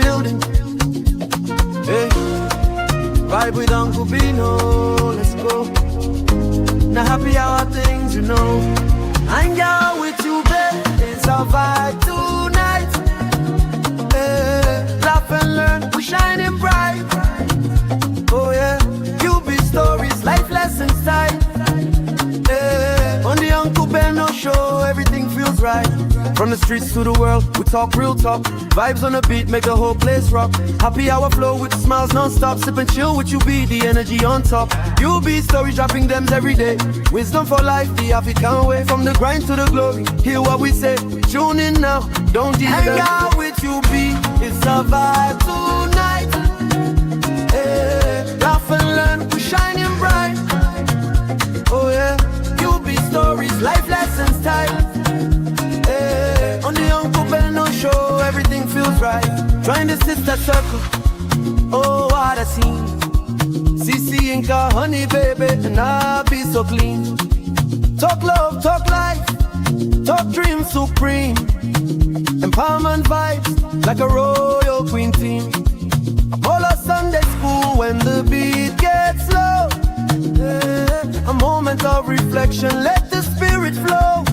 building. Hey, vibe with Uncle Bino, let's go. Now happy hour things, you know. Hang out with you, babe. It's a vibe tonight. Hey, laugh and learn, we shining bright. Oh yeah, you be stories, life lessons tight. Hey, on the Uncle Beno show, everything feels right. From the streets to the world, we talk real talk. Vibes on the beat make the whole place rock. Happy hour flow with smiles non-stop. Sip and chill with you, be the energy on top. You be stories dropping them every day. Wisdom for life, the African way. From the grind to the glory, hear what we say. Tune in now, don't hang out with you, be. It's a vibe tonight. Hey, laugh and learn, we shining bright. Oh yeah, you be stories, life lessons tight. Hey, on the Uncle Beno show, everything feels right. Join the sister circle. Oh, what a scene. CC Inca, honey baby, and I be so clean. Talk love, talk life, talk dream supreme. Empowerment vibes, like a royal queen team. All our Sunday school when the beat gets low. Yeah, a moment of reflection, let the spirit flow.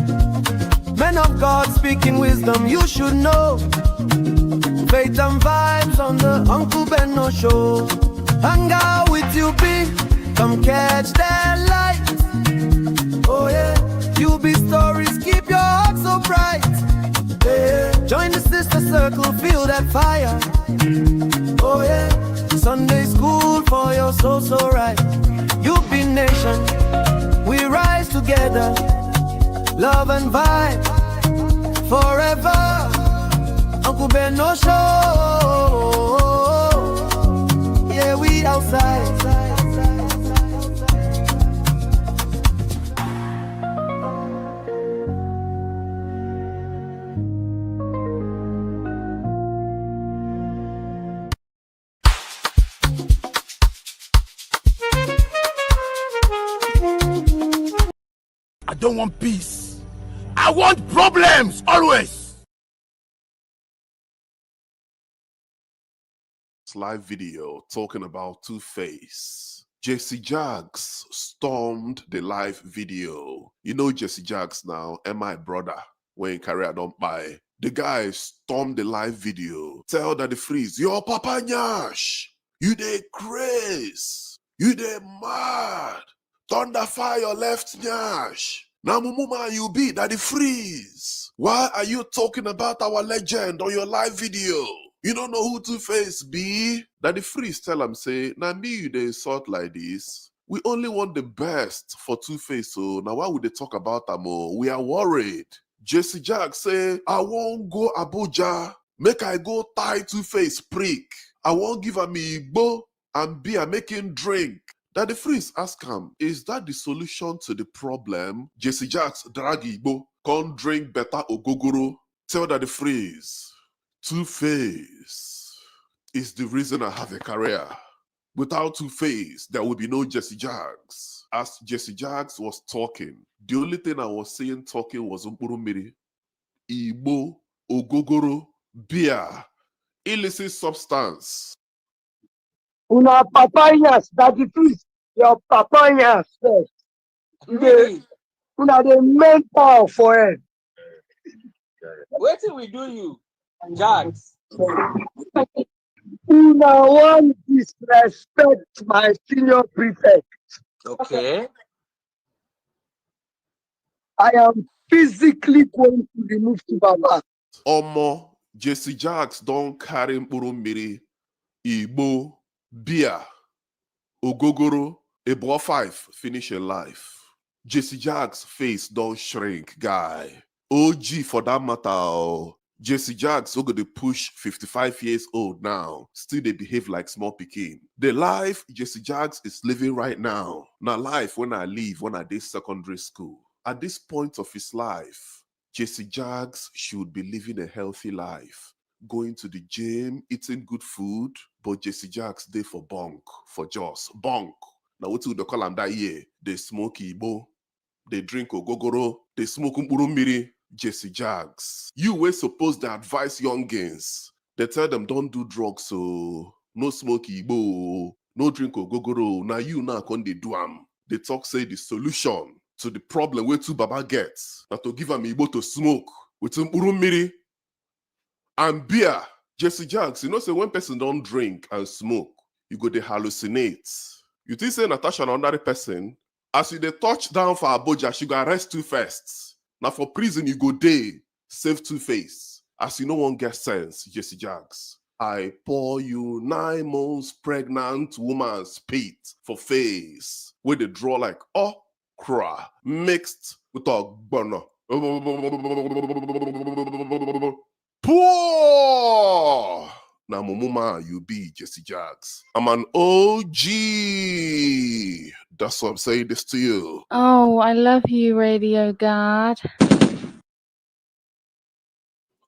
Men of God speaking wisdom, you should know. Faith and vibes on the Uncle Beno show. Hang out with you, be. Come catch that light. Oh yeah, you be stories, keep your heart so bright. Yeah, join the sister circle, feel that fire. Oh yeah, Sunday school for your soul so right. You be nation, we rise together. Love and vibe forever. Uncle Beno show. Yeah, we outside. I don't want peace. I want problems always. Live video talking about Tuface. Jesse Jaggs stormed the live video. You know Jesse Jaggs now, and my brother, when career don't buy. The guy stormed the live video. Tell that the freeze, your papa nyash, you dey craze, you dey mad. Thunder fire left nyash. Now mumuma you be that the freeze. Why are you talking about our legend on your live video? You don't know who Tuface be? That the freeze tell him say, now me you dey insult like this. We only want the best for Tuface, so now why would they talk about them? We are worried. Jesse Jaggs say, I won't go Abuja, make I go tie Tuface prick. I won't give him Igbo and beer making drink. That the freeze ask him, is that the solution to the problem? Jesse Jaggs drag Igbo, come drink better ogogoro. Tell that the freeze, Tuface is the reason I have a career. Without Tuface, there would be no Jesse Jaggs. As Jesse Jaggs was talking, the only thing I was saying talking was Miri, Igbo, Ogogoro, beer, illicit substance. Una papayas, that it is your papayas first. Una the mental for it. What did we do you? Jaggs. Una one disrespect my senior prefect. Okay. I am physically going to remove Baba. Omo, Jesse Jaggs don't carry Miri, Igbo, beer, Ogogoro, Ebo 5, finish your life. Jesse Jaggs' face don't shrink, guy. OG for that matter. Jesse Jaggs who go to push 55 years old now, still they behave like small pikin. The life Jesse Jaggs is living right now, na life when I leave, when I did secondary school. At this point of his life, Jesse Jaggs should be living a healthy life, going to the gym, eating good food, but Jesse Jaggs dey for bunk, for just bunk. Now what do they call him that year? They smoke Igbo, they drink Ogogoro, they smoke Mkpuru Mmiri. Jesse Jaggs, you were supposed to advise youngins They tell them don't do drugs, so no smoke igbo, no drink ogogoro. Now you now can they do am. They talk say the solution to the problem where two baba gets that to give am igbo to smoke with some urumiri and beer. Jesse Jags, you know, say when person don't drink and smoke, you go they hallucinate. You think say Natasha and another person, as you they touch down for Abuja, she go arrest Tuface. Now for prison you go day, save Tuface. As you no one get sense, Jesse Jags. I pour you 9 months pregnant woman's spit for face, where they draw like okra mixed with a burner. Poor! Now, Mumuma, you be Jesse Jags. I'm an OG. That's why I'm saying this to you. Oh, I love you, Radio God.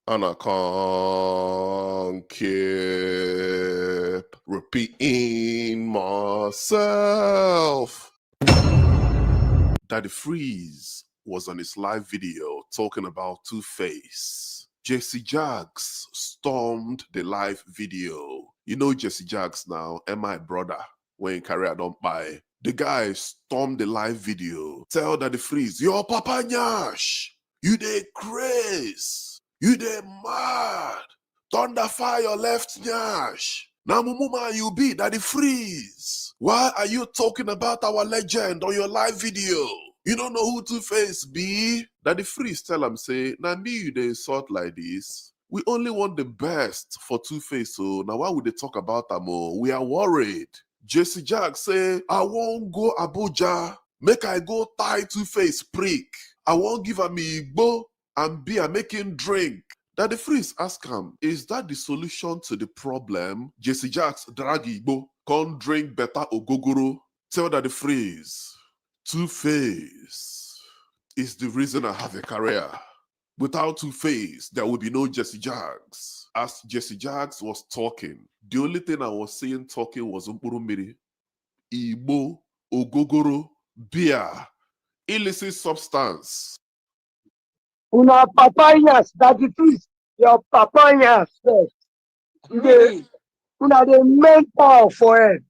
And I can't keep repeating myself. Daddy Freeze was on his live video talking about Tuface. Jesse Jags stormed the live video. You know Jesse Jags now, and my brother, when career don't buy. The guy stormed the live video. Tell Daddy Freeze, yo, Papa Nyash, you dey craze. You dey mad. Thunder fire left Nyash. Now Mumuma you be Daddy Freeze. Why are you talking about our legend on your live video? You don't know who Tuface be? Daddy Freeze tell him say, now me you dey insult like this. We only want the best for Tuface, so now why would they talk about them? We are worried. Jesse Jack say, I won't go Abuja. Make I go tie Tuface prick. I won't give him Igbo and beer making drink. Daddy Freeze ask him, is that the solution to the problem? Jesse Jacks drag Igbo, can't drink better ogogoro. Tell Daddy Freeze, Tuface is the reason I have a career. Without Tuface, there would be no Jesse Jacks. As Jesse Jacks was talking, the only thing I was saying talking was Miri, Igbo, ogogoro, beer, illicit substance. Una papayas, Daddy Freeze, your papayas first. Una the mental for it.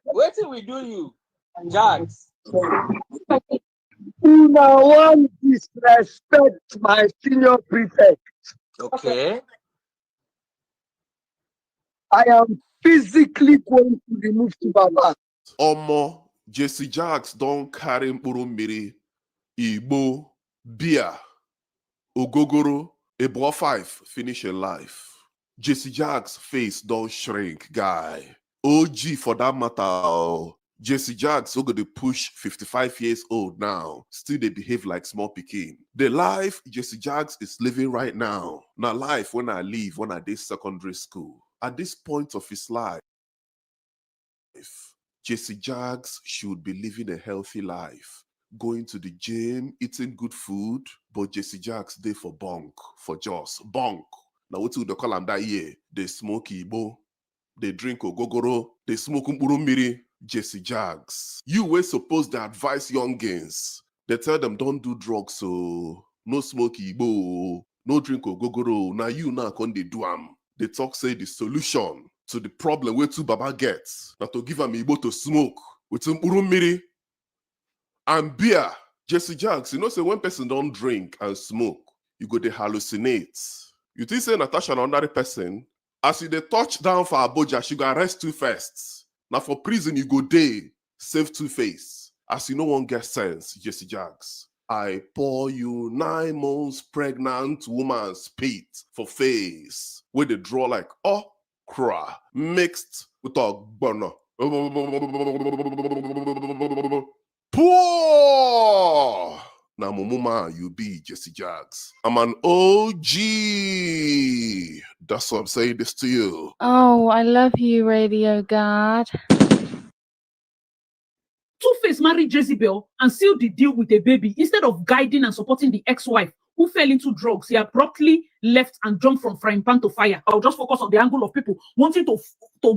What did we do you, Jags? Una one disrespect my senior prefect. Okay. I am physically going to remove Baba. Omo, Jesse Jacks don't carry Miri, Igbo, beer, ogogoro, Ebo 5, finish your life. Jesse Jacks' face don't shrink, guy. OG for that matter. Jesse Jacks who gonna push 55 years old now, still they behave like small pikin. The life Jesse Jacks is living right now, na life when I leave, when I did secondary school. At this point of his life, Jesse Jacks should be living a healthy life, going to the gym, eating good food, but Jesse Jacks dey for bunk, for just bunk. Now what do they call him that year? They smoke Igbo, they drink ogogoro, they smoke mkpurumiri. Jesse Jacks, you were supposed to advise youngins. They tell them don't do drugs, so no smoke Igbo, no drink ogogoro. Now you now can they do am. They talk say the solution to the problem where two baba gets that to give am Igbo to smoke with some urumiri and beer. Jesse Jacks, you know say when person don't drink and smoke, you go they hallucinate. You think say Natasha and another person, as you they touch down for Abuja, she go arrest Tuface. Now for prison you go day, save Tuface. As you no one get sense, Jesse Jags. I pour you 9 months pregnant woman's spit for face, where they draw like okra mixed with a burner. Poor! Now Mumuma, you be Jesse Jags. I'm an OG. That's why I'm saying this to you. Oh, I love you, Radio God. Tuface married Jezebel and sealed the deal with a baby. Instead of guiding and supporting the ex-wife who fell into drugs, he abruptly left and jumped from frying pan to fire. I'll just focus on the angle of people wanting to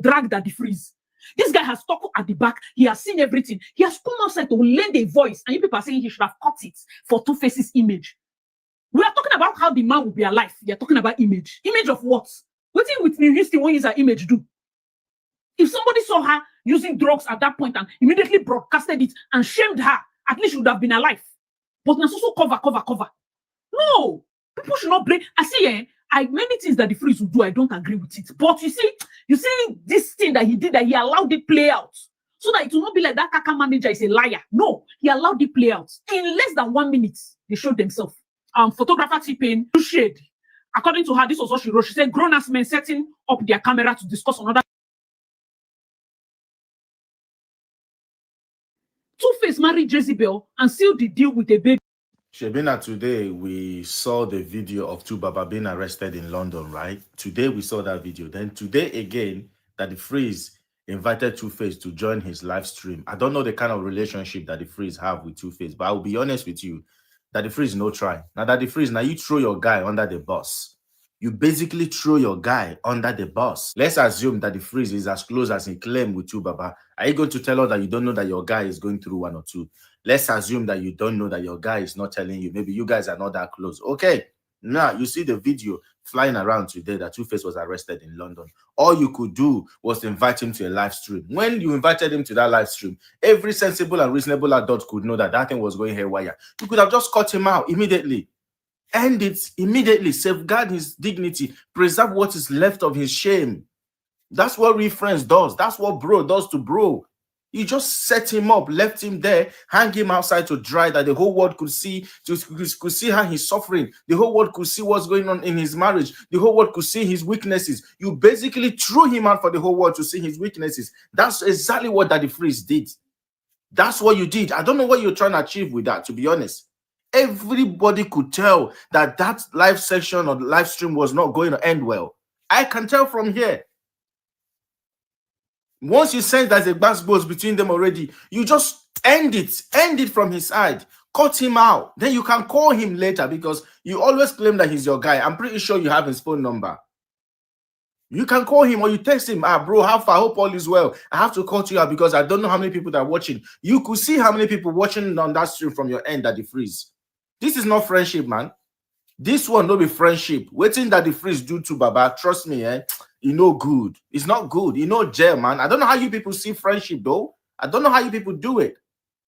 drag Daddy Freeze. This guy has stuck at the back. He has seen everything. He has come outside to lend a voice. And you people are saying he should have cut it for Tuface's image. We are talking about how the man will be alive. They are talking about image. Image of what? What thing with the history when is her image do? If somebody saw her using drugs at that point and immediately broadcasted it and shamed her, at least she would have been alive. But now also cover. No, people should not blame. I see, many things that the freeze will do, I don't agree with it. But you see this thing that he did, that he allowed it play out, so that it will not be like that Kaka manager is a liar. No, he allowed it play out. In less than 1 minute, they showed themselves. Photographer T-Pain, shade. According to her, this was what she wrote. She said, grown-ass men setting up their camera to discuss another. Tuface married Jezebel and sealed the deal with a baby. Shebina, today we saw the video of two Baba being arrested in London, right? Today we saw that video. Then today again, that the Freeze invited Tuface to join his live stream. I don't know the kind of relationship that the Freeze have with Tuface, but I'll be honest with you, that the Freeze no try. Now that the Freeze, now you throw your guy under the bus. You basically throw your guy under the bus. Let's assume that the Freeze is as close as he claimed with you, Baba. Are you going to tell us that you don't know that your guy is going through 1 or 2? Let's assume that you don't know that your guy is not telling you. Maybe you guys are not that close. Okay. Now, you see the video flying around today that Tuface was arrested in London. All you could do was to invite him to a live stream. When you invited him to that live stream, every sensible and reasonable adult could know that that thing was going haywire. You could have just cut him out immediately. End it immediately. Safeguard his dignity. Preserve what is left of his shame. That's what real friends does. That's what bro does to bro. You just set him up, left him there, hang him outside to dry, that the whole world could see, could see how he's suffering. The whole world could see what's going on in his marriage. The whole world could see his weaknesses. You basically threw him out for the whole world to see his weaknesses. That's exactly what Daddy Freeze did. That's what you did. I don't know what you're trying to achieve with that, to be honest. Everybody could tell that that live session or live stream was not going to end well. I can tell from here. Once you sense there's a basketball between them already, you just end it from his side, cut him out. Then you can call him later, because you always claim that he's your guy. I'm pretty sure you have his phone number. You can call him or you text him, bro, how far? I hope all is well. I have to call you out because I don't know how many people that are watching. You could see how many people watching on that stream from your end that the Freeze. This is not friendship, man. This one no be friendship. Waiting that the Freeze do to Baba, trust me, you know good. It's not good. You know jail, man. I don't know how you people see friendship, though. I don't know how you people do it.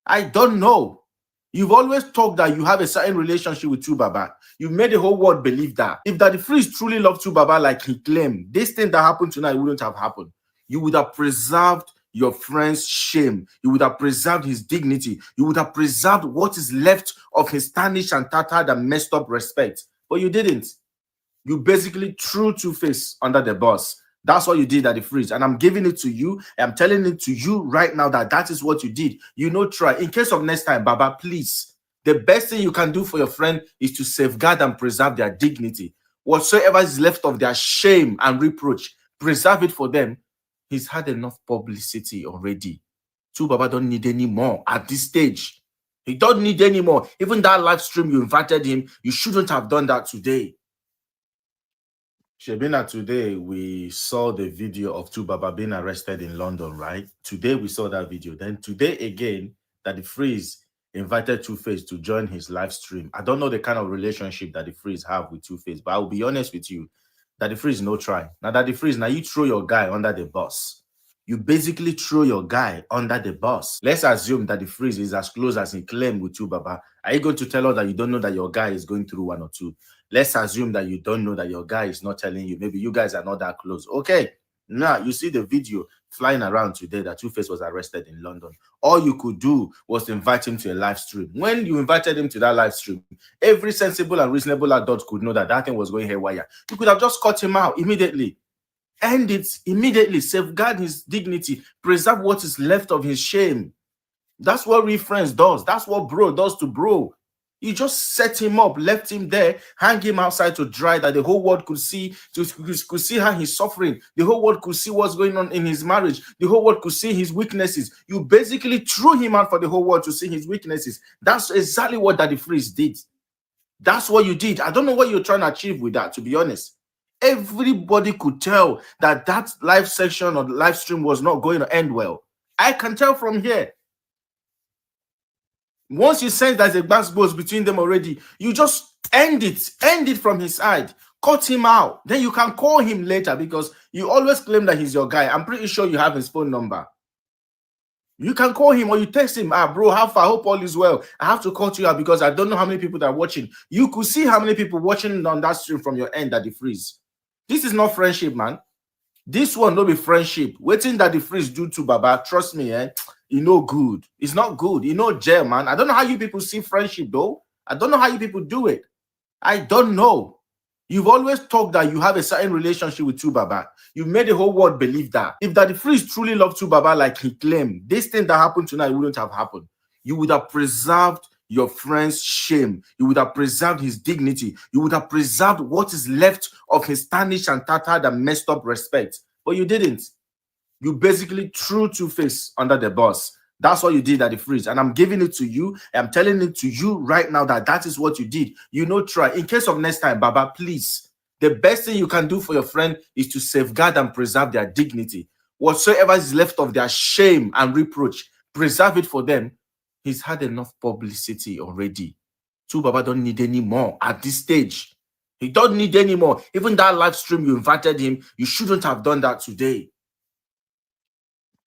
I don't know. You've always talked that you have a certain relationship with Tu Baba. You've made the whole world believe that. If that the Freeze truly loved Tu Baba like he claimed, this thing that happened tonight wouldn't have happened. You would have preserved your friend's shame. You would have preserved his dignity. You would have preserved what is left of his tarnished and tattered and messed up respect. But you didn't. You basically threw Tuface under the bus. That's what you did at the Freeze. And I'm giving it to you. I'm telling it to you right now that that is what you did. You know, try. In case of next time, Baba, please. The best thing you can do for your friend is to safeguard and preserve their dignity. Whatsoever is left of their shame and reproach, preserve it for them. He's had enough publicity already. Tu Baba don't need any more at this stage. He don't need any more. Even that live stream you invited him, you shouldn't have done that today. Shebina, today we saw the video of Tu Baba being arrested in London, right? Today we saw that video. Then today again, that the Freeze invited Tuface to join his live stream. I don't know the kind of relationship that the Freeze have with Tuface, but I'll be honest with you, that the Freeze no try. Now that the Freeze, now you throw your guy under the bus. You basically throw your guy under the bus. Let's assume that the Freeze is as close as he claimed with you, Baba. Are you going to tell us that you don't know that your guy is going through 1 or 2? Let's assume that you don't know that your guy is not telling you. Maybe you guys are not that close. Okay. Now, you see the video flying around today that Tuface was arrested in London. All you could do was to invite him to a live stream. When you invited him to that live stream, every sensible and reasonable adult could know that that thing was going haywire. You could have just cut him out immediately. End it immediately. Safeguard his dignity. Preserve what is left of his shame. That's what real friends does. That's what bro does to bro. You just set him up, left him there, hang him outside to dry, that the whole world could see, could see how he's suffering. The whole world could see what's going on in his marriage. The whole world could see his weaknesses. You basically threw him out for the whole world to see his weaknesses. That's exactly what Daddy Freeze did. That's what you did. I don't know what you're trying to achieve with that, to be honest. Everybody could tell that that live section or live stream was not going to end well. I can tell from here. Once you sense there's a basketball between them already, you just end it from his side. Cut him out. Then you can call him later because you always claim that he's your guy. I'm pretty sure you have his phone number. You can call him or you text him, bro, how far? I hope all is well. I have to cut you out because I don't know how many people that are watching. You could see how many people watching on that stream from your end that the freeze. This is not friendship, man. This one no be friendship. Waiting that the freeze do to Baba, trust me, you know good. It's not good. You know jail, man. I don't know how you people see friendship, though. I don't know how you people do it. I don't know. You've always talked that you have a certain relationship with Baba. You made the whole world believe that. If that the freeze truly loved Baba like he claimed, this thing that happened tonight wouldn't have happened. You would have preserved your friend's shame. You would have preserved his dignity. You would have preserved what is left of his tarnished and tattered and messed up respect. But you didn't. You basically threw Tuface under the bus. That's what you did at the freeze. And I'm giving it to you. I'm telling it to you right now that is what you did. You know, try. In case of next time, Baba, please. The best thing you can do for your friend is to safeguard and preserve their dignity. Whatsoever is left of their shame and reproach, preserve it for them. He's had enough publicity already. Baba don't need any more at this stage. He don't need any more. Even that live stream you invited him, you shouldn't have done that today.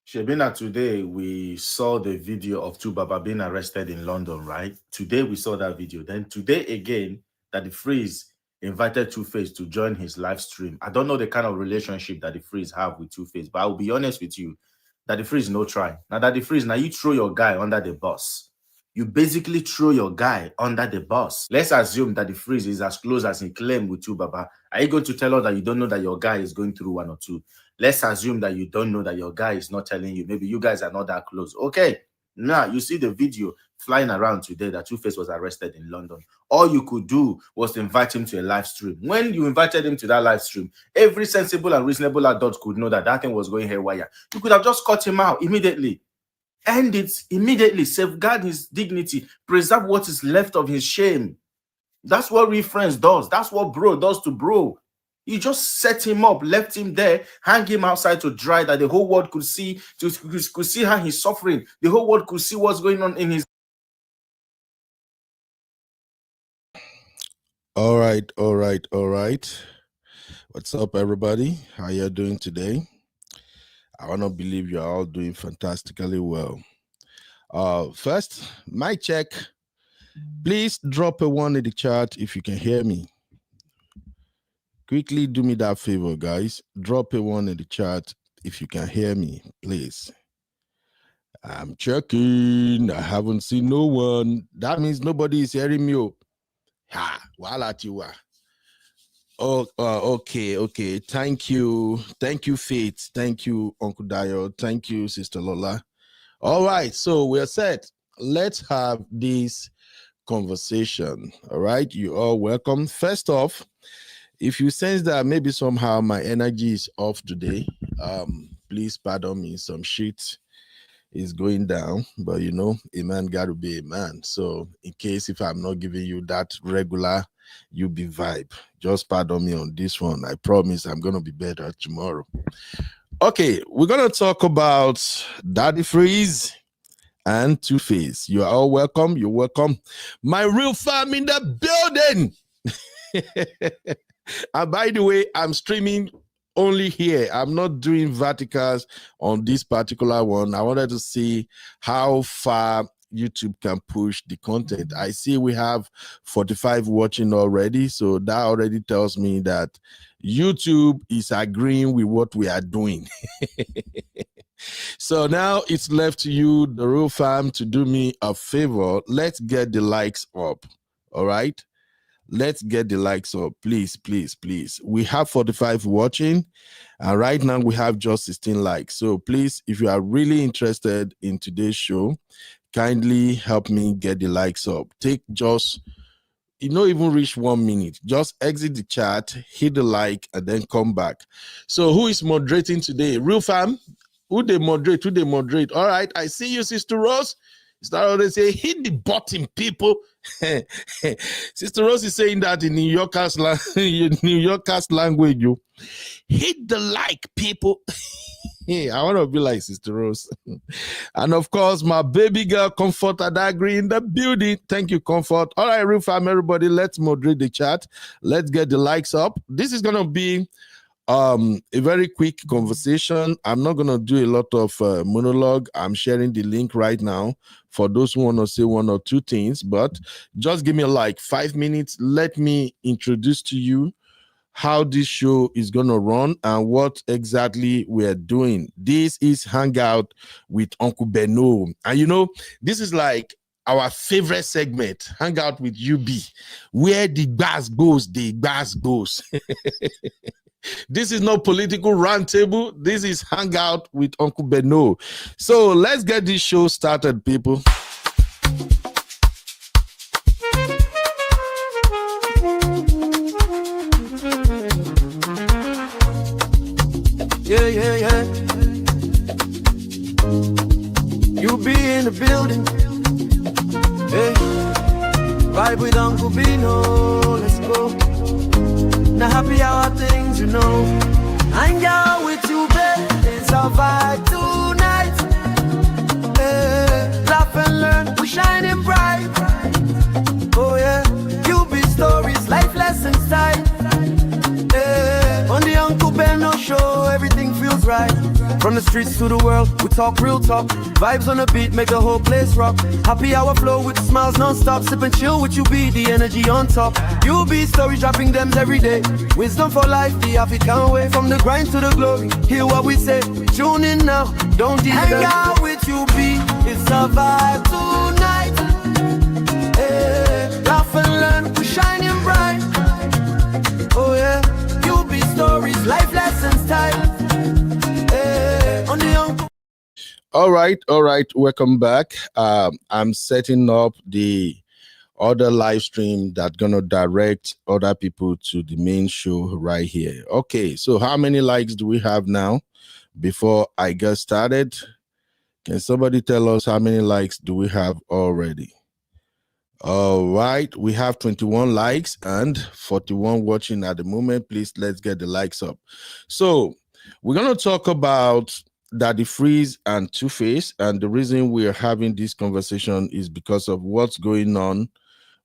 Shebina, today we saw the video of Baba being arrested in London, right? Today we saw that video. Then today again, that the freeze invited Tuface to join his live stream. I don't know the kind of relationship that the freeze have with Tuface, but I'll be honest with you, that the freeze no try. Now that the freeze, now you throw your guy under the bus. You basically throw your guy under the bus. Let's assume that the freeze is as close as he claimed with Baba. Are you going to tell us that you don't know that your guy is going through one or two? Let's assume that you don't know that your guy is not telling you. Maybe you guys are not that close. Okay. Now, you see the video flying around today that Tuface was arrested in London. All you could do was to invite him to a live stream. When you invited him to that live stream, every sensible and reasonable adult could know that that thing was going haywire. You could have just cut him out immediately. End it immediately. Safeguard his dignity. Preserve what is left of his shame. That's what real friends does. That's what bro does to bro. You just set him up, left him there, hang him outside to dry, that the whole world could see, could see how he's suffering. The whole world could see what's going on in his. All right. What's up, everybody? How you doing today? I want to believe you're all doing fantastically well. First, mic check. Please drop a 1 in the chat if you can hear me. Quickly do me that favor, guys. Drop a 1 in the chat if you can hear me, please. I'm checking. I haven't seen no one. That means nobody is hearing me. Ha, wala tiwa. Oh, okay. Thank you, Faith. Thank you, Uncle Dio. Thank you, Sister Lola. All right, so we're set. Let's have this conversation. All right, you all welcome. First off, if you sense that maybe somehow my energy is off today, please pardon me. Some shit is going down, but you know, a man got to be a man. So in case if I'm not giving you that regular you be vibe, just pardon me on this one. I promise I'm going to be better tomorrow. Okay, we're going to talk about Daddy Freeze and Tuface. You are all welcome. You're welcome. My real fam in the building. And by the way, I'm streaming only here. I'm not doing verticals on this particular one. I wanted to see how far YouTube can push the content. I see we have 45 watching already. So that already tells me that YouTube is agreeing with what we are doing. So now it's left to you, the real fam, to do me a favor. Let's get the likes up. All right. Let's get the likes up, please. We have 45 watching, and right now we have just 16 likes. So please, if you are really interested in today's show, kindly help me get the likes up. Take just, even reach 1 minute. Just exit the chat, hit the like, and then come back. So who is moderating today? Real fam? Who they moderate? All right, I see you, Sister Rose. Sister Rose, they say, hit the button, people. Sister Rose is saying that in New Yorkers, New Yorkers language, you hit the like, people. I want to be like Sister Rose. And of course, my baby girl, Comfort Adagri in the building. Thank you, Comfort. All right, real fam, everybody, let's moderate the chat. Let's get the likes up. This is going to be a very quick conversation. I'm not going to do a lot of monologue. I'm sharing the link right now for those who want to say one or two things, but just give me like 5 minutes. Let me introduce to you how this show is going to run and what exactly we're doing. This is Hangout with Uncle Beno. And you know, this is like our favorite segment, Hangout with UB, where the bass goes, the bass goes. This is no political roundtable. This is Hangout with Uncle Beno. So let's get this show started, people. Yeah, yeah, yeah. You be in the building. Hey, vibe with Uncle Bino. Let's go. Now happy hour things, you know. Hang out with you, babe. It's our vibe tonight. Hey, laugh and learn. We're shining bright. Oh yeah. You be stories, life lessons time. On the Uncle Beno show, everything feels right. From the streets to the world, we talk real talk. Vibes on the beat, make the whole place rock. Happy hour flow with smiles non-stop. Sip and chill with you, be the energy on top. You be stories dropping them every day. Wisdom for life, the African way. From the grind to the glory, hear what we say. Tune in now, don't hang out with you, be. It's a vibe tonight. Hey, laugh and learn, we're shining bright. Oh yeah. Stories, life lessons time. On the Uncle. All right, welcome back. I'm setting up the other live stream that's gonna direct other people to the main show right here. Okay, so how many likes do we have now before I get started? Can somebody tell us how many likes do we have already? All right, we have 21 likes and 41 watching at the moment. Please, let's get the likes up. So we're going to talk about Daddy Freeze and Tuface, and the reason we are having this conversation is because of what's going on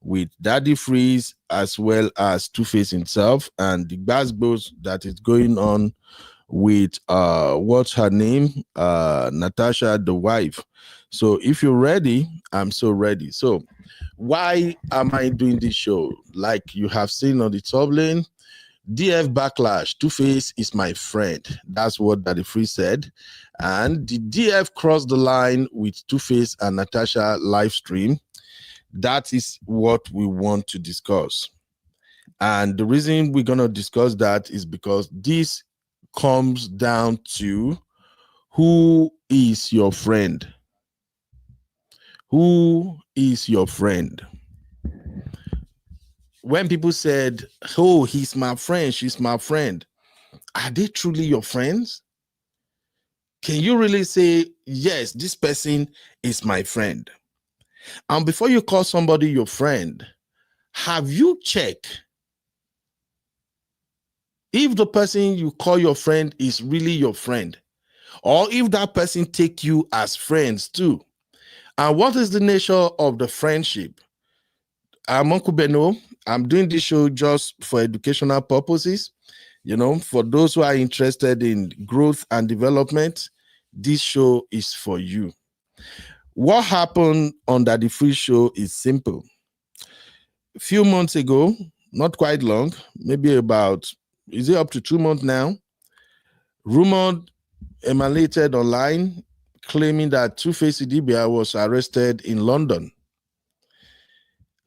with Daddy Freeze as well as Tuface himself, and the basketballs that is going on with what's her name, Natasha, the wife. So if you're ready, I'm so ready. So why am I doing this show? Like you have seen on the top lane, DF backlash, Tuface is my friend. That's what Daddy Free said. And the DF crossed the line with Tuface and Natasha live stream. That is what we want to discuss. And the reason we're going to discuss that is because this comes down to who is your friend? Who is your friend? When people said, oh, he's my friend, she's my friend, are they truly your friends? Can you really say, yes, this person is my friend? And before you call somebody your friend, have you checked if the person you call your friend is really your friend, or if that person take you as friends too? And what is the nature of the friendship? I'm Uncle Beno. I'm doing this show just for educational purposes. You know, for those who are interested in growth and development, this show is for you. What happened on the Free Show is simple. A few months ago, not quite long, maybe about, is it up to 2 months now? Rumor emanated online claiming that Tuface Idibia was arrested in London.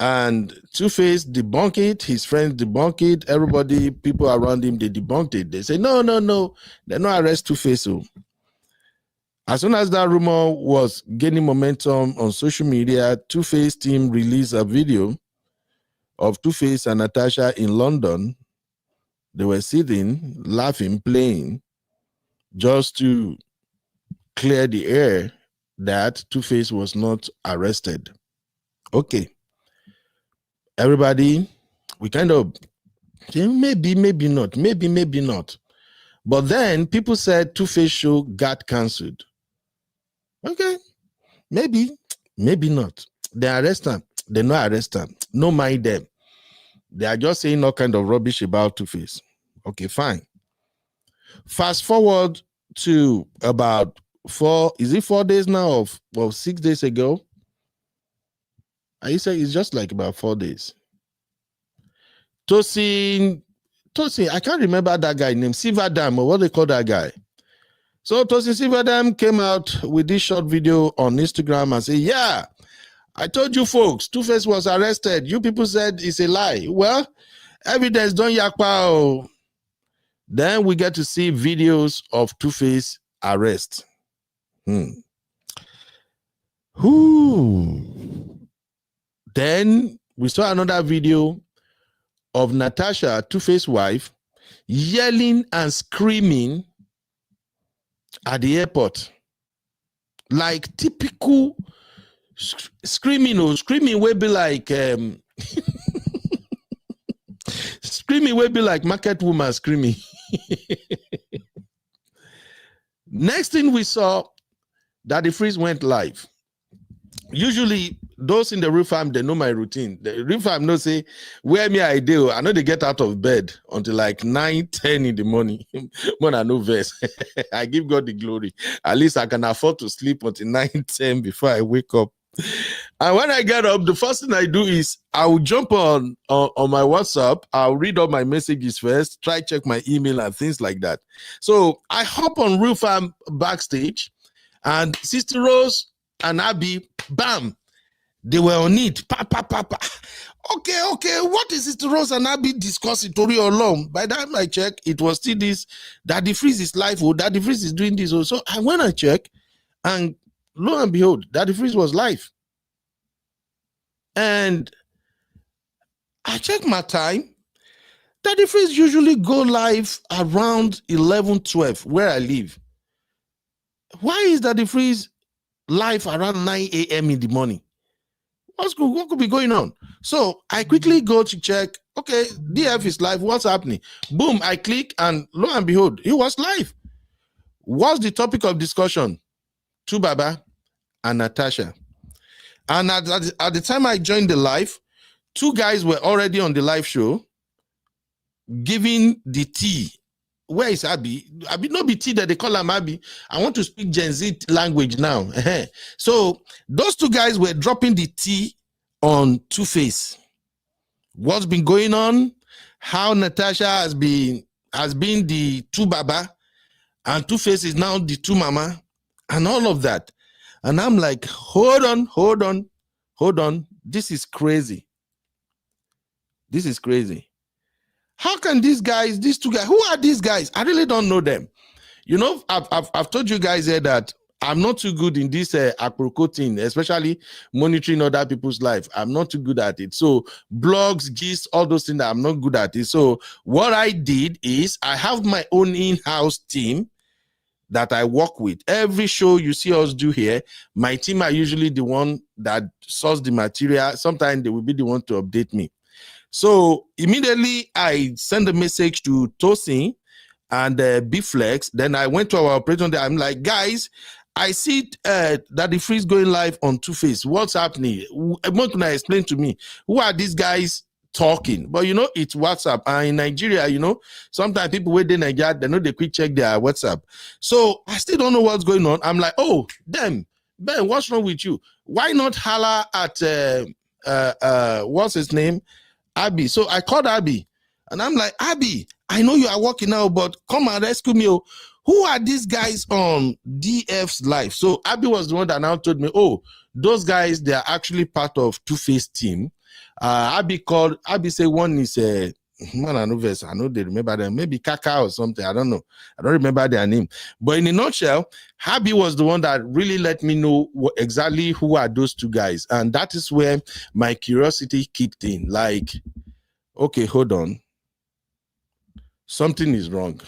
And Tuface debunked it, his friends debunked it, everybody, people around him, they debunked it. They say, no, they're not arrest Tuface. So as soon as that rumor was gaining momentum on social media, Tuface team released a video of Tuface and Natasha in London. They were sitting, laughing, playing, just to clear the air that Tuface was not arrested. Okay. Everybody, we kind of maybe not. But then people said Tuface show got cancelled. Okay. Maybe not. They arrest them. They not arrest them. No mind them. They are just saying all kind of rubbish about Tuface. Okay, fine. Fast forward to about 4 days now or 6 days ago? I say it's just like about 4 days. Tosin, I can't remember that guy named Silverdam, or what they call that guy. So Tosin Silverdam came out with this short video on Instagram and said, yeah, I told you folks, Tuface was arrested. You people said it's a lie. Well, evidence don't yakpa. Then we get to see videos of Tuface arrest. Then we saw another video of Natasha, Tuface's wife, yelling and screaming at the airport. Like typical screaming will be like screaming will be like market woman screaming. Next thing we saw that the freeze went live. Usually those in the real farm, they know my routine. The real farm no say where me I do. I know they get out of bed until like 9-10 in the morning. When I know verse. I give God the glory. At least I can afford to sleep until 9-10 before I wake up. And when I get up, the first thing I do is I will jump on my WhatsApp. I'll read all my messages first, try check my email and things like that. So I hop on Real Farm backstage, and Sister Rose and Abby, bam, they were on it. Pa. Okay. What is Sister Rose and Abby discussing Tori alone? By the time I check, it was still this, that the freeze is live, or that the freeze is doing this. So I went and check, and lo and behold, that the freeze was live. And I checked my time. That the freeze usually go live around 11-12 where I live. Why is that the freeze live around 9 a.m. in the morning? What could be going on? So I quickly go to check. Okay, DF is live. What's happening? Boom, I click, and lo and behold, it was live. What's the topic of discussion? Tubaba and Natasha. And at the time I joined the live, 2 guys were already on the live show giving the tea. Where is Abby? Abby, no be tea that they call him Abby. I want to speak Gen Z language now. So those 2 guys were dropping the tea on Tuface. What's been going on? How Natasha has been the Tubaba, and Tuface is now the Tumama, and all of that. And I'm like, hold on. This is crazy. How can these 2 guys, who are these guys? I really don't know them. You know, I've told you guys here that I'm not too good in this apropos thing, especially monitoring other people's life. I'm not too good at it. So blogs, gigs, all those things, I'm not good at it. So what I did is I have my own in-house team that I work with. Every show you see us do here, my team are usually the one that source the material. Sometimes they will be the one to update me. So immediately I send a message to Tosin and B-Flex. Then I went to our operator there. I'm like, guys, I see that the freeze going live on Tuface. What's happening? What can I explain to me? Who are these guys talking? But you know, it's WhatsApp. And in Nigeria, you know, sometimes people wait in Nigeria, they know they quick check their WhatsApp. So I still don't know what's going on. I'm like, oh, damn, Ben, what's wrong with you? Why not holler at what's his name? Abby. So I called Abby and I'm like, Abby, I know you are working now, but come and rescue me. Who are these guys on DF's live? So Abby was the one that now told me, oh, those guys, they are actually part of Tuface team. Abby said one is man, I know they remember them, maybe Kaka or something. I don't know. I don't remember their name. But in a nutshell, Abby was the one that really let me know exactly who are those 2 guys. And that is where my curiosity kicked in. Like, okay, hold on. Something is wrong.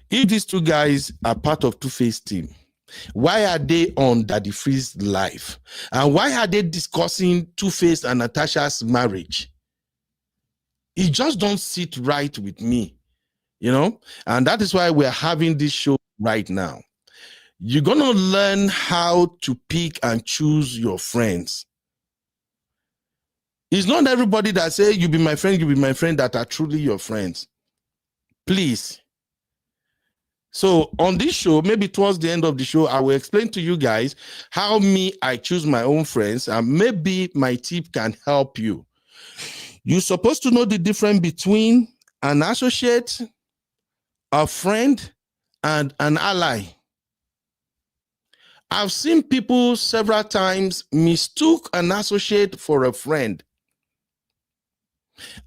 If these 2 guys are part of Tuface team, Why are they on Daddy Free's live? And why are they discussing Tuface and Natasha's marriage? It just don't sit right with me, you know? And that is why we're having this show right now. You're going to learn how to pick and choose your friends. It's not everybody that say, you be my friend, that are truly your friends. Please. So on this show, maybe towards the end of the show, I will explain to you guys how I choose my own friends, and maybe my tip can help you. You're supposed to know the difference between an associate, a friend, and an ally. I've seen people several times mistook an associate for a friend.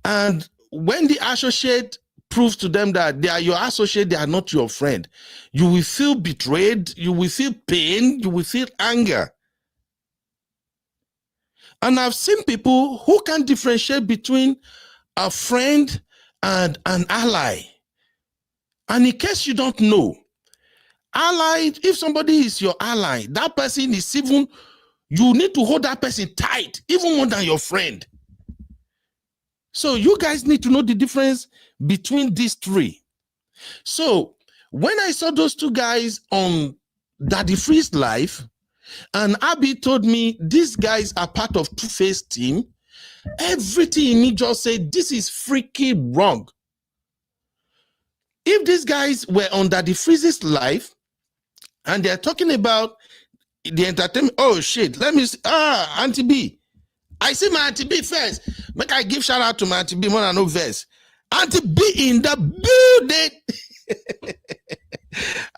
And when the associate proves to them that they are your associate, they are not your friend, you will feel betrayed, you will feel pain, you will feel anger. And I've seen people who can differentiate between a friend and an ally. And in case you don't know, ally, if somebody is your ally, that person is even, you need to hold that person tight, even more than your friend. So you guys need to know the difference between these three. So when I saw those two guys on Daddy Free's live, and Abby told me these guys are part of Tuface team, everything in me just said, this is freaking wrong. If these guys were on Daddy Free's live, and they're talking about the entertainment, oh shit, let me see, Auntie B. I see my Auntie B first. Make I give shout out to my Auntie B more than no verse. Auntie B in the building.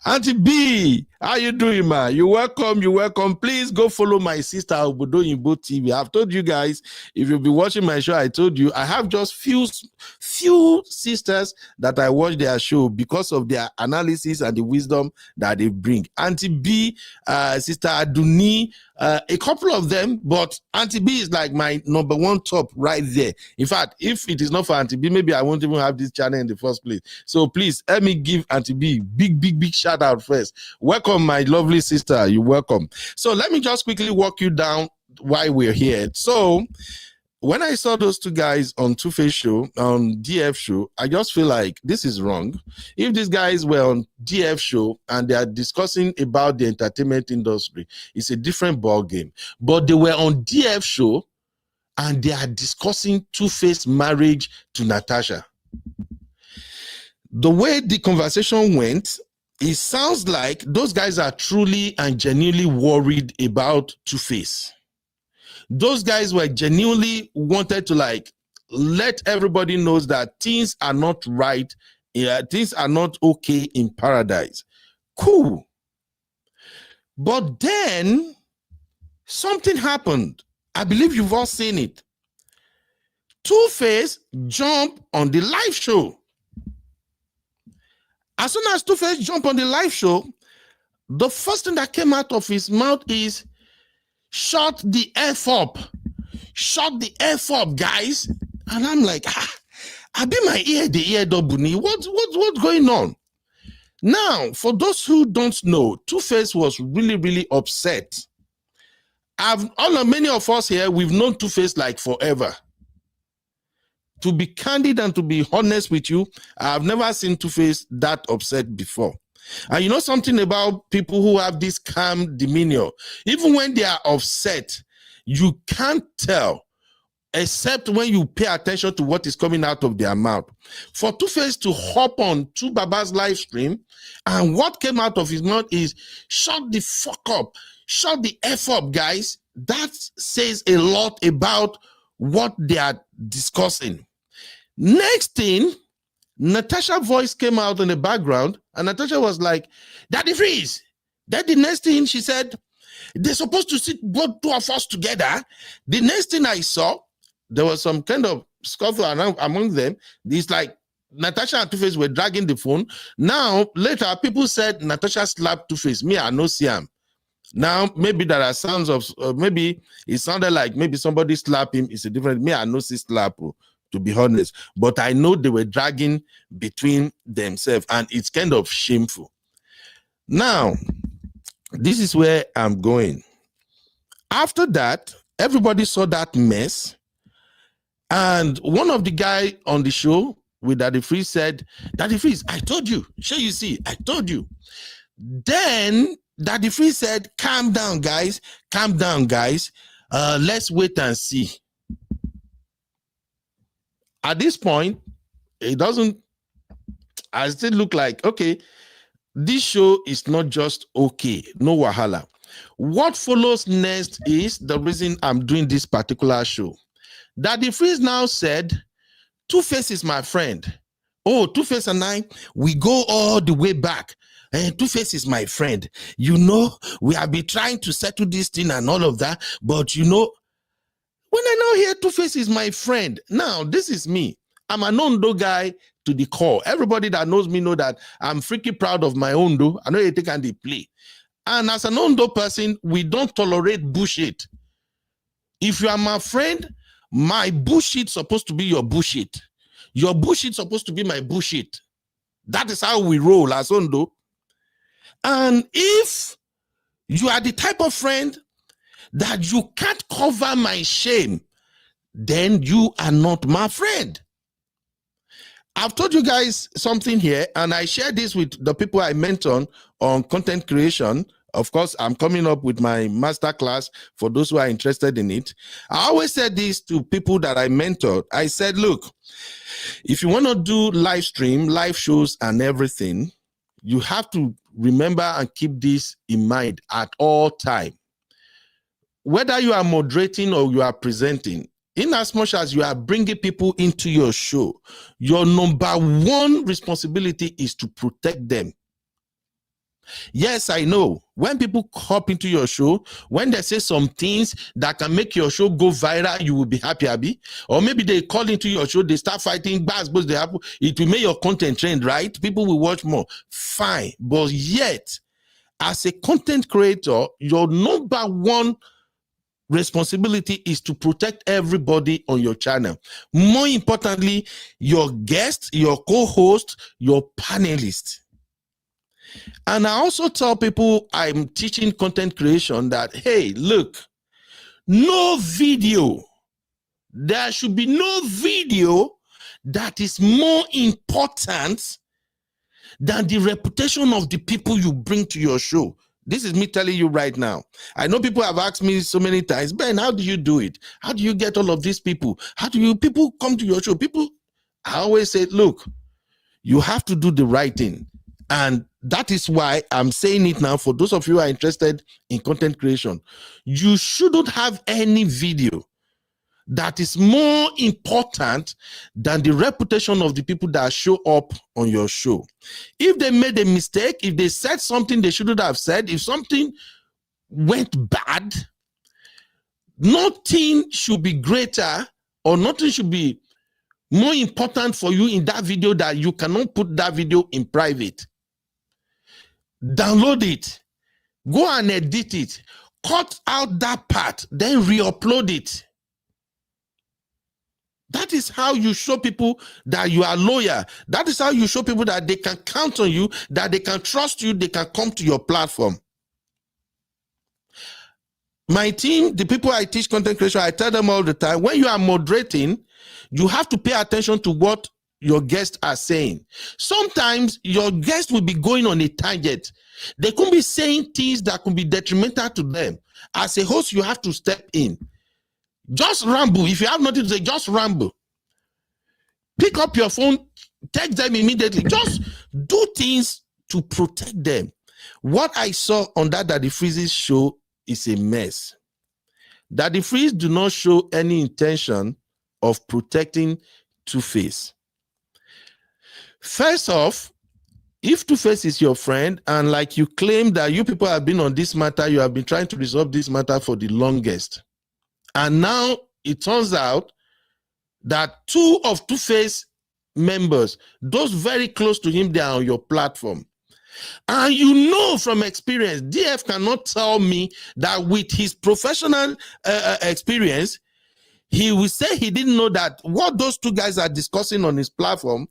Auntie B, how you doing, man? You're welcome, you're welcome. Please go follow my sister Obodo Yimbo TV. I've told you guys, if you've been watching my show, I told you I have just few sisters that I watch their show because of their analysis and the wisdom that they bring. Auntie B, Sister Aduni, a couple of them, but Auntie B is like my number one top right there. In fact, if it is not for Auntie B, maybe I won't even have this channel in the first place. So please let me give Auntie B big shout out first. Welcome, my lovely sister. You're welcome. So let me just quickly walk you down why we're here. So when I saw those two guys on Tuface show, on DF show, I just feel like this is wrong. If these guys were on DF show and they are discussing about the entertainment industry, it's a different ball game. But they were on DF show and they are discussing Tuface marriage to Natasha. The way the conversation went, it sounds like those guys are truly and genuinely worried about Tuface. Those guys were genuinely wanted to like let everybody knows that things are not right. Yeah, things are not okay in paradise. Cool. But then something happened. I believe you've all seen it. Tuface jumped on the live show. As soon as Tuface jumped on the live show, the first thing that came out of his mouth is, shut the F up. Shut the F up, guys. And I'm like, I be my ear, the ear double. What's going on? Now, for those who don't know, Tuface was really upset. Many of us here, we've known Tuface like forever. To be candid and to be honest with you, I've never seen Tuface that upset before. And you know something about people who have this calm demeanor, even when they are upset, you can't tell except when you pay attention to what is coming out of their mouth. For Tuface to hop on to Baba's live stream, and what came out of his mouth is, shut the fuck up, shut the F up, guys. That says a lot about what they are discussing. Next thing, Natasha's voice came out in the background, and Natasha was like, Daddy Freeze. Then the next thing she said, they're supposed to sit both two of us together. The next thing I saw, there was some kind of scuffle among them. It's like Natasha and Tuface were dragging the phone. Now, later, people said Natasha slapped Tuface. Me, I no see him. Now, maybe there are sounds of, maybe it sounded like maybe somebody slapped him. It's a different, me, I no see slap, to be honest. But I know they were dragging between themselves, and it's kind of shameful. Now, This is where I'm going. After that, everybody saw that mess. And one of the guy on the show with Daddy Freeze said, Daddy Freeze, I told you. Sure, you see, I told you. Then Daddy Freeze said, calm down, guys. Calm down, guys. Let's wait and see. At this point, it doesn't, I still look like, okay, this show is not just okay, no wahala. What follows next is the reason I'm doing this particular show. Daddy Freeze now said, Tuface is my friend. Oh, Tuface and I, we go all the way back. And Tuface is my friend. You know, we have been trying to settle this thing and all of that. But you know, when I now hear Tuface is my friend, now this is me. I'm an Ondo guy to the core. Everybody that knows me know that I'm freaking proud of my Ondo. I know you take and they play. And as an Ondo person, we don't tolerate bullshit. If you are my friend, my bullshit supposed to be your bullshit. Your bullshit supposed to be my bullshit. That is how we roll as Ondo. And if you are the type of friend that you can't cover my shame, then you are not my friend. I've told you guys something here, and I share this with the people I mentor on content creation. Of course, I'm coming up with my masterclass for those who are interested in it. I always said this to people that I mentored. I said, look, if you want to do live stream, live shows and everything, you have to remember and keep this in mind at all time. Whether you are moderating or you are presenting, in as much as you are bringing people into your show, your number one responsibility is to protect them. Yes, I know. When people hop into your show, when they say some things that can make your show go viral, you will be happy, Abby. Or maybe they call into your show, they start fighting, it will make your content trend, right? People will watch more. Fine. But yet, as a content creator, your number one responsibility is to protect everybody on your channel. More importantly, your guests, your co-host, your panelists. And I also tell people I'm teaching content creation that, hey, look, no video. There should be no video that is more important than the reputation of the people you bring to your show. This is me telling you right now. I know people have asked me so many times, Ben, how do you do it? How do you get all of these people? How do you people come to your show? I always say, look, you have to do the right thing. And that is why I'm saying it now for those of you who are interested in content creation. You shouldn't have any video that is more important than the reputation of the people that show up on your show. If they made a mistake, if they said something they shouldn't have said, if something went bad, nothing should be greater or nothing should be more important for you in that video that you cannot put that video in private. Download it, go and edit it, cut out that part, then re-upload it. That is how you show people that you are loyal. That is how you show people that they can count on you, that they can trust you, they can come to your platform. My team, the people I teach content creation, I tell them all the time, when you are moderating, you have to pay attention to what your guests are saying. Sometimes your guests will be going on a tangent. They could be saying things that could be detrimental to them. As a host, you have to step in. Just ramble. If you have nothing to say, just ramble. Pick up your phone, text them immediately. Just do things to protect them. What I saw on that Daddy Freeze's show is a mess. Daddy Freeze do not show any intention of protecting Tuface. First off, if Tuface is your friend and like you claim that you people have been on this matter, you have been trying to resolve this matter for the longest. And now it turns out that two of Tuface members, those very close to him, they are on your platform. And you know from experience, DF cannot tell me that with his professional experience, he will say he didn't know that what those two guys are discussing on his platform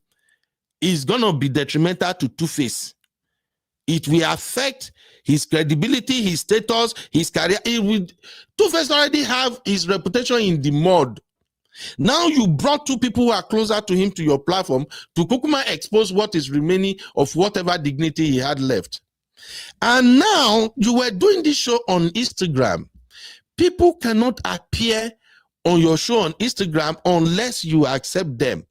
is going to be detrimental to Tuface. It will affect his credibility, his status, his career. Tuface already have his reputation in the mud. Now you brought two people who are closer to him to your platform to Kukuma expose what is remaining of whatever dignity he had left. And now you were doing this show on Instagram. People cannot appear on your show on Instagram unless you accept them.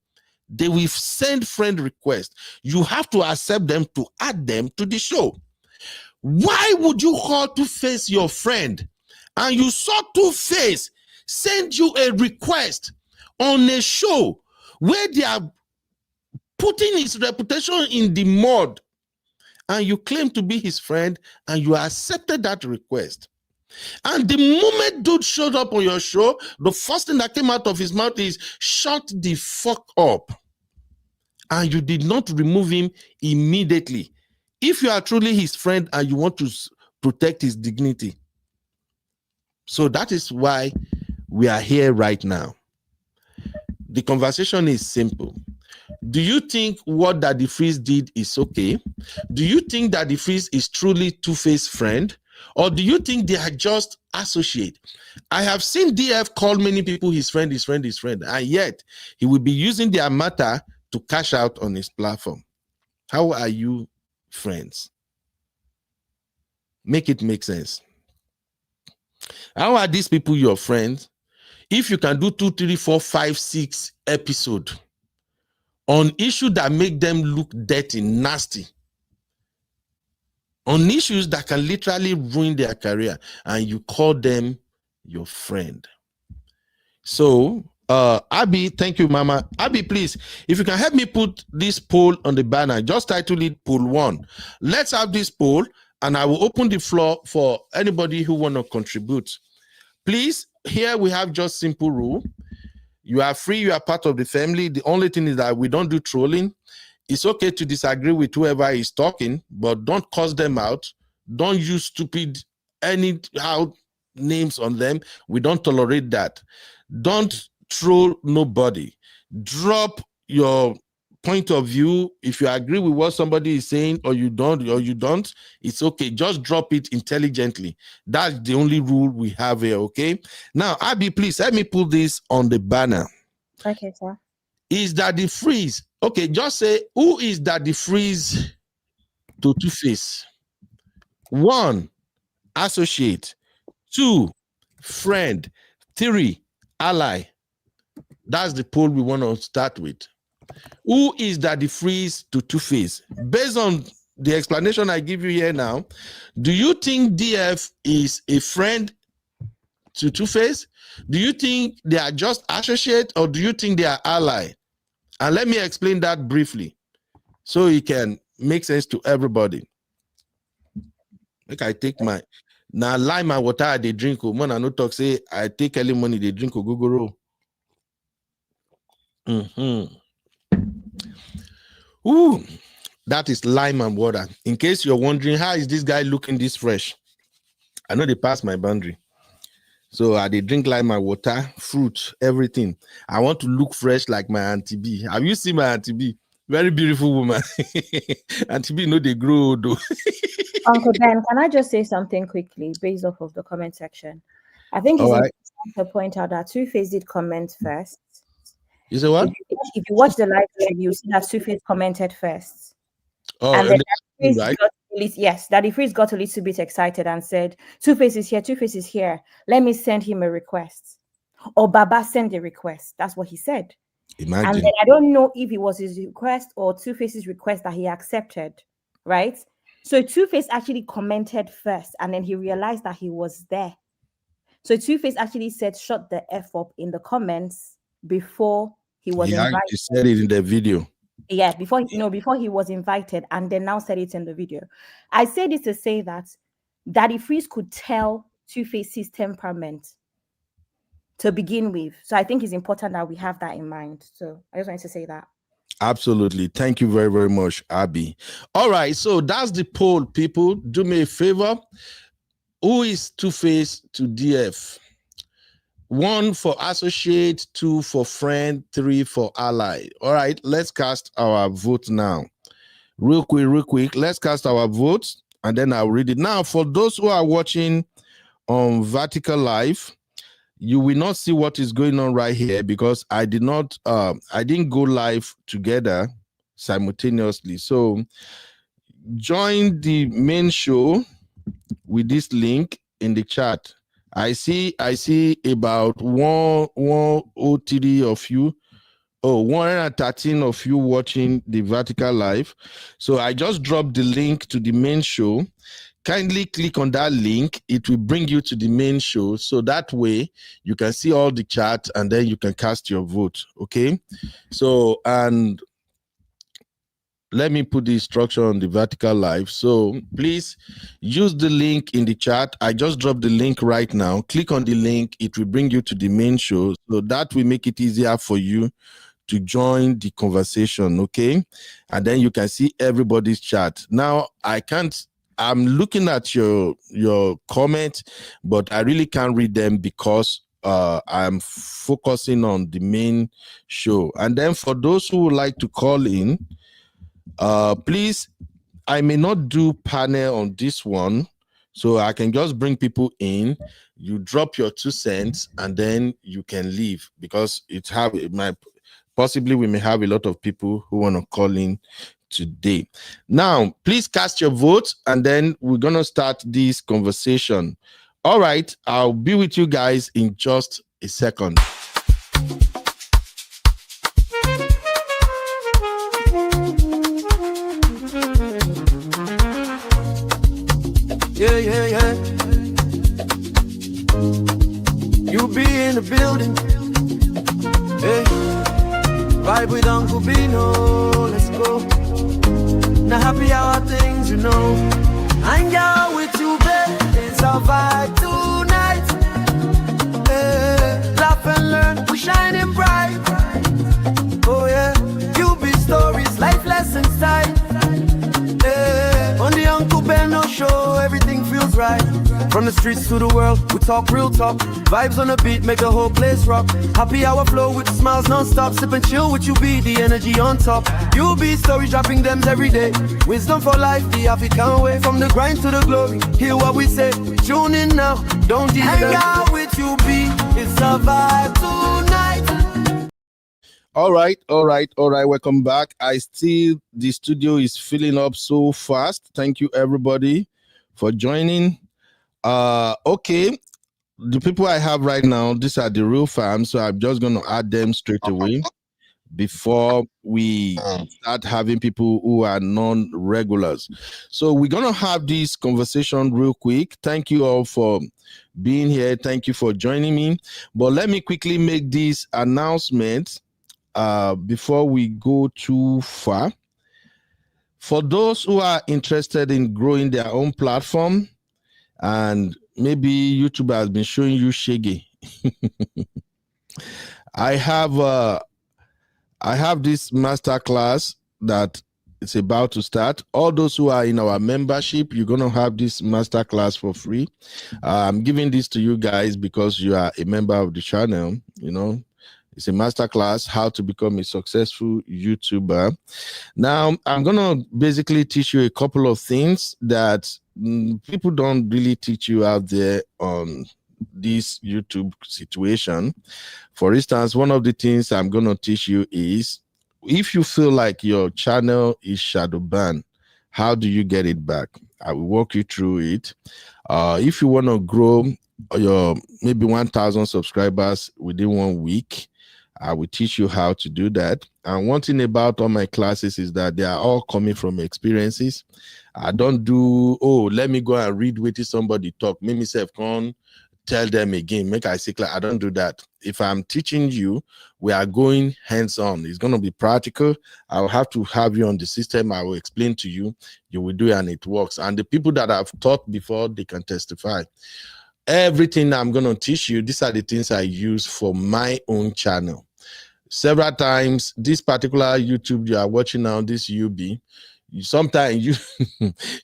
They will send friend requests. You have to accept them to add them to the show. Why would you call Tuface your friend and you saw Tuface send you a request on a show where they are putting his reputation in the mud, and you claim to be his friend and you accepted that request? And the moment dude showed up on your show, the first thing that came out of his mouth is shut the fuck up. And you did not remove him immediately. If you are truly his friend and you want to protect his dignity. So that is why we are here right now. The conversation is simple. Do you think what Daddy Freeze did is okay? Do you think Daddy Freeze is truly Tuface's friend? Or do you think they are just associate? I have seen DF call many people his friend, and yet he will be using their matter to cash out on his platform. How are you friends? Make it make sense. How are these people your friends if you can do 2, 3, 4, 5, 6 episodes on issues that make them look dirty, nasty, on issues that can literally ruin their career, and you call them your friend? So Abby, thank you, Mama. Abby, please, if you can help me put this poll on the banner, just title it poll 1. Let's have this poll, and I will open the floor for anybody who want to contribute. Please, here we have just simple rule. You are free, you are part of the family. The only thing is that we don't do trolling. It's okay to disagree with whoever is talking, but don't curse them out. Don't use stupid anyhow names on them. We don't tolerate that. Don't troll nobody. Drop your point of view. If you agree with what somebody is saying or you don't, it's okay. Just drop it intelligently. That's the only rule we have here, okay? Now, Abby, please help me put this on the banner. Okay, sir. Is Daddy Freeze? Okay, just say, who is Daddy Freeze to Tuface? 1, associate. 2, friend. 3, ally. That's the poll we want to start with. Who is Daddy Freeze to Tuface? Based on the explanation I give you here now, do you think DF is a friend to Tuface? Do you think they are just associate, or do you think they are ally? And let me explain that briefly so it can make sense to everybody. Like I take my now lime and water they drink. Man, I no talk say I take early money they drink ogogoro. Ooh, that is lime and water. In case you're wondering, how is this guy looking this fresh? I know they passed my boundary. So they drink lime and water, fruit, everything. I want to look fresh like my Auntie B. Have you seen my Auntie B? Very beautiful woman. Auntie B, no, they grow though. Uncle Ben, can I just say something quickly based off of the comment section? I think it's important to point out that Tuface did comment first. You say what? If you watch the live stream, you see that Tuface commented first. Oh, and then Daddy Freeze got a little bit excited and said, Tuface is here, Tuface is here. Let me send him a request. Or Baba send a request. That's what he said. Imagine. And then I don't know if it was his request or Tuface's request that he accepted, right? So Tuface actually commented first, and then he realized that he was there. So Tuface actually said, shut the F up in the comments before he was invited. He said it in the video. Yeah, before he was invited, and then now said it in the video. I say this to say that Daddy Freeze could tell Tuface's temperament to begin with. So I think it's important that we have that in mind. So I just wanted to say that. Absolutely. Thank you very, very much, Abby. All right, so that's the poll, people. Do me a favor. Who is Tuface to DF? 1 for associate, 2 for friend, 3 for ally. All right, let's cast our vote now. real quick. Let's cast our votes and then I'll read it. Now, for those who are watching on Vertical Live, you will not see what is going on right here because I didn't go live together simultaneously. So join the main show with this link in the chat. I see about 103 of you. 113 of you watching the Vertical Live. So I just dropped the link to the main show. Kindly click on that link. It will bring you to the main show. So that way you can see all the chat and then you can cast your vote. Okay. So, and let me put the instruction on the Vertical Live. So please use the link in the chat. I just dropped the link right now. Click on the link. It will bring you to the main show. So that will make it easier for you to join the conversation, okay? And then you can see everybody's chat. Now, I'm looking at your comment, but I really can't read them because I'm focusing on the main show. And then for those who would like to call in, please, I may not do panel on this one, so I can just bring people in. You drop your 2 cents and then you can leave because possibly we may have a lot of people who want to call in today. Now, please cast your vote and then we're going to start this conversation. All right, I'll be with you guys in just a second. Yeah. You be in the building. Hey. Vibe with Uncle Bino, let's go. Now happy hour things, you know. Hang out with you, babe. It's our vibe tonight. Hey. Laugh and learn, we shining bright. Oh yeah, you be stories, life lessons tight. Hey. On the Uncle Bino show, everything feels right. From the streets to the world, we talk real talk. Vibes on the beat, make the whole place rock. Happy hour flow with the smiles non-stop. Sip and chill with you, be the energy on top. You be stories, dropping them every day. Wisdom for life, the African way. From the grind to the glory, hear what we say. Tune in now, don't delay. Hang out with you, be it's a vibe tonight. All right. Welcome back. The studio is filling up so fast. Thank you everybody for joining. Okay. The people I have right now, these are the real fans, so I'm just going to add them straight away before we start having people who are non-regulars. So we're going to have this conversation real quick. Thank you all for being here. Thank you for joining me. But let me quickly make this announcement before we go too far. For those who are interested in growing their own platform, and maybe YouTube has been showing you shaggy. I have this masterclass that it's about to start. All those who are in our membership, you're going to have this masterclass for free. I'm giving this to you guys because you are a member of the channel. You know, it's a masterclass, how to become a successful YouTuber. Now, I'm going to basically teach you a couple of things that people don't really teach you out there on this YouTube situation. For instance, one of the things I'm going to teach you is if you feel like your channel is shadow banned, how do you get it back? I will walk you through it. If you want to grow your maybe 1,000 subscribers within 1 week, I will teach you how to do that. And one thing about all my classes is that they are all coming from experiences. I don't do, let me go and read what somebody talk. Make myself come tell them again. Make I say, I don't do that. If I'm teaching you, we are going hands-on. It's going to be practical. I'll have to have you on the system. I will explain to you. You will do it and it works. And the people that I've taught before, they can testify. Everything I'm going to teach you, these are the things I use for my own channel. Several times, this particular YouTube you are watching now, this UB, sometimes you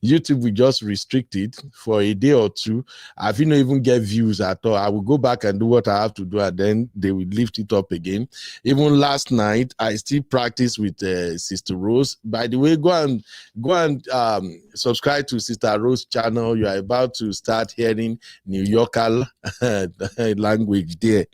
YouTube will just restrict it for a day or two. I will not even get views at all. I will go back and do what I have to do, and then they will lift it up again. Even last night, I still practice with Sister Rose. By the way, go and subscribe to Sister Rose channel. You are about to start hearing New Yorker language there.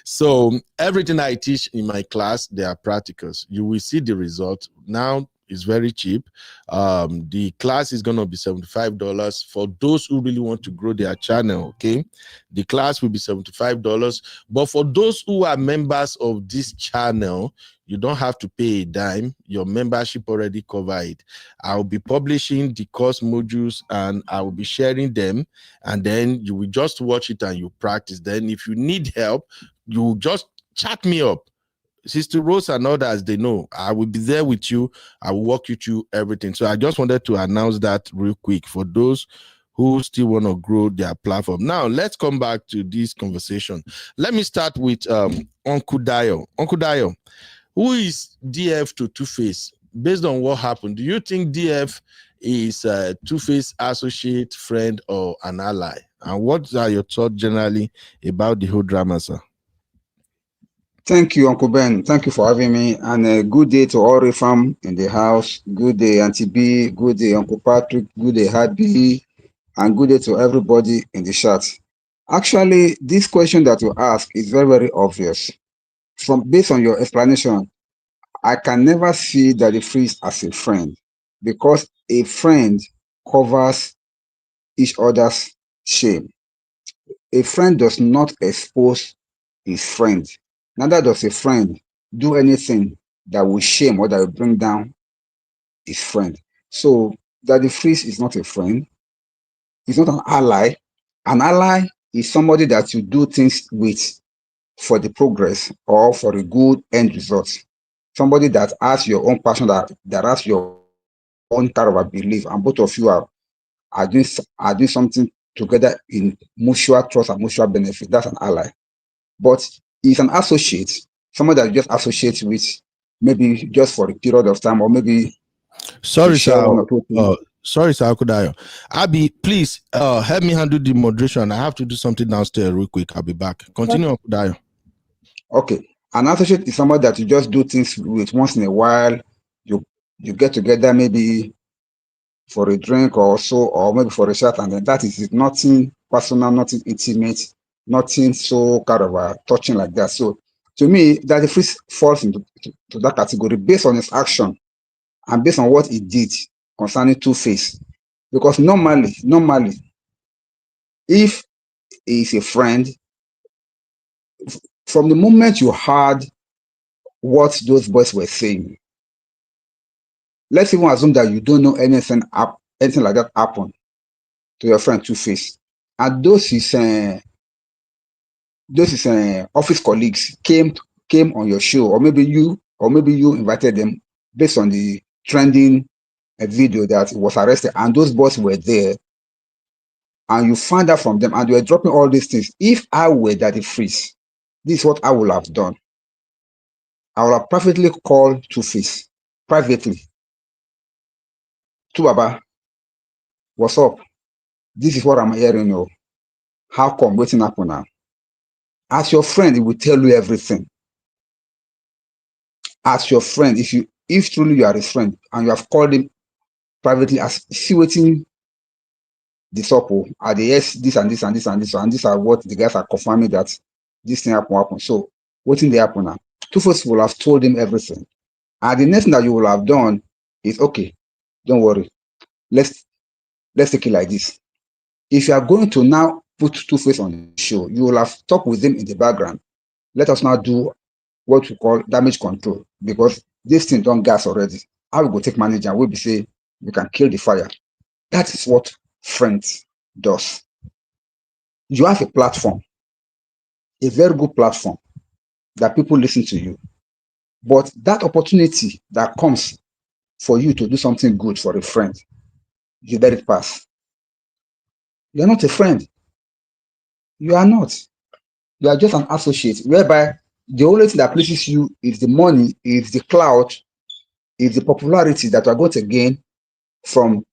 So everything I teach in my class, they are practicals. You will see the result. Now it's very cheap. The class is going to be $75 for those who really want to grow their channel. Okay, the class will be $75, but for those who are members of this channel, you don't have to pay a dime. Your membership already covered it. I'll be publishing the course modules and I will be sharing them, and then you will just watch it and you practice. Then if you need help, you just chat me up. Sister Rose and others, they know I will be there with you. I will walk you through everything. So I just wanted to announce that real quick for those who still want to grow their platform. Now, let's come back to this conversation. Let me start with Uncle Dio. Uncle Dio, who is DF to Tuface? Based on what happened, do you think DF is Tuface associate, friend, or an ally? And what are your thoughts generally about the whole drama, sir? Thank you, Uncle Ben. Thank you for having me. And a good day to all fam in the house. Good day, Auntie B. Good day, Uncle Patrick. Good day, Happy. And good day to everybody in the chat. Actually, this question that you ask is very, very obvious. Based on your explanation, I can never see that the Freeze as a friend, because a friend covers each other's shame. A friend does not expose his friend. Neither does a friend do anything that will shame or that will bring down his friend. So Daddy Freeze is not a friend. He's not an ally. An ally is somebody that you do things with for the progress or for a good end result. Somebody that has your own passion, that has your own kind of a belief, and both of you are doing something together in mutual trust and mutual benefit. That's an ally. But he's an associate, someone that you just associate with, maybe just for a period of time, or maybe sorry, share sir. one or two things. Sorry, sir. Akudayo. Abi, please help me handle the moderation. I have to do something downstairs real quick. I'll be back. Continue, Akudayo. Okay. An associate is someone that you just do things with once in a while. You get together maybe for a drink or so, or maybe for a chat, and then that is nothing personal, nothing intimate, nothing so kind of touching like that. So to me, that the Freeze falls into that category based on his action and based on what he did concerning Tuface. Because normally, if he is a friend, from the moment you heard what those boys were saying, let's even assume that you don't know anything like that happened to your friend Tuface, and those his office colleagues came on your show, or maybe you invited them based on the trending video that he was arrested, and those boys were there, and you found out from them, and you were dropping all these things. If I were Daddy Freeze, this is what I would have done. I would have privately called Tuface privately. Baba, what's up? This is what I'm hearing. You. How come? Waiting up now. As your friend, he will tell you everything. As your friend, if truly you are his friend and you have called him privately, as see waiting this up, are the yes, this and this and this and this, and these are what the guys are confirming that this thing happen. So what thing they happen now? Tuface will have told him everything. And the next thing that you will have done is, okay, don't worry. Let's take it like this. If you are going to now put Tuface on the show, you will have talked with him in the background. Let us now do what we call damage control, because this thing don't gas already. I will go take manager and we'll be say we can kill the fire. That is what friends does. You have a platform, a very good platform that people listen to you. But that opportunity that comes for you to do something good for a friend, you let it pass. You're not a friend. You are not. You are just an associate, whereby the only thing that pleases you is the money, is the clout, is the popularity that you are going to gain from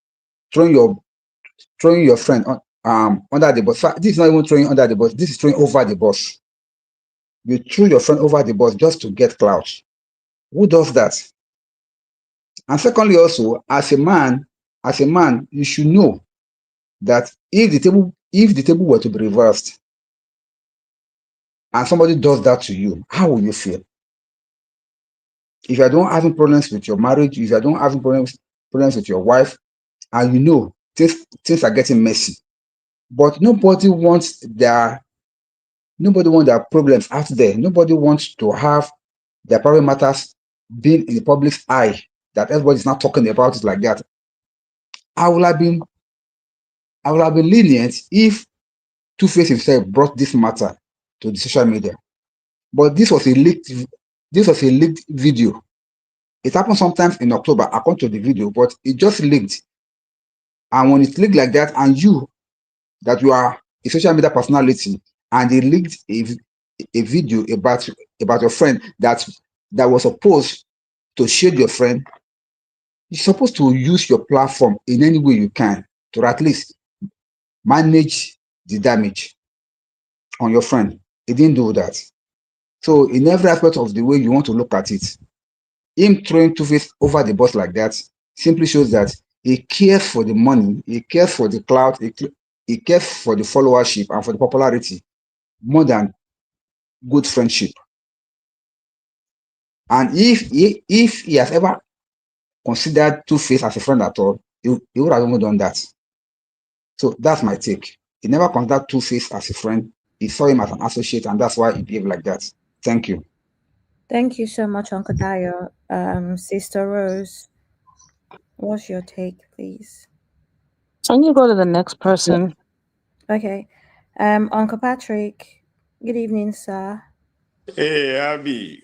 throwing your friend under the bus. This is not even throwing under the bus. This is throwing over the bus. You threw your friend over the bus just to get clout. Who does that? And secondly, also, as a man, you should know that if the table were to be reversed and somebody does that to you, how will you feel? If you don't having problems with your marriage, if you don't having problems with your wife, and you know things are getting messy, but nobody wants their problems out there. Nobody wants to have their private matters being in the public's eye, that everybody's not talking about it like that. I would have been lenient if Tuface himself brought this matter to the social media. But this was a leaked video. It happened sometimes in October, according to the video, but it just leaked. And when it leaked like that, and you are a social media personality, and they leaked a video about your friend that was supposed to shade your friend, you're supposed to use your platform in any way you can to at least manage the damage on your friend. He didn't do that. So in every aspect of the way you want to look at it, him throwing Tuface over the bus like that simply shows that he cares for the money, he cares for the clout, he cares for the followership and for the popularity more than good friendship. And if he has ever considered Tuface as a friend at all, he would have even done that. So that's my take. He never considered Tuface as a friend. He saw him as an associate, and that's why he behaved like that. Thank you. Thank you so much, Uncle Dayo. Sister Rose, what's your take, please? Can you go to the next person? Okay. Uncle Patrick, good evening, sir. Hey, Abby.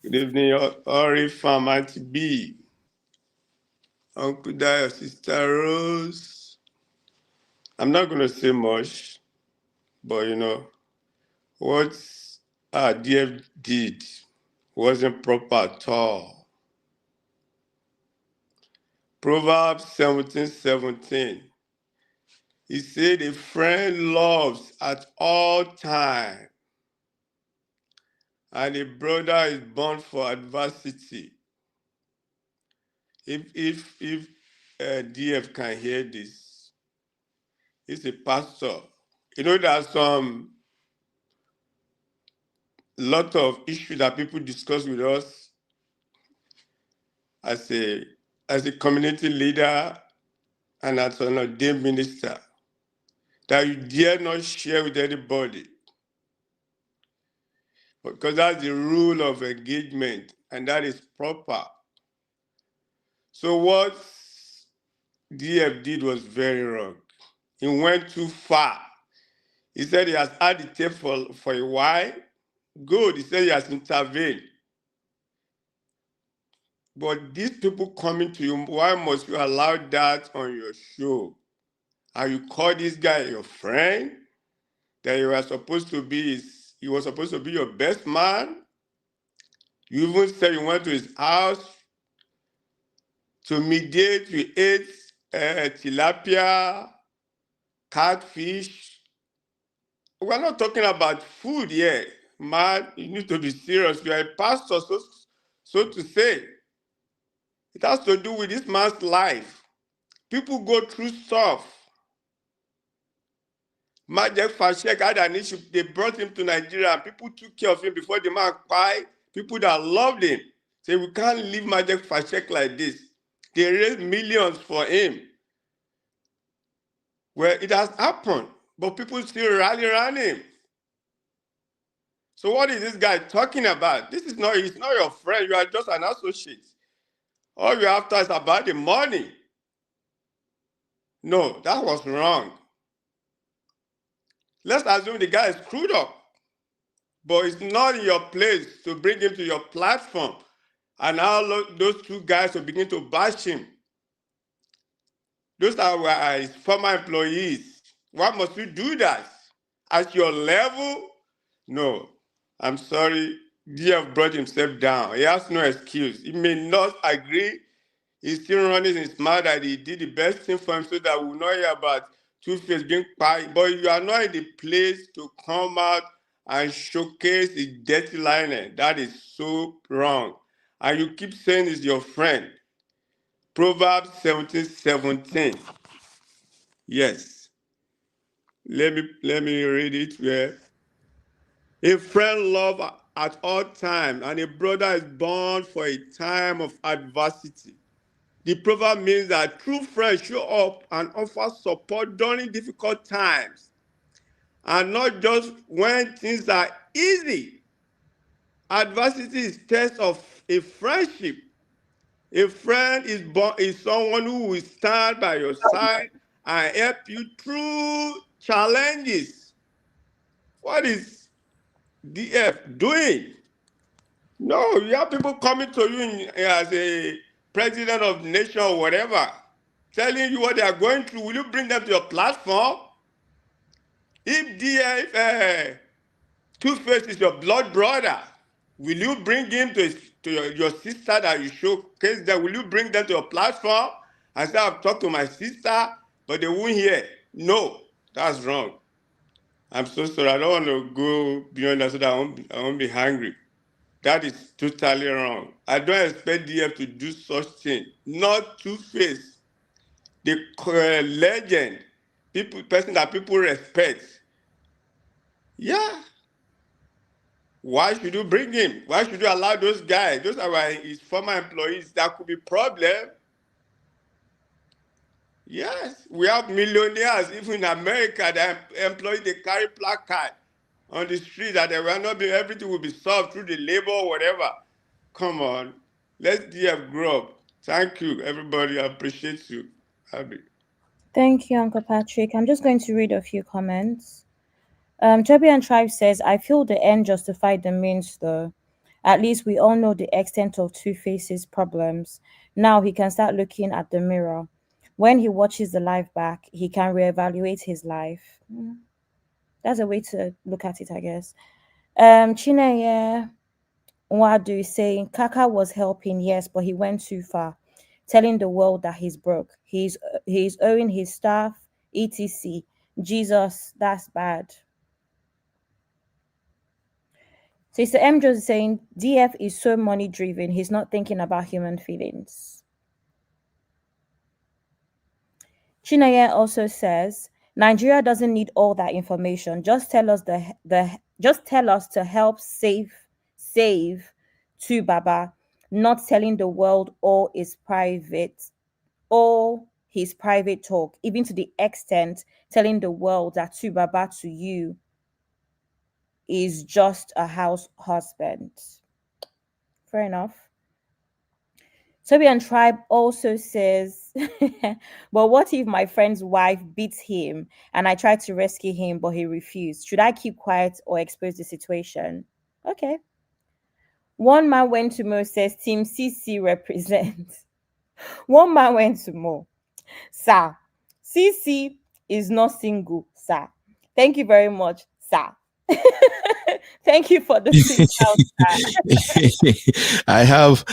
Good evening, Orifam, Auntie B. Uncle Dayo, Sister Rose. I'm not going to say much, but what DF did wasn't proper at all. Proverbs 17:17. He said, a friend loves at all times, and a brother is born for adversity. If DF can hear this, he's a pastor. There's some lot of issues that people discuss with us as a community leader and as an ordained minister that you dare not share with anybody, because that's the rule of engagement and that is proper. So what DF did was very wrong. He went too far. He said he has had the tape for a while. Good, he said he has intervened. But these people coming to you, why must you allow that on your show? And you call this guy your friend? That you were supposed to be he was supposed to be your best man? You even said you went to his house to mediate, you ate tilapia, catfish. We're not talking about food here. Man, you need to be serious. You are a pastor, so to say. It has to do with this man's life. People go through stuff. Majek Fashek had an issue. They brought him to Nigeria and people took care of him before the man cried. People that loved him say, we can't leave Majek Fashek like this. They raised millions for him. Well, it has happened, but people still rally around him. So what is this guy talking about? He's not your friend. You are just an associate. All you're after is about the money. No, that was wrong. Let's assume the guy is screwed up, but it's not in your place to bring him to your platform and now those two guys will begin to bash him. Those are his former employees. Why must you do that? At your level? No, I'm sorry. DF brought himself down. He has no excuse. He may not agree. He's still running his mouth that he did the best thing for him so that we'll not hear about Tuface being quiet. But you are not in the place to come out and showcase his dirty lining. That is so wrong. And you keep saying it's your friend. Proverbs 17:17. Yes. Let me read it where a friend love at all times, and a brother is born for a time of adversity. The proverb means that true friends show up and offer support during difficult times, and not just when things are easy. Adversity is test of a friendship. A friend is someone who will stand by your side and help you through challenges. What is DF doing? No, you have people coming to you as a president of the nation or whatever, telling you what they are going through. Will you bring them to your platform? If Tuface is your blood brother, will you bring him to your sister that you showcase that? Will you bring them to your platform and say, I've talked to my sister, but they won't hear? No, that's wrong. I'm so sorry. I don't want to go beyond that so that I won't be hungry. That is totally wrong. I don't expect DF to do such thing. Not Tuface, the legend, person that people respect. Yeah. Why should you bring him? Why should you allow those guys? Those are his former employees. That could be problem. Yes, we have millionaires, even in America, that employees, they carry placard on the street that they will not be, everything will be solved through the labor or whatever. Come on, let's DF grow up. Thank you, everybody. I appreciate you. Abby. Thank you, Uncle Patrick. I'm just going to read a few comments. Joby and Tribe says, I feel the end justified the means, though. At least we all know the extent of Two-Face's problems. Now he can start looking at the mirror. When he watches the life back, he can reevaluate his life. That's a way to look at it, I guess. Chineye Nwadu is saying, Kaka was helping, yes, but he went too far, telling the world that he's broke. He's owing his staff, etc. Jesus, that's bad. Sister M. Jones is saying, DF is so money driven, he's not thinking about human feelings. Chineye also says, Nigeria doesn't need all that information. Just tell us just tell us to help save to Baba, not telling the world all his private talk, even to the extent telling the world that to Baba to you is just a house husband. Fair enough. Toby and Tribe also says, but what if my friend's wife beats him and I tried to rescue him, but he refused? Should I keep quiet or expose the situation? Okay. One man went to Mo, says Team CC represents. One man went to Mo. Sir, CC is not single, sir. Thank you very much, sir. Thank you for the I have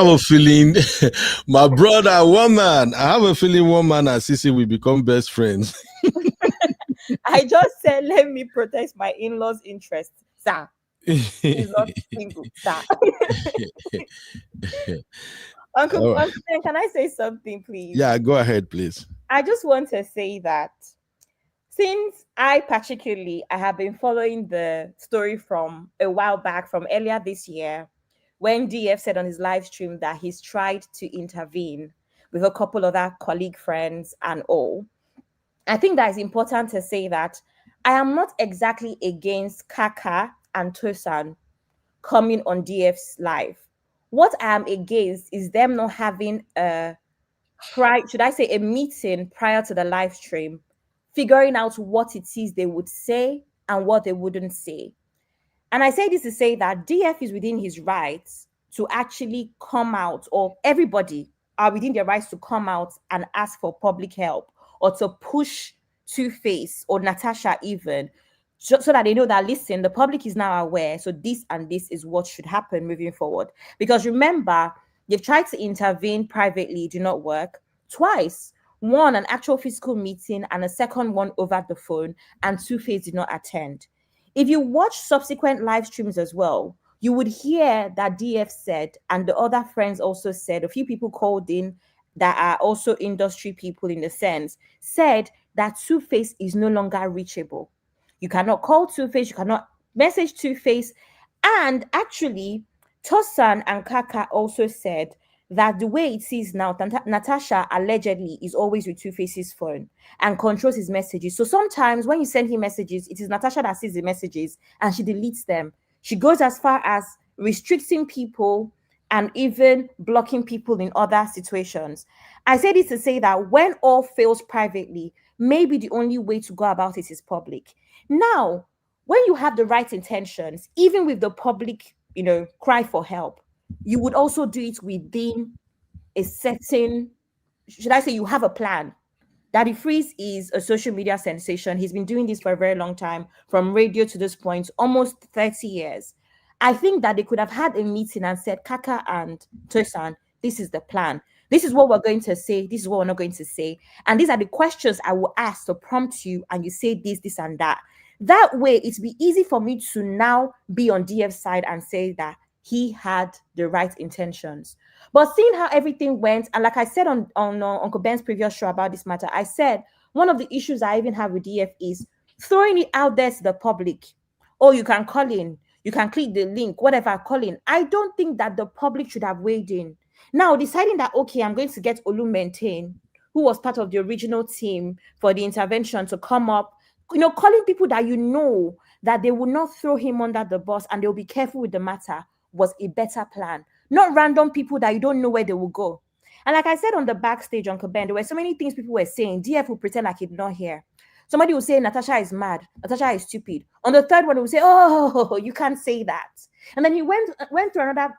a feeling my brother, one man. I have a feeling one man and Sisi will become best friends. I just said let me protect my in-laws' interest, sir. He's not single, sir. Uncle Ben, can I say something, please? Yeah, go ahead, please. I just want to say that since I have been following the story from a while back, from earlier this year, when DF said on his live stream that he's tried to intervene with a couple of other colleague friends and all. I think that is important to say that I am not exactly against Kaka and Tosan coming on DF's live. What I am against is them not having a meeting prior to the live stream, figuring out what it is they would say and what they wouldn't say. And I say this to say that DF is within his rights to actually come out, or everybody are within their rights to come out and ask for public help or to push Tuface or Natasha even, so that they know that, listen, the public is now aware, so this and this is what should happen moving forward. Because remember, They've tried to intervene privately, do not work. Twice. One, an actual physical meeting, and a second one over the phone, and Tuface did not attend. If you watch subsequent live streams as well, you would hear that DF said, and the other friends also said, a few people called in that are also industry people in the sense, said that Tuface is no longer reachable. You cannot call Tuface, you cannot message Tuface. And actually, Tosan and Kaka also said that the way it is now, Natasha allegedly is always with Tuface's phone and controls his messages. So sometimes when you send him messages, it is Natasha that sees the messages and she deletes them. She goes as far as restricting people and even blocking people in other situations. I say this to say that when all fails privately, maybe the only way to go about it is public. Now, when you have the right intentions, even with the public, cry for help, you would also do it within a certain, should I say, you have a plan. Daddy Freeze is a social media sensation. He's been doing this for a very long time, from radio to this point, almost 30 years. I think that they could have had a meeting and said, Kaka and Tosan, this is the plan. This is what we're going to say. This is what we're not going to say. And these are the questions I will ask to prompt you, and you say this, this, and that. That way, it'd be easy for me to now be on DF's side and say that he had the right intentions. But seeing how everything went, and like I said on Uncle Ben's previous show about this matter, I said one of the issues I even have with DF is throwing it out there to the public. Oh, you can call in, you can click the link, whatever, call in. I don't think that the public should have weighed in. Now, deciding that, okay, I'm going to get Olu Maintain, who was part of the original team for the intervention, to come up, calling people that that they will not throw him under the bus and they'll be careful with the matter, was a better plan. Not random people that you don't know where they will go. And like I said on the backstage, Uncle Ben, there were so many things people were saying. DF will pretend like he did not hear. Somebody will say Natasha is mad, Natasha is stupid. On the third one, he will say, oh, you can't say that. And then he went through another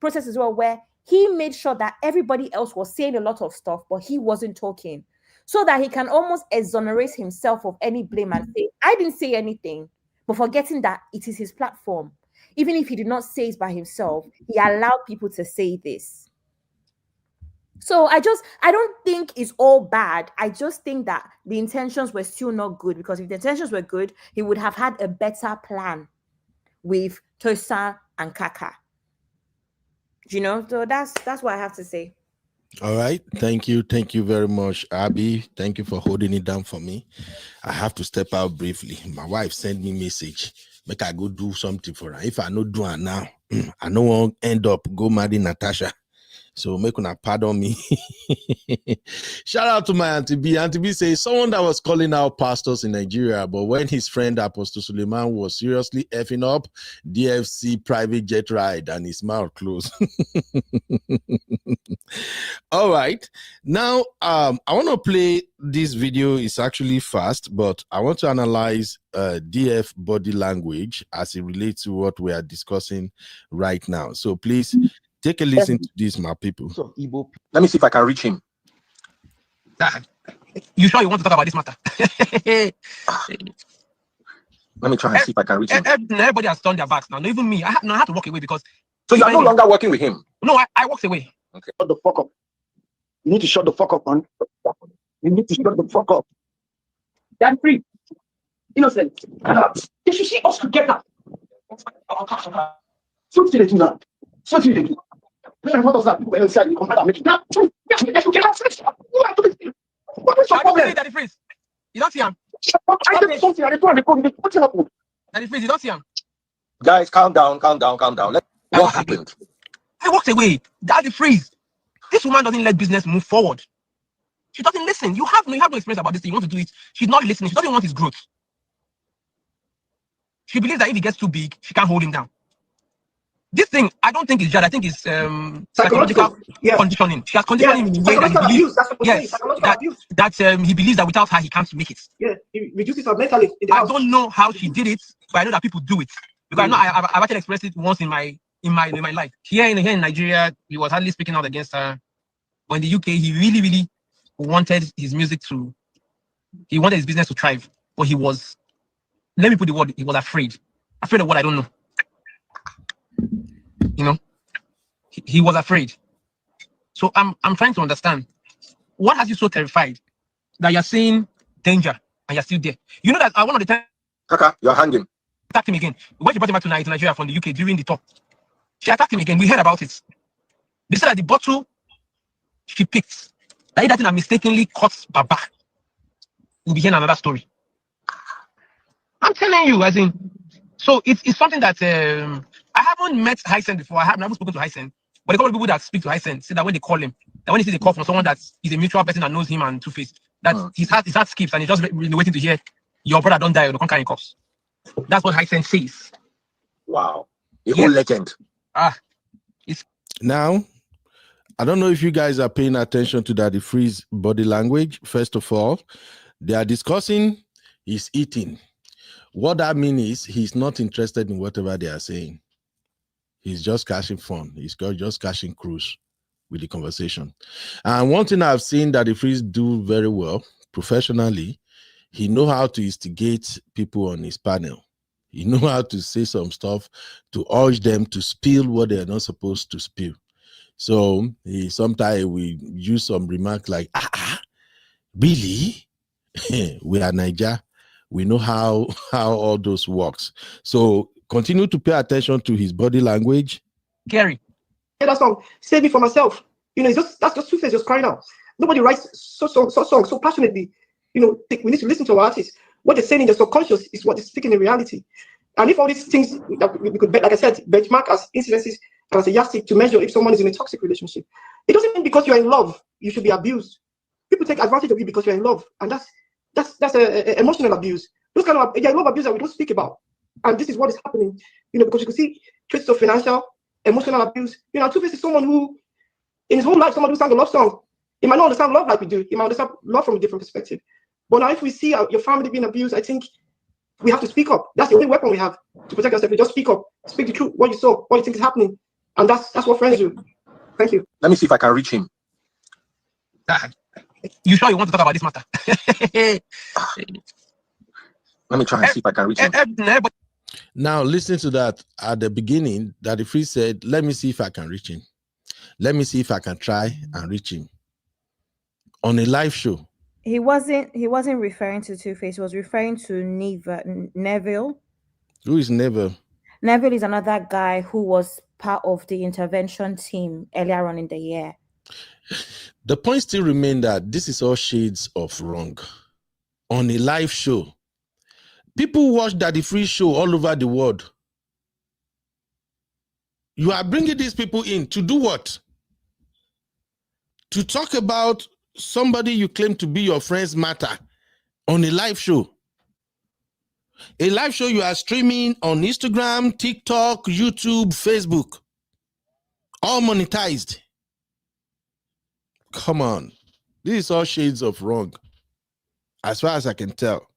process as well, where he made sure that everybody else was saying a lot of stuff, but he wasn't talking, so that he can almost exonerate himself of any blame and say, I didn't say anything, but forgetting that it is his platform. Even if he did not say it by himself, he allowed people to say this. So I don't think it's all bad. I just think that the intentions were still not good, because if the intentions were good, he would have had a better plan with Tosa and Kaka. So that's what I have to say. All right. Thank you very much, Abby. Thank you for holding it down for me. I have to step out briefly. My wife sent me a message. Make I go do something for her. If I not do it now, I no won't end up go marry Natasha. So make una pardon me. Shout out to my Auntie B. Auntie B says someone that was calling out pastors in Nigeria, but when his friend Apostle Suleiman was seriously effing up DFC private jet ride and his mouth closed. All right. Now, I want to play this video. It's actually fast, but I want to analyze DF body language as it relates to what we are discussing right now. So please take a listen to this, my people. So, Igbo. Let me see if I can reach him. You sure you want to talk about this matter? Let me try and see if I can reach him. Everybody has turned their backs now. Not even me. I had to walk away because. So you are no longer working with him? No, I walked away. Okay. Shut the fuck up. You need to shut the fuck up, man. You need to shut the fuck up. That's free. Innocent. You should see us together. So what do now? So what do you do? What does that people inside you come and make it now? What is your problem? Daddy Freeze. You don't see him. I did something. I did what happened? Daddy Freeze, you don't see him. Guys, calm down. What happened? I walked away. Daddy Freeze. This woman doesn't let business move forward. She doesn't listen. You have no experience about this thing. You want to do it. She's not listening. She doesn't want his growth. She believes that if he gets too big, she can't hold him down. This thing, I don't think it's jad. I think it's psychological conditioning. She has conditioned him in a way that he believes. He believes that without her, he can't make it. Yeah, he reduces her mentally. I don't know how she did it, but I know that people do it because I've actually expressed it once in my life. Here in Nigeria, he was hardly speaking out against her. But in the UK, he really wanted his music he wanted his business to thrive. But he was, let me put the word, he was afraid of what I don't know. He was afraid. So I'm trying to understand what has you so terrified that you're seeing danger and you're still there. You know that one of the times Kaka, you're hanging. attacked him again. When she brought him back to Nigeria from the UK during the talk, she attacked him again. We heard about it. They said that the bottle she picked, that thing that mistakenly caught Baba. We'll be hearing another story. I'm telling you, as in, so it's something that I haven't met Hysen before. I haven't spoken to Hysen, but a couple of people that speak to Hysen say that when they call him, that when he sees a call from someone that is a mutual person that knows him and Tuface, that his heart skips and he's just really waiting to hear your brother don't die or don't carry cups. That's what Hysen says. Wow, a whole legend. It's now. I don't know if you guys are paying attention to Daddy Free's body language. First of all, they are discussing his eating. What that means is he's not interested in whatever they are saying. He's just catching fun. He's just catching cruise with the conversation. And one thing I've seen Daddy Freeze do very well professionally, he knows how to instigate people on his panel. He knows how to say some stuff to urge them to spill what they're not supposed to spill. So sometimes we use some remark like, really? We are Niger. We know how all those works. So continue to pay attention to his body language. Gary. Yeah, that song, Save Me For Myself. You know, that's just Tuface just crying out. Nobody writes songs so passionately. You know, we need to listen to our artists. What they're saying in the subconscious is what is speaking in reality. And if all these things that we could, like I said, benchmark as incidences and as a yardstick to measure if someone is in a toxic relationship, it doesn't mean because you're in love you should be abused. People take advantage of you because you're in love, and that's a emotional abuse. Those kind of love abuse that we don't speak about, and this is what is happening. You know, because you can see traces of financial, emotional abuse. You know, Tuface is someone who, in his whole life, someone who sang a love song. He might not understand love like we do. He might understand love from a different perspective. But now, if we see your family being abused, I think we have to speak up. That's the only weapon we have to protect ourselves. We just speak up, speak the truth, what you saw, what you think is happening, and that's what friends do. Thank you. Let me see if I can reach him. You sure you want to talk about this matter? Let me try and see if I can reach him. Now, listen to that. At the beginning, Daddy Free said, let me see if I can reach him. Let me see if I can try and reach him. On a live show. He wasn't referring to Tuface. He was referring to Neville. Who is Neville? Neville is another guy who was part of the intervention team earlier on in the year. The point still remains that this is all shades of wrong. On a live show. People watch Daddy Free show all over the world. You are bringing these people in to do what? To talk about somebody you claim to be your friend's matter on a live show. A live show you are streaming on Instagram, TikTok, YouTube, Facebook. All monetized. Come on. This is all shades of wrong. As far as I can tell.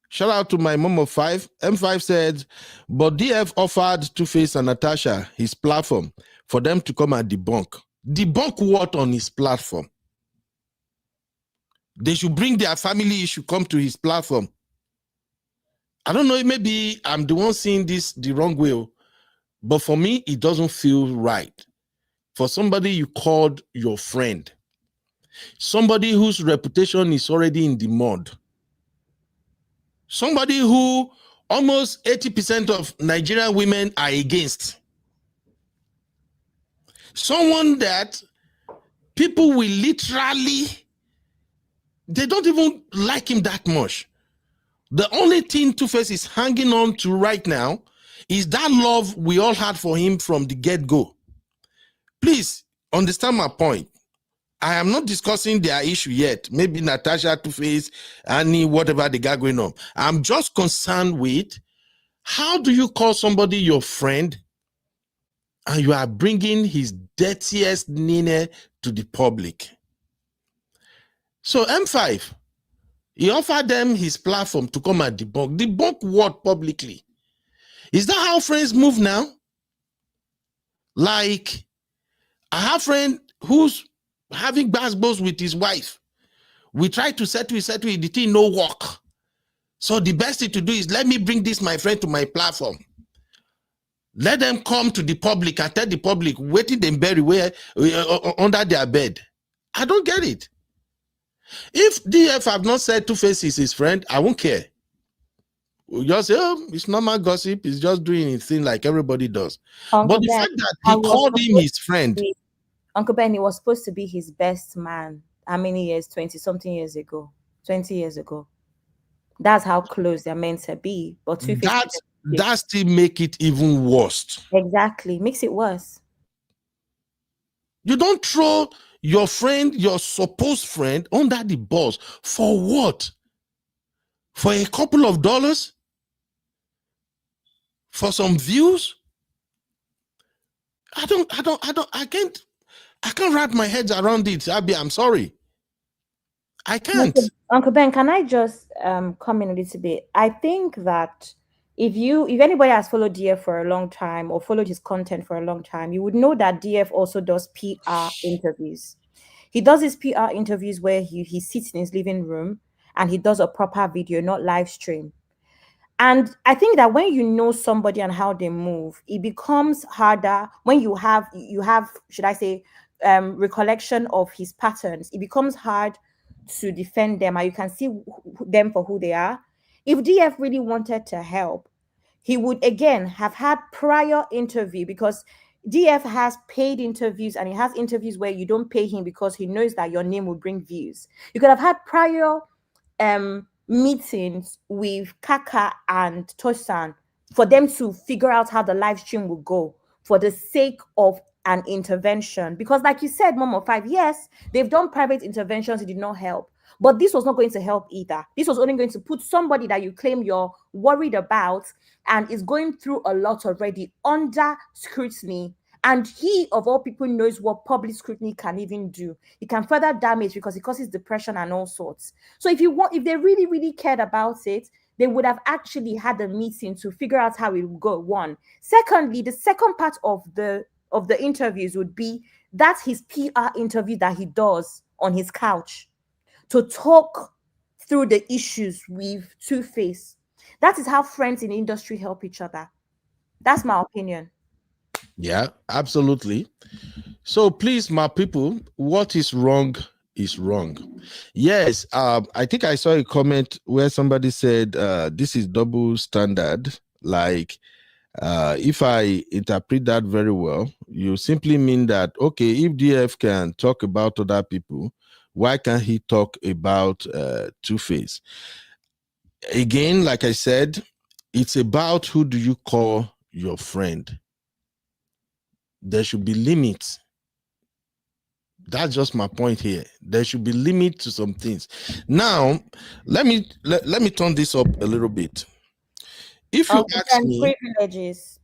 Shout out to my mom of 5. M5 said, but DF offered Tuface and Natasha his platform for them to come and debunk. Debunk what on his platform? They should bring their family issue, come to his platform. I don't know, maybe I'm the one seeing this the wrong way, but for me, it doesn't feel right. For somebody you called your friend, somebody whose reputation is already in the mud, somebody who almost 80% of Nigerian women are against, someone that people will literally, they don't even like him that much. The only thing Tuface is hanging on to right now is that love we all had for him from the get-go. Please understand my point. I am not discussing their issue yet. Maybe Natasha, Tuface, Annie, whatever they got going on. I'm just concerned with how do you call somebody your friend and you are bringing his dirtiest nene to the public? So M5, he offered them his platform to come and debunk. Debunk what publicly? Is that how friends move now? Like, I have a friend who's having basketballs with his wife. We try to settle it, the thing no work. So the best thing to do is let me bring this my friend to my platform. Let them come to the public and tell the public waiting them bury where under their bed. I don't get it. If DF have not said Tuface is his friend, I won't care. We'll just say, oh, it's normal gossip. He's just doing his thing like everybody does. Uncle But the Ben, fact that he called him his friend. Uncle Ben, he was supposed to be his best man. How many years? 20-something years ago. 20 years ago. That's how close they're meant to be. But that still make it even worse. Exactly. Makes it worse. You don't throw your friend, your supposed friend, under the bus. For what? For a couple of dollars? For some views? I can't wrap my head around it, Abby. I'm sorry. I can't. Uncle Ben, can I just come in a little bit? I think that if anybody has followed DF for a long time or followed his content for a long time, you would know that DF also does PR interviews. He does his PR interviews where he sits in his living room and he does a proper video, not live stream. And I think that when you know somebody and how they move, it becomes harder when you have, should I say, recollection of his patterns. It becomes hard to defend them, and you can see them for who they are. If DF really wanted to help, he would again have had prior interview, because DF has paid interviews and he has interviews where you don't pay him because he knows that your name will bring views. You could have had prior meetings with Kaka and Tosan for them to figure out how the live stream will go for the sake of an intervention. Because like you said, Momo 5, yes, they've done private interventions, it did not help. But this was not going to help either. This was only going to put somebody that you claim you're worried about and is going through a lot already under scrutiny. And he, of all people, knows what public scrutiny can even do. It can further damage because it causes depression and all sorts. So if they really, really cared about it, they would have actually had a meeting to figure out how it would go. One. Secondly, the second part of the interviews would be that's his PR interview that he does on his couch to talk through the issues with Tuface. That is how friends in the industry help each other. That's my opinion. Yeah, absolutely. So please, my people, what is wrong is wrong. Yes, I think I saw a comment where somebody said this is double standard. Like, if I interpret that very well, you simply mean that, okay, if DF can talk about other people, why can't he talk about Tuface? Again, like I said, it's about who do you call your friend. There should be limits. That's just my point here. There should be limit to some things. Now, let me turn this up a little bit. If you ask me,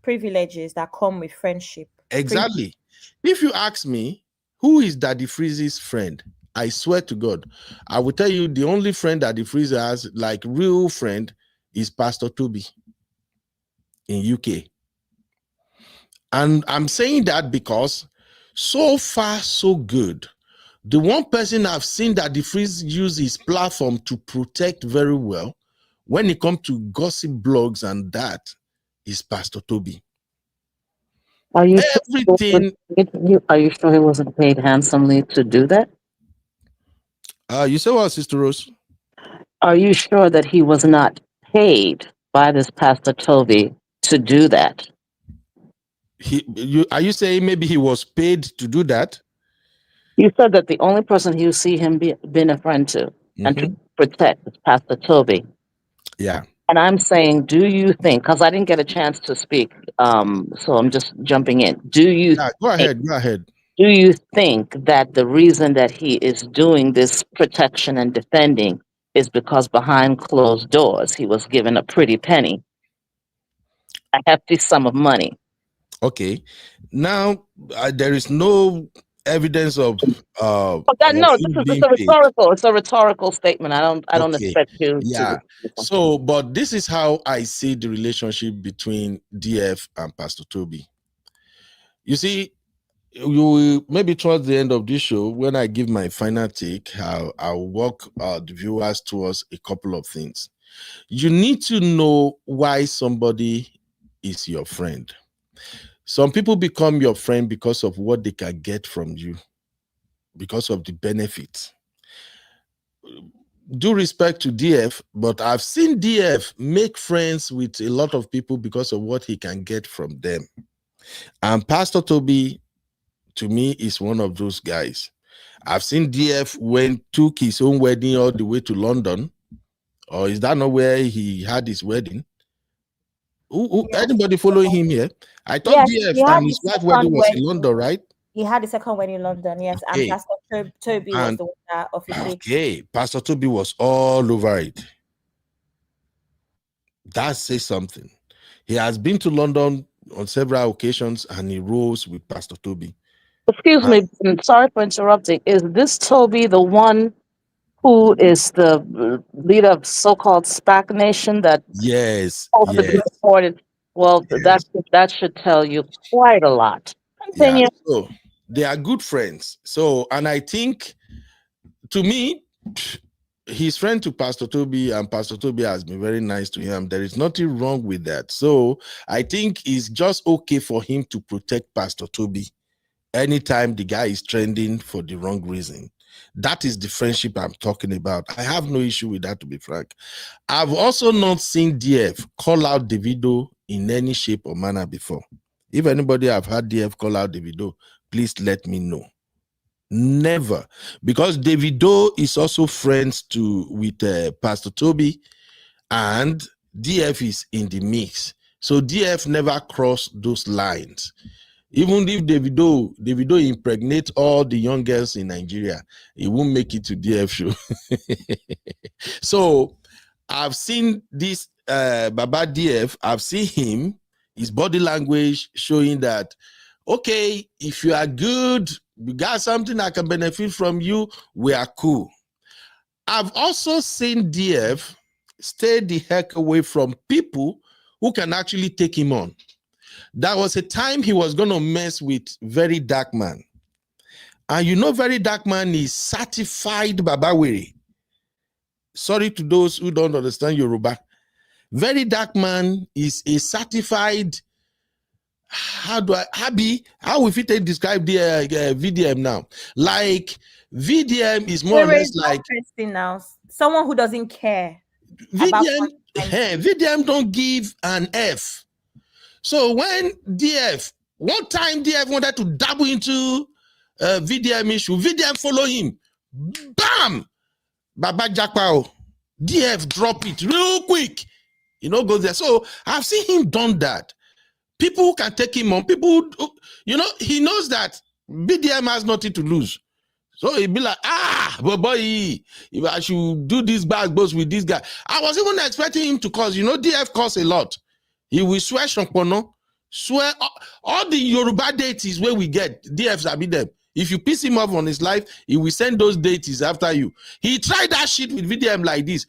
privileges that come with friendship. Exactly. If you ask me, who is Daddy Freeze's friend? I swear to God, I will tell you the only friend Daddy Freeze has, like real friend, is Pastor Toby in UK. And I'm saying that because so far, so good. The one person I've seen that the Freeze use his platform to protect very well when it comes to gossip blogs and that is Pastor Toby. Are you sure he wasn't paid handsomely to do that? You say what, Sister Rose? Are you sure that he was not paid by this Pastor Toby to do that? Are you saying maybe he was paid to do that? You said that the only person you see him being a friend to and to protect is Pastor Toby. Yeah. And I'm saying, do you think, because I didn't get a chance to speak, so I'm just jumping in. Go ahead. Do you think that the reason that he is doing this protection and defending is because behind closed doors, he was given a pretty penny, a hefty sum of money? Okay. Now, there is no evidence of it's a rhetorical statement. I don't expect you to. So, but this is how I see the relationship between DF and Pastor Toby. You see, you maybe towards the end of this show, when I give my final take, I'll walk the viewers towards a couple of things. You need to know why somebody is your friend. Some people become your friend because of what they can get from you, because of the benefits. Due respect to DF, but I've seen DF make friends with a lot of people because of what he can get from them. And Pastor Toby, to me, is one of those guys. I've seen DF took his own wedding all the way to London. Or is that not where he had his wedding? Anybody following him here? I thought DF and his wife wedding was in London, right? He had the second wedding in London, yes. Okay. And Pastor Toby was the one that officiated. Okay, Pastor Toby was all over it. That says something. He has been to London on several occasions and he rose with Pastor Toby. Excuse me, sorry for interrupting. Is this Toby the one who is the leader of so-called SPAC Nation that reported? Well, that should tell you quite a lot. Continue. Yeah, so they are good friends. So, and I think, to me, he's friend to Pastor Toby, and Pastor Toby has been very nice to him. There is nothing wrong with that. So I think it's just okay for him to protect Pastor Toby anytime the guy is trending for the wrong reason. That is the friendship I'm talking about. I have no issue with that, to be frank. I've also not seen DF call out Davido in any shape or manner before. If anybody have had DF call out Davido, please let me know. Never. Because Davido is also friends with Pastor Toby, and DF is in the mix. So DF never crossed those lines. Even if Davido impregnate all the young girls in Nigeria, he won't make it to DF show. So I've seen this Baba DF, I've seen him, his body language showing that, okay, if you are good, we got something that can benefit from you, we are cool. I've also seen DF stay the heck away from people who can actually take him on. There was a time he was going to mess with Very Dark Man. And you know Very Dark Man is certified Babawere. Sorry to those who don't understand Yoruba. Very Dark Man is a certified, how we fit describe the VDM now? Like, VDM is more or less like now. Someone who doesn't care. VDM don't give an F. So when one time DF wanted to dabble into VDM issue, VDM follow him. Bam! Baba Jakpao. DF drop it real quick. Go there. So I've seen him done that. People who can take him on, people who, he knows that VDM has nothing to lose. So he'd be like, but boy, if I should do this bad boss with this guy. I was even expecting him to cause, DF costs a lot. He will swear Shonkono, swear all the Yoruba deities where we get, DFs are be them. If you piss him off on his life, he will send those deities after you. He tried that shit with VDM like this.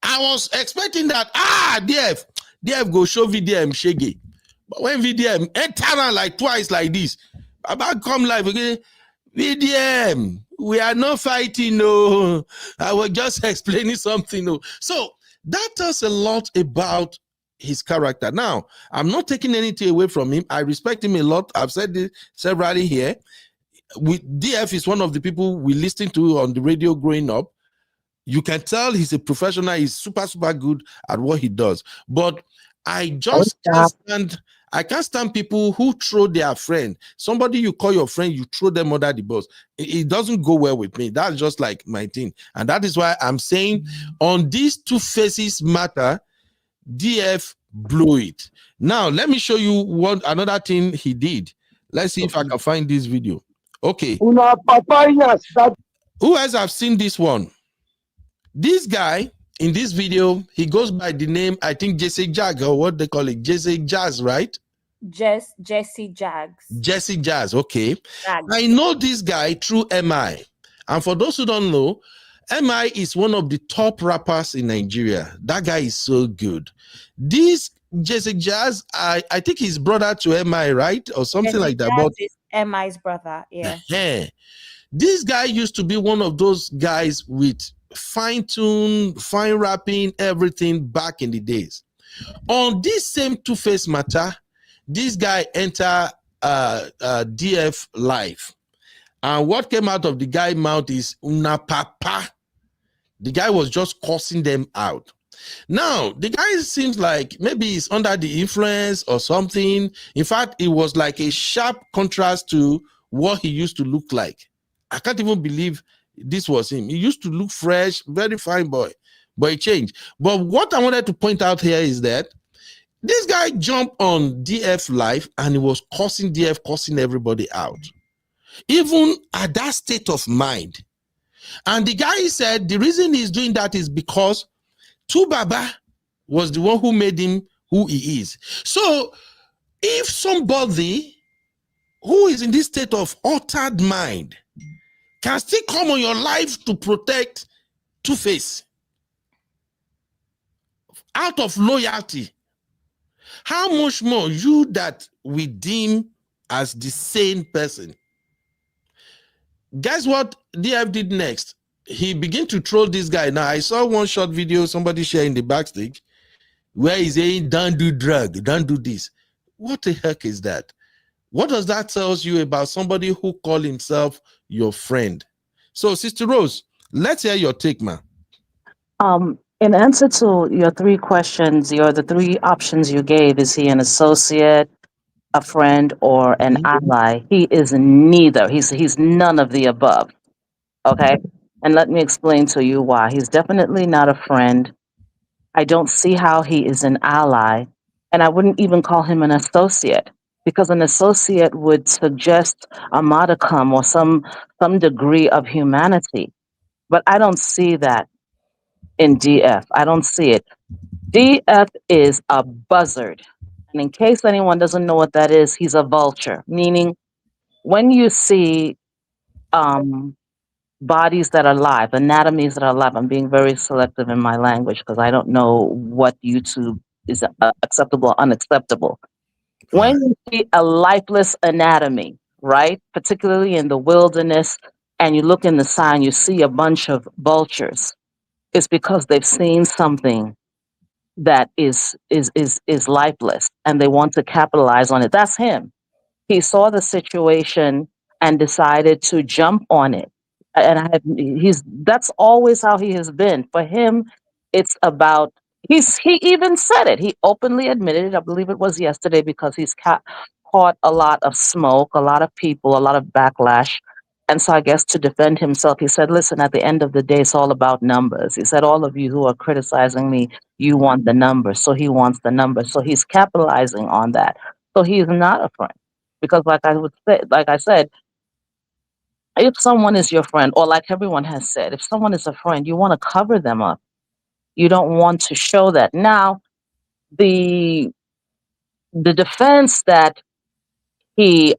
I was expecting that, DF go show VDM shaggy. But when VDM enter like twice like this, Baba come live again, VDM, we are not fighting, no. I was just explaining something, no. So that tells a lot about his character. Now, I'm not taking anything away from him. I respect him a lot. I've said this severally here. DF is one of the people we listened to on the radio growing up. You can tell he's a professional. He's super, super good at what he does. But I just can't stand people who throw their friend. Somebody you call your friend, you throw them under the bus. It doesn't go well with me. That's just like my thing. And that is why I'm saying on these two faces matter, DF blew it. Now, let me show you another thing he did. Let's see if I can find this video. Okay. Who else have seen this one? This guy in this video, he goes by the name, I think Jesse Jag, or what they call it, Jesse Jazz, right? Jesse Jags. Jesse Jazz, okay. I know this guy through MI. And for those who don't know, MI is one of the top rappers in Nigeria. That guy is so good. This Jesse Jazz, I think he's brother to MI, right? Or something Jesse like that. Jazz is MI's brother, yeah. This guy used to be one of those guys with fine rapping, everything back in the days. On this same Tuface matter, this guy enter DF live, and what came out of the guy mouth is "una papa." The guy was just cursing them out. Now, the guy seems like maybe he's under the influence or something. In fact, it was like a sharp contrast to what he used to look like. I can't even believe this was him. He used to look fresh, very fine boy, but he changed. But what I wanted to point out here is that this guy jumped on DF live and he was cursing DF, cursing everybody out, even at that state of mind. And the guy said the reason he's doing that is because Baba was the one who made him who he is. So if somebody who is in this state of altered mind can still come on your life to protect Tuface out of loyalty, how much more you that we deem as the sane person? Guess what DF did next? He began to troll this guy. Now, I saw one short video somebody sharing the backstage where he's saying, don't do drug, don't do this. What the heck is that? What does that tell you about somebody who call himself your friend? So, Sister Rose, let's hear your take, man. In answer to your three questions, the three options you gave, is he an associate, a friend, or an ally? He is neither. He's none of the above. Okay? And let me explain to you why. He's definitely not a friend. I don't see how he is an ally. And I wouldn't even call him an associate, because an associate would suggest a modicum or some degree of humanity. But I don't see that in DF. I don't see it. DF is a buzzard. And in case anyone doesn't know what that is, he's a vulture, meaning when you see bodies that are live, anatomies that are live. I'm being very selective in my language because I don't know what YouTube is acceptable or unacceptable. When you see a lifeless anatomy, right, particularly in the wilderness, and you look in the sign, you see a bunch of vultures, it's because they've seen something that is lifeless and they want to capitalize on it. That's him. He saw the situation and decided to jump on it. And that's always how he has been. For him, it's about he even said it. He openly admitted it. I believe it was yesterday, because he's caught a lot of smoke, a lot of people, a lot of backlash. And so I guess to defend himself, he said, listen, at the end of the day, it's all about numbers. He said, all of you who are criticizing me, you want the numbers. So he wants the numbers. So he's capitalizing on that. So he's not a friend. Because like I said, if someone is your friend, or like everyone has said, if someone is a friend, you want to cover them up. You don't want to show that. Now, the defense that that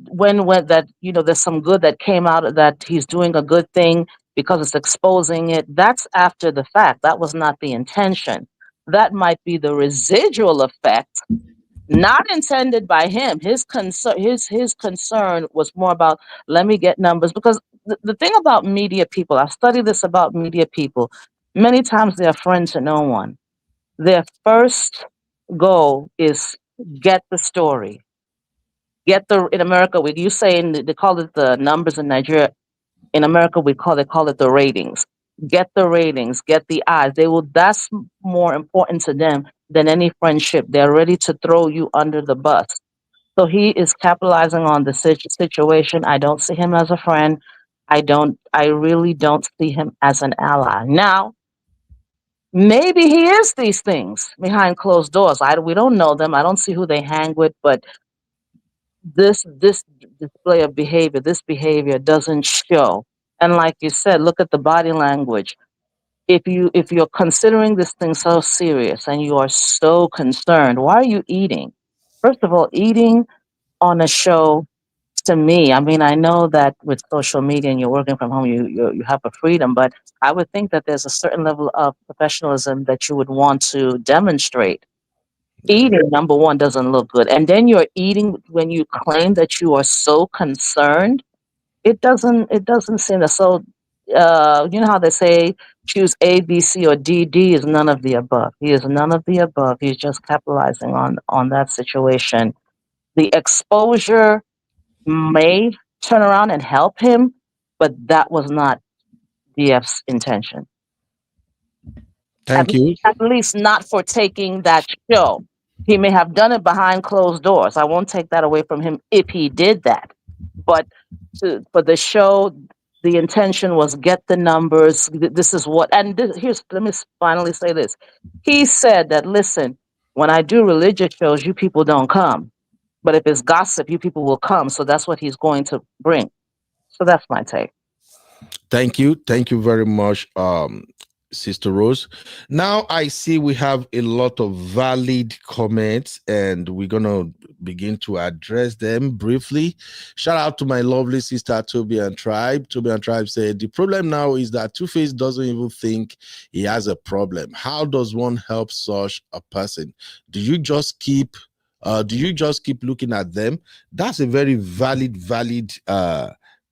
when that there's some good that came out of that, he's doing a good thing because it's exposing it, that's after the fact. That was not the intention. That might be the residual effect, not intended by him. His concern was more about, let me get numbers. Because the thing about media people, I study this about media people, many times they are friends to no one. Their first goal is get the story. In America, you saying they call it the numbers. In Nigeria, in America, they call it the ratings. Get the ratings, get the eyes. That's more important to them than any friendship. They're ready to throw you under the bus. So he is capitalizing on the situation. I don't see him as a friend. I really don't see him as an ally. Now, maybe he is these things behind closed doors. We don't know them. I don't see who they hang with, but this display of behavior, this behavior doesn't show. And like you said, look at the body language. If you're considering this thing so serious and you are so concerned, why are you eating? First of all, eating on a show, to me, I mean, I know that with social media and you're working from home, you have a freedom, but I would think that there's a certain level of professionalism that you would want to demonstrate. Eating, number one, doesn't look good. And then you're eating when you claim that you are so concerned. It doesn't seem that. So You know how they say choose A, B, C, or D. D is none of the above. He is none of the above. He's just capitalizing on that situation. The exposure may turn around and help him, but that was not DF's intention. Thank you. At least not for taking that show. He may have done it behind closed doors. I won't take that away from him if he did that. But for the show, the intention was get the numbers. This is what, and let me finally say this. He said that, listen, when I do religious shows, you people don't come. But if it's gossip, you people will come. So that's what he's going to bring. So that's my take. Thank you. Thank you very much, Sister Rose. Now I see we have a lot of valid comments and we're going to begin to address them briefly. Shout out to my lovely sister, Toby and Tribe. Toby and Tribe said, the problem now is that Tuface doesn't even think he has a problem. How does one help such a person? Do you just keep looking at them? That's a very valid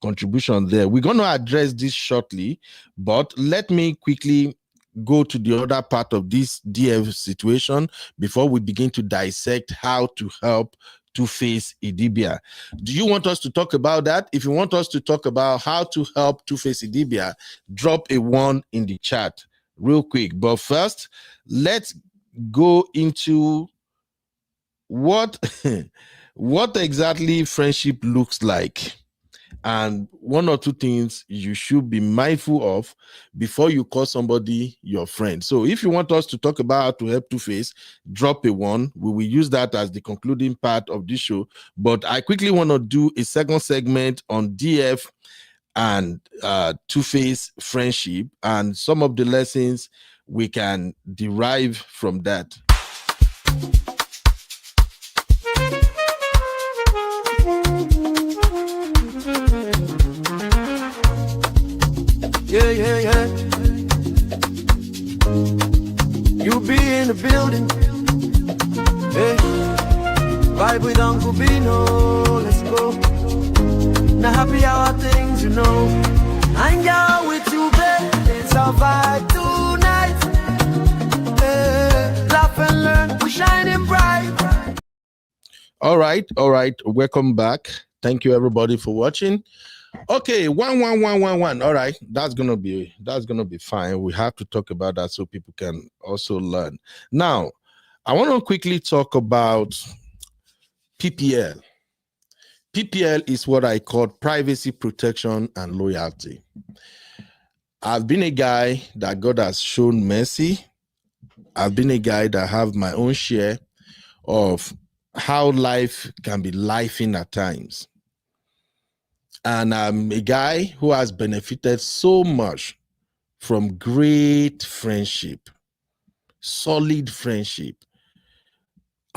contribution there. We're going to address this shortly, but let me quickly go to the other part of this DF situation before we begin to dissect how to help Tuface Idibia. Do you want us to talk about that? If you want us to talk about how to help Tuface Idibia, drop a 1 in the chat real quick. But first, let's go into what exactly friendship looks like. And 1 or 2 things you should be mindful of before you call somebody your friend. So if you want us to talk about how to help Tuface, drop a 1. We will use that as the concluding part of this show. But I quickly want to do a second segment on DF and Tuface friendship and some of the lessons we can derive from that. Yeah, yeah, yeah. You be in the building. Hey, vibe with Uncle Bino. Let's go. Now happy hour things, you know. Hang out with you, babe. It's our vibe tonight. Hey, laugh and learn. We're shining bright. All right. Welcome back. Thank you everybody for watching. Okay, 1. All right, that's gonna be fine. We have to talk about that so people can also learn. Now, I want to quickly talk about PPL. PPL is what I call privacy protection and loyalty. I've been a guy that God has shown mercy. I've been a guy that have my own share of how life can be lifing at times. And I'm a guy who has benefited so much from great friendship, solid friendship.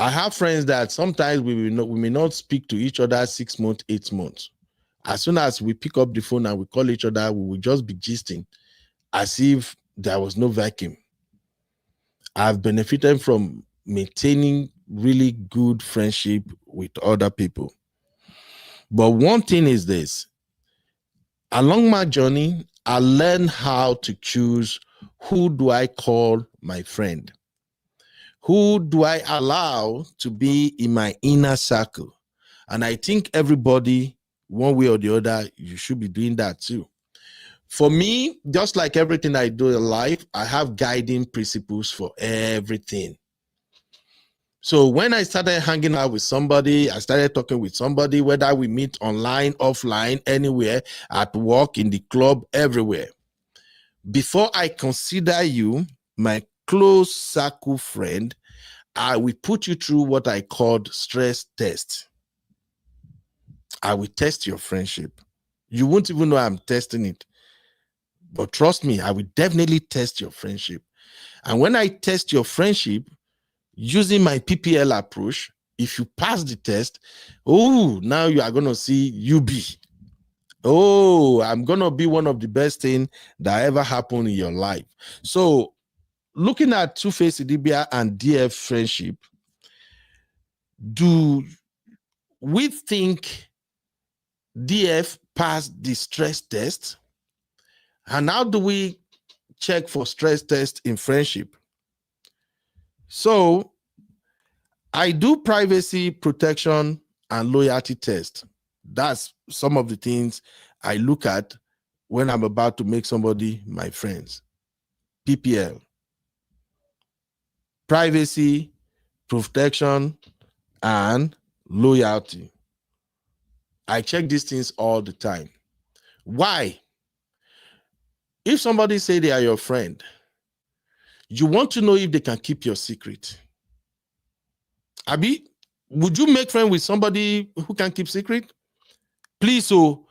I have friends that sometimes we may not speak to each other 6 months, 8 months. As soon as we pick up the phone and we call each other, we will just be gisting as if there was no vacuum. I've benefited from maintaining really good friendship with other people. But one thing is this. Along my journey, I learned how to choose who do I call my friend? Who do I allow to be in my inner circle? And I think everybody, one way or the other, you should be doing that too. For me, just like everything I do in life, I have guiding principles for everything. So when I started hanging out with somebody, I started talking with somebody, whether we meet online, offline, anywhere, at work, in the club, everywhere. Before I consider you my close circle friend, I will put you through what I called stress test. I will test your friendship. You won't even know I'm testing it. But trust me, I will definitely test your friendship. And when I test your friendship, using my PPL approach, if you pass the test, oh, now you are going to see UB. Oh, I'm going to be one of the best things that ever happened in your life. So looking at Tuface Idibia and DF friendship, do we think DF passed the stress test? And how do we check for stress test in friendship? So I do privacy protection and loyalty test. That's some of the things I look at when I'm about to make somebody my friends. PPL. Privacy, protection, and loyalty. I check these things all the time. Why? If somebody say they are your friend, you want to know if they can keep your secret. Abi, would you make friends with somebody who can keep secret? Please, so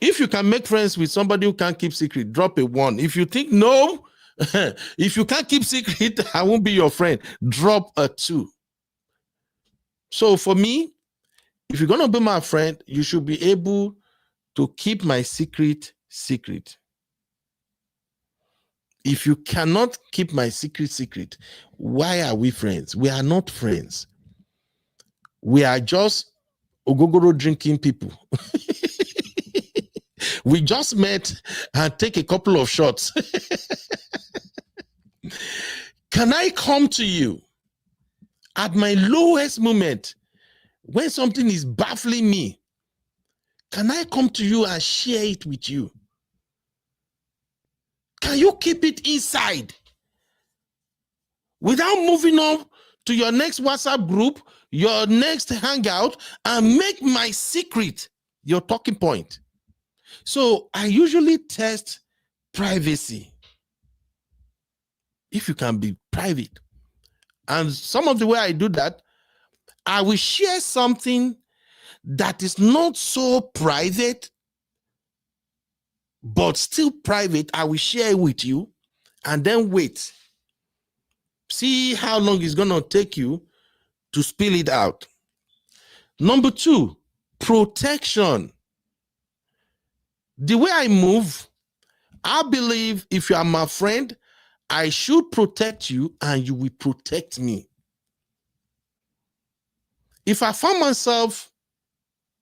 if you can make friends with somebody who can't keep secret, drop a 1. If you think no, if you can't keep secret, I won't be your friend. Drop a 2. So for me, if you're going to be my friend, you should be able to keep my secret secret. If you cannot keep my secret, why are we friends? We are not friends. We are just ogogoro drinking people. We just met and take a couple of shots. Can I come to you at my lowest moment when something is baffling me? Can I come to you and share it with you? Can you keep it inside without moving on to your next WhatsApp group, your next hangout, and make my secret your talking point? So I usually test privacy. If you can be private. And some of the way I do that, I will share something that is not so private, but still private. I will share it with you and then wait. See how long it's going to take you to spill it out. Number 2, protection. The way I move, I believe if you are my friend, I should protect you and you will protect me. If I find myself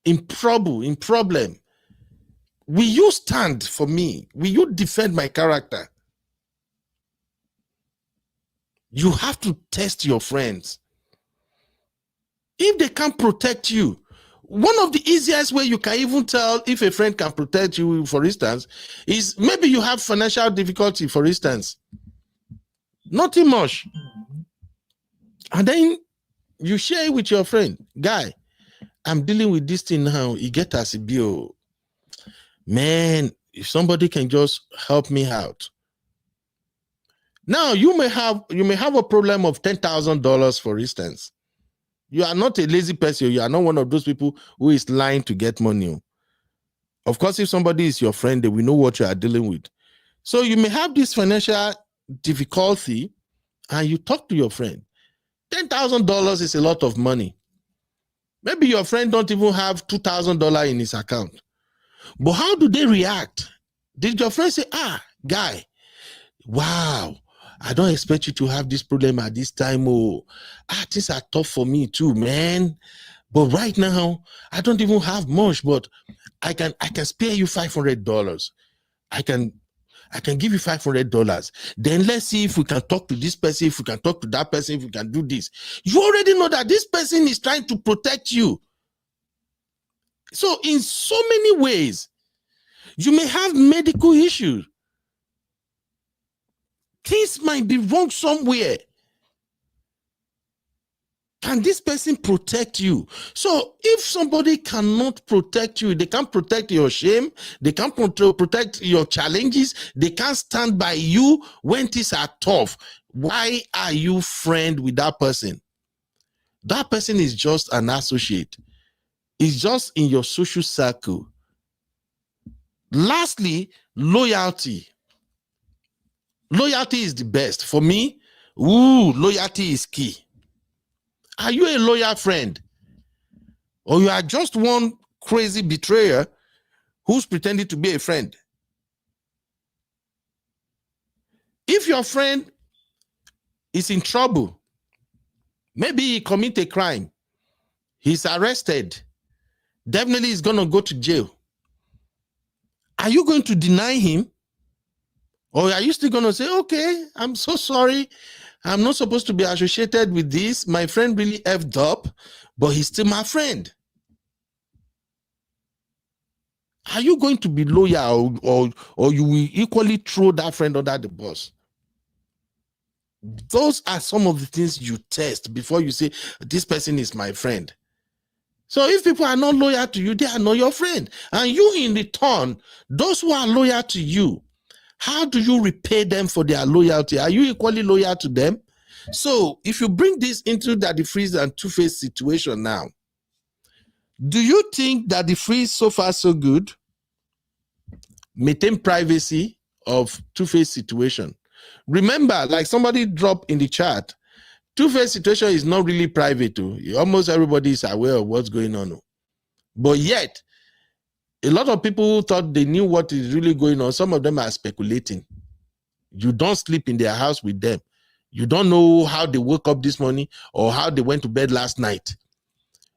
in trouble, in problem, will you stand for me? Will you defend my character? You have to test your friends. If they can't protect you, one of the easiest way you can even tell if a friend can protect you, for instance, is maybe you have financial difficulty, for instance. Nothing much. And then you share it with your friend. Guy, I'm dealing with this thing now. You get us a bill. Man, if somebody can just help me out. Now you may have a problem of $10,000, for instance. You are not a lazy person. You are not one of those people who is lying to get money. Of course, if somebody is your friend, they will know what you are dealing with. So you may have this financial difficulty and you talk to your friend. $10,000 is a lot of money. Maybe your friend don't even have $2,000 in his account. But how do they react? Did your friend say, guy, wow, I don't expect you to have this problem at this time. Oh, things are tough for me too, man. But right now, I don't even have much, but I can spare you $500. I can give you $500. Then let's see if we can talk to this person, if we can talk to that person, if we can do this. You already know that this person is trying to protect you. So in so many ways, you may have medical issues. Things might be wrong somewhere. Can this person protect you? So if somebody cannot protect you, they can't protect your shame, they can't protect your challenges, they can't stand by you when things are tough, why are you friend with that person? That person is just an associate. It's just in your social circle. Lastly, loyalty. Loyalty is the best. For me, loyalty is key. Are you a loyal friend? Or you are just one crazy betrayer who's pretending to be a friend? If your friend is in trouble, maybe he commit a crime, he's arrested, definitely he's going to go to jail. Are you going to deny him? Or are you still going to say, okay, I'm so sorry. I'm not supposed to be associated with this. My friend really effed up, but he's still my friend. Are you going to be loyal, or you will equally throw that friend under the bus? Those are some of the things you test before you say, this person is my friend. So if people are not loyal to you, they are not your friend. And you in return, those who are loyal to you, how do you repay them for their loyalty? Are you equally loyal to them? So if you bring this into Daddy Freeze and Tuface situation now, do you think Daddy Freeze so far so good maintain privacy of Tuface situation? Remember, like somebody dropped in the chat, Tuface situation is not really private too. Almost everybody is aware of what's going on. But yet, a lot of people thought they knew what is really going on. Some of them are speculating. You don't sleep in their house with them. You don't know how they woke up this morning or how they went to bed last night.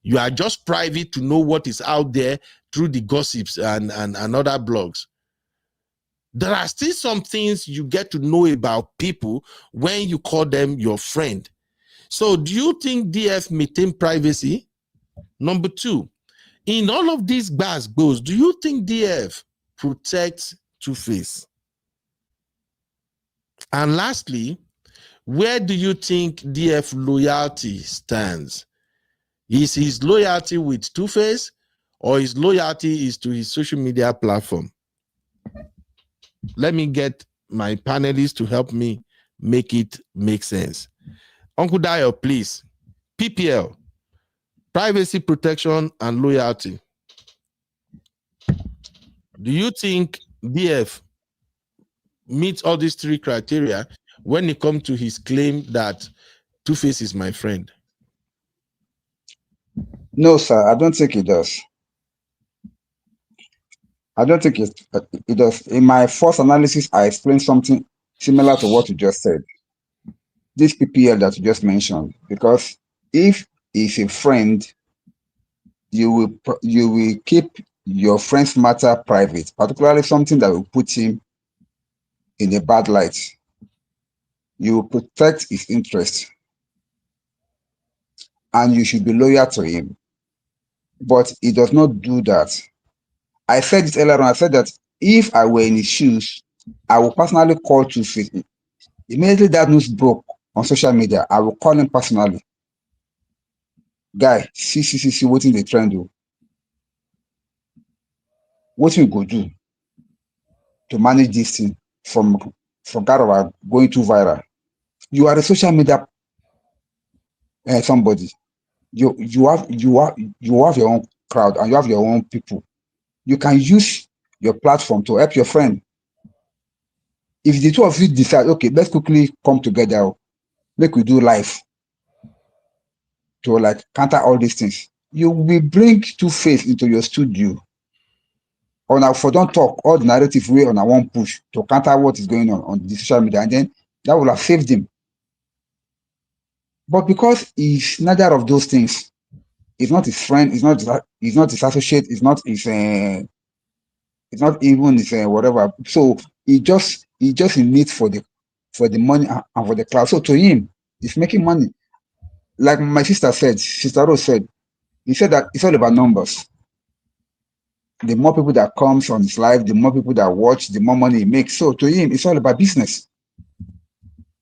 You are just private to know what is out there through the gossips and other blogs. There are still some things you get to know about people when you call them your friend. So do you think DF maintain privacy? Number two, in all of these goes, do you think DF protects Tuface? And lastly, where do you think DF loyalty stands? Is his loyalty with Tuface, or his loyalty is to his social media platform? Let me get my panelists to help me make it make sense. Uncle Dio, please. PPL, privacy protection and loyalty. Do you think DF meets all these three criteria when it comes to his claim that Tuface is my friend? No, sir, I don't think it does. I don't think it does. In my first analysis, I explained something similar to what you just said. This PPL that you just mentioned, because if he's a friend, you will keep your friend's matter private, particularly something that will put him in a bad light. You will protect his interest, and you should be loyal to him. But he does not do that. I said it earlier on. I said that if I were in his shoes, I would personally call Tuface. Immediately that news broke on social media, I will call him personally. Guy, see, what in the trend do? What we go do to manage this thing from Garawa going too viral? You are a social media somebody. You have your own crowd and you have your own people. You can use your platform to help your friend. If the two of you decide, okay, let's quickly come together, make we do live to like counter all these things. You will bring Tuface into your studio. Or now for don't talk all the narrative way on a one push to counter what is going on the social media, and then that will have saved him. But because he's neither of those things, he's not his friend, he's not his associate, he's not even his whatever. So he just in need for the money and for the cloud. So to him, he's making money. Like my sister Rose said, he said that it's all about numbers. The more people that comes on his live, the more people that watch, the more money he makes. So to him, it's all about business.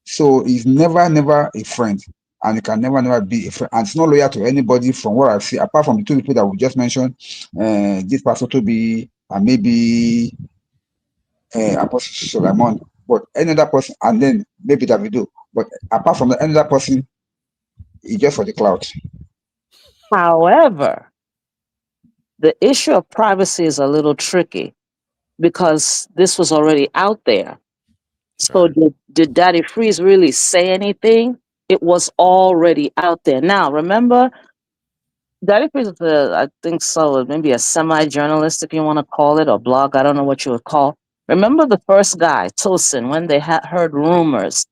So he's never a friend, and he can never be a friend. And it's not loyal to anybody from what I see, apart from the two people that we just mentioned, this person to be and maybe Apostle Solomon, but any other person, and then maybe Davido. But apart from that, any other person, it's just for the clout. However, the issue of privacy is a little tricky because this was already out there. So did Daddy Freeze really say anything? It was already out there. Now, remember, Daddy Freeze is I think so, maybe a semi-journalist, if you want to call it, or blog. I don't know what you would call. Remember the first guy, Tosin, when they had heard rumors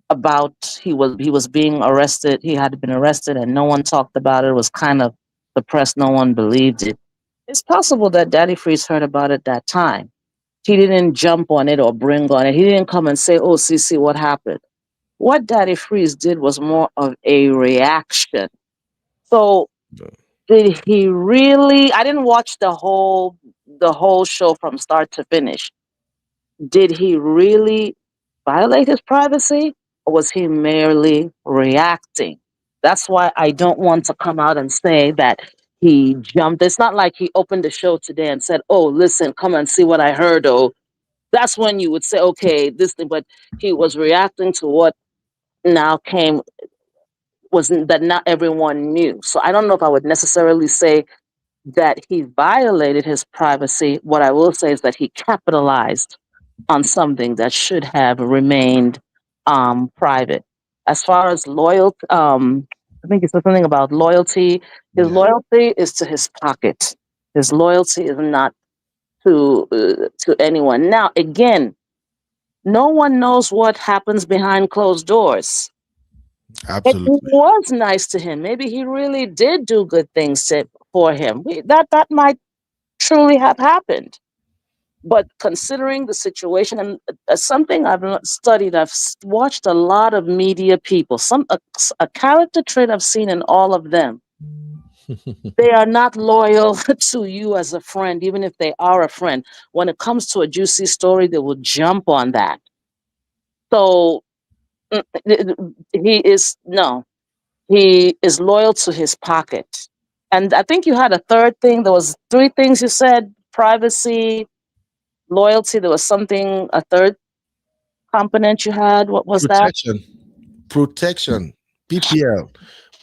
about he was being arrested, he had been arrested, and no one talked about it. It was kind of the press, no one believed it. It's possible that Daddy Freeze heard about it that time. He didn't jump on it or bring on it. He didn't come and say, "Oh, Cece, what happened?" What Daddy Freeze did was more of a reaction. So did he really? I didn't watch the whole show from start to finish. Did he really violate his privacy, or was he merely reacting? That's why I don't want to come out and say that he jumped. It's not like he opened the show today and said, "Oh, listen, come and see what I heard." Oh, that's when you would say, "Okay, this thing." But he was reacting to what now came was that not everyone knew. So I don't know if I would necessarily say that he violated his privacy. What I will say is that he capitalized on something that should have remained private. As far as loyalty, I think he said something about loyalty. His loyalty is to his pocket. His loyalty is not to anyone. Now, again, no one knows what happens behind closed doors. It Absolutely. was nice to him. Maybe he really did do good things for him. That might truly have happened. But considering the situation and something studied, watched a lot of media people. A character trait I've seen in all of them. They are not loyal to you as a friend, even if they are a friend. When it comes to a juicy story, they will jump on that. So he is no. He is loyal to his pocket. And I think you had a third thing. There was three things you said: privacy, loyalty. There was something, a third component you had. What was that? Protection. PPL. Oh,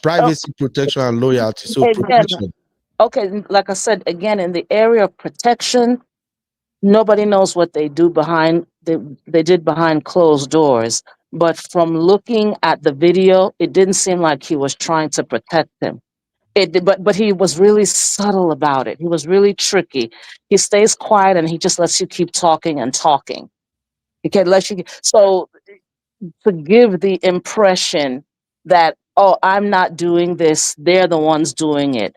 Privacy, protection, and loyalty. So again, protection. okay, like I said, again, in the area of protection, nobody knows what they did behind closed doors. But from looking at the video, it didn't seem like he was trying to protect him. But he was really subtle about it. He was really tricky. He stays quiet and he just lets you keep talking and talking. He can let you. So to give the impression that, oh, I'm not doing this, they're the ones doing it.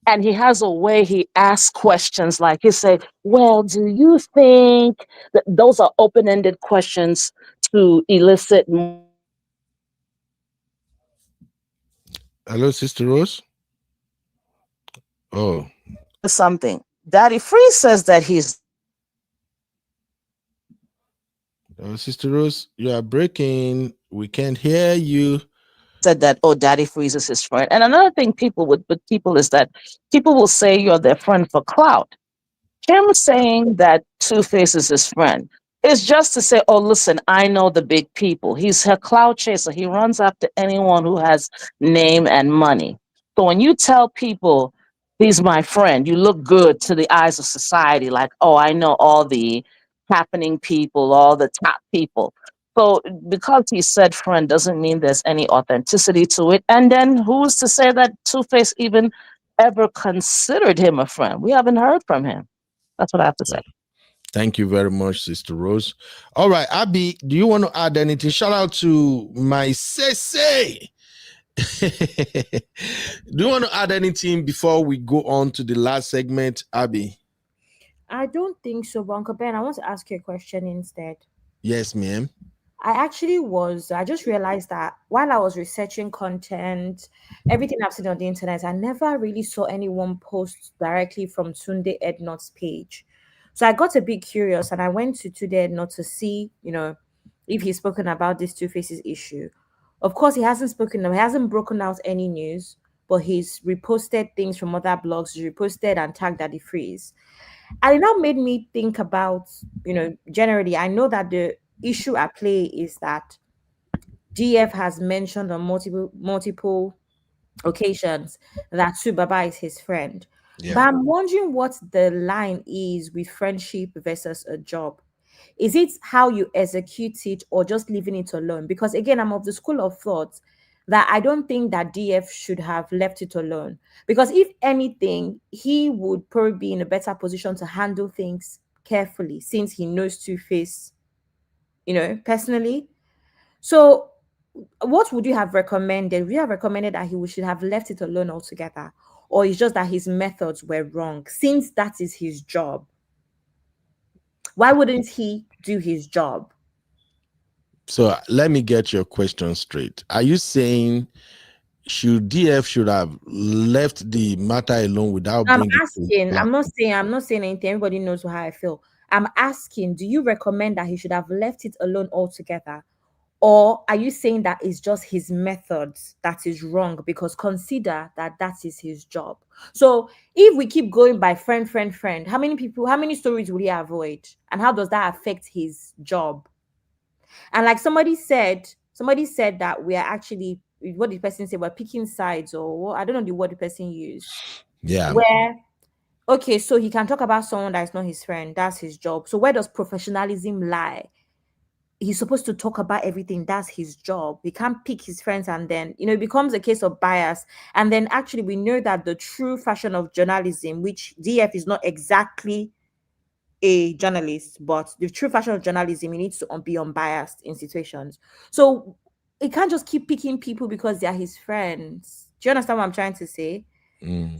And he has a way he asks questions, like he say, "Well, do you think that?" Those are open-ended questions to elicit Hello, Sister Rose. Oh, something. Daddy Free says that he's Sister Rose, you are breaking. We can't hear you. said that, oh, Daddy Freeze is his friend. And another thing people would with people is that people will say you're their friend for clout. Him saying that Two-Face is his friend is just to say, oh, listen, I know the big people. He's a clout chaser. He runs after anyone who has name and money. So when you tell people he's my friend, you look good to the eyes of society, like, oh, I know all the happening people, all the top people. So because he said friend doesn't mean there's any authenticity to it. And then who's to say that Two-Face even ever considered him a friend? We haven't heard from him. That's what I have to say. Thank you very much, Sister Rose. All right, Abby, do you want to add anything? Shout out to my Sese. Do you want to add anything before we go on to the last segment, Abby? I don't think so, but Uncle Ben, I want to ask you a question instead. Yes, ma'am. I just realized that while I was researching content, everything I've seen on the internet, I never really saw anyone post directly from Tunde Ednot's page. So I got a bit curious and I went to Tunde Ednot to see, if he's spoken about this Two Faces issue. Of course, he hasn't broken out any news, but he's reposted things from other blogs, he's reposted and tagged Daddy Freeze. And it now made me think about, generally, I know that the issue at play is that DF has mentioned on multiple occasions that Subaba is his friend. Yeah. But I'm wondering what the line is with friendship versus a job. Is it how you execute it or just leaving it alone? Because again, I'm of the school of thought that I don't think that DF should have left it alone. Because if anything, he would probably be in a better position to handle things carefully since he knows Two-Face, personally. So what would you have recommended? Would you have recommended that he should have left it alone altogether? Or it's just that his methods were wrong since that is his job? Why wouldn't he do his job? So let me get your question straight. Are you saying DF should have left the matter alone without I'm bringing it asking, to I'm not saying anything. Everybody knows how I feel. I'm asking, do you recommend that he should have left it alone altogether? Or are you saying that it's just his methods that is wrong? Because consider that that is his job. So if we keep going by friend, how many stories will he avoid? And how does that affect his job? And like somebody said that we are actually, what did the person say? We're picking sides, or what? I don't know the word the person used. Yeah. Where, okay, so he can talk about someone that is not his friend. That's his job. So where does professionalism lie? He's supposed to talk about everything. That's his job. He can't pick his friends, and then it becomes a case of bias. And then actually we know that the true fashion of journalism, which DF is not exactly a journalist, but the true fashion of journalism, he needs to be unbiased in situations. So he can't just keep picking people because they are his friends. Do you understand what I'm trying to say?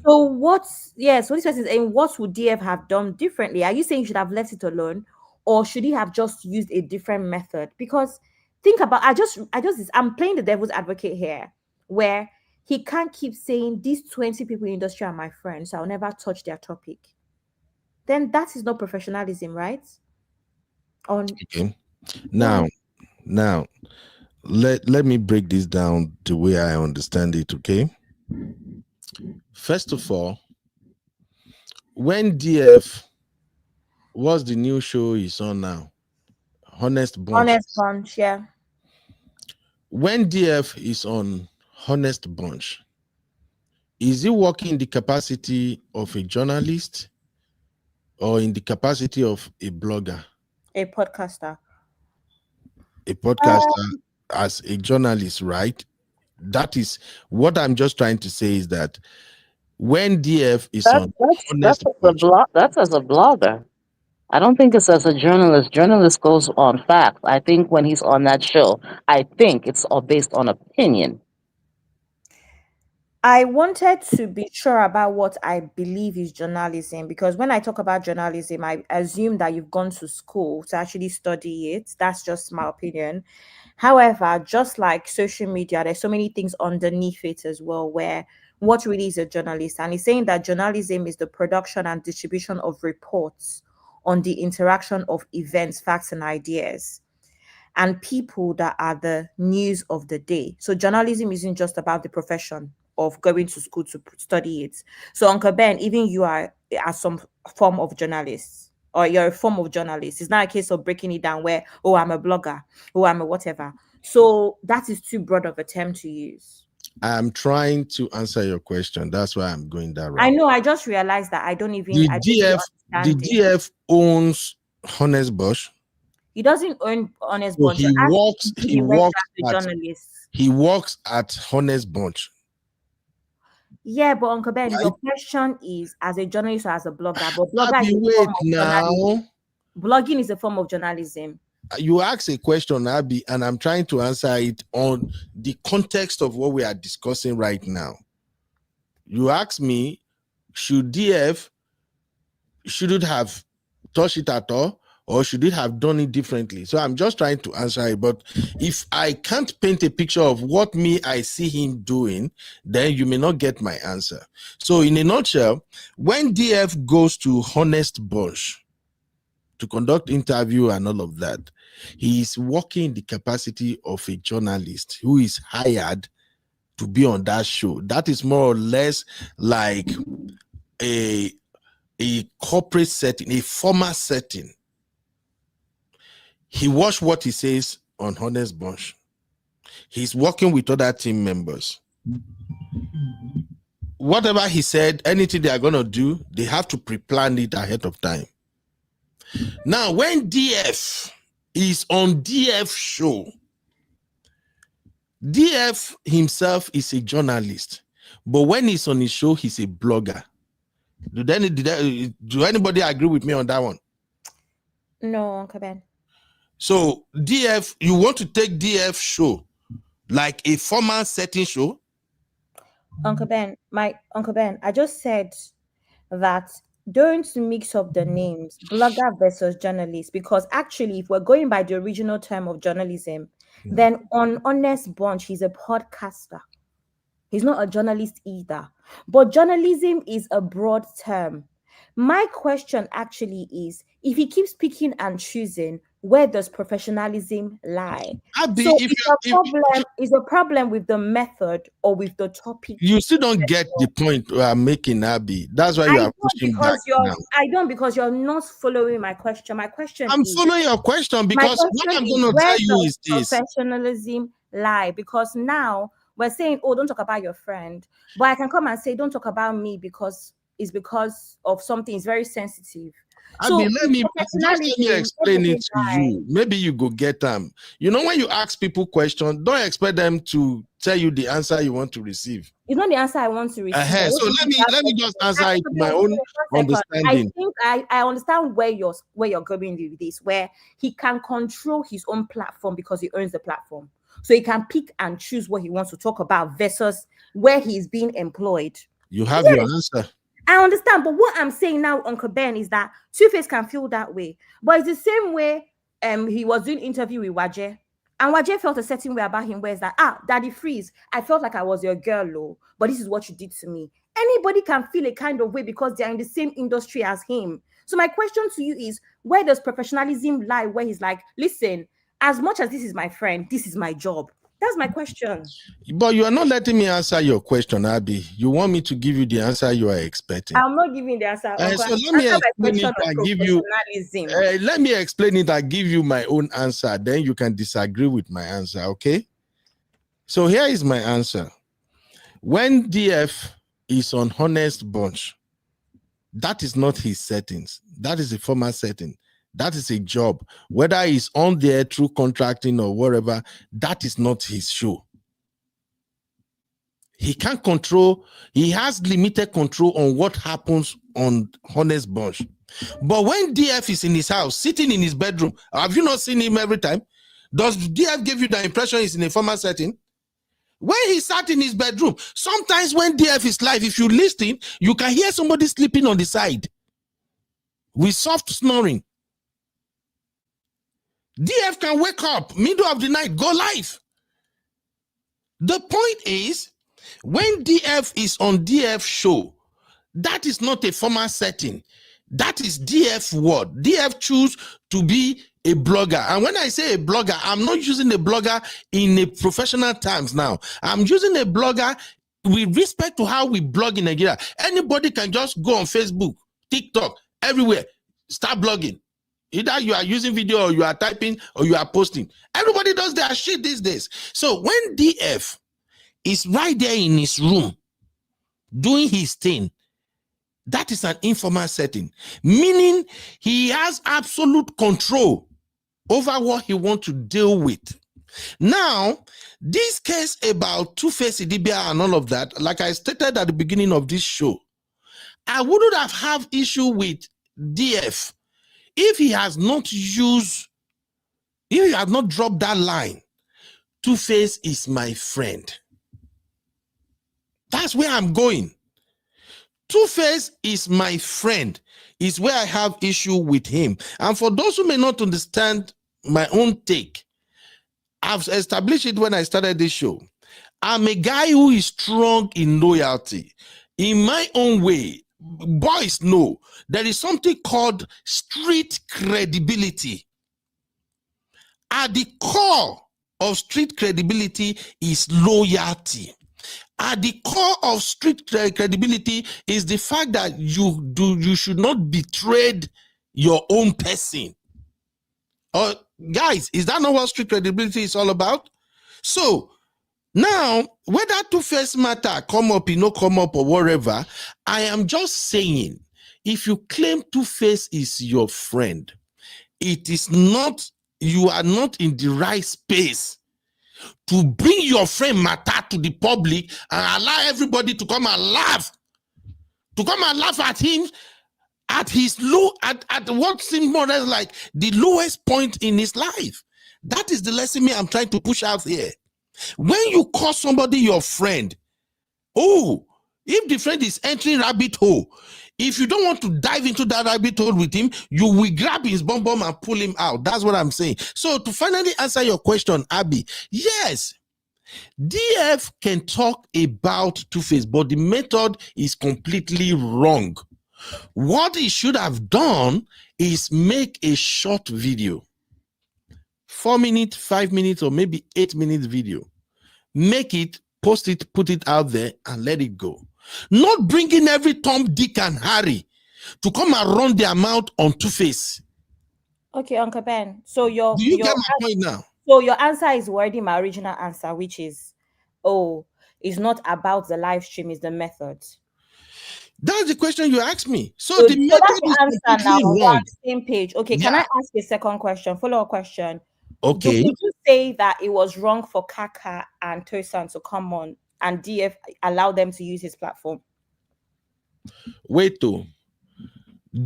So so this person is saying, what would DF have done differently? Are you saying he should have left it alone, or should he have just used a different method? Because think about, I'm playing the devil's advocate here, where he can't keep saying these 20 people in the industry are my friends, so I'll never touch their topic. Then that is not professionalism, right? Okay. Now let me break this down the way I understand it, okay? First of all, when DF, what's the new show he's on now? Honest Bunch. Yeah. When DF is on Honest Bunch, is he working in the capacity of a journalist or in the capacity of a blogger? A podcaster. A podcaster as a journalist, right? That is what I'm just trying to say, is that when DF is on Honest Bunch, That's as a blogger. I don't think it's as a journalist. Journalist goes on facts. I think when he's on that show, I think it's all based on opinion. I wanted to be sure about what I believe is journalism, because when I talk about journalism, I assume that you've gone to school to actually study it. That's just my opinion. However, just like social media, there's so many things underneath it as well, where what really is a journalist? And he's saying that journalism is the production and distribution of reports on the interaction of events, facts, and ideas, and people that are the news of the day. So journalism isn't just about the profession of going to school to study it. So Uncle Ben, even you are some form of journalist, or you're a form of journalist. It's not a case of breaking it down where, oh, I'm a blogger, oh, I'm a whatever. So that is too broad of a term to use. I'm trying to answer your question. That's why I'm going that route. I know. I just realized that I don't even. The DF owns Honest Bunch. He doesn't own Honest So Bunch. he works at Honest Bunch. Yeah, but Uncle Ben, your question is as a journalist or as a blogger. But blogging is a form of journalism. You ask a question, Abby, and I'm trying to answer it on the context of what we are discussing right now. You ask me, should DF shouldn't have touched it at all, or should it have done it differently? So I'm just trying to answer it. But if I can't paint a picture of what I see him doing, then you may not get my answer. So in a nutshell, when DF goes to Honest Bunch to conduct interview and all of that, he is working in the capacity of a journalist who is hired to be on that show. That is more or less like a corporate setting, a formal setting. He watched what he says on Honest Bunch. He's working with other team members. Whatever he said, anything they are going to do, they have to pre-plan it ahead of time. Now, when DF is on DF show, DF himself is a journalist, but when he's on his show, he's a blogger. Do anybody agree with me on that one? No, Uncle Ben. So DF, you want to take DF show like a formal setting show? Uncle Ben, I just said that don't mix up the names, blogger versus journalist, because actually, if we're going by the original term of journalism, then on Honest Bunch, he's a podcaster. He's not a journalist either. But journalism is a broad term. My question actually is, if he keeps picking and choosing, where does professionalism lie? Abby, So if is a problem with the method or with the topic? you still don't get the point I'm making, Abby. That's why you are pushing back now. I don't, because you're not following my question. My question I'm is, following your question because what I'm going to where tell you does is this. professionalism lie? Because now we're saying, oh, don't talk about your friend, but I can come and say, don't talk about me because it's because of something. It's very sensitive. So Abby, let me explain it to you. Maybe you go get them. You know, when you ask people questions, don't expect them to tell you the answer you want to receive. It's not the answer I want to receive. So let me just answer it my own understanding. I think I understand where you're going with this, where he can control his own platform because he owns the platform. So he can pick and choose what he wants to talk about versus where he's being employed. You have your answer. I understand, but what I'm saying now, Uncle Ben, is that Tuface can feel that way. But it's the same way he was doing interview with Waje. And Waje felt a certain way about him, where it's like, Daddy Freeze, I felt like I was your girl, but this is what you did to me. Anybody can feel a kind of way because they're in the same industry as him. So my question to you is, where does professionalism lie? Where he's like, listen, as much as this is my friend, this is my job. That's my question. But you are not letting me answer your question, Abby. You want me to give you the answer you are expecting. I'm not giving the answer. So let me explain it and give you. Let me explain it and give you my own answer. Then you can disagree with my answer, okay? So here is my answer. When DF is on Honest Bunch, that is not his settings. That is a former setting. That is a job. Whether he's on there through contracting or whatever, that is not his show. He can't control, he has limited control on what happens on Honest Bunch. But when DF is in his house, sitting in his bedroom, have you not seen him every time? Does DF give you the impression he's in a formal setting? When he sat in his bedroom, sometimes when DF is live, if you listen, you can hear somebody sleeping on the side with soft snoring. DF can wake up middle of the night, go live. The point is, when DF is on DF show, that is not a formal setting. That is DF word. DF choose to be a blogger. And when I say a blogger, I'm not using a blogger in a professional terms now. I'm using a blogger with respect to how we blog in Nigeria. Anybody can just go on Facebook, TikTok, everywhere, start blogging. Either you are using video or you are typing or you are posting. Everybody does their shit these days. So when DF is right there in his room doing his thing, that is an informal setting, meaning he has absolute control over what he wants to deal with. Now, this case about Tuface Idibia and all of that, like I stated at the beginning of this show, I wouldn't have issue with DF if he has not used, if he has not dropped that line, Tuface is my friend. That's where I'm going. Tuface is my friend, is where I have issue with him. And for those who may not understand my own take, I've established it when I started this show. I'm a guy who is strong in loyalty. In my own way, boys know there is something called street credibility. At the core of street credibility is loyalty. At the core of street credibility is the fact that you should not betray your own person. Guys, is that not what street credibility is all about? So now, whether Tuface matter come up, you know, come up or whatever, I am just saying, if you claim Tuface is your friend, it is not, you are not in the right space to bring your friend matter to the public and allow everybody to come and laugh at him at his low, at what seems more or less like the lowest point in his life. That is the lesson I'm trying to push out here. When you call somebody your friend, oh, if the friend is entering rabbit hole, If you don't want to dive into that rabbit hole with him, you will grab his bum and pull him out. That's what I'm saying. So to finally answer your question, Abby, yes, DF can talk about Tuface, but the method is completely wrong. What he should have done is make a short video, 4 minutes, 5 minutes, or maybe 8 minutes video. Make it, post it, put it out there, and let it go. Not bringing every Tom, Dick, and Harry to come and run their mouth on Tuface. Okay, Uncle Ben. So Do you get my point now? So your answer is wording my original answer, which is, oh, it's not about the live stream, it's the method. That's the question you asked me. So the method that's the is answer now. completely We're on wrong. the same page. Okay, can I ask a second question, follow-up question? Okay. Would you say that it was wrong for Kaka and Tosan to come on and DF allow them to use his platform? Wait, though.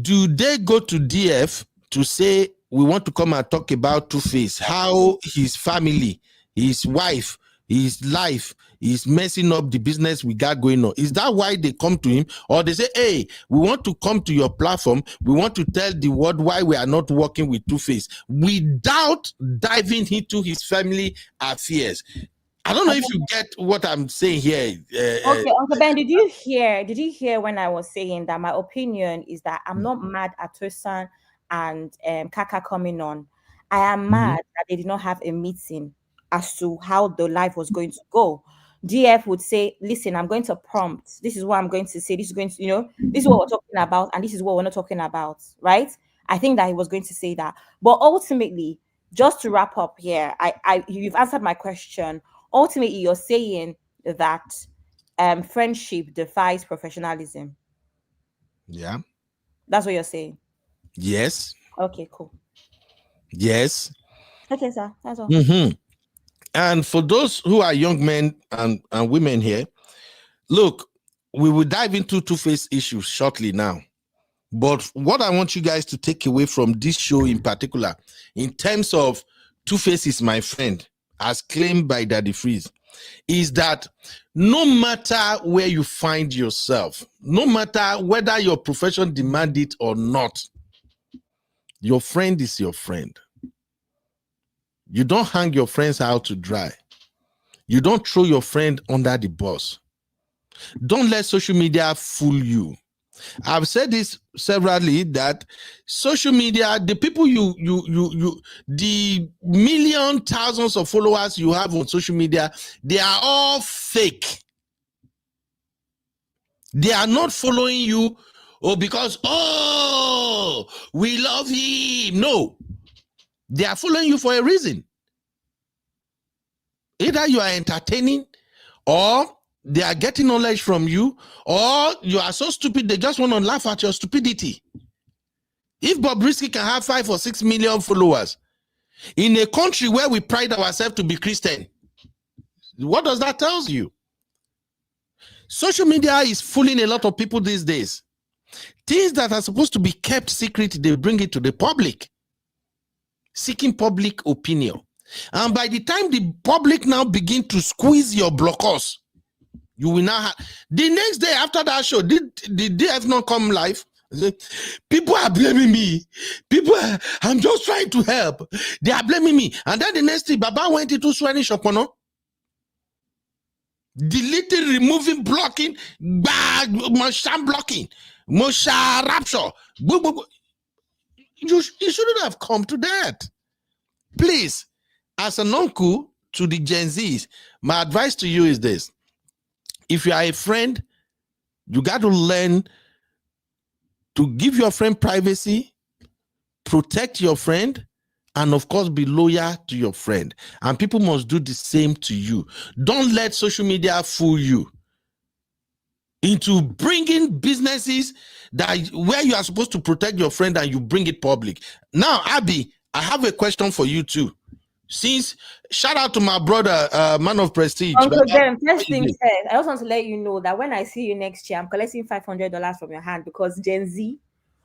Do they go to DF to say, we want to come and talk about Tuface, how his family, his wife, his life is messing up the business we got going on? Is that why they come to him? Or they say, hey, we want to come to your platform. We want to tell the world why we are not working with Tuface, without diving into his family affairs. I don't know if you get what I'm saying here. Okay, Uncle Ben, did you hear when I was saying that my opinion is that I'm not mad at Tosan and Kaka coming on. I am mad that they did not have a meeting as to how the live was going to go. DF would say, listen, I'm going to prompt. This is what I'm going to say. This is going to, this is what we're talking about, and this is what we're not talking about, right? I think that he was going to say that. But ultimately, just to wrap up here, you've answered my question. Ultimately, you're saying that friendship defies professionalism. Yeah. That's what you're saying. Yes. Okay, cool. Yes. Okay, sir. That's all. And for those who are young men and women here, look, we will dive into Tuface issues shortly now. But what I want you guys to take away from this show in particular, in terms of Tuface is my friend, as claimed by Daddy Freeze, is that no matter where you find yourself, no matter whether your profession demands it or not, your friend is your friend. You don't hang your friends out to dry. You don't throw your friend under the bus. Don't let social media fool you. I've said this severally, that social media, the people the million, thousands of followers you have on social media, they are all fake. They are not following you because, we love him. No. They are following you for a reason. Either you are entertaining, or they are getting knowledge from you, or you are so stupid they just want to laugh at your stupidity. If Bobrisky can have 5 or 6 million followers in a country where we pride ourselves to be Christian, what does that tell you? Social media is fooling a lot of people these days. Things that are supposed to be kept secret, they bring it to the public, seeking public opinion. And by the time the public now begin to squeeze your blockers, you will now have, the next day after that show, did DF not come live? People are blaming me. I'm just trying to help. They are blaming me. And then the next day, Baba went into swearing Shopono, deleting, removing, blocking, Mosha blocking, Mosha rapture. You shouldn't have come to that. Please, as an uncle to the Gen Zs, my advice to you is this. If you are a friend, you got to learn to give your friend privacy, protect your friend, and of course, be loyal to your friend. And people must do the same to you. Don't let social media fool you into bringing businesses where you are supposed to protect your friend and you bring it public. Now, Abby, I have a question for you too. Since, shout out to my brother, man of prestige. Uncle Ben, first thing said, I just want to let you know that when I see you next year, I'm collecting $500 from your hand, because Gen Z.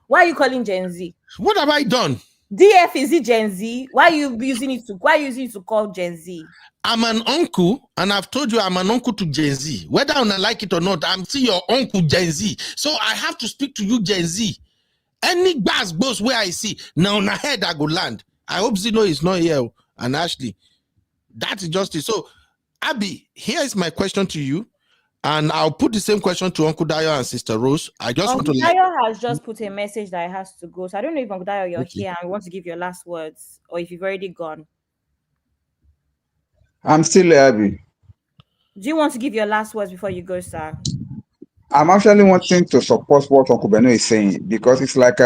Why are you calling Gen Z? What have I done? DF, is it Gen Z? Why are you using it to call Gen Z? I'm an uncle, and I've told you I'm an uncle to Gen Z. Whether I like it or not, I'm still your uncle Gen Z. So I have to speak to you, Gen Z. Any bass goes where I see. Now on head I go land. I hope Zeno is not here. And Ashley. That's justice. So, Abby, here is my question to you. And I'll put the same question to Uncle Dayo and Sister Rose. I just Uncle want to Dayo has just put a message that it has to go. So I don't know if Uncle Dayo, you're Okay. here and want to give your last words, or if you've already gone. I'm still Abby. Do you want to give your last words before you go, sir? I'm actually wanting to support what Uncle Beno is saying because it's like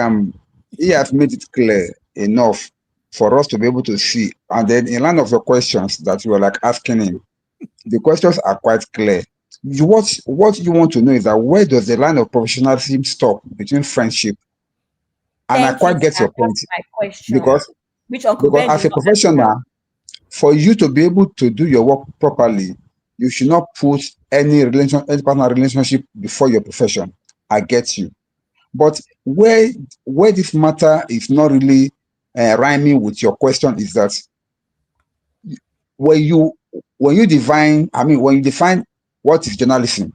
he has made it clear enough for us to be able to see. And then in line of the questions that you were like asking him, the questions are quite clear. What you want to know is that where does the line of professionalism stop between friendship? And I Thank you, quite get sir. your point That's my question. because Which Uncle Ben as did a not answer. professional, for you to be able to do your work properly, you should not put any partner relationship before your profession. I get you. But where this matter is not really rhyming with your question is that when you define what is journalism,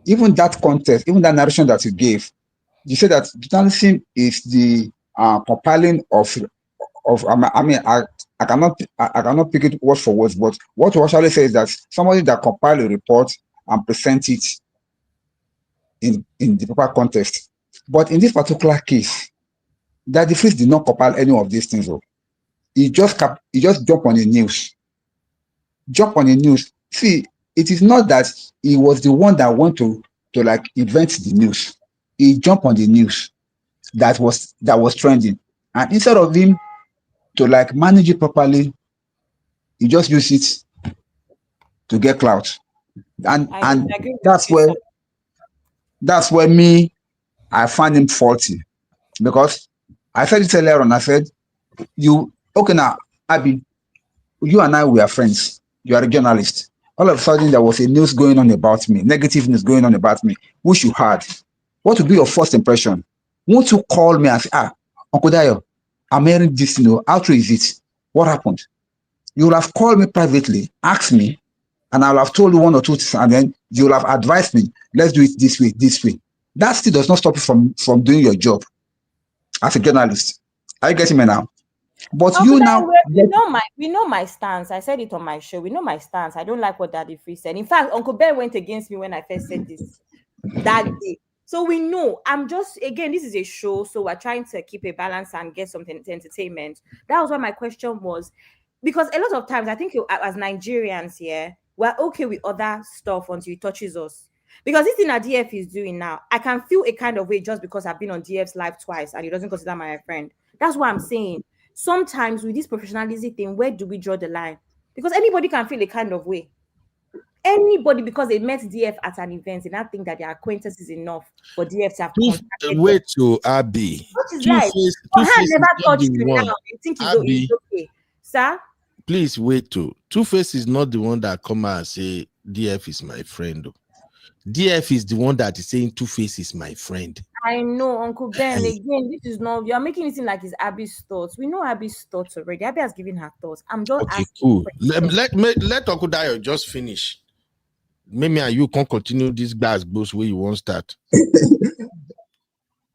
even that context, even that narration that you gave, you said that journalism is the compiling of I cannot pick it word for words, but what you actually say is that somebody that compile a report and present it in the proper context. But in this particular case, Daddy Freeze did not compile any of these things. He just jumped on the news. See, it is not that he was the one that went to like invent the news. He jumped on the news that was trending, and instead of him to like manage it properly, he just used it to get clout. And I agree that's with you, where me, I find him faulty because I said it earlier on. I said, okay now, Abby, you and I, we are friends. You are a journalist. All of a sudden, there was a news going on about me, negative news going on about me, which you had. What would be your first impression? Won't you call me and say, Uncle Dayo, I'm hearing this, how true is it? What happened? You will have called me privately, asked me, and I'll have told you one or two things, and then you'll have advised me, let's do it this way, this way. That still does not stop you from doing your job as a journalist. Are you getting me now? But Uncle you Ben, now, we know my stance. I said it on my show. We know my stance. I don't like what Daddy Free said. In fact, Uncle Ben went against me when I first said this that day. So we know. I'm just, again, this is a show, so we're trying to keep a balance and get something to entertainment. That was what my question was. Because a lot of times, I think as Nigerians here, we're okay with other stuff until it touches us. Because this thing that DF is doing now, I can feel a kind of way just because I've been on DF's live twice and he doesn't consider my friend. That's what I'm saying. Sometimes with this professionalism thing, where do we draw the line? Because anybody can feel a kind of way. Anybody, because they met DF at an event, and I think that their acquaintance is enough for DF to have contacted them. Wait to Abby. What is life? Your hand never touched you now. You think it's okay, sir? Please wait to Tuface is not the one that come out and say DF is my friend. DF is the one that is saying Tuface is my friend. I know, Uncle Ben. Again, this is not. You are making it seem like it's Abby's thoughts. We know Abby's thoughts already. Abby has given her thoughts. I'm just okay. Asking Cool. Let Uncle Dayo just finish. Maybe and you can continue this glass goes where you won't start.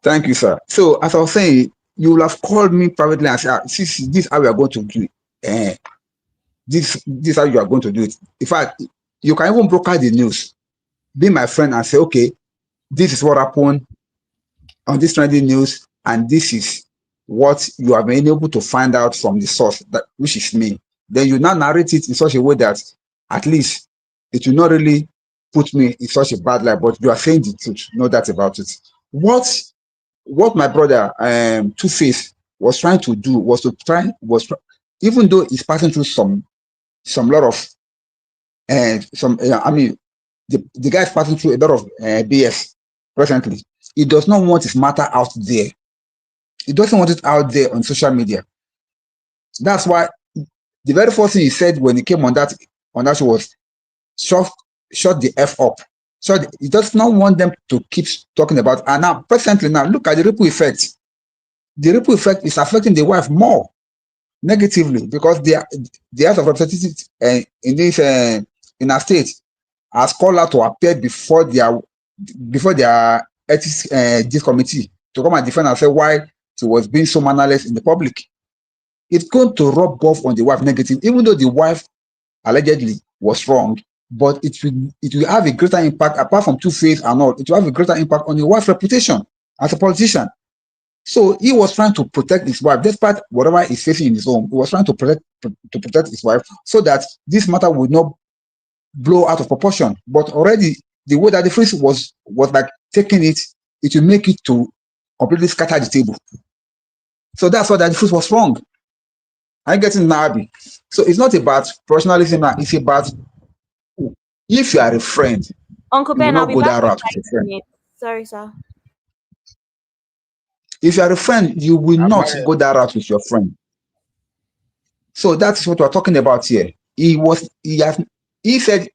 Thank you, sir. So as I was saying, you will have called me privately and said, this is how we are going to do it. This is how you are going to do it. In fact, you can even broker the news. Be my friend and say, okay, this is what happened on this trending news, and this is what you have been able to find out from the source, which is me. Then you now narrate it in such a way that at least it will not really put me in such a bad light, but you are saying the truth, no doubt about it. What my brother Tuface was trying to do was even though he's passing through some lot of the guy's passing through a lot of BS presently. He does not want his matter out there. He doesn't want it out there on social media. That's why the very first thing he said when he came on that show was shut the F up. So he does not want them to keep talking about. And now, presently, now look at the ripple effect. the ripple effect is affecting the wife more negatively because the House of Representatives in our state has called her to appear before their ethics this committee to come and defend and say why she was being so mannerless in the public. It's going to rub off on the wife negative, even though the wife allegedly was wrong, but it will have a greater impact, apart from Two-Face and all, it will have a greater impact on the wife's reputation as a politician. So he was trying to protect his wife, despite whatever he's facing in his home. He was trying to protect his wife so that this matter would not blow out of proportion. But already the way that the freeze was like taking it will make it to completely scatter the table. So that's why that the freeze was wrong. I'm getting Nabi. So it's not about professionalism now, it's about if you are a friend, Uncle you will Ben, I'll not be go back that in route with your 5 friend. minutes. Sorry, sir. If you are a friend, you will not go that route with your friend. So that's what we're talking about here. He said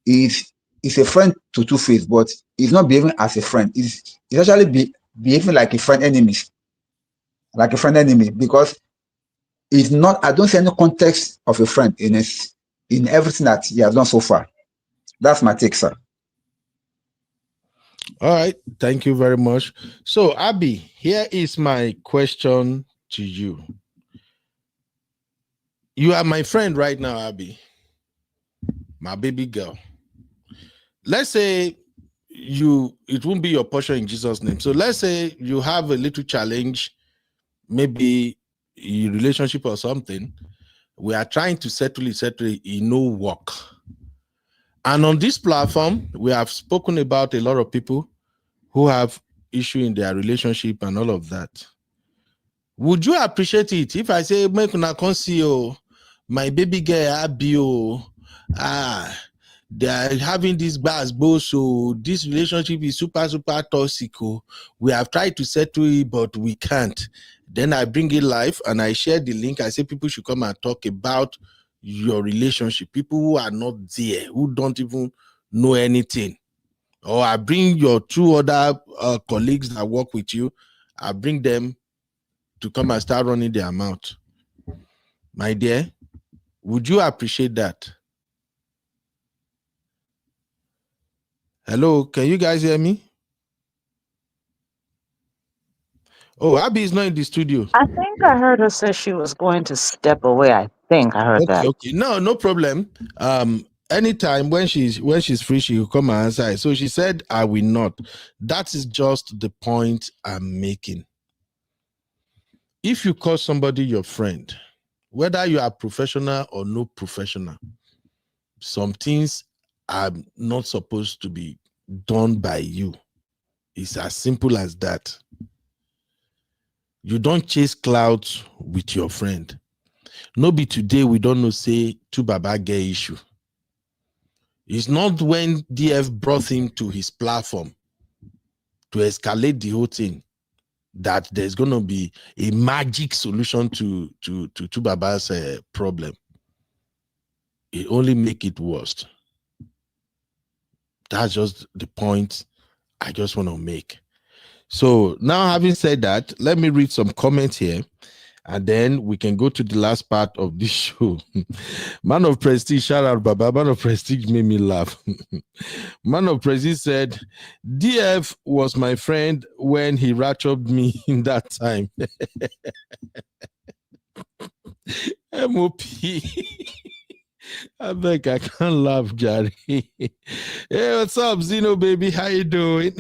he's a friend to Two-Face, but he's not behaving as a friend. He's actually behaving like a friend enemy. Like a friend enemy, because it's not, I don't see any context of a friend in everything that he has done so far. That's my take, sir. All right, thank you very much. So, Abby, here is my question to you. You are my friend right now, Abby, my baby girl. Let's say it won't be your portion in Jesus' name. So let's say you have a little challenge, maybe a relationship or something. We are trying to settle it, no work. And on this platform, we have spoken about a lot of people who have issue in their relationship and all of that. Would you appreciate it if I say, make una come see my baby girl Abby, they are having this bad so this relationship is super toxic. We have tried to settle it, but we can't. Then I bring it live and I share the link. I say people should come and talk about your relationship. People who are not there, who don't even know anything. Or I bring your 2 other colleagues that work with you. I bring them to come and start running their mouth. My dear, would you appreciate that? Hello, can you guys hear me? Oh, Abby is not in the studio. I think I heard her say she was going to step away. I think I heard that. Okay, no problem. Anytime when she's free, she will come and answer. So she said, I will not. That is just the point I'm making. If you call somebody your friend, whether you are professional or no professional, some things are not supposed to be done by you. It's as simple as that. You don't chase clouds with your friend. No be today we don't know say two baba get issue. It's not when DF brought him to his platform to escalate the whole thing that there's going to be a magic solution to Baba's problem. It only make it worse. That's just the point I just want to make. So now, having said that, let me read some comments here, and then we can go to the last part of this show. Man of Prestige, shout out, Baba. Man of Prestige made me laugh. Man of Prestige said, DF was my friend when he ratcheted me in that time. MOP. I beg, I can't laugh, Jerry. Hey, what's up, Zeno, baby? How you doing?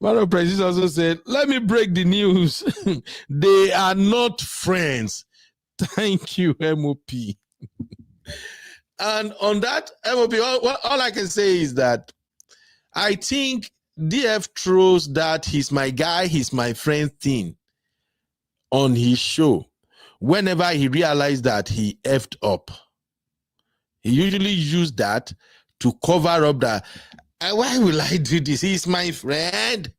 Man of Prestige also said, let me break the news. They are not friends. Thank you, MOP. And on that, MOP, all I can say is that I think DF throws that he's my guy, he's my friend thing on his show whenever he realized that he effed up. He usually used that to cover up that, why will I do this? He's my friend.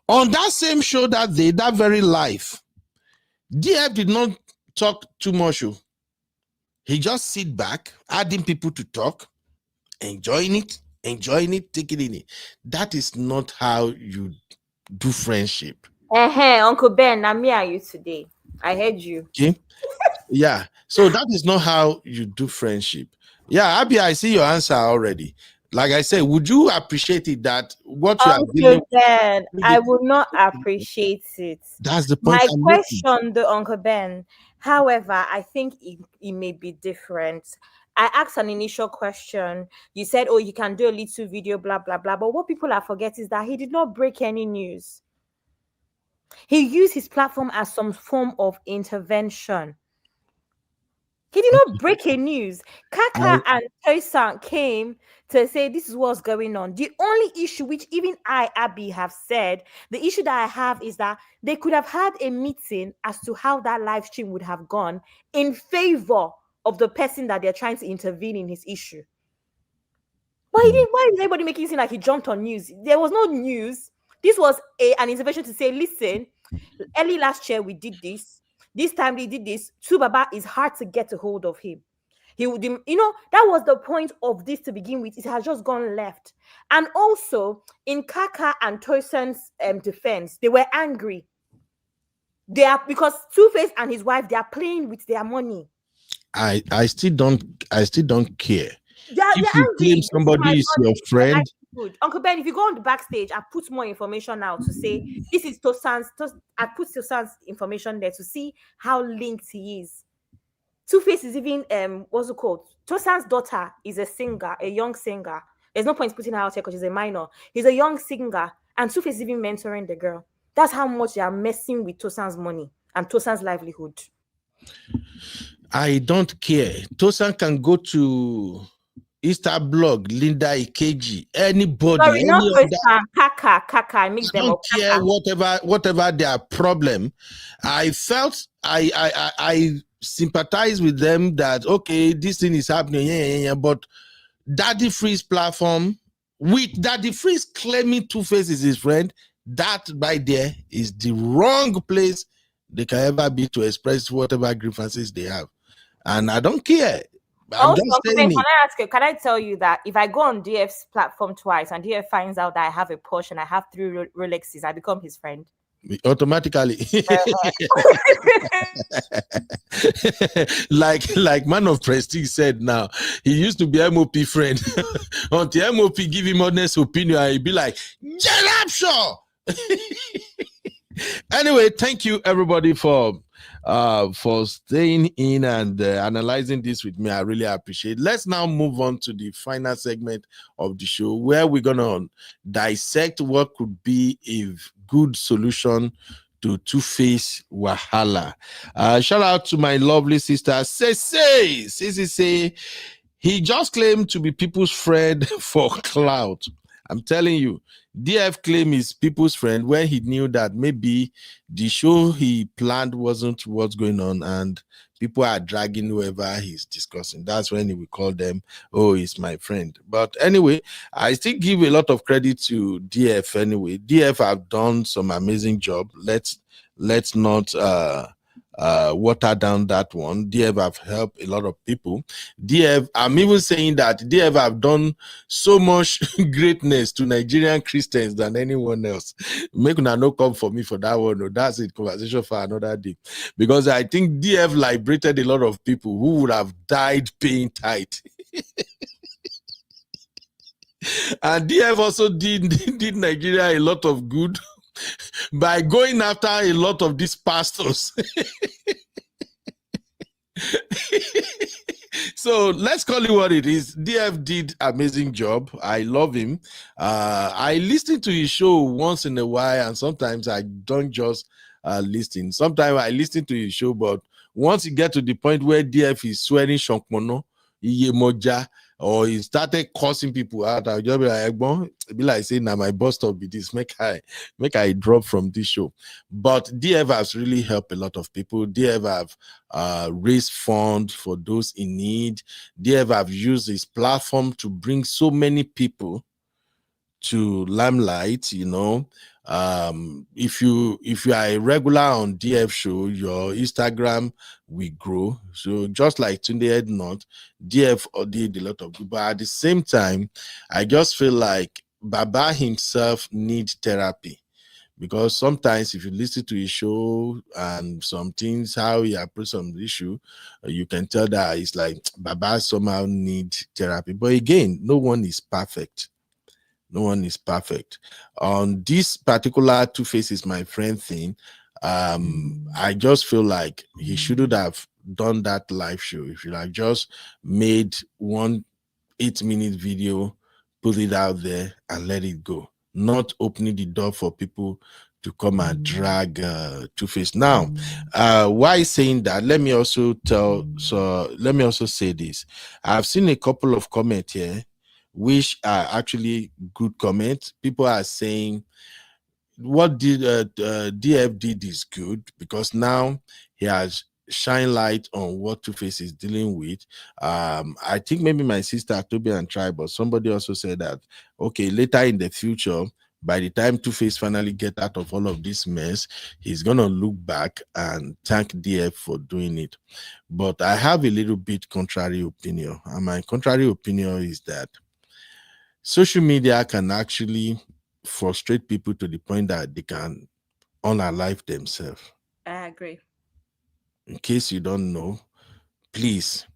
On that same show that day, that very live, DF did not talk too much. He just sit back, adding people to talk, enjoying it, taking it in. That is not how you do friendship. Uncle Ben, I'm me and you today. I heard you. Okay. Yeah. So that is not how you do friendship. Yeah, Abby, I see your answer already. Like I said, would you appreciate it that what you are dealing Uncle Ben, I will not appreciate it. That's the point My I'm making. question, though, Uncle Ben, however, I think it may be different. I asked an initial question. You said, oh, you can do a little video, blah, blah, blah. But what people are forgetting is that he did not break any news. He used his platform as some form of intervention. He did not break a news. Kaka and Toysan came to say this is what's going on. The only issue, which even I, Abby, have said, the issue that I have is that they could have had a meeting as to how that live stream would have gone in favor of the person that they're trying to intervene in his issue. But he didn't. Why is everybody making it seem like he jumped on news? There was no news. This was an intervention to say, listen, early last year we did this. This time they did this. Subaba is hard to get a hold of him. He would, that was the point of this to begin with. It has just gone left. And also, in Kaka and Toysan's defense, they were angry. Because Tuface and his wife, they are playing with their money. I still don't care. They're If you claim somebody is your friend, Uncle Ben, if you go on the backstage, I put more information now to say this is Tosan's. I put Tosan's information there to see how linked he is. Tuface is even what's it called? Tosan's daughter is a singer, a young singer. There's no point putting her out here because she's a minor. He's a young singer, and Tuface is even mentoring the girl. That's how much they are messing with Tosan's money and Tosan's livelihood. I don't care. Tosan can go to Insta blog, Linda Ikeji, anybody. Sorry, not Kaka. I mix them up. Care whatever their problem. I felt I sympathize with them that okay, this thing is happening, but Daddy Freeze platform with Daddy Freeze claiming Tuface is his friend, that right there is the wrong place they can ever be to express whatever grievances they have, and I don't care. Also, can I ask you? Can I tell you that if I go on DF's platform twice and DF finds out that I have a Porsche and I have 3 Rolexes, I become his friend automatically. like Man of Prestige said, now he used to be MOP friend until MOP give him honest opinion, he'd be like, Sure. Anyway, thank you everybody for staying in and analyzing this with me. I really appreciate it. Let's now move on to the final segment of the show where we're gonna dissect what could be a good solution to Tuface Wahala. Shout out to my lovely sister say he just claimed to be people's friend for clout. I'm telling you, DF claimed he's people's friend when he knew that maybe the show he planned wasn't what's going on and people are dragging whoever he's discussing. That's when he will call them, oh, he's my friend. But anyway, I still give a lot of credit to DF anyway. DF have done some amazing job. Let's not water down that one. DF have helped a lot of people. DF, I'm even saying that DF have done so much greatness to Nigerian Christians than anyone else. Make una no come for me for that one. No, that's a conversation for another day. Because I think DF liberated a lot of people who would have died paying tithe. And DF also did Nigeria a lot of good by going after a lot of these pastors. So let's call it what it is. DF did amazing job. I love him. I listen to his show once in a while, and sometimes I don't just listen. Sometimes I listen to his show, but once you get to the point where DF is swearing Shonkmono, Iyemoja, or he started cursing people out, I'll just be like, be like saying, now my boss stop be this, make I drop from this show. But DF has really helped a lot of people. DF have raised funds for those in need. DF have used his platform to bring so many people to limelight, you know. If you are a regular on DF show, your Instagram will grow. So just like Tunde Ednot, DF did a lot of good, but at the same time, I just feel like Baba himself needs therapy, Because sometimes if you listen to his show and some things, how he approach some issue, you can tell that it's like Baba somehow need therapy. But again, no one is perfect. No one is perfect. On this particular Tuface is my friend thing, I just feel like he shouldn't have done that live show. He should have just made 1 8-minute video, put it out there and let it go. Not opening the door for people to come and drag Tuface. Now, why saying that? Let me also say this. I've seen a couple of comments here which are actually good comments. People are saying what did DF did is good because now he has shine light on what Tuface is dealing with. I think maybe my sister Toby and Tribe, but somebody also said that okay, later in the future, by the time Tuface finally get out of all of this mess, he's gonna look back and thank DF for doing it. But I have a little bit contrary opinion, and my contrary opinion is that social media can actually frustrate people to the point that they can unalive themselves. I agree. In case you don't know, please,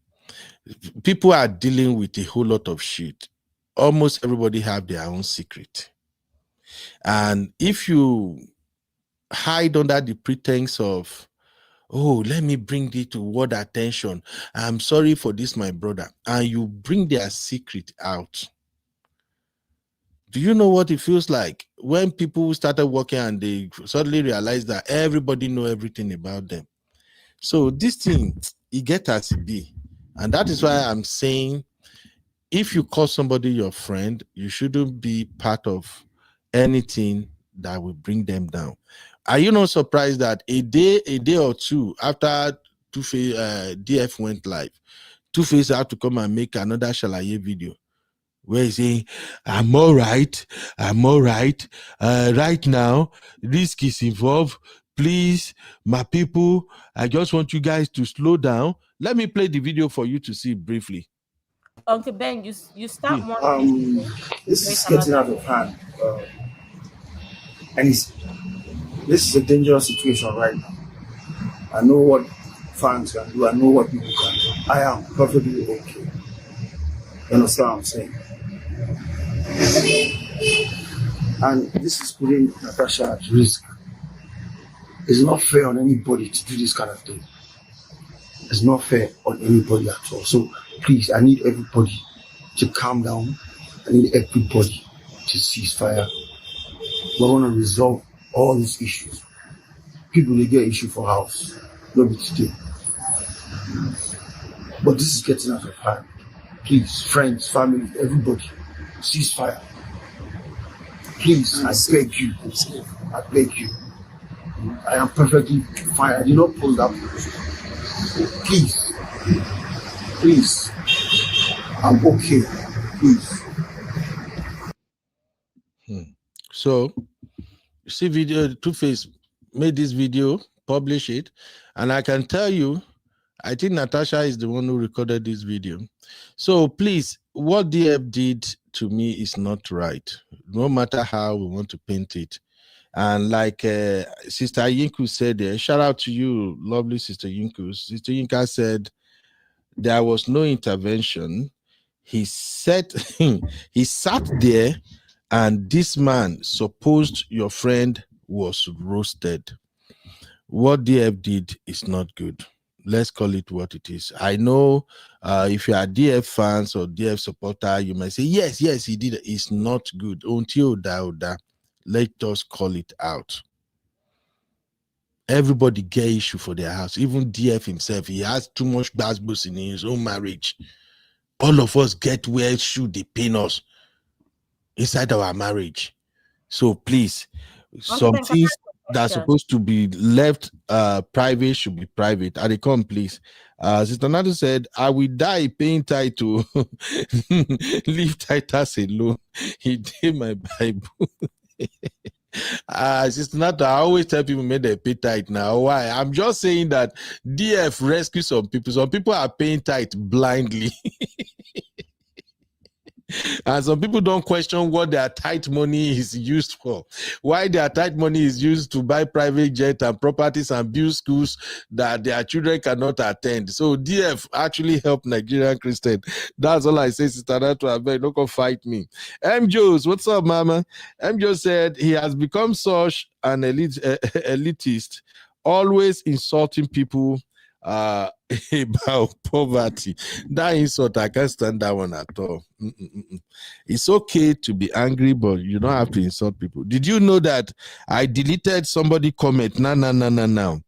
people are dealing with a whole lot of shit. Almost everybody have their own secret. And if you hide under the pretense of, oh, let me bring it to world attention, I'm sorry for this, my brother, and you bring their secret out, do you know what it feels like when people started working and they suddenly realize that everybody know everything about them? So this thing, it get as it be. And that is why I'm saying, if you call somebody your friend, you shouldn't be part of anything that will bring them down. Are you not surprised that a day or two after DF went live, Tuface had to come and make another Shalaye video where he's saying, I'm all right. Right now, risk is involved. Please, my people, I just want you guys to slow down. Let me play the video for you to see briefly. Uncle Ben, you start one. This is getting out of hand. And this is a dangerous situation right now. I know what fans can do. I know what people can do. I am perfectly okay. You understand what I'm saying? And this is putting Natasha at risk. It's not fair on anybody to do this kind of thing. It's not fair on anybody at all. So please, I need everybody to calm down. I need everybody to cease fire. We want to resolve all these issues. People, they get issue for house. Not today. But this is getting out of hand. Please, friends, family, everybody, cease fire. Please, I beg you. I beg you. I am perfectly fine. I did not pull that. Please. Please. I'm okay. Please. So, you see video, Tuface made this video, publish it, and I can tell you, I think Natasha is the one who recorded this video. So please, what DF did to me is not right, no matter how we want to paint it. And like Sister Yinku said there, shout out to you, lovely Sister Yinku. Sister Yinka said there was no intervention. He said he sat there and this man supposed your friend was roasted. What DF did is not good. Let's call it what it is. I know if you are DF fans or DF supporter, you might say, yes, he did it. It's not good. Until that, let us call it out. Everybody get issue for their house. Even DF himself, he has too much basbos in his own marriage. All of us get where should they pain us inside our marriage. So please, some things that are supposed to be left private should be private. Are they come, please? Sister Nado said, I will die paying title. Leave Titus alone. He did my Bible. Sister Nado, I always tell people make they pay tight now. Why? I'm just saying that DF rescue some people. Some people are paying tight blindly. And some people don't question what their tithe money is used for. Why their tithe money is used to buy private jet and properties and build schools that their children cannot attend. So DF actually helped Nigerian Christian. That's all I say, Sister Natu. Don't go fight me. M. Joes, what's up, mama? M. Joe said he has become such an elitist, always insulting people about poverty. That insult, I can't stand that one at all. It's okay to be angry, but you don't have to insult people. Did you know that I deleted somebody comment? No.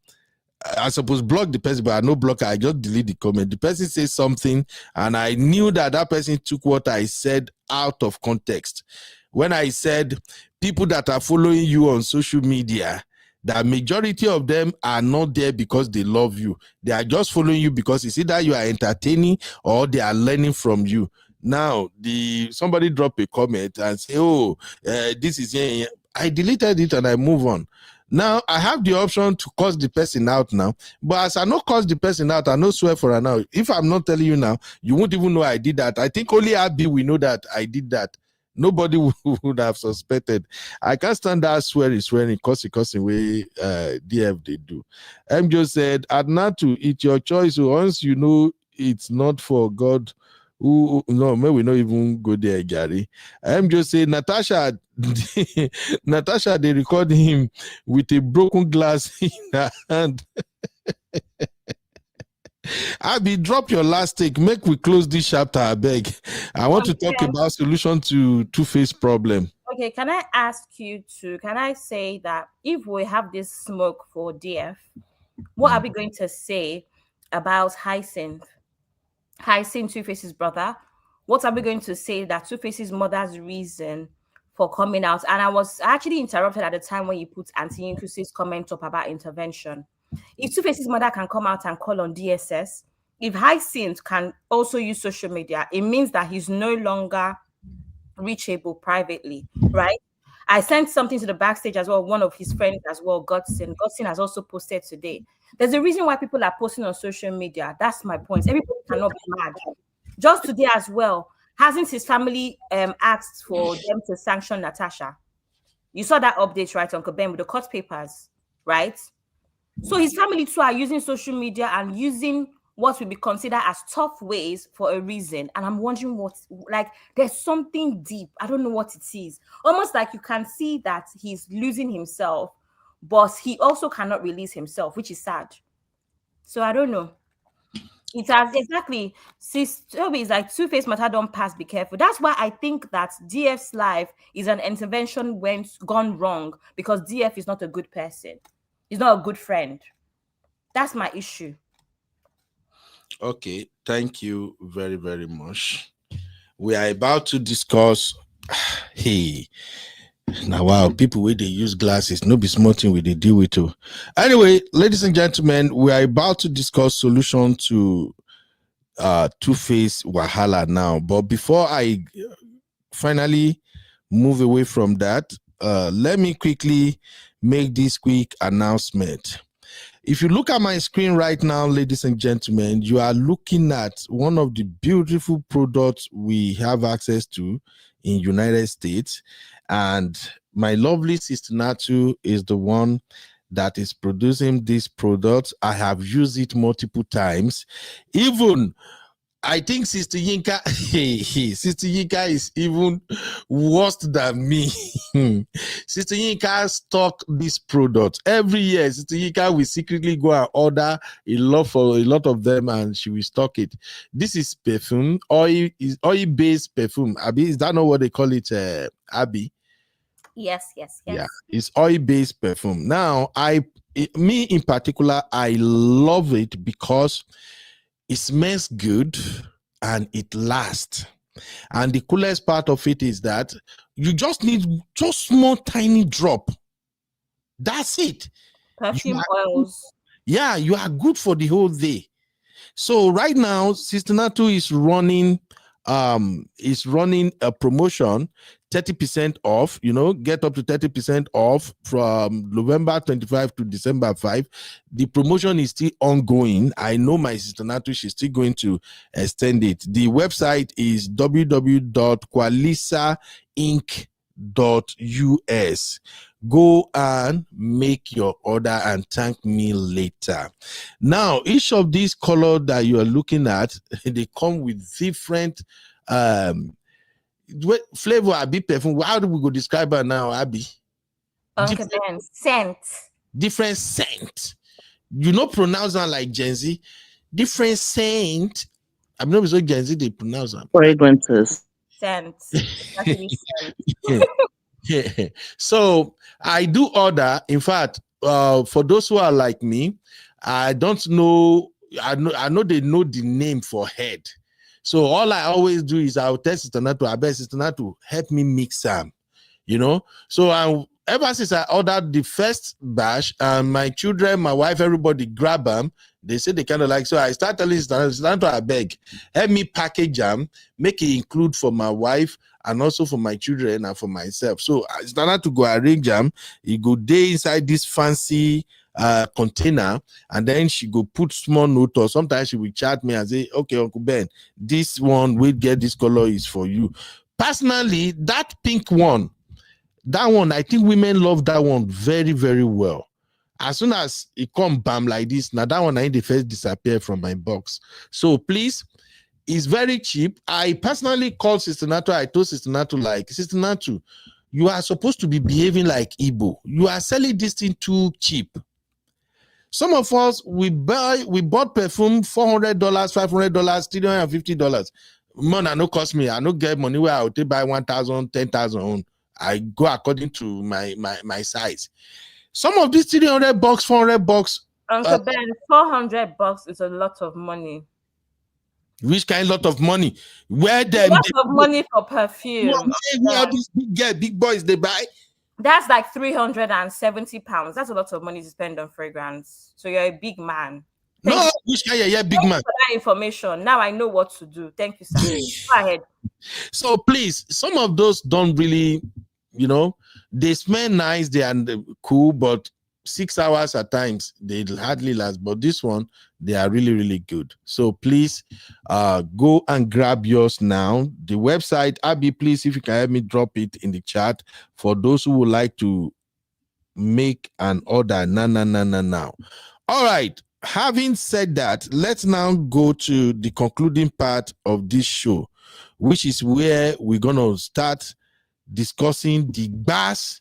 I suppose block the person, but I no blocker. I just delete the comment. The person says something, and I knew that that person took what I said out of context. When I said people that are following you on social media, the majority of them are not there because they love you. They are just following you because it's either you are entertaining or they are learning from you. Now, somebody drop a comment and say, "Oh, this is." I deleted it and I move on. Now I have the option to curse the person out now, but as I not curse the person out, I no swear for her now. If I'm not telling you now, you won't even know I did that. I think only Abby will know that I did that. Nobody would have suspected. I can't stand that swearing, cussing way DF they do. MJ said, Adnatu, it's your choice. Once you know it's not for God, no, may we not even go there, Gary. MJ said, Natasha, Natasha, they record him with a broken glass in her hand. Abby, drop your last take. Make we close this chapter, I beg. I want to talk about solution to Two-Face problem. Okay, can I say that if we have this smoke for DF, what are we going to say about Hyacinth, Two-Face's brother? What are we going to say that Two-Face's mother's reason for coming out? And I was actually interrupted at the time when you put Auntie Inclusive's comment up about intervention. If Two-Face's mother can come out and call on DSS, if Hyacinth can also use social media, it means that he's no longer reachable privately, right? I sent something to the backstage as well. One of his friends as well, Godson has also posted today. There's a reason why people are posting on social media. That's my point. Everybody cannot be mad. Just today as well, hasn't his family asked for them to sanction Natasha? You saw that update, right, Uncle Ben, with the court papers, right? So his family too are using social media and using what would be considered as tough ways for a reason. And I'm wondering there's something deep. I don't know what it is. Almost like you can see that he's losing himself, but he also cannot release himself, which is sad. So I don't know. It has exactly. Sis Toby is like Two-Face matter don't pass, be careful. That's why I think that DF's life is an intervention gone wrong, because DF is not a good person. He's not a good friend. That's my issue. Okay, thank you very, very much. We are about to discuss. Hey, now wow, people where they use glasses, no be small thing with they deal with too. Anyway, ladies and gentlemen, we are about to discuss solution to Two-Face Wahala now. But before I finally move away from that, let me quickly make this quick announcement. If you look at my screen right now, ladies and gentlemen, you are looking at one of the beautiful products we have access to in United States. And my lovely sister Natu is the one that is producing this product. I have used it multiple times. Even I think Sister Yinka, Sister Yinka is even worse than me. Sister Yinka stock this product every year. Sister Yinka will secretly go and order a lot of them, and she will stock it. This is perfume, oil-based perfume. Abby, is that not what they call it, Abby? Yes. Yeah, it's oil-based perfume. Now, me in particular, I love it because it smells good and it lasts. And the coolest part of it is that you just need just small tiny drop. That's it. Perfume oils. Yeah, you are good for the whole day. So right now, Sister Natu is running a promotion. 30% off, get up to 30% off from November 25 to December 5. The promotion is still ongoing. I know my sister Natu, she's still going to extend it. The website is www.qualisainc.us. Go and make your order and thank me later. Now, each of these colors that you are looking at, they come with different flavor. Abi perfume. How do we go describe her now, Abi? Uncle Ben, scent. Different scent. Pronounce them like Gen Z. Different scent. I'm not so Gen Z, they pronounce them. Fragrances. Scent. Actually, scent. Yeah. So I do order. In fact, for those who are like me, I don't know. I know they know the name for head. So all I always do is I'll tell Sister Natu, I beg Sister Natu, help me mix them, So ever since I ordered the first batch, and my children, my wife, everybody grab them, they say they kind of like, so I start telling Sister Natu, I beg, help me package them, make it include for my wife and also for my children and for myself. So Sister Natu go arrange them, you go there inside this fancy container, and then she go put small note, or sometimes she will chat me and say, okay, Uncle Ben, this one will get this color is for you. Personally, that pink one, I think women love that one very, very well. As soon as it come bam like this, now that one I the first disappear from my box. So please, it's very cheap. I personally called Sister Natu. I told Sister Natu, like, Sister Natu, you are supposed to be behaving like Igbo. You are selling this thing too cheap. Some of us, we bought perfume $400, $500, $350. Money no cost me. I no get money where I would buy 1,000, 10,000 on. I go according to my size. Some of these $300, $400. Uncle Ben, $400 is a lot of money. Which kind lot of money? Where them? Lots of money for perfume. Where these big boys they buy? That's like £370. That's a lot of money to spend on fragrance. So you're a big man. No, which kind of big man? For that information. Now I know what to do. Thank you, sir. Go ahead. So please, some of those don't really, they smell nice, they are cool, but 6 hours at times they hardly last. But this one, they are really, really good. So please go and grab yours now. The website, Abby, please, if you can help me drop it in the chat for those who would like to make an order now. All right. Having said that, let's now go to the concluding part of this show, which is where we're going to start discussing the bass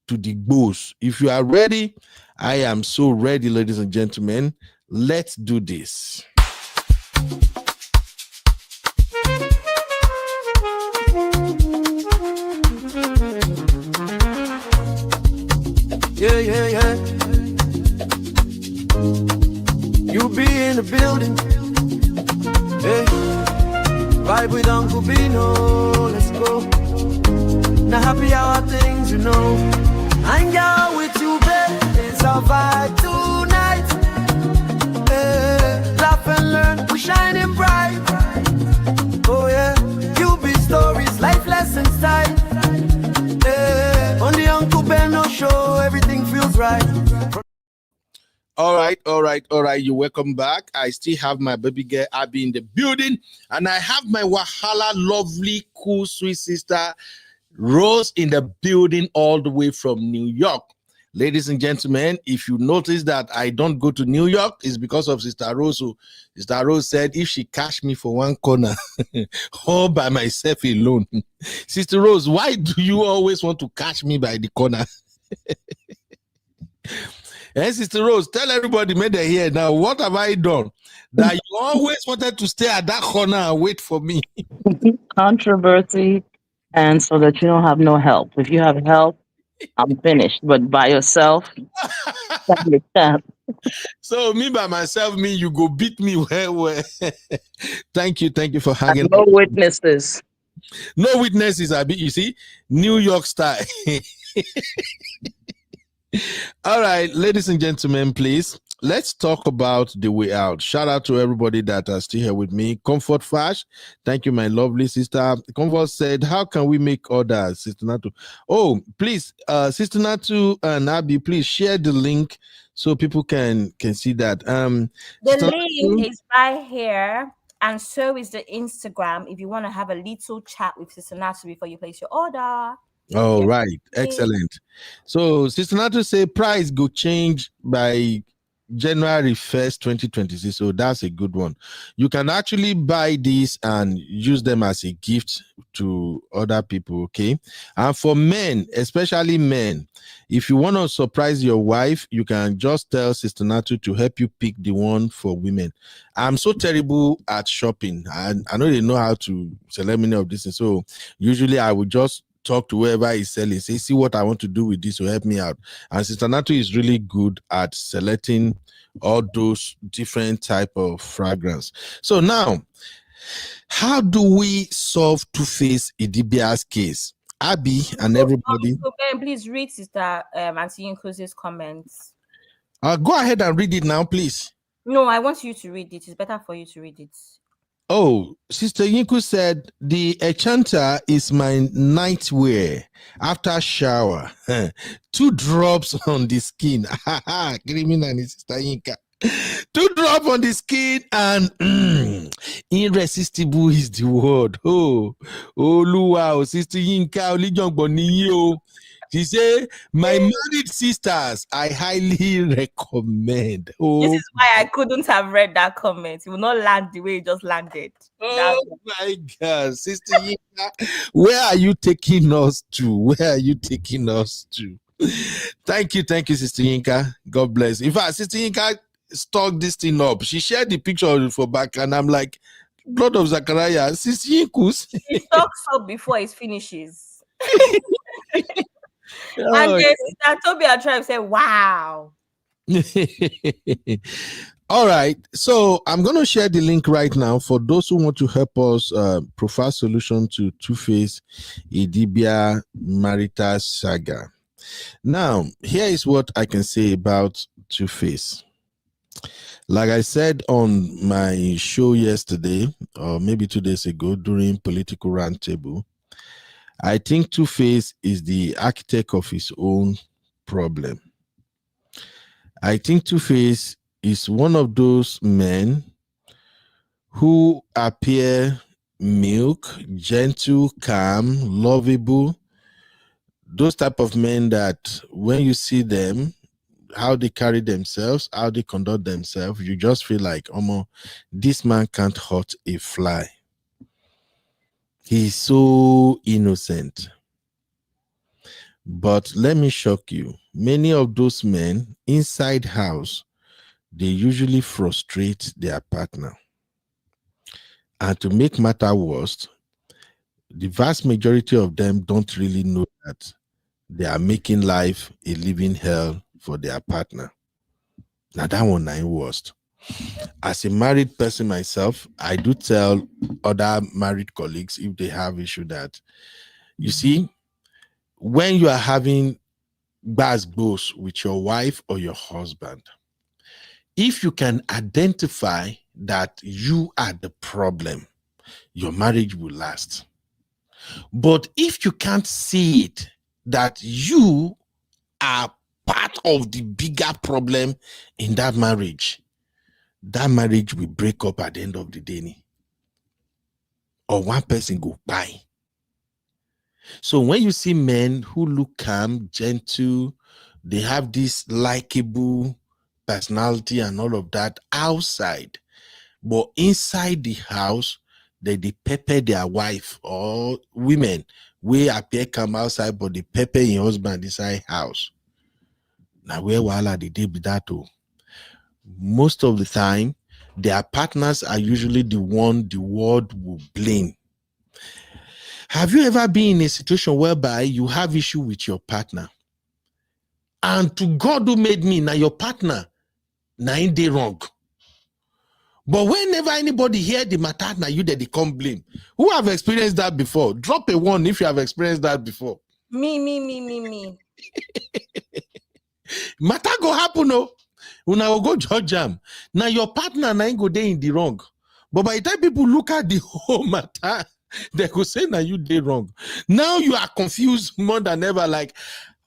to the boss. If you are ready, I am so ready, ladies and gentlemen. Let's do this. Yeah. You be in the building. Hey, vibe with Uncle Bino. Let's go. Now happy hour things, Hang out with you, babe. It's our vibe tonight. Hey, laugh and learn. We're shining bright. Oh yeah. You be stories, life lessons type. Hey, on the Uncle Beno show, everything feels right. All right. You're welcome back. I still have my baby girl Abby in the building, and I have my Wahala, lovely, cool, sweet sister Rose in the building, all the way from New York. Ladies and gentlemen, if you notice that I don't go to New York, it's because of Sister Rose. So Sister Rose said if she catch me for one corner, all by myself alone. Sister Rose, why do you always want to catch me by the corner? Hey, Sister Rose, tell everybody, may they hear now, what have I done that you always wanted to stay at that corner and wait for me? Controversy, and so that you don't have no help. If you have help, I'm finished. But by yourself, so me by myself, you go beat me where? Thank you for hanging. No witnesses. No witnesses, Abi. You see, New York style. All right, ladies and gentlemen, please. let's talk about the way out. Shout out to everybody that are still here with me. Comfort Fash, thank you, my lovely sister. Comfort said, how can we make orders, Sister Natu? Oh, please, Sister Natu and Abby, please share the link so people can see that. The Sister link Natu? is right here, and so is the Instagram if you want to have a little chat with Sister Natu before you place your order. Oh, right. Excellent. So, Sister Natu say price go change by January 1st, 2026. So that's a good one. You can actually buy these and use them as a gift to other people, okay? And for men, especially men, if you want to surprise your wife, you can just tell Sister Natu to help you pick the one for women. I'm so terrible at shopping. I know they know how to select many of these. So usually I would just talk to whoever is selling, say, see what I want to do with this, so help me out. And Sister Natu is really good at selecting all those different type of fragrance. So now, how do we solve Tuface Idibia's case? Abby and everybody. So Ben, please read Sister Auntie Nkuzi's comments. Go ahead and read it now, please. No, I want you to read it. It's better for you to read it. Oh, Sister Yinku said, the enchanter is my nightwear after shower. 2 drops on the skin. Criminal, Sister Yinka. 2 drops on the skin and irresistible is the word. Oh, wow, Sister Yinka, she said, my married sisters, I highly recommend. Oh, this is why I couldn't have read that comment. It will not land the way it just landed. Oh my God, Sister Yinka, where are you taking us to? Where are you taking us to? Thank you, Sister Yinka. God bless. In fact, Sister Yinka stocked this thing up. She shared the picture of it for back, and I'm like, blood of Zachariah, Sister Yinkus. He stocks up before it finishes. Oh, and then Sister Tobia tribe said, wow. All right, so I'm going to share the link right now for those who want to help us provide solution to Tuface Idibia marital saga. Now, here is what I can say about Tuface. Like I said on my show yesterday, or maybe 2 days ago during Political Roundtable, I think Tuface is the architect of his own problem. I think Tuface is one of those men who appear milk, gentle, calm, lovable. Those type of men that when you see them, how they carry themselves, how they conduct themselves, you just feel like, this man can't hurt a fly. He's so innocent. But let me shock you. Many of those men inside house, they usually frustrate their partner. And to make matter worse, the vast majority of them don't really know that they are making life a living hell for their partner. Now that one ain't worst. As a married person myself, I do tell other married colleagues if they have issue that, you see, when you are having gbas with your wife or your husband, if you can identify that you are the problem, your marriage will last. But if you can't see it, that you are part of the bigger problem in that marriage will break up at the end of the day. Or one person go by. So when you see men who look calm, gentle, they have this likable personality and all of that outside, but inside the house, they pepper their wife, or women we appear come outside, but they pepper your husband inside house. Now where wahala they did with that too? Most of the time, their partners are usually the one the world will blame. Have you ever been in a situation whereby you have issue with your partner, and to God who made me, now your partner, now ain't they wrong? But whenever anybody hear the matter, now you that they come blame. Who have experienced that before? Drop a 1 if you have experienced that before. Me. Matter go happen, no. When I will go judge them. Now your partner now go there in the wrong. But by the time people look at the whole matter, they could say now you did wrong. Now you are confused more than ever. Like,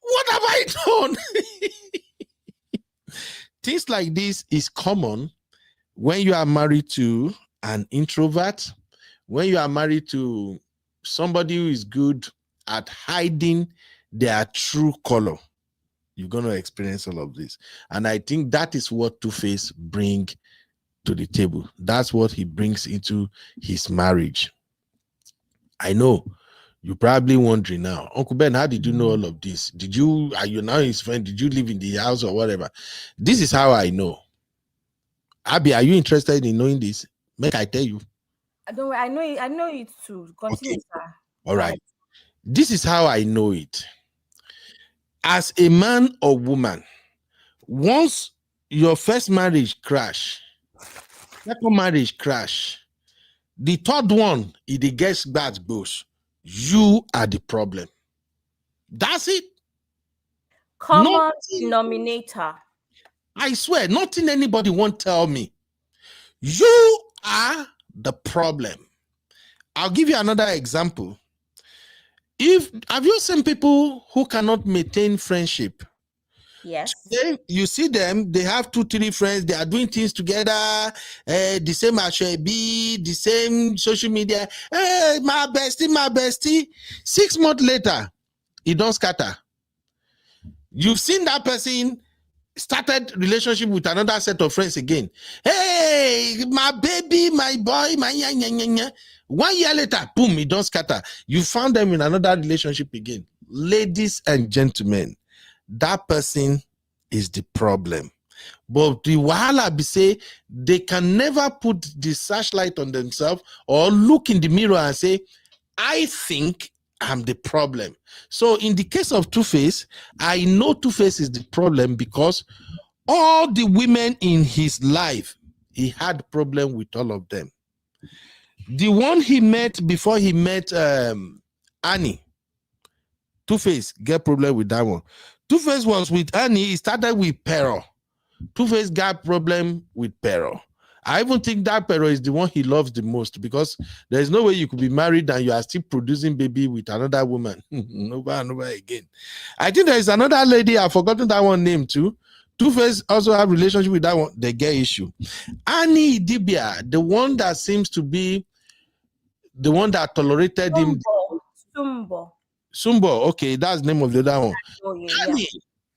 what have I done? Things like this is common when you are married to an introvert, when you are married to somebody who is good at hiding their true color. You're going to experience all of this. And I think that is what Tuface bring to the table. That's what he brings into his marriage. I know you're probably wondering now, Uncle Ben, how did you know all of this? Are you now his friend? Did you live in the house or whatever? This is how I know. Abby, are you interested in knowing this? Make I tell you. Don't worry, I know it too. Continue, Okay. sir. All right. This is how I know it. As a man or woman, once your first marriage crash, second marriage crash, the third one, if it gets bad, goes, you are the problem. That's it. Common denominator. I swear, nothing anybody won't tell me. You are the problem. I'll give you another example. Have you seen people who cannot maintain friendship? Yes. Then you see them, they have 2-3 friends, they are doing things together, the same be the same social media. Hey, my bestie. 6 months later, it don't scatter. You've seen that person started relationship with another set of friends again. Hey, my baby, my boy, my nya. 1 year later, boom, it don't scatter. You found them in another relationship again. Ladies and gentlemen, that person is the problem. But the wahala be say they can never put the searchlight on themselves or look in the mirror and say, I think I'm the problem. So in the case of Tuface, I know Tuface is the problem because all the women in his life, he had problem with all of them. The one he met before he met Annie, Tuface get problem with that one. Tuface was with Annie, he started with Pero. Tuface got problem with Pero. I even think that Pero is the one he loves the most because there's no way you could be married and you are still producing baby with another woman. Nobody again. I think there is another lady, I've forgotten that one name too. Tuface also have relationship with that one. They get issue. Annie Dibia, the one that seems to be the one that tolerated him. Sumbo. Okay, that's the name of the other one. Annie.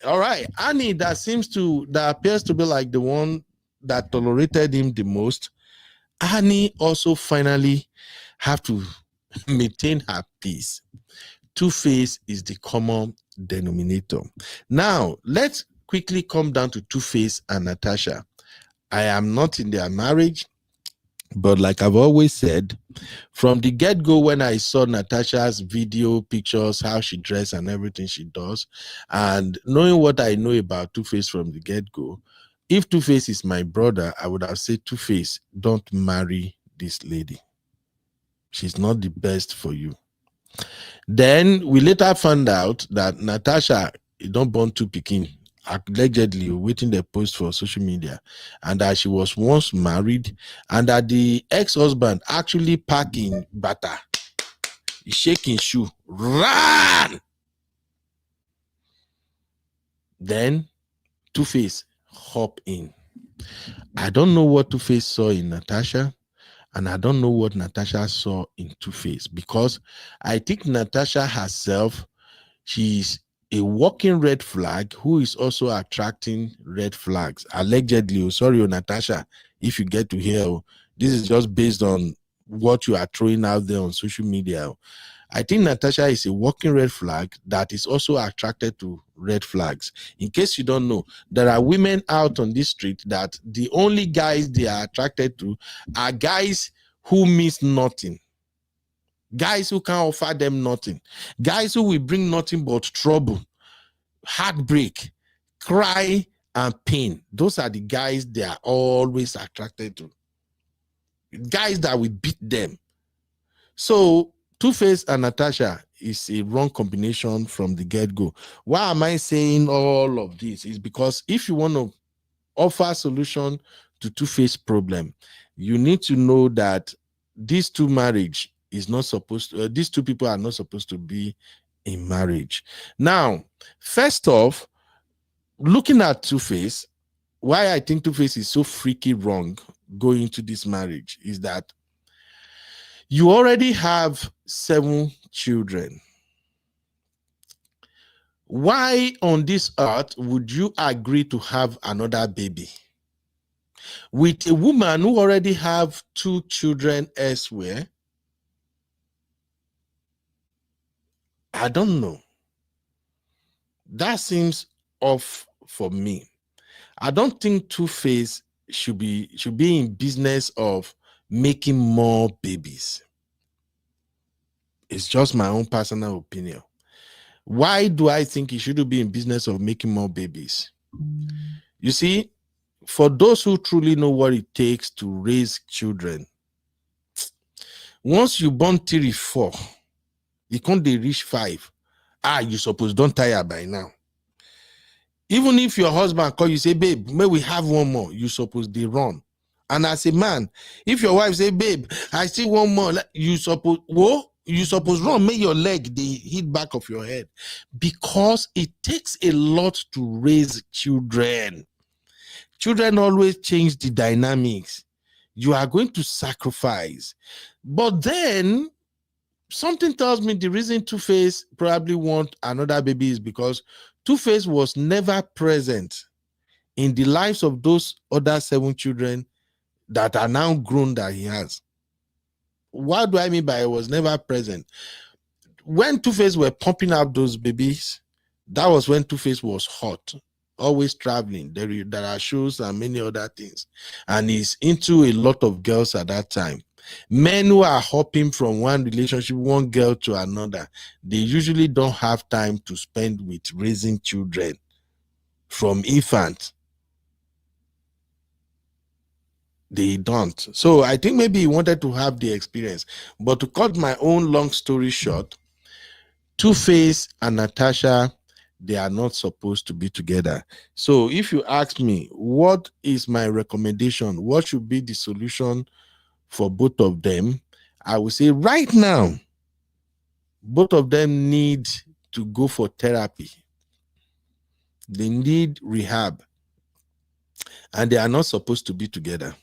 All right. Annie, that appears to be like the one that tolerated him the most. Annie also finally have to maintain her peace. Tuface is the common denominator. Now, let's quickly come down to Tuface and Natasha. I am not in their marriage, but like I've always said, from the get-go, when I saw Natasha's video, pictures, how she dressed and everything she does, and knowing what I know about Tuface from the get-go, if Tuface is my brother, I would have said, Tuface, don't marry this lady. She's not the best for you. Then we later found out that Natasha don't born 2 pikin, allegedly waiting the post for social media, and that she was once married, and that the ex-husband actually packing butter, shaking shoe, ran. Then Tuface hop in. I don't know what Tuface saw in Natasha, and I don't know what Natasha saw in Tuface, because I think Natasha herself, she's a walking red flag who is also attracting red flags. Allegedly, sorry, Natasha, if you get to hear, this is just based on what you are throwing out there on social media. I think Natasha is a walking red flag that is also attracted to red flags. In case you don't know, there are women out on this street that the only guys they are attracted to are guys who means nothing. Guys who can offer them nothing. Guys who will bring nothing but trouble, heartbreak, cry, and pain. Those are the guys they are always attracted to. Guys that will beat them. So, Tuface and Natasha is a wrong combination from the get-go. Why am I saying all of this? Is because if you want to offer solution to Two-Face problem, you need to know that these two marriage is not supposed to, these two people are not supposed to be in marriage. Now, first off, looking at Two-Face, why I think Two-Face is so freaky wrong going into this marriage is that you already have 7 children. Why on this earth would you agree to have another baby with a woman who already have 2 children elsewhere? I don't know. That seems off for me. I don't think Two-Face should be in business of making more babies. It's just my own personal opinion. Why do I think he shouldn't be in business of making more babies? You see, for those who truly know what it takes to raise children, once you born 3, 4, you can't reach 5. You suppose don't tire by now. Even if your husband call you, say, babe, may we have one more, you suppose they run. And as a man, if your wife say, babe, I still want more, you suppose, whoa, you suppose run, make your leg they hit back of your head, because it takes a lot to raise children. Children always change the dynamics. You are going to sacrifice. But then something tells me the reason Two-Face probably want another baby is because Two-Face was never present in the lives of those other 7 children that are now grown that he has. What do I mean by it was never present? When Two-Face were pumping out those babies, that was when Two-Face was hot, always traveling. There are shows and many other things. And he's into a lot of girls at that time. Men who are hopping from one relationship, one girl to another, they usually don't have time to spend with raising children from infant. They don't. So I think maybe he wanted to have the experience. But to cut my own long story short, Two-Face and Natasha, they are not supposed to be together. So if you ask me, what is my recommendation? What should be the solution for both of them? I would say right now, both of them need to go for therapy. They need rehab. And they are not supposed to be together.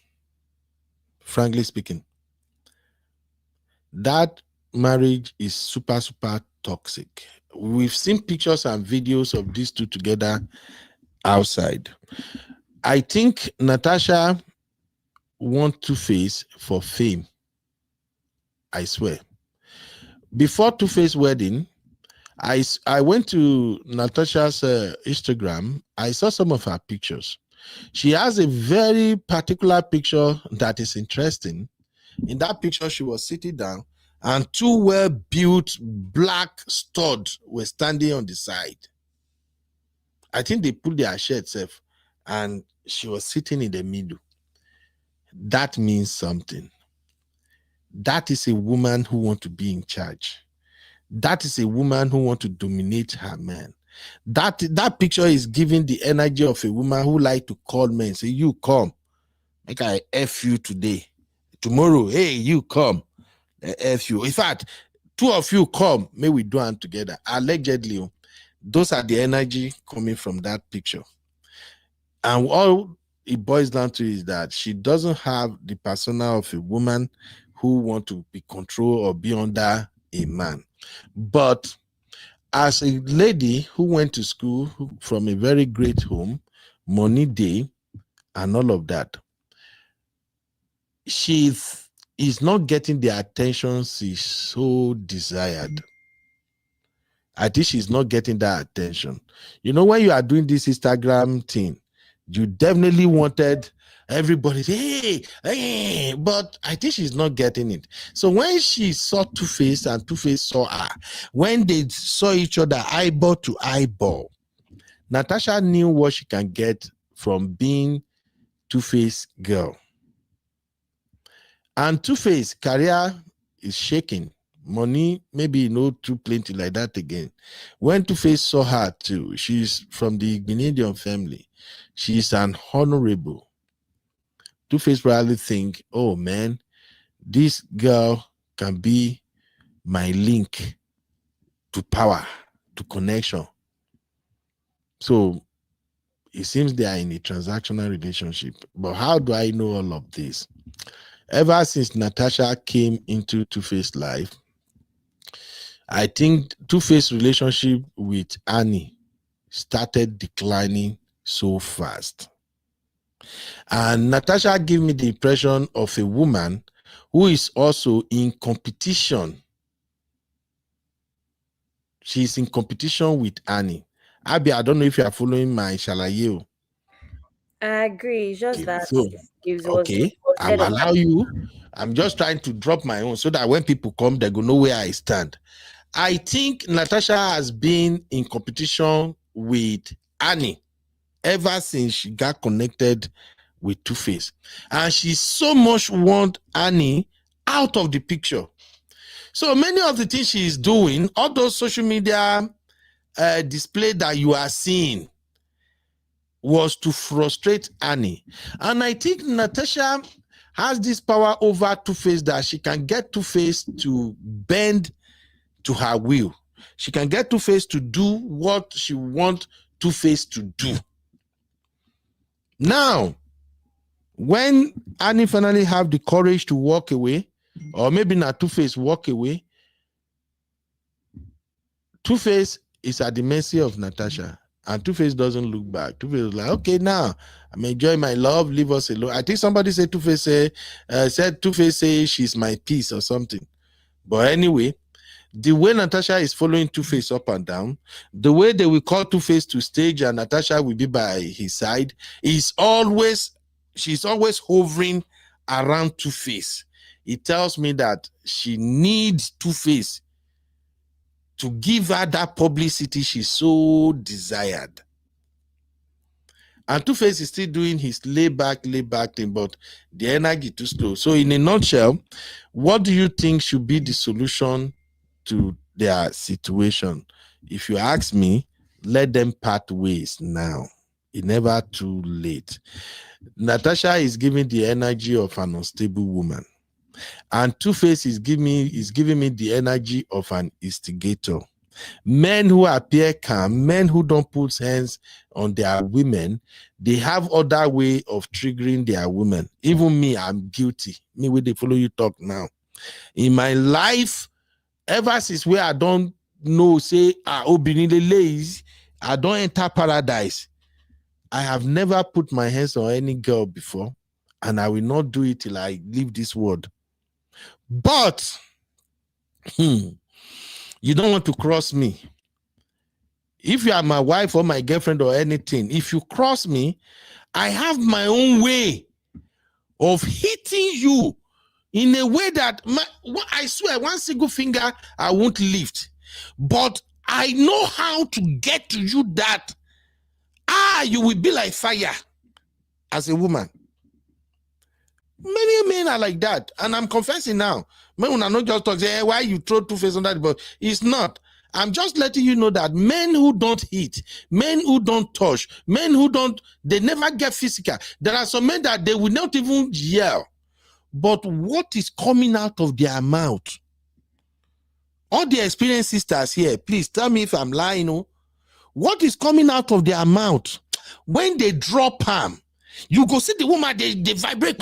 Frankly speaking, that marriage is super, super toxic. We've seen pictures and videos of these two together outside. I think Natasha wants Two-Face for fame. I swear. Before Two-Face wedding, I went to Natasha's Instagram. I saw some of her pictures. She has a very particular picture that is interesting. In that picture, she was sitting down and 2 well-built black studs were standing on the side. I think they put their shirts off and she was sitting in the middle. That means something. That is a woman who wants to be in charge. That is a woman who wants to dominate her man. That picture is giving the energy of a woman who like to call men, say, you come, make I F you today. Tomorrow, hey, you come, F you. In fact, 2 of you come, may we do it together. Allegedly, those are the energy coming from that picture. And all it boils down to is that she doesn't have the persona of a woman who want to be controlled or be under a man. But as a lady who went to school from a very great home, money day, and all of that, she is not getting the attention she so desired. I think she's not getting that attention. You know, when you are doing this Instagram thing, you definitely wanted everybody, hey, but I think she's not getting it. So when she saw Two-Face and Two-Face saw her, when they saw each other eyeball to eyeball, Natasha knew what she can get from being Two-Face girl. And Two-Face career is shaking. Money, maybe no too plenty like that again. When Two-Face saw her too, she's from the Ghanaian family. She's an honorable. Two-Face probably think, oh man, this girl can be my link to power, to connection. So it seems they are in a transactional relationship. But how do I know all of this? Ever since Natasha came into Two-Face life, I think Two-Face relationship with Annie started declining so fast. And Natasha gave me the impression of a woman who is also in competition. She's in competition with Annie. Abby, I don't know if you are following my Shalaye. I agree. It's just Okay, that so, it okay, was I will said allow you. I'm just trying to drop my own so that when people come, they go know where I stand. I think Natasha has been in competition with Annie ever since she got connected with Two-Face. And she so much want Annie out of the picture. So many of the things she is doing, all those social media display that you are seeing, was to frustrate Annie. And I think Natasha has this power over Two-Face that she can get Two-Face to bend to her will. She can get Two-Face to do what she wants Two-Face to do. Now, when Annie finally have the courage to walk away, or maybe not Two-Face walk away, Two-Face is at the mercy of Natasha. And Two-Face doesn't look back. Two-Face is like, okay, now I'm enjoying my love, leave us alone. I think somebody said Two-Face said Two-Face say she's my peace or something. But anyway, the way Natasha is following Two-Face up and down, the way they will call Two-Face to stage and Natasha will be by his side, she's always hovering around Two-Face. It tells me that she needs Two-Face to give her that publicity she so desired. And Two-Face is still doing his layback thing, but the energy too slow. So in a nutshell, what do you think should be the solution to their situation? If you ask me, let them part ways now. It's never too late. Natasha is giving the energy of an unstable woman. And Two-Face is giving me the energy of an instigator. Men who appear calm, men who don't put hands on their women, they have other way of triggering their women. Even me, I'm guilty. Me, where they follow you talk now. In my life, ever since where I don't know, say, lazy, I don't enter paradise. I have never put my hands on any girl before, and I will not do it till I leave this world. But you don't want to cross me. If you are my wife or my girlfriend or anything, if you cross me, I have my own way of hitting you in a way that I swear one single finger I won't lift. But I know how to get to you that you will be like fire as a woman. Many men are like that, and I'm confessing now. Men are not just talking, say, hey, why you throw Two-Face on that, but it's not. I'm just letting you know that men who don't hit, men who don't touch, men who don't, they never get physical. There are some men that they will not even yell, but what is coming out of their mouth? All the experienced sisters here, please tell me if I'm lying. Oh, what is coming out of their mouth when they drop palm? You go see the woman, they vibrate.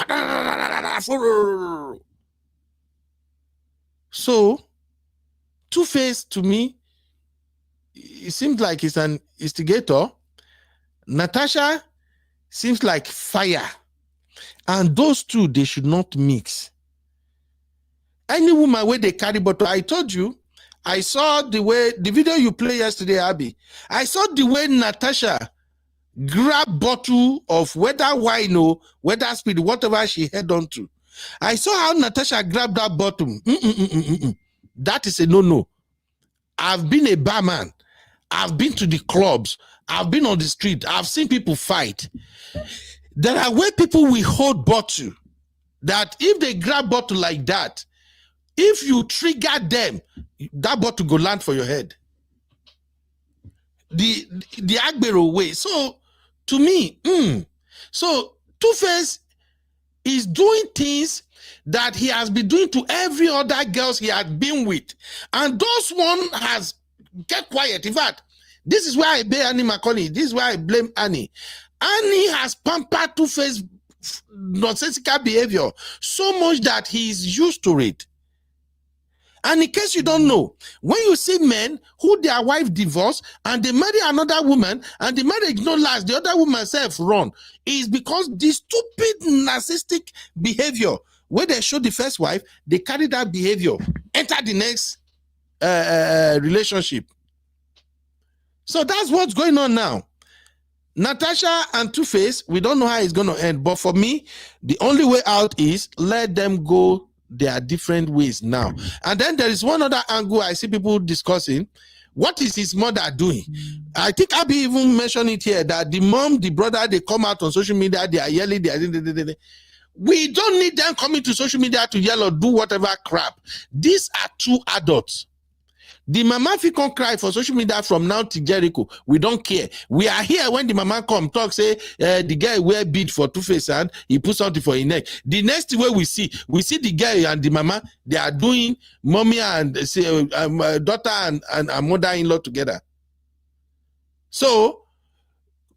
So, Two-Face to me, it seems like it's an instigator. Natasha seems like fire. And those two, they should not mix. Any woman where they carry bottle, I told you, I saw the video you played yesterday, Abby. I saw the way Natasha grab bottle of whether wine or whether spirit, whatever she had on to. I saw how Natasha grabbed that bottle. That is a no-no. I've been a barman. I've been to the clubs. I've been on the street. I've seen people fight. There are where people will hold bottle that if they grab bottle like that, if you trigger them, that bottle go land for your head. The Agbero way. So to me. So Tuface is doing things that he has been doing to every other girls he had been with, and those one has kept quiet. In fact, this is why I blame Annie Macaulay. This is why I blame Annie. Annie has pampered Tuface nonsensical behavior so much that he is used to it. And in case you don't know, when you see men who their wife divorced and they marry another woman and the marriage not last, the other woman self run, is because the stupid narcissistic behavior where they show the first wife, they carry that behavior, enter the next relationship. So that's what's going on now. Natasha and Tuface, we don't know how it's going to end, but for me, the only way out is let them go their different ways now. And then there is one other angle I see people discussing. What is his mother doing? I think Abby even mentioned it here, that the mom, the brother, they come out on social media, they are yelling, we don't need them coming to social media to yell or do whatever crap. These are two adults. The mama fi can cry for social media from now to Jericho. We don't care. We are here when the mama come talk, say the guy wear bead for Tuface and he put something for his neck. The next way we see the guy and the mama, they are doing mommy and say daughter and mother-in-law together. So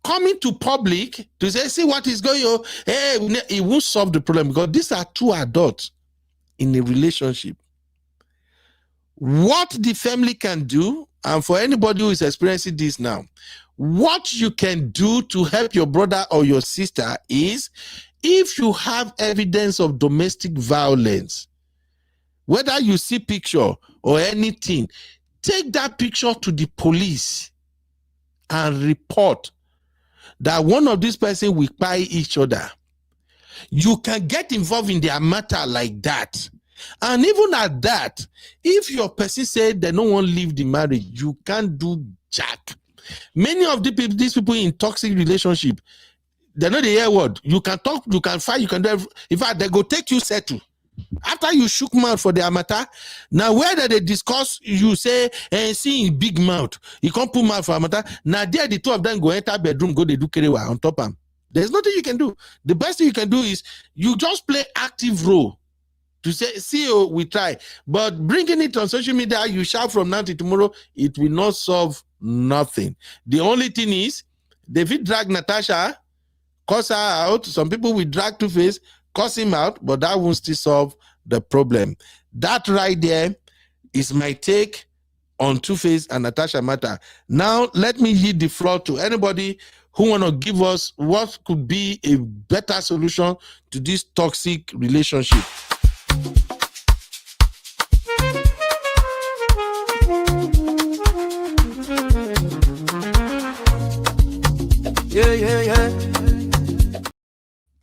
coming to public to say, see what is going on, hey, it won't solve the problem because these are two adults in a relationship. What the family can do, and for anybody who is experiencing this now, what you can do to help your brother or your sister is, if you have evidence of domestic violence, whether you see picture or anything, take that picture to the police and report that one of these persons will buy each other. You can get involved in their matter like that. And even at that, if your person said they don't want to leave the marriage, you can't do jack. Many of these people in toxic relationship, they know the hear word. You can talk, you can fight, you can do everything. In fact, they go take you settle. After you shook mouth for their matter, now where they discuss, you say, see in big mouth, you can't put mouth for a matter. Now there the two of them go enter bedroom, go they do kerewa on top of them. There's nothing you can do. The best thing you can do is you just play active role. To say, see, we try, but bringing it on social media, you shout from now to tomorrow, it will not solve nothing. The only thing is, they will drag Natasha, cuss her out. Some people will drag Tuface, cuss him out, but that won't still solve the problem. That right there is my take on Tuface and Natasha matter. Now, let me yield the floor to anybody who want to give us what could be a better solution to this toxic relationship. Yeah.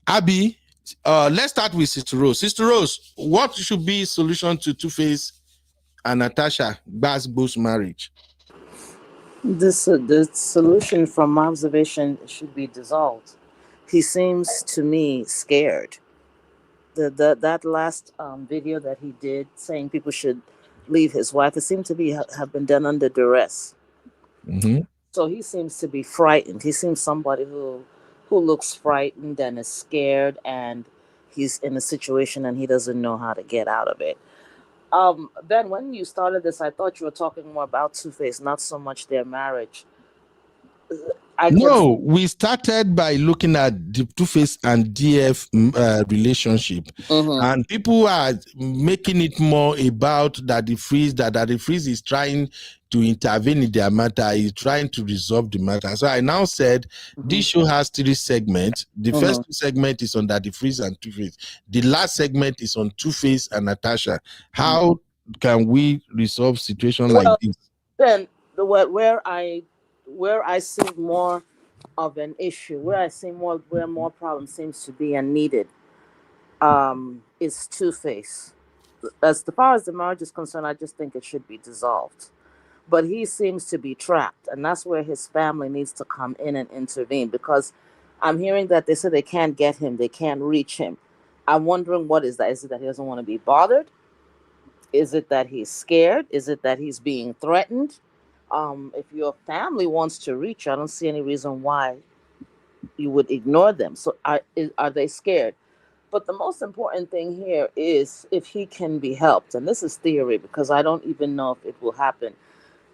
Abby, let's start with Sister Rose. Sister Rose, what should be solution to Tuface and Natasha Gbasgbo's marriage? The solution from my observation should be dissolved. He seems to me scared. That last video that he did saying people should leave his wife, it seemed to be have been done under duress. Mm-hmm. So he seems to be frightened. He seems somebody who looks frightened and is scared, and he's in a situation and he doesn't know how to get out of it. Ben, when you started this, I thought you were talking more about Tuface, not so much their marriage. We started by looking at the Tuface and DF relationship, and people are making it more about that the freeze is trying to intervene in their matter, is trying to resolve the matter. So I now said this show has 3 segments. The first 2 segments is on Daddy Freeze and Tuface. The last segment is on Tuface and Natasha. How can we resolve situation like this? Then where I see more of an issue, where more problem seems to be and needed, is Tuface. As far as the marriage is concerned, I just think it should be dissolved. But he seems to be trapped, and that's where his family needs to come in and intervene, because I'm hearing that they say they can't get him, they can't reach him. I'm wondering, what is that? Is it that he doesn't want to be bothered? Is it that he's scared? Is it that he's being threatened? If your family wants to reach you, I don't see any reason why you would ignore them. So are they scared? But the most important thing here is if he can be helped. And this is theory because I don't even know if it will happen.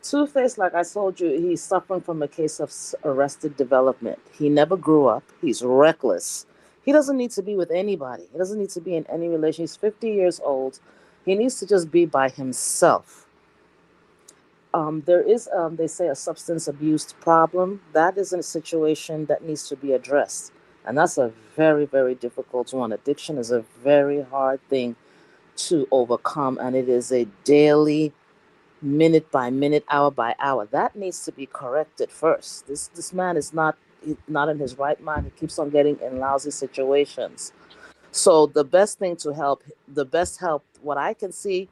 Tuface, like I told you, he's suffering from a case of arrested development. He never grew up. He's reckless. He doesn't need to be with anybody. He doesn't need to be in any relation. He's 50 years old. He needs to just be by himself. There is, they say, a substance abuse problem. That is a situation that needs to be addressed. And that's a very, very difficult one. Addiction is a very hard thing to overcome, and it is a daily, minute by minute, hour by hour. That needs to be corrected first. This man is not in his right mind. He keeps on getting in lousy situations. So the best thing to help, what I can see,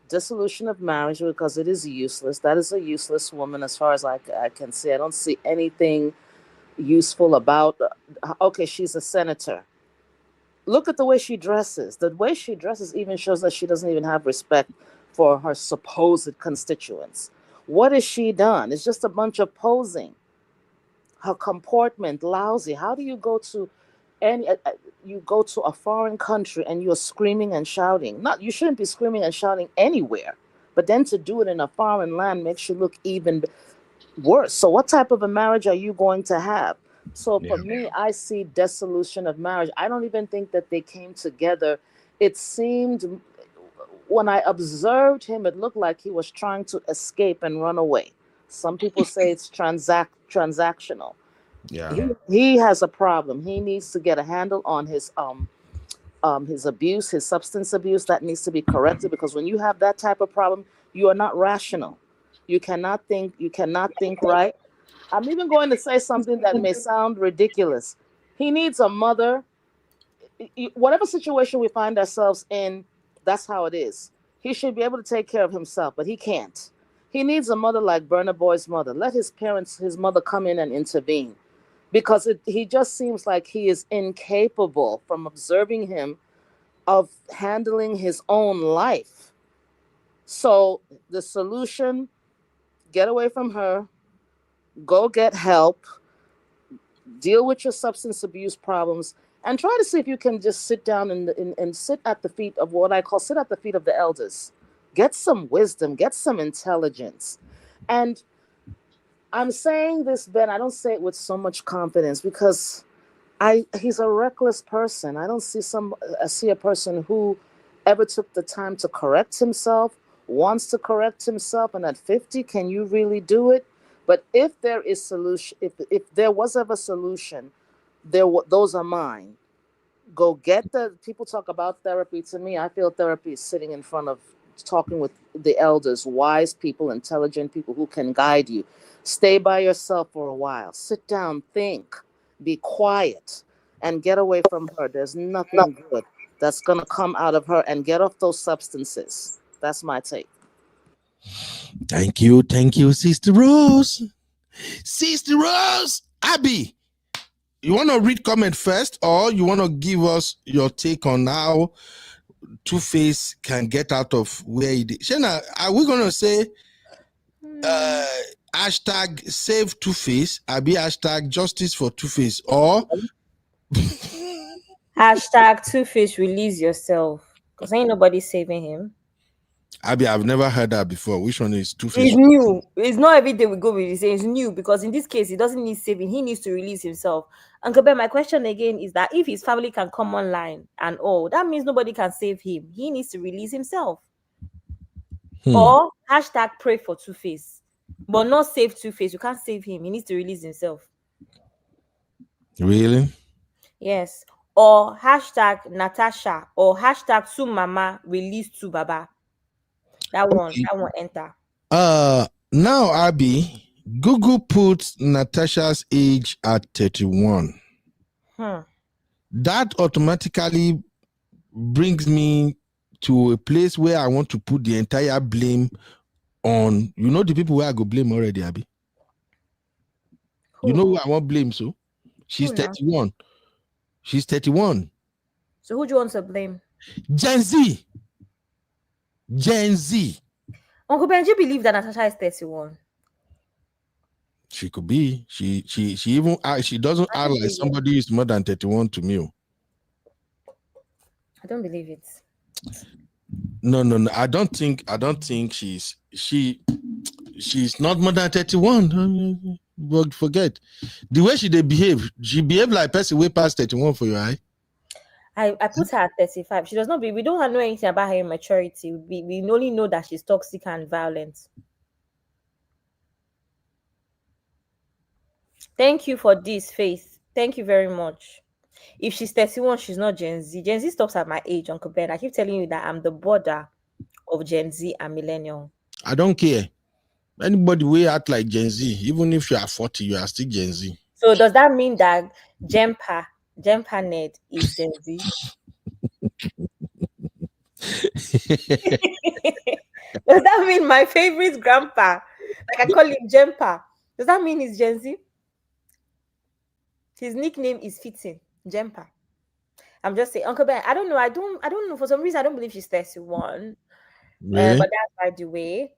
dissolution of marriage, because it is useless. That is a useless woman as far as I can see. I don't see anything useful about. Okay, she's a senator. Look at the way she dresses. The way she dresses even shows that she doesn't even have respect for her supposed constituents. What has she done? It's just a bunch of posing. Her comportment lousy. How do you go to a foreign country and you're screaming and shouting? You shouldn't be screaming and shouting anywhere, but then to do it in a foreign land makes you look even worse. So what type of a marriage are you going to have? So for me, I see dissolution of marriage. I don't even think that they came together. It seemed, when I observed him, it looked like he was trying to escape and run away. Some people say it's transactional. Yeah. He has a problem. He needs to get a handle on his abuse, his substance abuse. That needs to be corrected, because when you have that type of problem, you are not rational. You cannot think right. I'm even going to say something that may sound ridiculous. He needs a mother. Whatever situation we find ourselves in, that's how it is. He should be able to take care of himself, but he can't. He needs a mother like Burna Boy's mother. Let his mother come in and intervene, because he just seems like he is incapable, from observing him, of handling his own life. So the solution, get away from her, go get help, deal with your substance abuse problems, and try to see if you can just sit down and sit at the feet of what I call sit at the feet of the elders. Get some wisdom, get some intelligence. And I'm saying this, Ben, I don't say it with so much confidence because he's a reckless person. I don't see a person who ever took the time to correct himself, wants to correct himself, and at 50, can you really do it? But if there is solution, if there was ever solution, those are mine. Go get people talk about therapy. To me, I feel therapy is sitting in front of talking with the elders, wise people, intelligent people who can guide you. Stay by yourself for a while. Sit down, think, be quiet, and get away from her. There's nothing good that's going to come out of her, and get off those substances. That's my take. Thank you, Sister Rose. Sister Rose, Abby, you want to read comment first, or you want to give us your take on how Tuface can get out of where he did? Shana, are we going to say hashtag save Tuface, Abby, hashtag justice for Tuface, or Hashtag Tuface, release yourself. Because ain't nobody saving him. Abby, I've never heard that before. Which one is Tuface? It's new. It's not every day we go with it. It's new, because in this case, he doesn't need saving. He needs to release himself. And Kobe, my question again is that if his family can come online and all, that means nobody can save him. He needs to release himself. Or hashtag pray for Tuface, but not save Tuface. You can't save him. He needs to release himself. Really? Yes. Or hashtag Natasha, or hashtag Sumama release to Baba. That one enter. Now, Abby, Google puts Natasha's age at 31. That automatically brings me to a place where I want to put the entire blame on, the people where I go blame already, Abby. You know who I want blame, so? She's 31. She's 31. So who do you want to blame? Gen Z. Uncle Benji believe that Natasha is 31. She could be. She even she doesn't I act don't like believe it. somebody who is more than 31 to me. I don't believe it. No. I don't think she's not more than 31. But forget the way she behave. She behave like person way past 31 for your eye. I put her at 35. She does not be. We don't know anything about her immaturity. We only know that she's toxic and violent. Thank you for this, Faith. Thank you very much. If she's 31, she's not Gen Z. Gen Z stops at my age, Uncle Ben. I keep telling you that I'm the border of Gen Z and millennial. I don't care. Anybody way act like Gen Z, even if you are 40, you are still Gen Z. So does that mean that Jempa Ned is Gen Z? Does that mean my favorite grandpa, like I call him Jempa, does that mean he's Gen Z? His nickname is fitting, Jempa. I'm just saying, Uncle Ben. I don't know. I don't know. For some reason, I don't believe she's 31. Really? But that's by the way.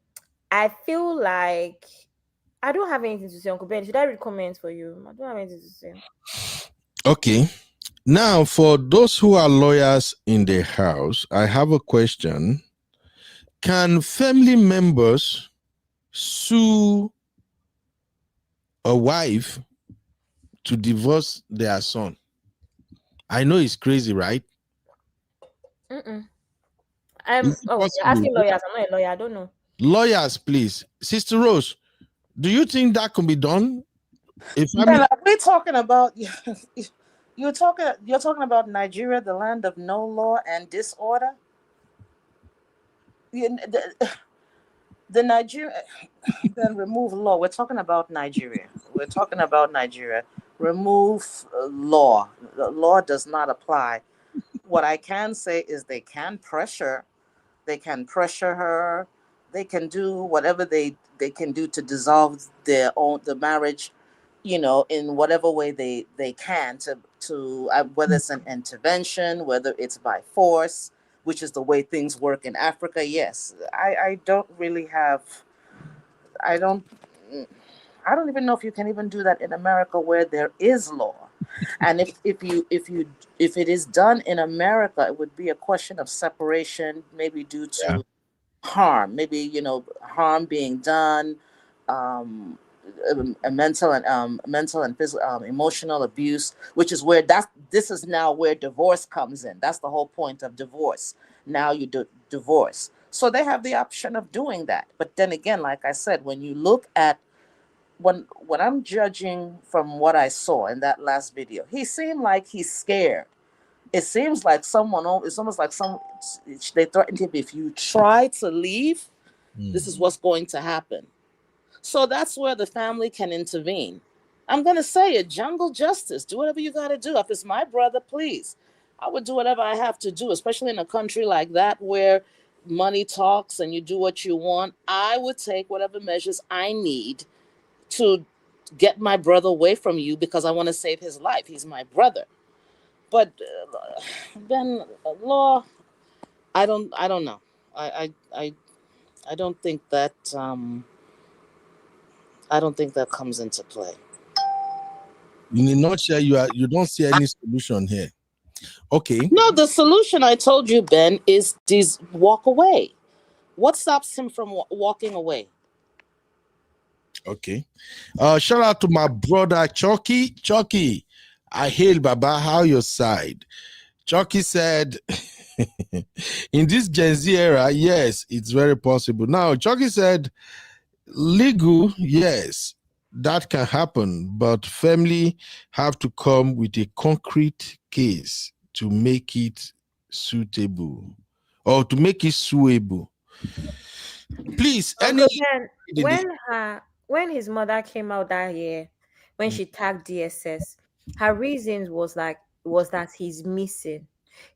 I feel like I don't have anything to say, Uncle Ben. Should I read comments for you? I don't have anything to say. Okay. Now, for those who are lawyers in the house, I have a question. Can family members sue a wife to divorce their son? I know it's crazy, right? You're asking lawyers. I'm not a lawyer. I don't know. Lawyers, please. Sister Rose, do you think that can be done? We're talking about you're talking about Nigeria, the land of no law and disorder. The Nigeria, then remove law. We're talking about Nigeria. Remove law. The law does not apply. What I can say is they can pressure her. They can do whatever they can do to dissolve the marriage, in whatever way they can to whether it's an intervention, whether it's by force, which is the way things work in Africa. Yes, I don't really have. I don't even know if you can even do that in America where there is law. And if it is done in America, it would be a question of separation, maybe due to harm, maybe harm being done, a mental and physical, emotional abuse, which is where this is now where divorce comes in. That's the whole point of divorce. Now you divorce, so they have the option of doing that. But then again, like I said, when you look at when I'm judging from what I saw in that last video, he seemed like he's scared. It seems like it's almost like they threatened him, if you try to leave, this is what's going to happen. So that's where the family can intervene. I'm going to say it, jungle justice. Do whatever you got to do. If it's my brother, please, I would do whatever I have to do, especially in a country like that where money talks and you do what you want. I would take whatever measures I need to get my brother away from you because I want to save his life. He's my brother. But then law, I don't know. I don't think that comes into play. In a nutshell, you don't see any solution here. Okay. No, the solution I told you, Ben, is walk away. What stops him from walking away? Okay. Shout out to my brother Chucky. Chucky, I hail Baba. How your side? Chucky said, in this Gen Z era, yes, it's very possible. Now, Chucky said, legal, yes, that can happen, but family have to come with a concrete case to make it suitable or to make it suable. Please, when his mother came out that year, when she tagged DSS, her reasons was that he's missing.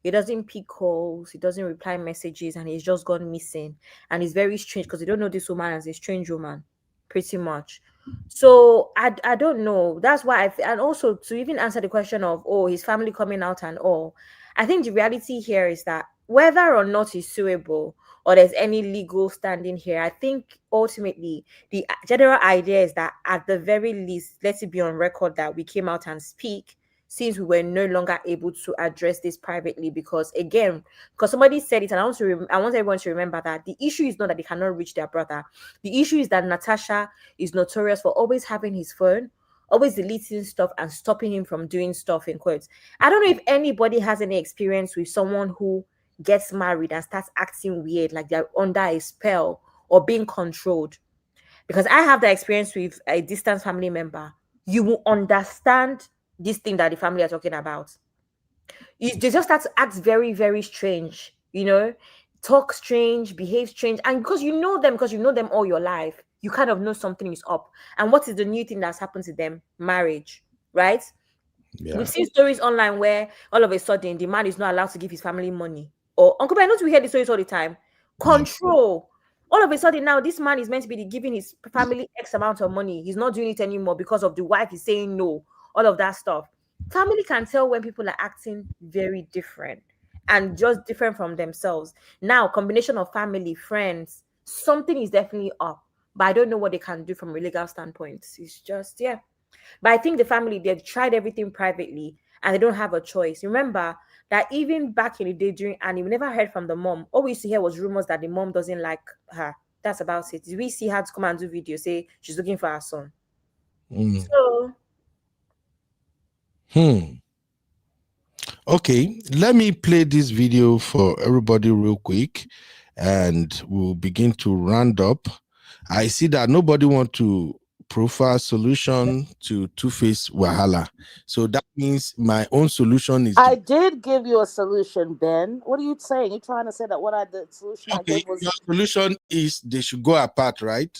He doesn't pick calls, he doesn't reply messages, and he's just gone missing. And it's very strange because they don't know this woman as a strange woman, pretty much. So I don't know. That's why and also to even answer the question of his family coming out and all, I think the reality here is that whether or not he's suable, or there's any legal standing here. I think ultimately the general idea is that at the very least, let it be on record that we came out and speak, since we were no longer able to address this privately. Because again, because somebody said it, and I want everyone to remember that the issue is not that they cannot reach their brother. The issue is that Natasha is notorious for always having his phone, always deleting stuff and stopping him from doing stuff, in quotes. I don't know if anybody has any experience with someone who gets married and starts acting weird, like they're under a spell or being controlled. Because I have that experience with a distant family member. You will understand this thing that the family are talking about. They just start to act very, very strange, talk strange, behave strange. And because you know them all your life, you kind of know something is up. And what is the new thing that's happened to them? Marriage, right? Yeah. We've seen stories online where all of a sudden the man is not allowed to give his family money. Or Uncle Ben, don't we hear these stories all the time? Control. All of a sudden now, this man is meant to be giving his family X amount of money. He's not doing it anymore because of the wife is saying no. All of that stuff. Family can tell when people are acting very different and just different from themselves. Now, combination of family, friends, something is definitely up. But I don't know what they can do from a legal standpoint. It's just, yeah. But I think the family, they've tried everything privately and they don't have a choice. Remember that even back in the day during Annie, we never heard from the mom. All we used to hear was rumors that the mom doesn't like her. That's about it. Did we see her to come and do video, say she's looking for her son? So. Okay, let me play this video for everybody real quick and we'll begin to round up. I see that nobody want to profile solution to Tuface Wahala. So that means my own solution is... I did give you a solution, Ben. What are you saying? You're trying to say that the solution I gave was... Your solution is they should go apart, right?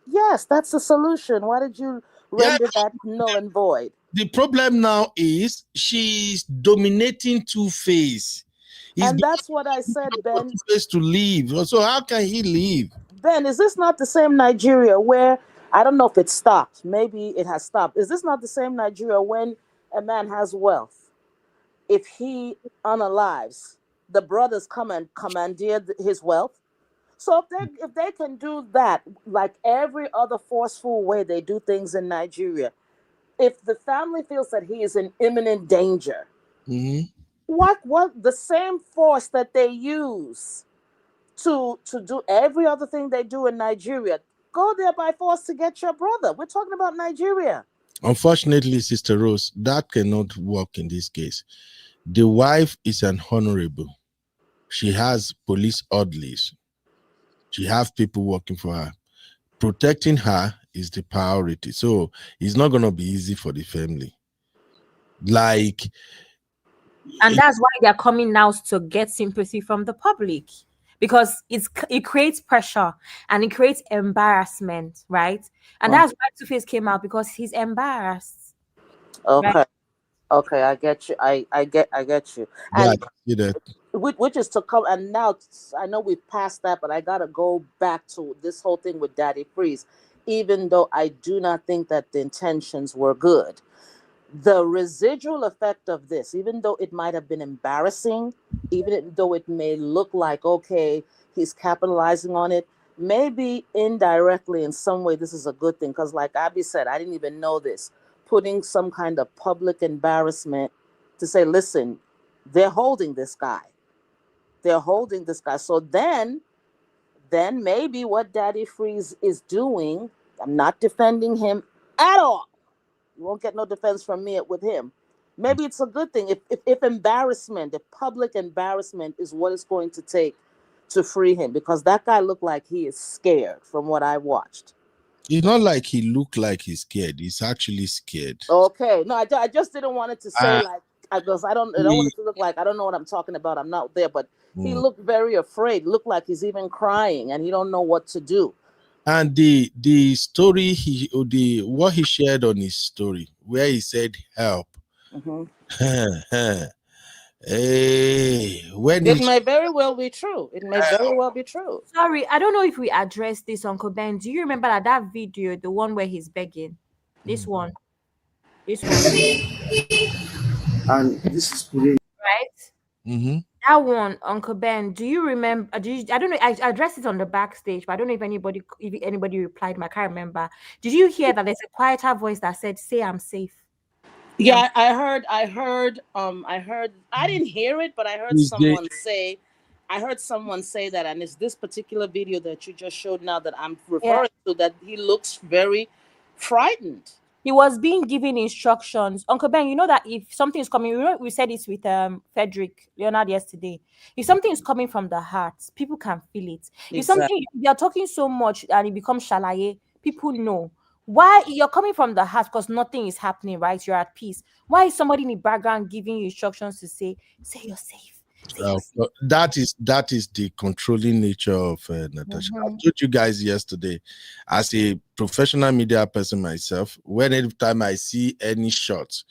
Yes, that's the solution. Why did you render that null and void? The problem now is she's dominating Tuface. And that's what I said, Ben. Tuface to leave. So how can he leave? Ben, is this not the same Nigeria where, I don't know if it stopped. Maybe it has stopped. Is this not the same Nigeria when a man has wealth? If he unalives, the brothers come and commandeer his wealth. So if they can do that, like every other forceful way they do things in Nigeria, if the family feels that he is in imminent danger, what the same force that they use to do every other thing they do in Nigeria, go there by force to get your brother. We're talking about Nigeria. Unfortunately, Sister Rose, that cannot work in this case. The wife is an honorable. She has police orderlies. She has people working for her. Protecting her is the priority. So it's not going to be easy for the family. And that's why they're coming now to get sympathy from the public. Because it creates pressure and it creates embarrassment, right? And that's why Tuface came out, because he's embarrassed. Okay. Right? Okay, I get you. I get you. And which is to come, and now I know we've passed that, but I gotta go back to this whole thing with Daddy Freeze. Even though I do not think that the intentions were good, the residual effect of this, even though it might have been embarrassing, even though it may look like, okay, he's capitalizing on it, maybe indirectly in some way this is a good thing. Because like Abby said, I didn't even know this. Putting some kind of public embarrassment to say, listen, they're holding this guy. They're holding this guy. So then maybe what Daddy Freeze is doing, I'm not defending him at all. You won't get no defense from me with him. Maybe it's a good thing if embarrassment, if public embarrassment is what it's going to take to free him, because that guy looked like he is scared from what I watched. It's not like he looked like he's scared. He's actually scared. Okay. No, I just didn't want it to say I don't want it to look like I don't know what I'm talking about. I'm not there, but he looked very afraid. Looked like he's even crying and he don't know what to do. And the story what he shared on his story, where he said help. It may very well be true. It may very well be true. Sorry, I don't know if we addressed this, Uncle Ben. Do you remember that video, the one where he's begging? This one. And this is right. That one, Uncle Ben, do you remember? I don't know. I addressed it on the backstage, but I don't know if anybody replied. I can't remember. Did you hear that there's a quieter voice that said, "Say I'm safe"? Yeah, I heard. I didn't hear it, but I heard Is the someone say. I heard someone say that, and it's this particular video that you just showed now that I'm Yeah. referring to. That he looks very frightened. He was being given instructions. Uncle Ben, you know that if something is coming, we said it with Frederick Leonard yesterday. If something is coming from the heart, people can feel it. If something you're talking so much and it becomes shalaye, people know. Why you're coming from the heart because nothing is happening, right? You're at peace. Why is somebody in the background giving you instructions to say you're safe? that is the controlling nature of Natasha. I told you guys yesterday, as a professional media person myself, anytime I see any shot,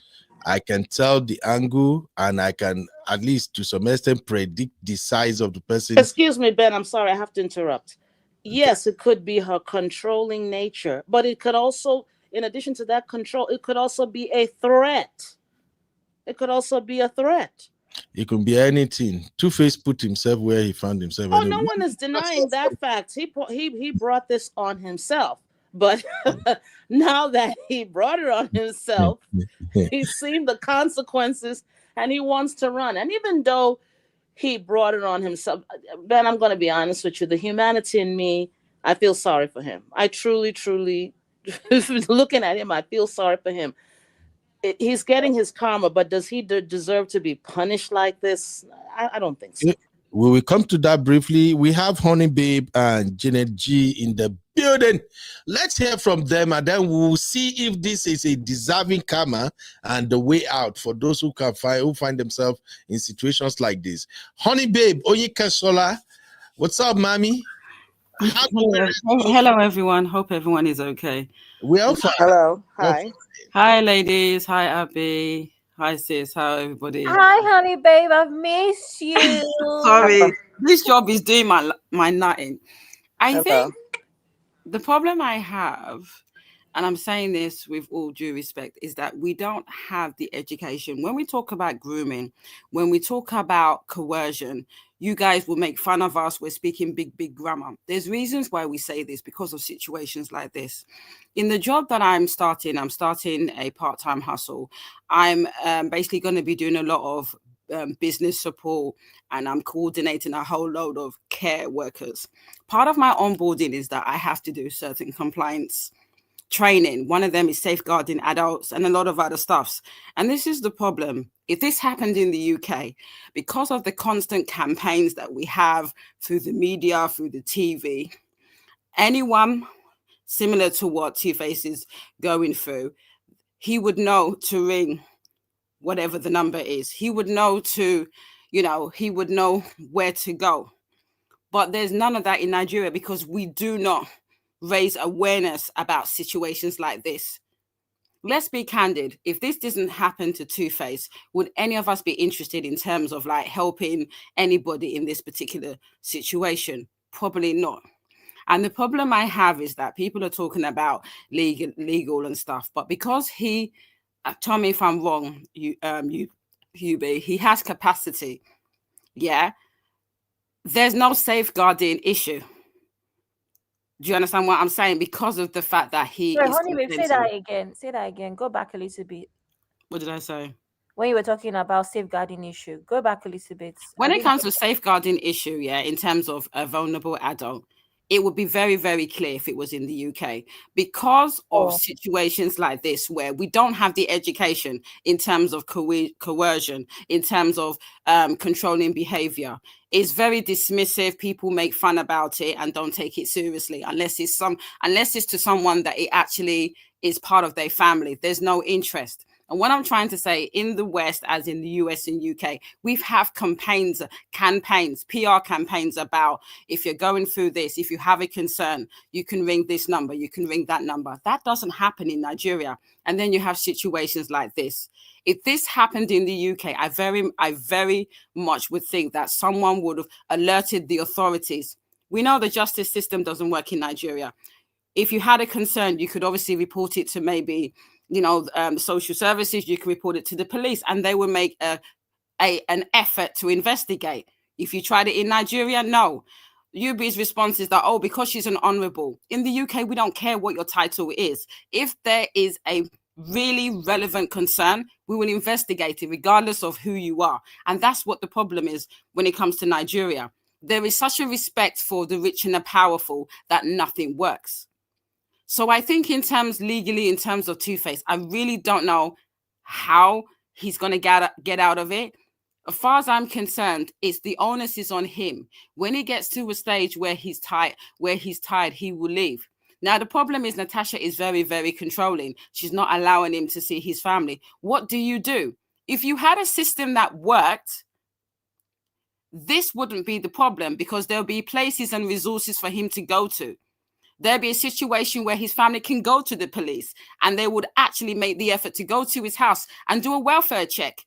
I can tell the angle and I can at least to some extent predict the size of the person. Excuse me, Ben, I'm sorry, I have to interrupt. Yes, it could be her controlling nature, but it could also, in addition to that control, it could also be a threat. It could also be a threat. It could be anything. Tuface put himself where he found himself. Oh, no one is denying that fact. He brought this on himself. But now that he brought it on himself, he's seen the consequences and he wants to run. And even though he brought it on himself, Ben, I'm going to be honest with you. The humanity in me, I feel sorry for him. I truly, looking at him, I feel sorry for him. He's getting his karma, but does he deserve to be punished like this? I don't think so. We will come to that briefly. We have Honey Babe and Janet G in the building. Let's hear from them, and then we'll see if this is a deserving karma and the way out for those who find themselves in situations like this. Honey Babe, Oyeka Sola, what's up, mommy? Hello, everyone. Hope everyone is okay. We're fine. Hello. Hi. Hi, ladies. Hi, Abby. Hi, sis. How everybody? Hi, honey, babe. I've missed you. Sorry, this job is doing my nutting. I think the problem I have, and I'm saying this with all due respect, is that we don't have the education. When we talk about grooming, when we talk about coercion, you guys will make fun of us. We're speaking big grammar. There's reasons why we say this because of situations like this. In the job that I'm starting a part-time hustle. I'm basically going to be doing a lot of business support, and I'm coordinating a whole load of care workers. Part of my onboarding is that I have to do certain compliance training. One of them is safeguarding adults and a lot of other stuffs. And this is the problem. If this happened in the UK, because of the constant campaigns that we have through the media, through the TV, anyone similar to what Tuface is going through, he would know to ring whatever the number is. He would know he would know where to go. But there's none of that in Nigeria because we do not raise awareness about situations like this. Let's be candid. If this doesn't happen to Tuface, would any of us be interested in terms of like helping anybody in this particular situation? Probably not. And the problem I have is that people are talking about legal and stuff, but because he, tell me if I'm wrong, Hubie, he has capacity. Yeah. There's no safeguarding issue. Do you understand what I'm saying? Because of the fact that he is. Honey, babe, say that again. Say that again. Go back a little bit. What did I say? When you were talking about safeguarding issue, go back a little bit. When it comes to safeguarding issue, yeah, in terms of a vulnerable adult, it would be very, very clear if it was in the UK because of situations like this where we don't have the education in terms of coercion, in terms of controlling behavior. It's very dismissive. People make fun about it and don't take it seriously unless it's to someone that it actually is part of their family. There's no interest. And what I'm trying to say, in the West, as in the US and UK, we've have campaigns, PR campaigns about if you're going through this, if you have a concern, you can ring this number, you can ring that number. That doesn't happen in Nigeria. And then you have situations like this. If this happened in the UK, I very much would think that someone would have alerted the authorities. We know the justice system doesn't work in Nigeria. If you had a concern, you could obviously report it to maybe social services, you can report it to the police, and they will make a an effort to investigate. If you tried it in Nigeria, no. UB's response is that, oh, because she's an honorable. In the UK, we don't care what your title is. If there is a really relevant concern, we will investigate it regardless of who you are. And that's what the problem is when it comes to Nigeria. There is such a respect for the rich and the powerful that nothing works. So I think in terms legally, in terms of Tuface, I really don't know how he's going to get out of it. As far as I'm concerned, it's the onus is on him. When he gets to a stage where he's tired, he will leave. Now, the problem is Natasha is very, very controlling. She's not allowing him to see his family. What do you do? If you had a system that worked, this wouldn't be the problem because there'll be places and resources for him to go to. There'll be a situation where his family can go to the police and they would actually make the effort to go to his house and do a welfare check.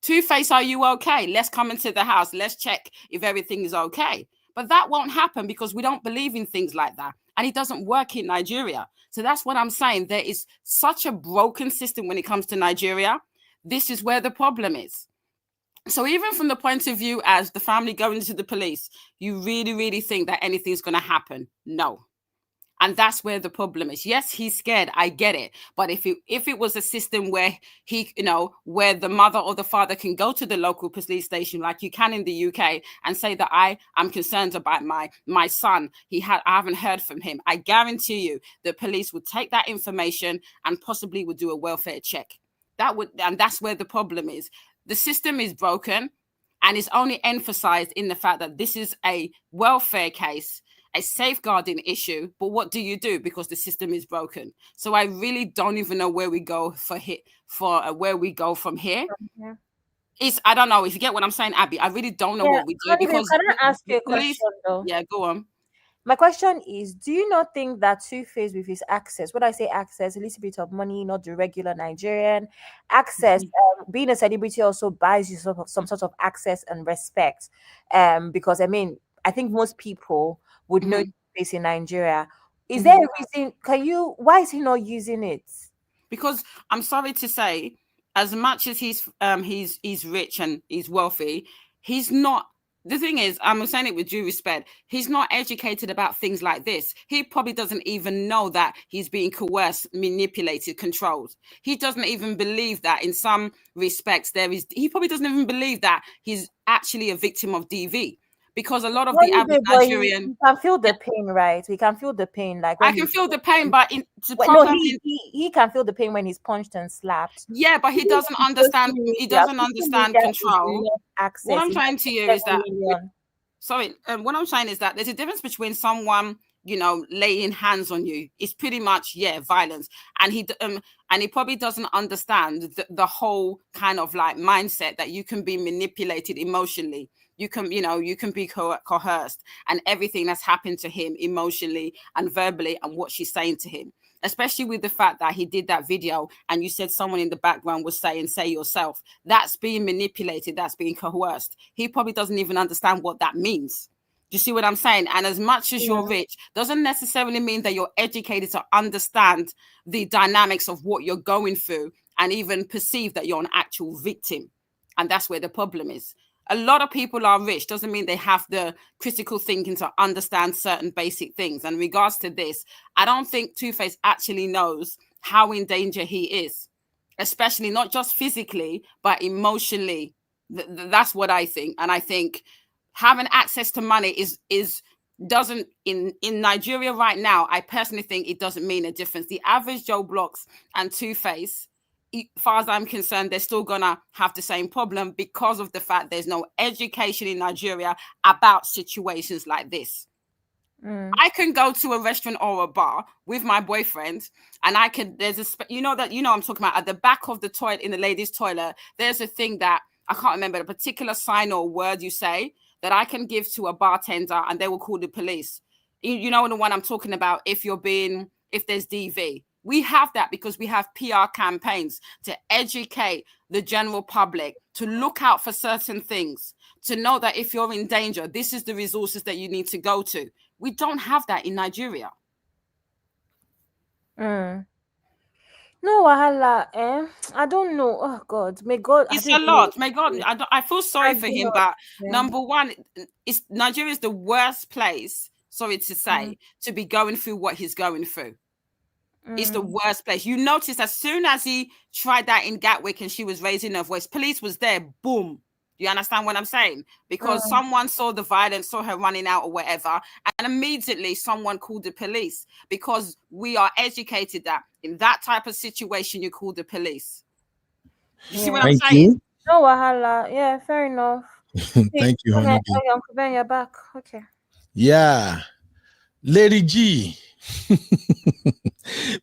Tuface, are you okay? Let's come into the house. Let's check if everything is okay. But that won't happen because we don't believe in things like that. And it doesn't work in Nigeria. So that's what I'm saying. There is such a broken system when it comes to Nigeria. This is where the problem is. So even from the point of view as the family going to the police, you really, really think that anything's going to happen? No. And that's where the problem is. Yes, he's scared. I get it. But if it was a system where where the mother or the father can go to the local police station, like you can in the UK, and say that I am concerned about my son. I haven't heard from him. I guarantee you, the police would take that information and possibly would do a welfare check. And that's where the problem is. The system is broken, and it's only emphasized in the fact that this is a welfare case, a safeguarding issue, but what do you do because the system is broken? So I really don't even know where we go from here. I don't know if you get what I'm saying, Abby. I really don't know what we do because can I ask you a question though? Yeah, go on. My question is, do you not think that Tuface with his access, when I say access, a little bit of money, not the regular Nigerian access, being a celebrity also buys you some sort of access and respect. Because I think most people would know Tuface in Nigeria. Is there a reason? Why is he not using it? Because I'm sorry to say, as much as he's rich and he's wealthy, he's not. The thing is, I'm saying it with due respect, he's not educated about things like this. He probably doesn't even know that he's being coerced, manipulated, controlled. He doesn't even believe that in some respects he probably doesn't even believe that he's actually a victim of DV. Because a lot of the average Nigerian... We can feel the pain, right? We can feel the pain. Like I can feel the pain, but he can feel the pain when he's punched and slapped. Yeah, but he doesn't understand. He doesn't understand control. Access. What I'm trying to hear is that... what I'm saying is that there's a difference between someone, laying hands on you. It's pretty much, violence. And he probably doesn't understand the whole kind of like mindset that you can be manipulated emotionally. You can be coerced, and everything that's happened to him emotionally and verbally and what she's saying to him, especially with the fact that he did that video and you said someone in the background was saying, say yourself. That's being manipulated. That's being coerced. He probably doesn't even understand what that means. Do you see what I'm saying? And as much as you're rich, doesn't necessarily mean that you're educated to understand the dynamics of what you're going through and even perceive that you're an actual victim. And that's where the problem is. A lot of people are rich, doesn't mean they have the critical thinking to understand certain basic things. And in regards to this, I don't think Tuface actually knows how in danger he is, especially not just physically, but emotionally. That's what I think. And I think having access to money doesn't in Nigeria right now, I personally think it doesn't mean a difference. The average Joe Blocks and Tuface, as far as I'm concerned, they're still gonna have the same problem because of the fact there's no education in Nigeria about situations like this. I can go to a restaurant or a bar with my boyfriend, and I'm talking about at the back of the toilet in the ladies' toilet. There's a thing that I can't remember, a particular sign or word you say that I can give to a bartender, and they will call the police. You know the one I'm talking about. If there's DV. We have that because we have PR campaigns to educate the general public, to look out for certain things, to know that if you're in danger, this is the resources that you need to go to. We don't have that in Nigeria. No wahala, I don't know. Oh God, may God. I It's don't a even know lot. what May to God, say. I feel sorry I for do him, not. but Yeah. number one, Nigeria is the worst place, sorry to say, to be going through what he's going through. It's the worst place. You notice as soon as he tried that in Gatwick and she was raising her voice, police was there, boom. You understand what I'm saying? Because someone saw the violence, saw her running out or whatever, and immediately someone called the police, because we are educated that in that type of situation, you call the police. You see what I'm Thank saying? you. No wahala. Yeah, fair enough. Thank you, Okay, Honeybee. Uncle Ben, you're back. Okay. Yeah. Lady G.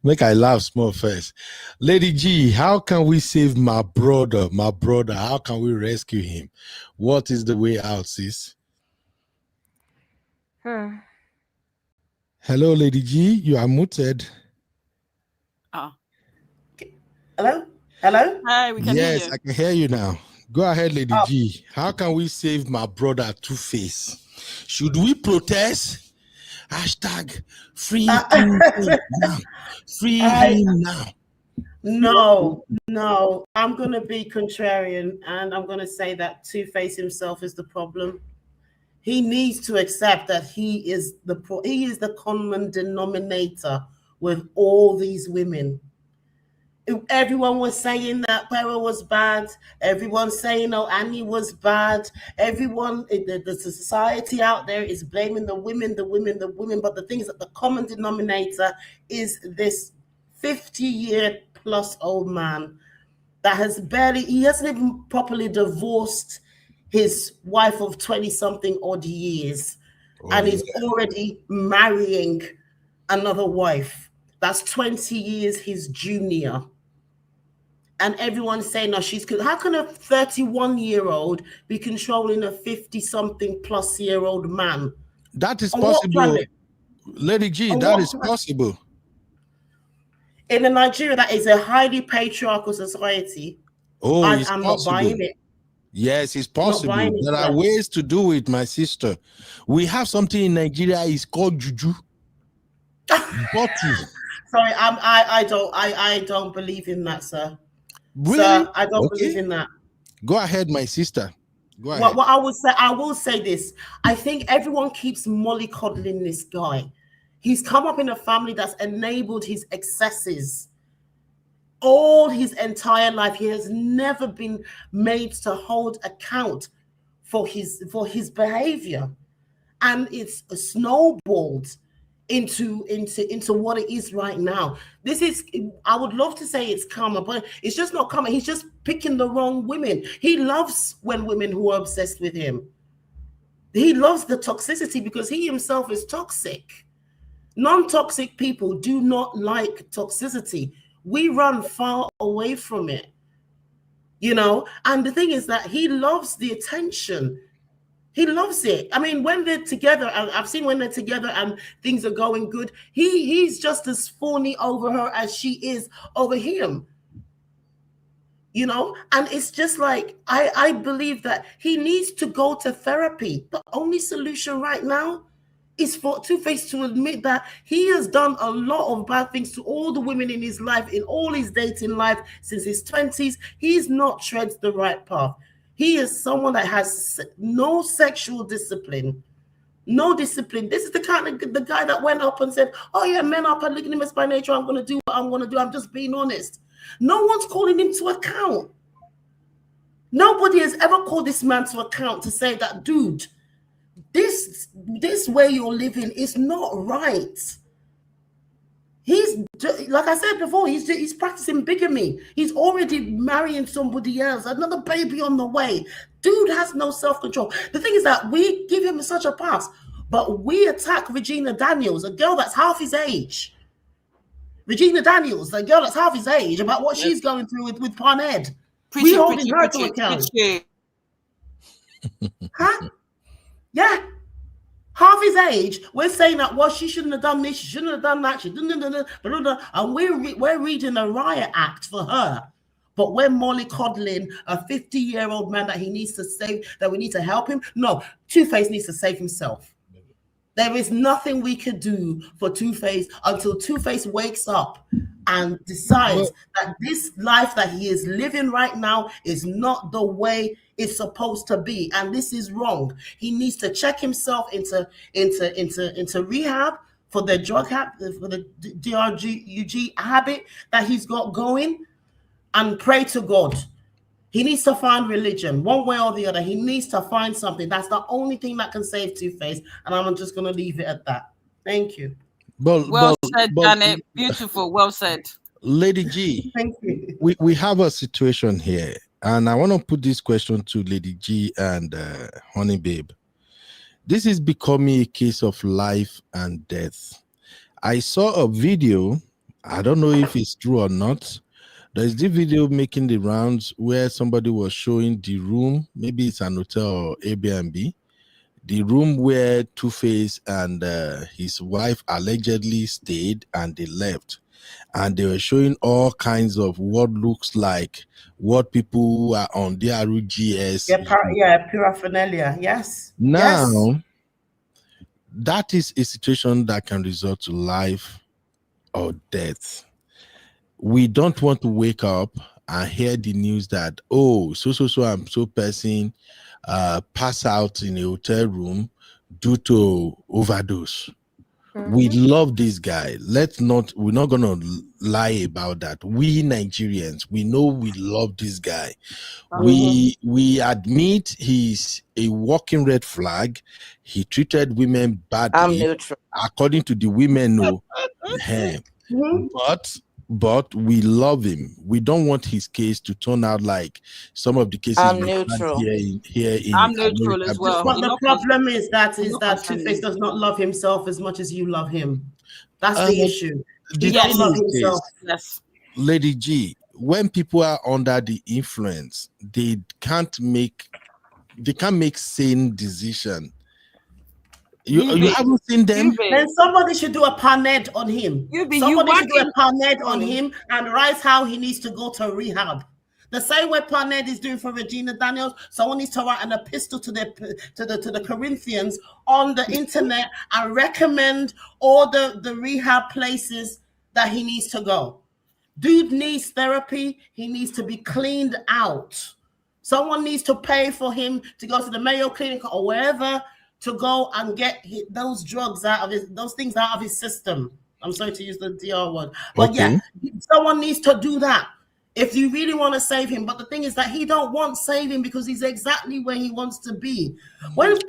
Make I laugh small first. Lady G, how can we save my brother? My brother, how can we rescue him? What is the way out, sis? Hello, Lady G. You are muted. Oh. Hello? Hello? Hi, we can hear Yes, you. I can hear you now. Go ahead, Lady G. How can we save my brother Tuface? Should we protest? Hashtag free him now. Free him now. No, I'm going to be contrarian and I'm going to say that Tuface himself is the problem. He needs to accept that he is the common denominator with all these women. Everyone was saying that Pero was bad. Everyone saying, oh, Annie was bad. Everyone, the society out there is blaming the women. But the thing is that the common denominator is this 50-year-plus old man that he hasn't even properly divorced his wife of 20-something odd years. And he's already marrying another wife that's 20 years his junior. And everyone's saying, no, she's good. How can a 31-year-old be controlling a 50-something plus year old man? That is On what possible. planet? Lady G, On that what is planet? possible. In a Nigeria that is a highly patriarchal society, It's I'm not possible. buying it. Yes, it's Not possible. buying it, There are sir. ways to do it, my sister. We have something in Nigeria, it's called juju. Bottle. Sorry, I don't believe in that, sir. Really? Sir, I don't believe in that. Go ahead, my sister. Go ahead. What I will say this. I think everyone keeps mollycoddling this guy. He's come up in a family that's enabled his excesses. All his entire life, he has never been made to hold account for his behavior, and it's snowballed into what it is right now. This is, I would love to say it's karma, but it's just not karma. He's just picking the wrong women. He loves when women who are obsessed with him. He loves the toxicity because he himself is toxic. Non-toxic people do not like toxicity. We run far away from it, and the thing is that he loves the attention. He loves it. I mean, when they're together, I've seen when they're together and things are going good, he's just as fawny over her as she is over him. And it's just like, I believe that he needs to go to therapy. The only solution right now is for Tuface to admit that he has done a lot of bad things to all the women in his life, in all his dating life since his 20s. He's not treads the right path. He is someone that has no sexual discipline. No discipline. This is the kind of the guy that went up and said, oh yeah, men are polygamous by nature. I'm going to do what I'm going to do. I'm just being honest. No one's calling him to account. Nobody has ever called this man to account to say that, dude, this way you're living is not right. He's, like I said before, he's practicing bigamy. He's already marrying somebody else, another baby on the way. Dude has no self-control. The thing is that we give him such a pass, but we attack Regina Daniels, a girl that's half his age. Regina Daniels, a girl that's half his age, about what she's going through with Parned. We holding her to account. Huh? Yeah. Half his age, we're saying that, well, she shouldn't have done this, she shouldn't have done that, and we're reading a riot act for her. But we're mollycoddling a 50-year-old man that he needs to save, that we need to help him. No, Tuface needs to save himself. There is nothing we could do for Tuface until Tuface wakes up and decides that this life that he is living right now is not the way it's supposed to be, and this is wrong. He needs to check himself into rehab for the drug habit, for the DRG habit that he's got going, and pray to God. He needs to find religion, one way or the other. He needs to find something. That's the only thing that can save Tuface, and I'm just going to leave it at that. Thank you. Well said, Janet. Beautiful. Well said. Lady G, thank you. We have a situation here, and I want to put this question to Lady G and Honey Babe. This is becoming a case of life and death. I saw a video. I don't know if it's true or not. There's this video making the rounds where somebody was showing the room, maybe it's an hotel or Airbnb, the room where Tuface and his wife allegedly stayed, and they left. And they were showing all kinds of what looks like what people who are on DRUGS. Paraphernalia, yes. Now, yes. That is a situation that can result to life or death. We don't want to wake up and hear the news that, oh, so and so person pass out in a hotel room due to overdose. We love this guy. We're not gonna lie about that. We Nigerians, we know we love this guy. We admit he's a walking red flag. He treated women badly. I'm neutral. According to the women, no. But we love him. We don't want his case to turn out like some of the cases I'm neutral. Here in I'm neutral as well. But the problem is that Tuface does not love himself as much as you love him. That's the issue. He doesn't love himself. Yes. Lady G, when people are under the influence, they can't make sane decision. You haven't seen them? Then somebody should do a paned on him. Somebody should do a paned on him and write how he needs to go to rehab. The same way Paned is doing for Regina Daniels, someone needs to write an epistle to the Corinthians on the internet and recommend all the rehab places that he needs to go. Dude needs therapy. He needs to be cleaned out. Someone needs to pay for him to go to the Mayo Clinic or wherever to go and get those drugs out of those things out of his system. I'm sorry to use the DR word, but someone needs to do that if you really want to save him. But the thing is that he don't want saving because he's exactly where he wants to be. What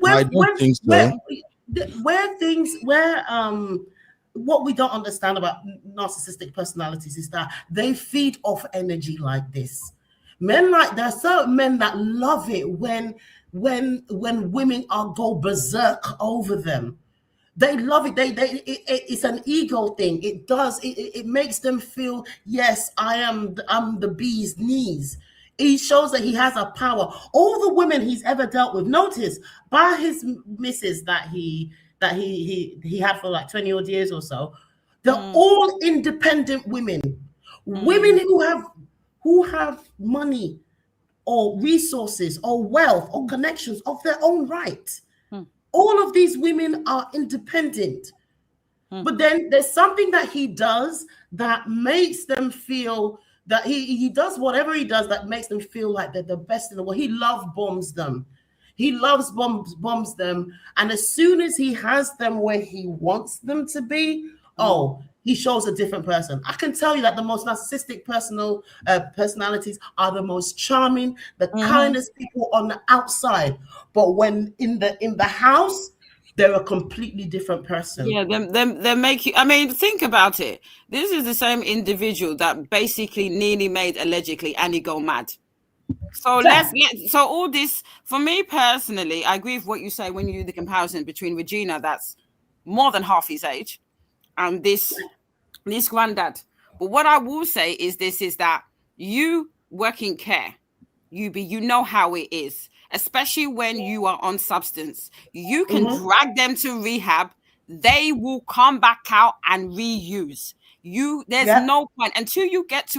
we don't understand about narcissistic personalities is that they feed off energy like this. There are certain men that love it when women go berserk over them. They love it. It's an ego thing. It makes them feel, yes, I'm the bee's knees. He shows that he has a power. All the women he's ever dealt with, notice, by his misses that he had for like 20 odd years or so, they're all independent women. Women who have money or resources or wealth or connections of their own right. All of these women are independent. But then there's something that he does that makes them feel that he does whatever he does that makes them feel like they're the best in the world. He love bombs them. He loves bombs them. And as soon as he has them where he wants them to be, he shows a different person. I can tell you that the most narcissistic personalities are the most charming, the kindest people on the outside. But when in the house, they're a completely different person. Yeah, they make you. I mean, think about it. This is the same individual that basically nearly made allegedly Annie go mad. So so all this, for me personally, I agree with what you say when you do the comparison between Regina, that's more than half his age, and this granddad. But what I will say is that you work in care, you know how it is, especially when you are on substance. You can drag them to rehab, they will come back out and reuse you. There's no point until he gets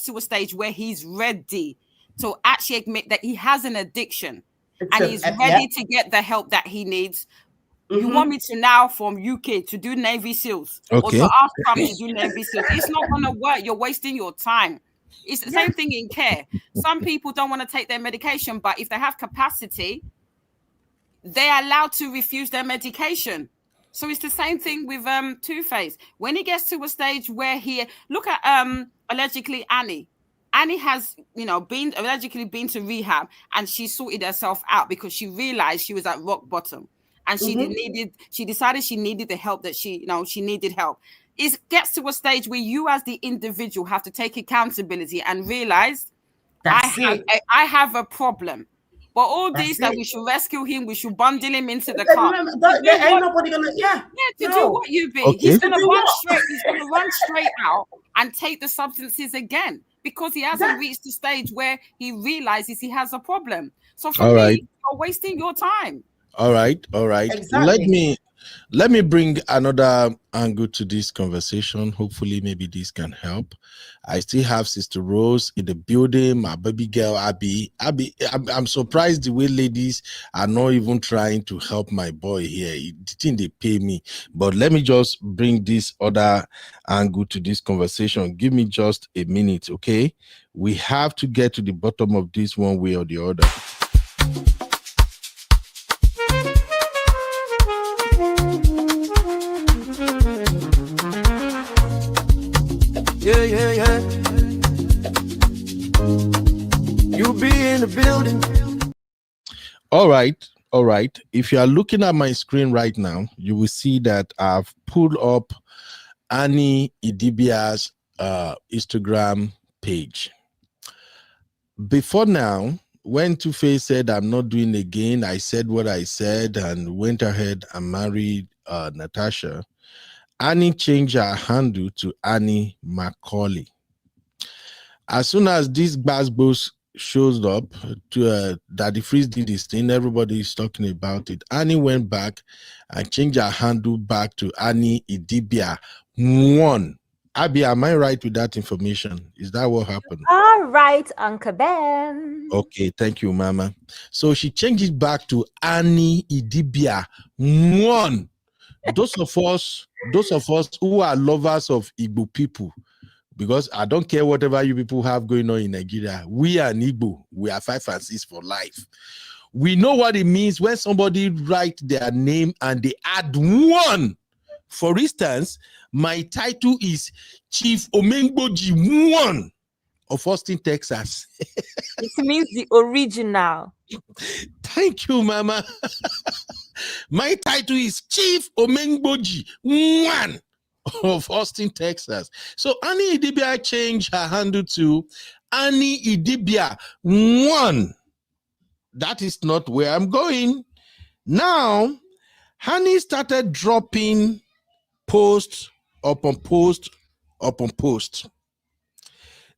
to a stage where he's ready to actually admit that he has an addiction. and he's ready to get the help that he needs. You want me to now from UK to do Navy SEALs or to ask Trump to do Navy SEALs? It's not going to work. You're wasting your time. It's the same thing in care. Some people don't want to take their medication, but if they have capacity, they're allowed to refuse their medication. So it's the same thing with Tuface. When he gets to a stage where look at allegedly Annie. Annie has, allegedly been to rehab, and she sorted herself out because she realized she was at rock bottom, and she decided she needed the help that she needed help. It gets to a stage where you as the individual have to take accountability and realize I have a problem. But all these that we should rescue him, we should bundle him into the car. There ain't nobody gonna, do what you be. He's gonna run straight. He's gonna run straight out and take the substances again because he hasn't reached the stage where he realizes he has a problem. So for me, you're wasting your time. All right. Exactly. Let me bring another angle to this conversation. Hopefully, maybe this can help. I still have Sister Rose in the building, my baby girl, Abby. I'm surprised the way ladies are not even trying to help my boy here. Didn't they pay me? But let me just bring this other angle to this conversation. Give me just a minute, okay? We have to get to the bottom of this one way or the other. Yeah. You be in the building. All right. If you are looking at my screen right now, you will see that I've pulled up Annie Idibia's Instagram page. Before now, when Tuface said I'm not doing again, I said what I said and went ahead and married Natasha. Annie changed her handle to Annie Macaulay. As soon as this Basbos shows up to Daddy Freeze did this thing, everybody is talking about it. Annie went back and changed her handle back to Annie Idibia 1. Abby, am I right with that information? Is that what happened? All right, Uncle Ben. Okay, thank you, Mama. So she changed it back to Annie Idibia 1. Those of us who are lovers of Igbo people, because I don't care whatever you people have going on in Nigeria, we are Igbo. We are 5 and 6 for life. We know what it means when somebody write their name and they add 1. For instance, my title is Chief Omengboji 1 of Austin, Texas. It means the original. Thank you, Mama. My title is Chief Omengboji 1 of Austin, Texas. So Annie Idibia changed her handle to Annie Idibia 1. That is not where I'm going. Now, Annie started dropping post upon post upon post.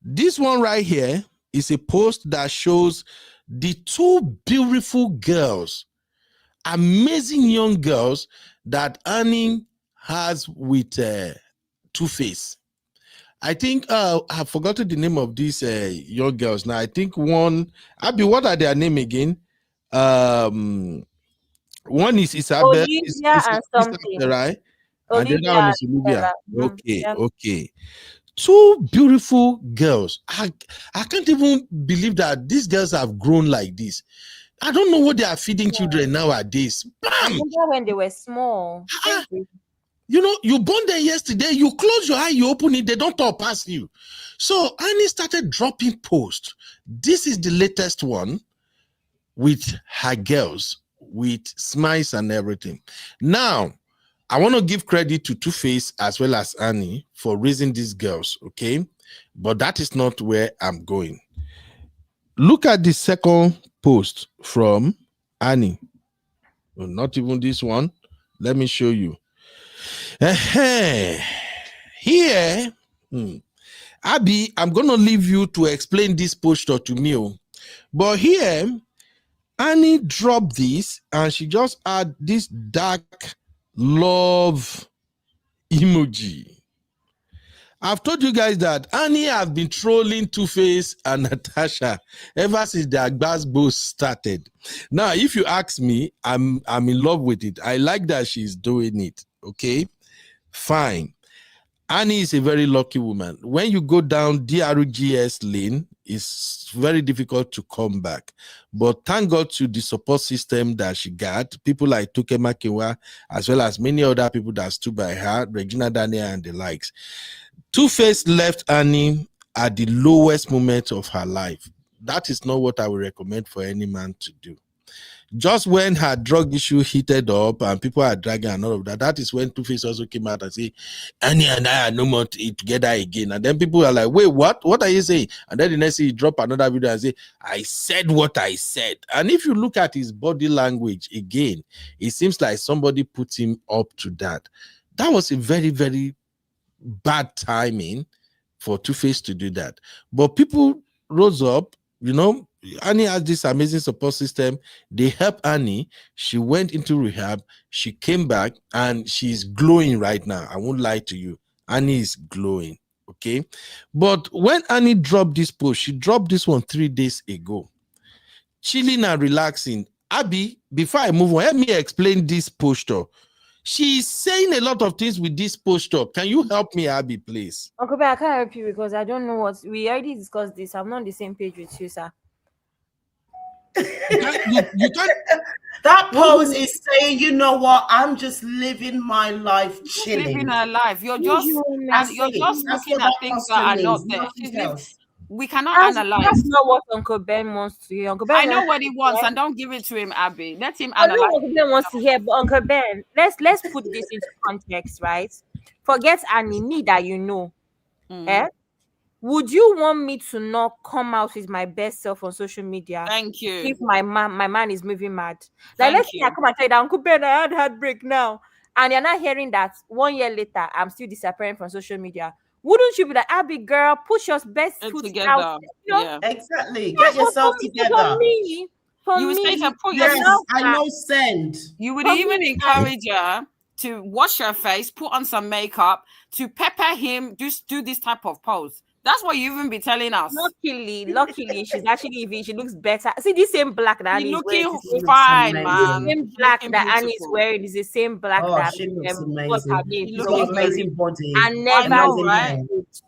This one right here is a post that shows the 2 beautiful girls, amazing young girls that Annie has with Tuface. I think I've forgotten the name of these young girls now. I think one, Abby, what are their name again? One is Isabel, Olivia and something, right? Olivia and the other one is Olivia. Yeah. Okay. 2 beautiful girls. I can't even believe that these girls have grown like this. I don't know what they are feeding children nowadays. Bam! I remember when they were small. You know, you born them yesterday, you close your eye, you open it, they don't talk past you. So Annie started dropping posts. This is the latest one with her girls, with smiles and everything. Now, I want to give credit to Tuface as well as Annie for raising these girls, okay? But that is not where I'm going. Look at the second post from Annie. Well, not even this one. Let me show you. Here, Abby, I'm going to leave you to explain this poster to me. But here, Annie dropped this and she just had this dark love emoji. I've told you guys that Annie has been trolling Tuface and Natasha ever since their Gbasgbos started. Now, if you ask me, I'm in love with it. I like that she's doing it. Okay, fine. Annie is a very lucky woman. When you go down DRGS lane, it's very difficult to come back. But thank God to the support system that she got, people like Tuke Makiwa, as well as many other people that stood by her, Regina Daniel and the likes. Tuface left Annie at the lowest moment of her life. That is not what I would recommend for any man to do. Just when her drug issue heated up and people are dragging and all of that, that is when Tuface also came out and said, Annie and I are no more together again. And then people are like, wait, what? What are you saying? And then the next thing he drop another video and say, I said what I said. And if you look at his body language again, it seems like somebody put him up to that. That was a very, very bad timing for Tuface to do that. But people rose up, you know. Annie has this amazing support system. They helped Annie. She went into rehab. She came back and she's glowing right now. I won't lie to you. Annie is glowing. Okay. But when Annie dropped this post, she dropped this one 3 days ago. Chilling and relaxing. Abby, before I move on, let me explain this posture. She's saying a lot of things with this posture. Can you help me, Abby, please? Uncle Ben, I can't help you because I don't know what we already discussed this. I'm not on the same page with you, sir. You can't. That pose is saying, you know what? I'm just living my life chilling. Living her life. You're just looking at things that are not there. We cannot analyze. That's not what Uncle Ben wants to hear. Uncle Ben, I know what he wants, and don't give it to him, Abby. Let him I know analyze. what Uncle Ben wants to hear, but Uncle Ben, let's put this into context, right? Forget Annie, me that you know. Would you want me to not come out with my best self on social media? Thank you. If my man is moving mad. Like, let's say I come and tell you that Uncle Ben, I had heartbreak now. And you're not hearing that 1 year later, I'm still disappearing from social media. Wouldn't you be like, Abby, girl, put your best foot together. out? You know? Yeah, exactly. Get yourself together. For you would me, say to put yes, yourself I back. know send. You would even encourage her to wash her face, put on some makeup, to pepper him, just do this type of pose. That's what you even be telling us. Luckily, she's actually she looks better. See, this same black that Annie is wearing. Looking fine, man. The same black that Annie is wearing is the same black that she looks amazing. what's her name? She's got an amazing body. And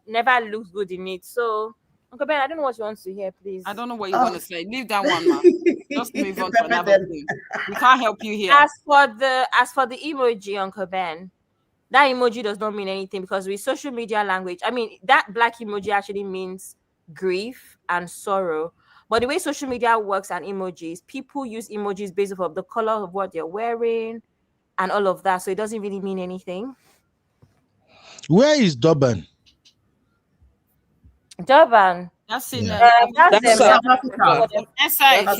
never looks good in it. So, Uncle Ben, I don't know what you want to hear, please. I don't know what you want to say. Leave that one, man. Just move on to another thing. We can't help you here. As for the emoji, Uncle Ben, that emoji does not mean anything because with social media language, I mean, that black emoji actually means grief and sorrow. But the way social media works and emojis, people use emojis based off the color of what they're wearing and all of that. So it doesn't really mean anything. Where is Durban? Durban. That's in that's South Africa. SA.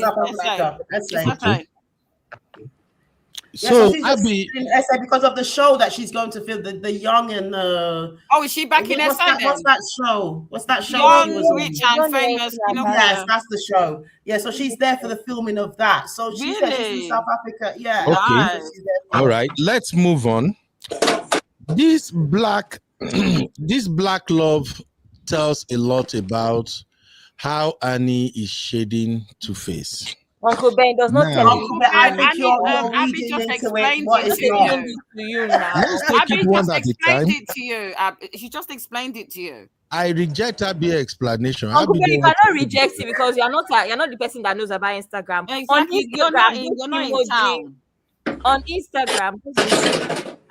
So she's Abby, in SA because of the show that she's going to film, the young and is she back in SA? What's that show? What's that show? Young, she was rich, and famous. Yes, that's the show. Yeah, so she's there for the filming of that. So she's in South Africa. Yeah. Okay. All right. Let's move on. This black love tells a lot about how Annie is shading Tuface. Uncle Ben does not tell you. I think you're reading into it. What is wrong? Let's take it one at a time. She just explained it to you. I reject Abby's explanation. Uncle Ben, you cannot reject it because you're not the person that knows about Instagram. Exactly. You're not in town. On Instagram,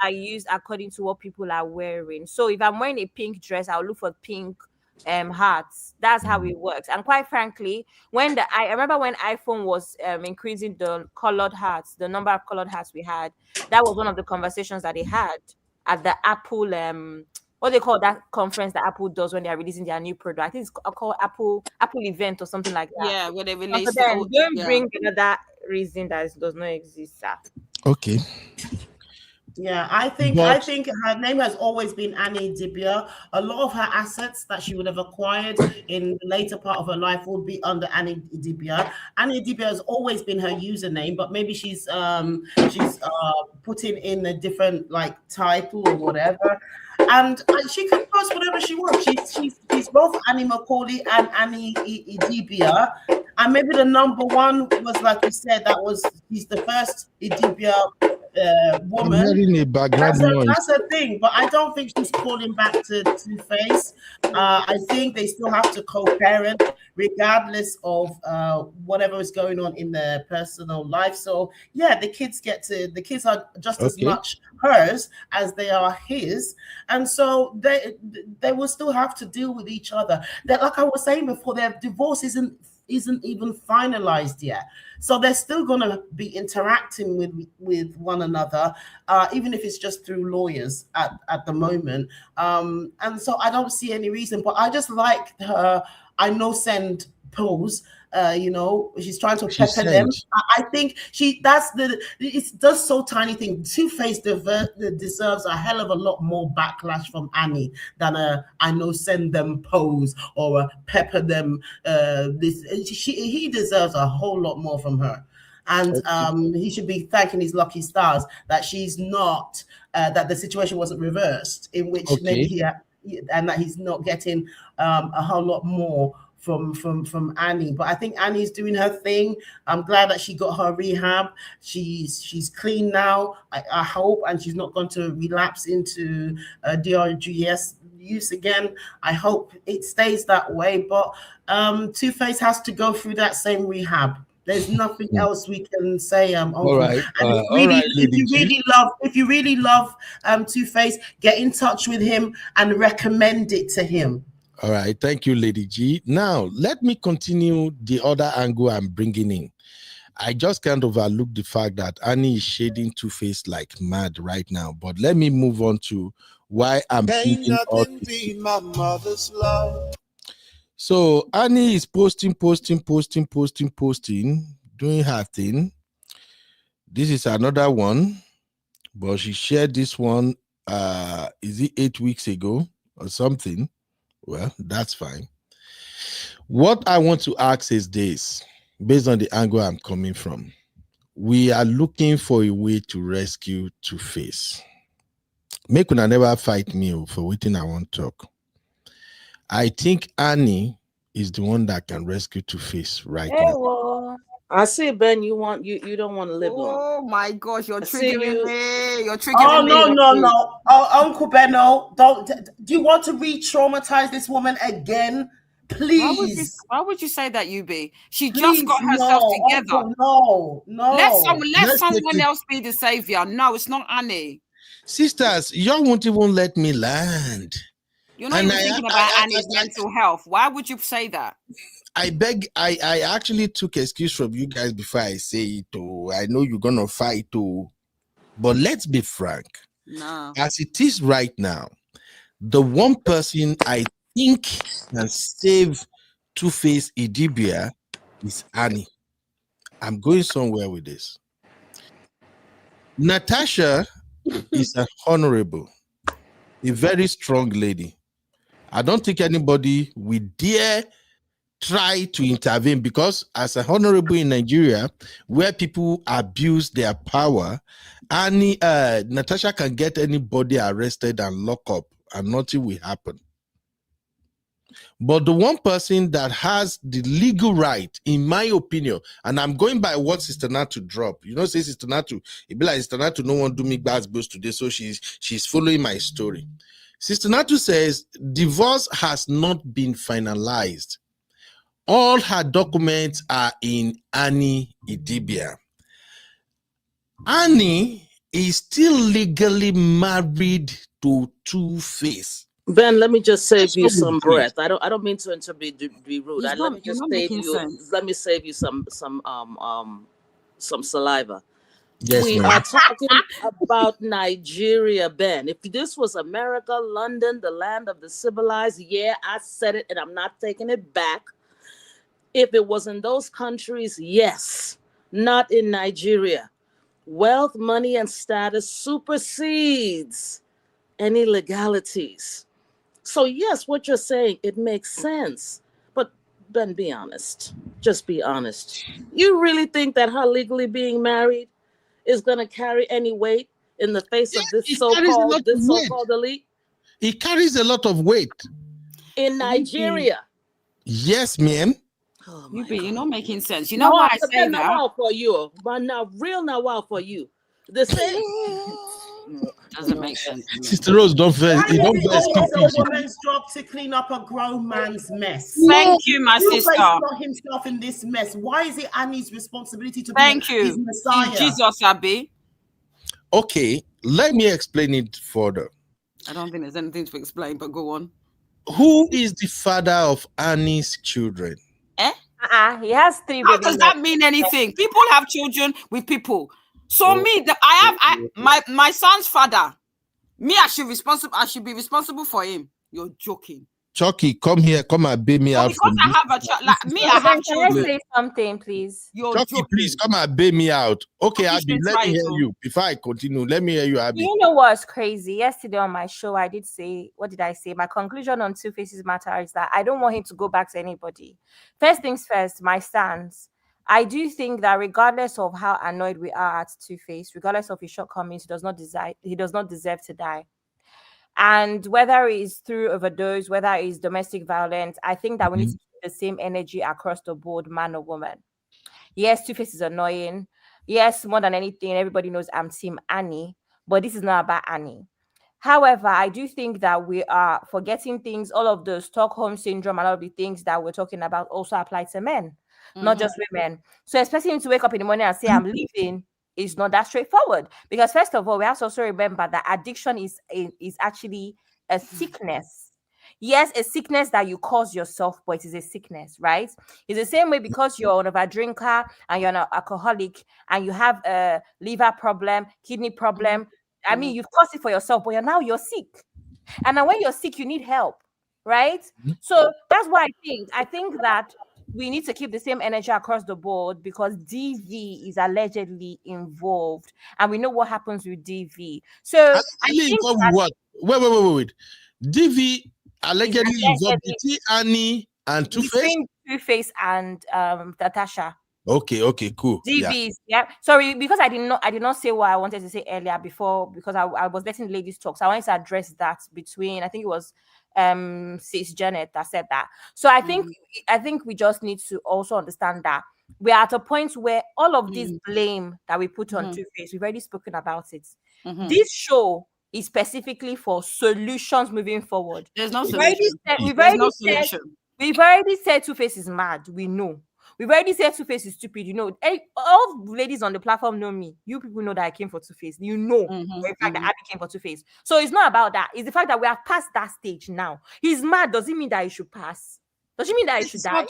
I use according to what people are wearing. So if I'm wearing a pink dress, I'll look for pink hearts. That's how it works. And quite frankly, I remember when iPhone was increasing the colored hearts, the number of colored hearts we had, that was one of the conversations that they had at the Apple what they call that conference that Apple does when they are releasing their new product. I think it's called Apple event or something like that. Yeah, where they release don't bring another reason that does not exist, sir. Okay. Yeah, I think her name has always been Annie Dibia. A lot of her assets that she would have acquired in the later part of her life would be under Annie Dibia. Annie Dibia has always been her username, but maybe she's putting in a different title or whatever. and she can post whatever she wants. She's both Annie Macaulay and Annie Idibia, and maybe the number one was, like you said, she's the first Idibia woman. I'm hearing a background noise. That's a thing, but I don't think she's calling back to Two-Face. I think they still have to co-parent, regardless of whatever is going on in their personal life. So yeah, the kids are just as much hers as they are his, and so they will still have to deal with each other. That, like I was saying before, their divorce isn't even finalized yet, so they're still going to be interacting with one another, even if it's just through lawyers at the moment, and so I don't see any reason. But I just like her I know send pose. She's trying to pepper them. I think it does so tiny thing. Two-Face deserves a hell of a lot more backlash from Annie than I know send them pose or a pepper them. He deserves a whole lot more from her. And he should be thanking his lucky stars that she's not, that the situation wasn't reversed, in which maybe and that he's not getting a whole lot more from Annie. But I think Annie's doing her thing. I'm glad that she got her rehab. She's clean now, I hope, and she's not going to relapse into DRGS use again. I hope it stays that way. But Two-Face has to go through that same rehab. There's nothing else we can say. All right. If you really love Two-Face, get in touch with him and recommend it to him. All right. Thank you, Lady G. Now, let me continue the other angle I'm bringing in. I just can't overlook the fact that Annie is shading Two-Face like mad right now. But let me move on to why I'm bringing all this. My mother's love. So Annie is posting, doing her thing. This is another one, but she shared this one, is it 8 weeks ago or something? Well, that's fine. What I want to ask is this, based on the angle I'm coming from. We are looking for a way to rescue Two-Face. Make una never fight me for waiting I want to talk. I think Annie is the one that can rescue Two-Face right now. Well, I see, Ben. You don't want to live long. Oh my gosh, you're triggering me. You're triggering me. Oh no. Oh, Uncle Benno, do you want to re-traumatize this woman again? Please. Why would you say that, UB? She just got herself together. Uncle, no. Let someone else be the savior. No, it's not Annie. Sisters, y'all won't even let me land. You're not even thinking about Annie's mental health. Why would you say that? I actually took excuse from you guys before I say it. I know you're gonna fight but let's be frank. No. As it is right now, the one person I think can save Two-Face Idibia is Annie. I'm going somewhere with this. Natasha is an honorable, a very strong lady. I don't think anybody will dare try to intervene, because as a honorable in Nigeria, where people abuse their power, Natasha can get anybody arrested and lock up and nothing will happen. But the one person that has the legal right, in my opinion, and I'm going by what Sister Natu drop. Say Sister Natu, it be like Sister Natu no one do me bad boast today, so she's following my story. Sister Natu says divorce has not been finalized. All her documents are in Annie Idibia. Annie is still legally married to Two-Face. Ben, let me just save you some breath. I don't mean to be rude. Let me save you some saliva. Yes, we are talking about Nigeria, Ben. If this was America, London, the land of the civilized, yeah, I said it and I'm not taking it back. If it was in those countries, yes, not in Nigeria. Wealth, money, and status supersedes any legalities. So yes, what you're saying, it makes sense. But Ben, be honest. Just be honest. You really think that her legally being married is going to carry any weight in the face of this so-called elite? He carries a lot of weight. In Nigeria. Yes, ma'am. Oh you're not making sense. You Now, know why I say now that? wow for you, but now real now wow for you. The same doesn't make sense. Sister Rose, don't Why vex. is Don't it vex. always a woman's job to clean up a grown man's mess? Thank you, my Tuface sister. got himself in this mess. Why is it Annie's responsibility to be Thank his you. messiah? Jesus, Abby. Okay, let me explain it further. I don't think there's anything to explain, but go on. Who is the father of Annie's children? He has 3 How babies. does that mean anything? People have children with people. So my son's father. Me, I should be responsible for him. You're joking. Chucky, come here. Come and bail me But out. because I have a child, like me, I have Can I children. say something, please? You're Chucky, joking. please come and bail me out. Okay, Okay, Abby, let's let try me it, hear so. you. Before I continue, let me hear you, Abby. You know what's crazy? Yesterday on my show, I did say, what did I say? My conclusion on Two Faces matter is that I don't want him to go back to anybody. First things first, my stance. I do think that regardless of how annoyed we are at Two-Face, regardless of his shortcomings, he does not deserve to die. And whether it's through overdose, whether it's domestic violence, I think that we need to keep the same energy across the board, man or woman. Yes, Two-Face is annoying. Yes, more than anything, everybody knows I'm Team Annie, but this is not about Annie. However, I do think that we are forgetting things. All of the Stockholm syndrome and all of the things that we're talking about also apply to men, not just women. So expecting him to wake up in the morning and say, I'm leaving, is not that straightforward. Because first of all, we have to also remember that addiction is actually a sickness. Yes, a sickness that you cause yourself, but it is a sickness, right? It's the same way because you're an overdrinker and you're an alcoholic and you have a liver problem, kidney problem. I mean, you've caused it for yourself, but you're sick. And now when you're sick, you need help, right? So that's why I think that we need to keep the same energy across the board because DV is allegedly involved, and we know what happens with DV. So I think what? Wait. DV allegedly involved between Annie and Two-Face? Between Two-Face and Natasha. Okay, cool. DVs, yeah. Sorry, because I did not say what I wanted to say earlier before because I was letting ladies talk. So I wanted to address that between, I think it was Sis Janet that said that. So I think we just need to also understand that we're at a point where all of this blame that we put on Two-Face, we've already spoken about it. This show is specifically for solutions moving forward. There's no solution. We've already said Two-Face is mad. We know. We've already said Two-Face is stupid. You know, all ladies on the platform know me. You people know that I came for Two-Face. You know, for a fact that Abby came for Two-Face. So it's not about that. It's the fact that we have passed that stage now. He's mad. Does it mean that he should pass? Does it mean that he should die?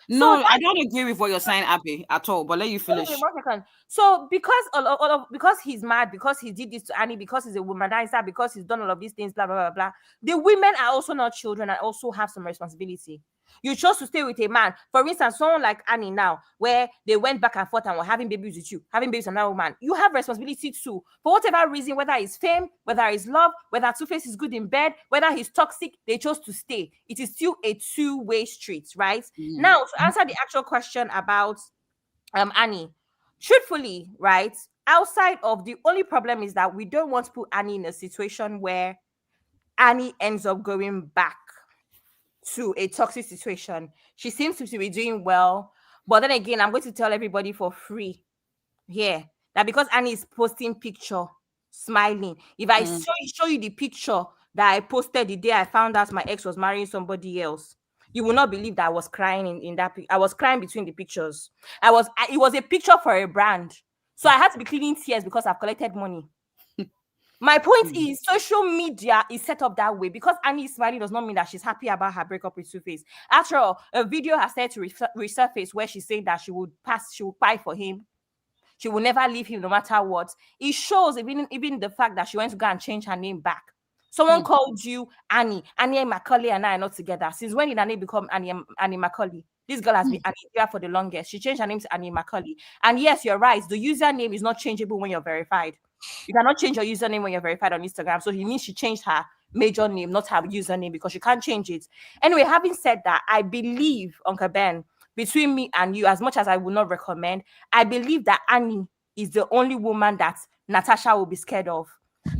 No, I don't agree with what you're saying, Abby, at all. But let you finish. Okay, 1 second. So because he's mad, because he did this to Annie, because he's a womanizer, because he's done all of these things, blah blah blah blah. The women are also not children and also have some responsibility. You chose to stay with a man. For instance, someone like Annie now, where they went back and forth and were having babies with you, having babies with another woman. You have responsibility too. For whatever reason, whether it's fame, whether it's love, whether Two-Face is good in bed, whether he's toxic, they chose to stay. It is still a two-way street, right? Now, to answer the actual question about Annie, truthfully, right? Outside of the only problem is that we don't want to put Annie in a situation where Annie ends up going back to a toxic situation. She seems to be doing well, but then again, I'm going to tell everybody for free here that because Annie is posting picture smiling, if I show you the picture that I posted the day I found out my ex was marrying somebody else, you will not believe that I was crying in that I was crying between the pictures. It was a picture for a brand, so I had to be cleaning tears because I've collected money. My point is, social media is set up that way because Annie is smiling does not mean that she's happy about her breakup with Two-Face. After all, a video has started to resurface where she's saying that she would fight for him. She will never leave him no matter what. It shows even the fact that she went to go and change her name back. Someone called you Annie. Annie Macaulay and I are not together. Since when did Annie become Annie Macaulay? This girl has been Annie here for the longest. She changed her name to Annie Macaulay. And yes, you're right. The username is not changeable when you're verified. You cannot change your username when you're verified on Instagram. So it means she changed her major name, not her username, because you can't change it. Anyway, having said that, I believe, Uncle Ben, between me and you, as much as I would not recommend, I believe that Annie is the only woman that Natasha will be scared of.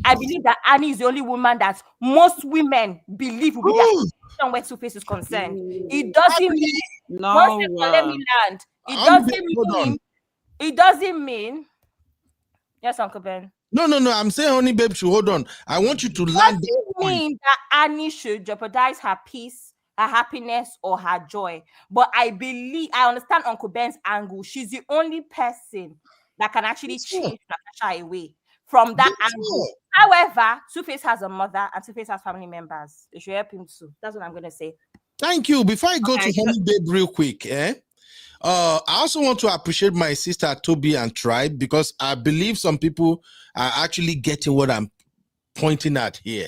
I believe that Annie is the only woman that most women believe will be their position where Two-Face is concerned. It doesn't mean one second, let me land. It doesn't mean yes, Uncle Ben. No. I'm saying, honey, babe, should hold on. I want you to land. Doesn't mean that Annie should jeopardize her peace, her happiness, or her joy. But I understand Uncle Ben's angle. She's the only person that can actually change Natasha away from that angle. However, Two-Face has a mother and Two-Face has family members. They should help him too. That's what I'm going to say. Thank you. Before I go to honey, babe, real quick, I also want to appreciate my sister Toby and Tribe, because I believe some people are actually getting what I'm pointing at here.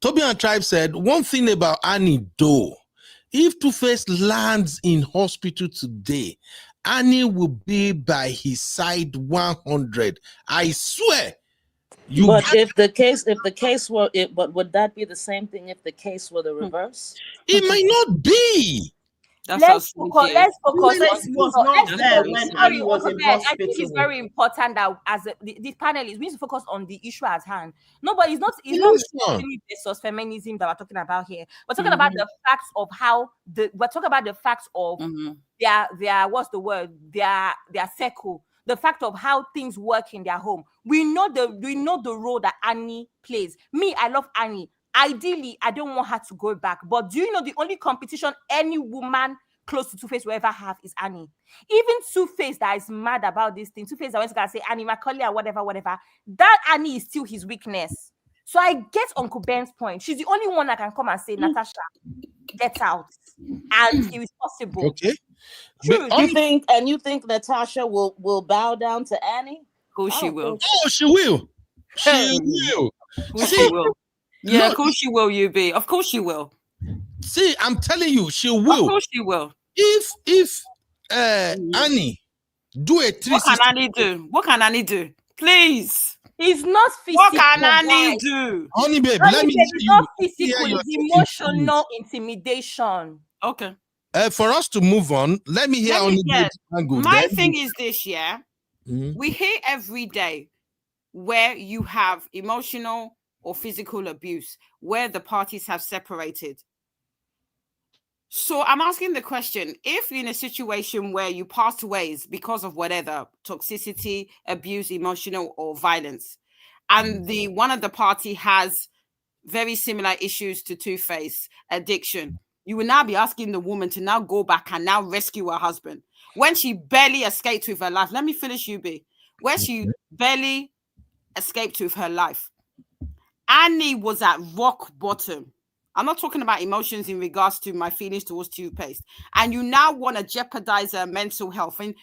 Toby and Tribe said one thing about Annie, though: if Two-Face lands in hospital today, Annie will be by his side 100. I swear. But if the case were it, but would that be the same thing if the case were the reverse? It might not be. Let's focus. Two-Face was not there when Annie was in hospital. I think it's very important that as the panelists, we need to focus on the issue at hand. It's not versus feminism that we're talking about here. We're talking about the facts of how we're talking about the facts of their what's the word? Their circle. The fact of how things work in their home. We know the role that Annie plays. Me, I love Annie. Ideally, I don't want her to go back. But do you know the only competition any woman close to Two-Face will ever have is Annie? Even Two-Face that is mad about this thing, Two-Face that went to say Annie Macaulay or whatever, that Annie is still his weakness. So I get Uncle Ben's point. She's the only one that can come and say, Natasha, get out. And it is possible. Okay. True. You think Natasha will bow down to Annie? Of course she will. Oh, she will. She will. Of course she will. Yeah, of course she will, UB. Of course she will. See, I'm telling you, she will. Of course she will. If Annie do a 360. What can Annie do? Please. It's not physical. What can Annie do? Honey, babe, let me it's not physical, it's emotional intimidation. Okay. For us to move on, let me hear Honey Babe's angle. My thing is this, yeah. We hear every day where you have emotional or physical abuse, where the parties have separated. So I'm asking the question, if in a situation where you part ways because of whatever, toxicity, abuse, emotional or violence, and one of the party has very similar issues to Two-Face, addiction, you will now be asking the woman to now go back and now rescue her husband. When she barely escaped with her life, let me finish, UB. Where she barely escaped with her life. Annie was at rock bottom. I'm not talking about emotions in regards to my feelings towards Two-Face. And you now want to jeopardize her mental health. And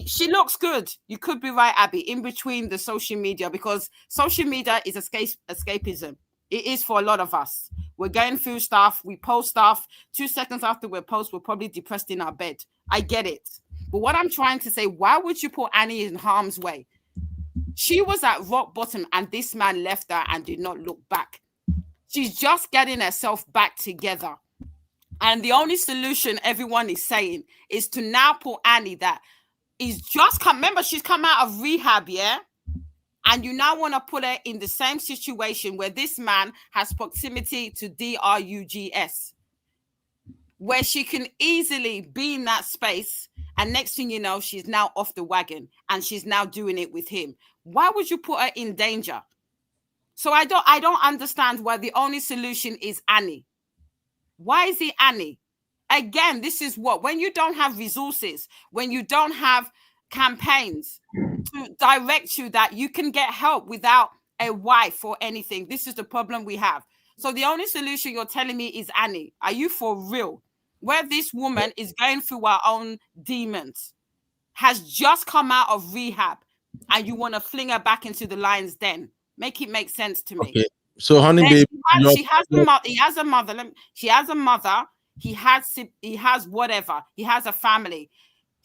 she looks good. You could be right, Abby, in between the social media, because social media is escapism. It is for a lot of us. We're going through stuff. We post stuff. 2 seconds after we post, we're probably depressed in our bed. I get it. But what I'm trying to say, why would you put Annie in harm's way? She was at rock bottom and this man left her and did not look back. She's just getting herself back together. And the only solution everyone is saying is to now put Annie that is just come. Remember, she's come out of rehab, yeah? And you now want to put her in the same situation where this man has proximity to drugs, where she can easily be in that space. And next thing you know, she's now off the wagon and she's now doing it with him. Why would you put her in danger? So I don't understand why the only solution is Annie. Why is it Annie? Again, this is when you don't have resources, when you don't have campaigns to direct you that you can get help without a wife or anything. This is the problem we have. So the only solution you're telling me is Annie. Are you for real? Where this woman is going through her own demons, has just come out of rehab, and you want to fling her back into the lion's den. Make it make sense to me. Okay. So, honey, babe, she has a mother. He has a mother. She has a mother. He has whatever. He has a family.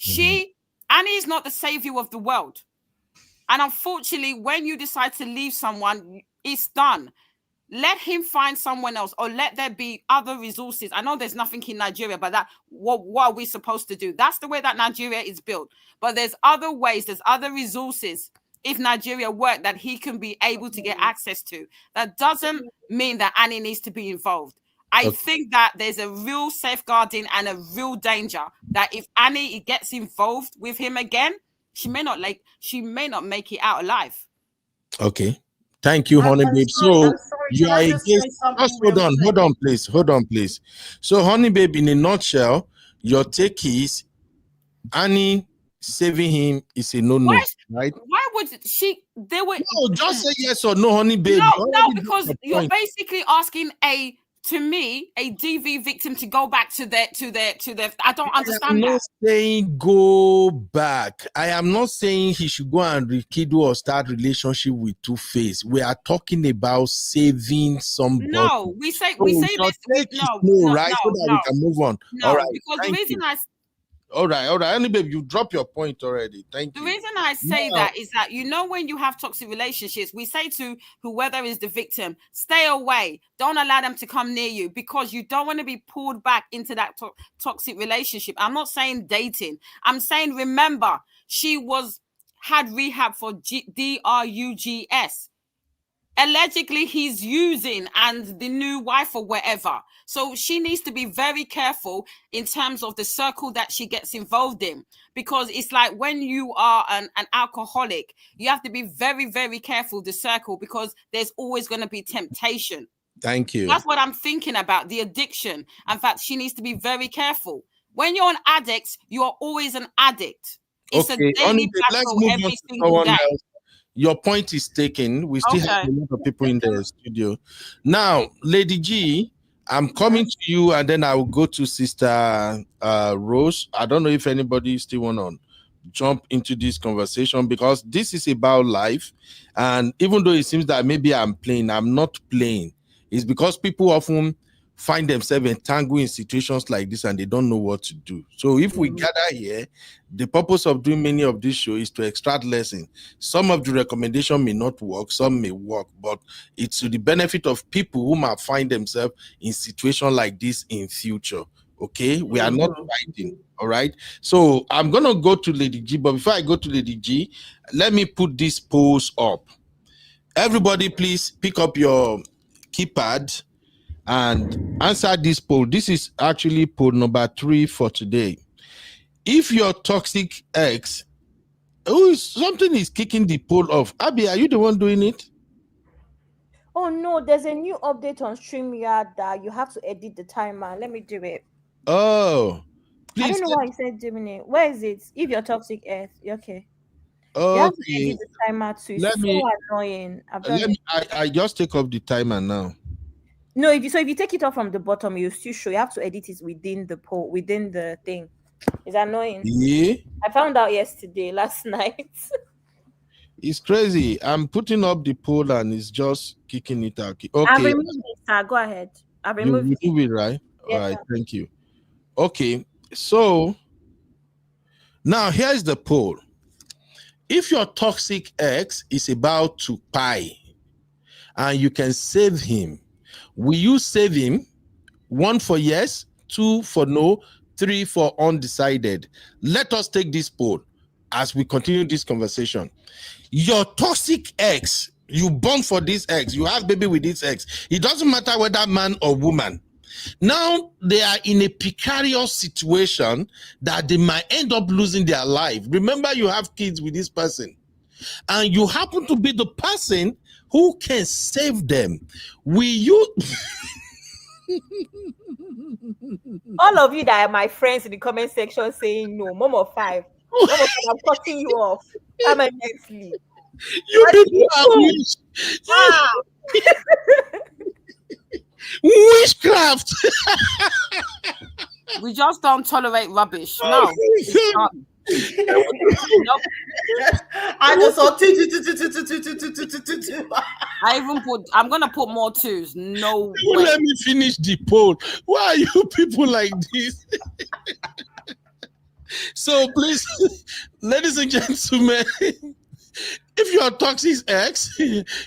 Annie is not the savior of the world. And unfortunately, when you decide to leave someone, it's done. Let him find someone else, or let there be other resources. I know there's nothing in Nigeria, but what are we supposed to do? That's the way that Nigeria is built. But there's other ways, there's other resources if Nigeria worked that he can be able to get access to. That doesn't mean that Annie needs to be involved. I think that there's a real safeguarding and a real danger that if Annie gets involved with him again, she may not make it out alive. Okay. Thank you, honey babe. So you are against. Just hold on, please. So, honey babe, in a nutshell, your take is Annie saving him is a no-no, right? Why would she? They were. No, just say yes or no, honey babe. No, because you're basically asking a DV victim to go back to their. I don't understand I'm not saying go back. I am not saying he should go and rekindle or start relationship with Tuface. We are talking about saving somebody. No, we say this. No, right? So that we can move on. No, all right. Because the reason All right. Honey babe, you drop your point already. Thank you. The reason I say that is that, when you have toxic relationships, we say to whoever is the victim, stay away. Don't allow them to come near you because you don't want to be pulled back into that toxic relationship. I'm not saying dating. I'm saying, remember, she had rehab for drugs. Allegedly, he's using and the new wife or whatever. So she needs to be very careful in terms of the circle that she gets involved in, because it's like when you are an alcoholic, you have to be very, very careful the circle because there's always going to be temptation. Thank you. That's what I'm thinking about, the addiction. In fact, she needs to be very careful. When you're an addict, you are always an addict. It's a daily battle every single day. Your point is taken. We still have a lot of people in the studio. Now, Lady G, I'm coming to you, and then I will go to Sister Rose. I don't know if anybody still want to jump into this conversation because this is about life. And even though it seems that maybe I'm playing, I'm not playing. It's because people often find themselves entangled in situations like this and they don't know what to do. So if we gather here, the purpose of doing many of these shows is to extract lessons. Some of the recommendation may not work, some may work, but it's to the benefit of people who might find themselves in situations like this in future. Okay, we are not fighting. All right. So I'm gonna go to Lady G, but before I go to Lady G, let me put this post up. Everybody, please pick up your keypad and answer this poll. This is actually poll number 3 for today. If your toxic ex, something is kicking the poll off. Abby, are you the one doing it? Oh no, there's a new update on StreamYard that you have to edit the timer. Let me do it. Oh, please. I don't know why you said doing it. Where is it? If your toxic ex, okay. Okay. You have to edit the timer too. It's so annoying. I just take off the timer now. No, if you take it off from the bottom, you still show. You have to edit it within the poll, within the thing. It's annoying. Yeah. I found out last night. It's crazy. I'm putting up the poll and it's just kicking it out. Okay. I've removed it, sir. Go ahead. I've removed it. You remove it, right? Yes, all right. sir. Thank you. Okay. So now here's the poll. If your toxic ex is about to pie and you can save him, will you save him? 1 for yes, 2 for no, 3 for undecided. Let us take this poll as we continue this conversation. Your toxic ex, you born for this ex, you have baby with this ex. It doesn't matter whether man or woman. Now they are in a precarious situation that they might end up losing their life. Remember, you have kids with this person, and you happen to be the person who can save them. Will you? All of you that are my friends in the comment section saying no, mom of 5. Mom of 5, I'm cutting you off permanently. You people are witchcraft. We just don't tolerate rubbish. No. Nope. I just saw I'm gonna put more 2s. No You way. let me finish the poll. Why are you people like this? So please, ladies and gentlemen, if your toxic ex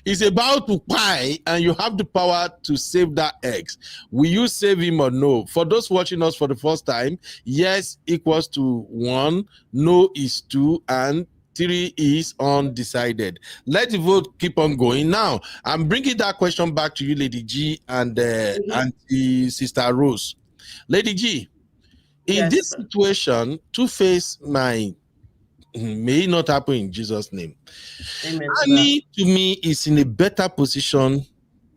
is about to pie and you have the power to save that ex, will you save him or no? For those watching us for the first time, yes equals to 1, no is 2, and 3 is undecided. Let the vote keep on going. Now, I'm bringing that question back to you, Lady G, and Sister Rose. Lady G, in this situation, Tuface may not happen in Jesus' name. Amen. Annie, to me, is in a better position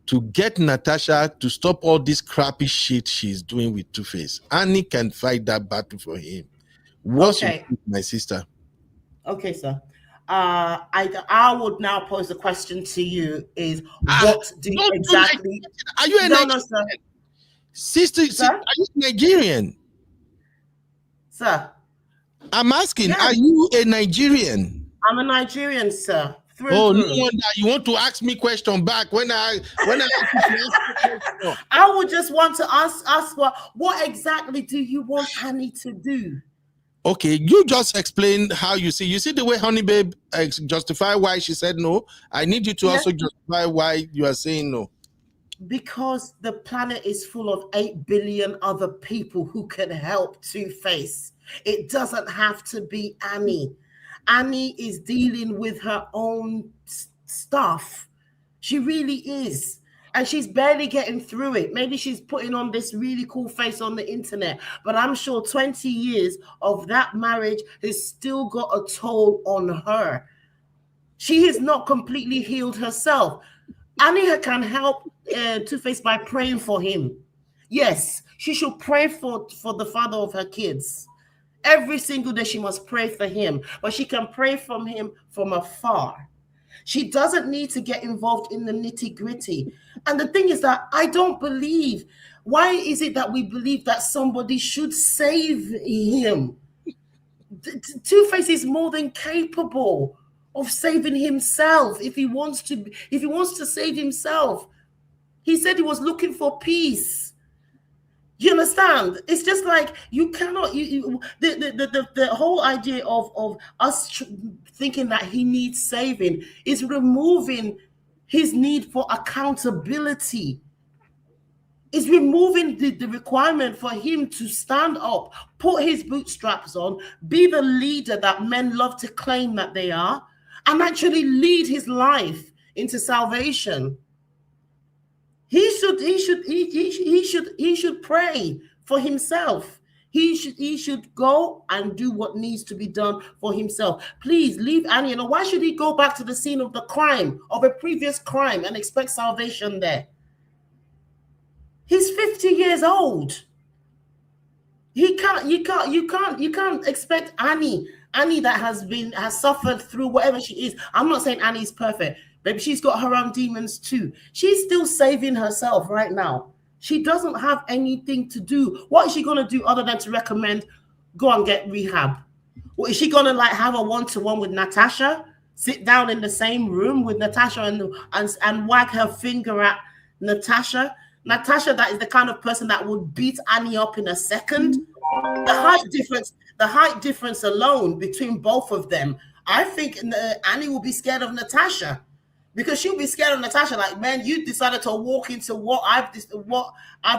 to get Natasha to stop all this crappy shit she's doing with Tuface. Annie can fight that battle for him. What's your take, my sister? Okay, sir. I would now pose the question to you: is what do you exactly? Are you a Nigerian? Sir. Sister, are you Nigerian? Sir. I'm asking, are you a Nigerian? I'm a Nigerian, sir. No wonder you want to ask me question back when I I would just want to ask what exactly do you want Annie to do? Okay, you just explain how you see the way Honey Babe justify why she said no. I need you to also justify why you are saying no. Because the planet is full of 8 billion other people who can help Tuface. It doesn't have to be Annie. Annie is dealing with her own stuff. She really is. And she's barely getting through it. Maybe she's putting on this really cool face on the internet. But I'm sure 20 years of that marriage has still got a toll on her. She has not completely healed herself. Annie can help Tuface by praying for him. Yes, she should pray for the father of her kids. Every single day she must pray for him, but she can pray from him from afar. She doesn't need to get involved in the nitty-gritty. And the thing is that I don't believe, why is it that we believe that somebody should save him? Tuface is more than capable of saving himself if he wants to save himself. He said he was looking for peace. You understand? It's just like you cannot. The whole idea of us thinking that he needs saving is removing his need for accountability. It's removing the requirement for him to stand up, put his bootstraps on, be the leader that men love to claim that they are, and actually lead his life into salvation. He should pray for himself. He should go and do what needs to be done for himself. Please leave Annie. Why should he go back to the scene of the crime, of a previous crime, and expect salvation there? He's 50 years old. You can't expect Annie that has suffered through whatever she is. I'm not saying Annie's perfect. Maybe she's got her own demons too. She's still saving herself right now. She doesn't have anything to do. What is she going to do other than to recommend, go and get rehab? Or is she going to have a one-to-one with Natasha? Sit down in the same room with Natasha and wag her finger at Natasha? Natasha, that is the kind of person that would beat Annie up in a second. The height difference alone between both of them, I think Annie will be scared of Natasha. Because she'll be scared of Natasha, like, man, you decided to walk into what I've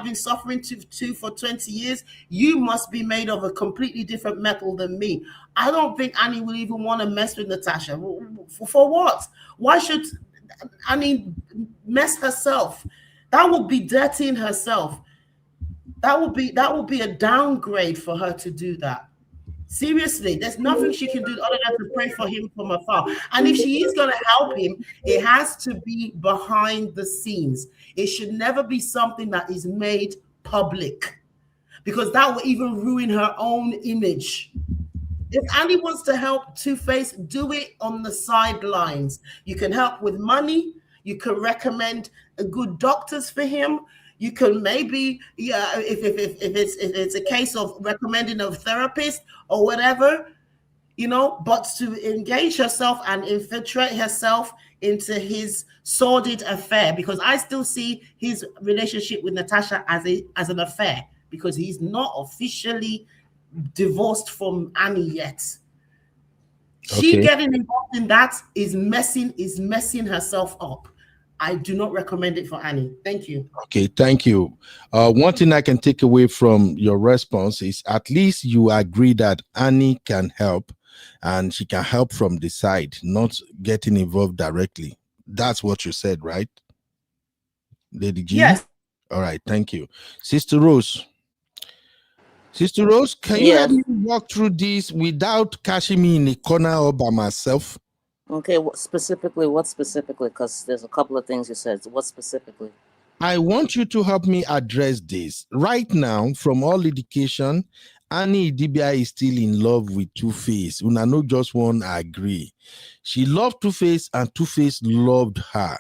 been suffering to for 20 years. You must be made of a completely different metal than me. I don't think Annie will even want to mess with Natasha. For what? Why should Annie mess herself? That would be dirtying herself. That would be a downgrade for her to do that. Seriously, there's nothing she can do other than to pray for him from afar. And if she is going to help him, it has to be behind the scenes. It should never be something that is made public, because that will even ruin her own image. If Annie wants to help Tuface, do it on the sidelines. You can help with money. You can recommend good doctors for him. You can maybe, if it's a case of recommending a therapist or whatever, but to engage herself and infiltrate herself into his sordid affair, because I still see his relationship with Natasha as an affair, because he's not officially divorced from Annie yet. She getting involved in that is messing herself up. I do not recommend it for Annie. Thank you. Okay, thank you. One thing I can take away from your response is at least you agree that Annie can help and she can help from the side, not getting involved directly. That's what you said, right, Lady G? Yes. All right, thank you. Sister Rose. Sister Rose, can you help Yes. me walk through this without catching me in a corner all by myself? Okay, what specifically? Because there's a couple of things you said. What specifically? I want you to help me address this. Right now, from all indication, Annie Idibia is still in love with Tuface. Una no just one agree. She loved Tuface and Tuface loved her.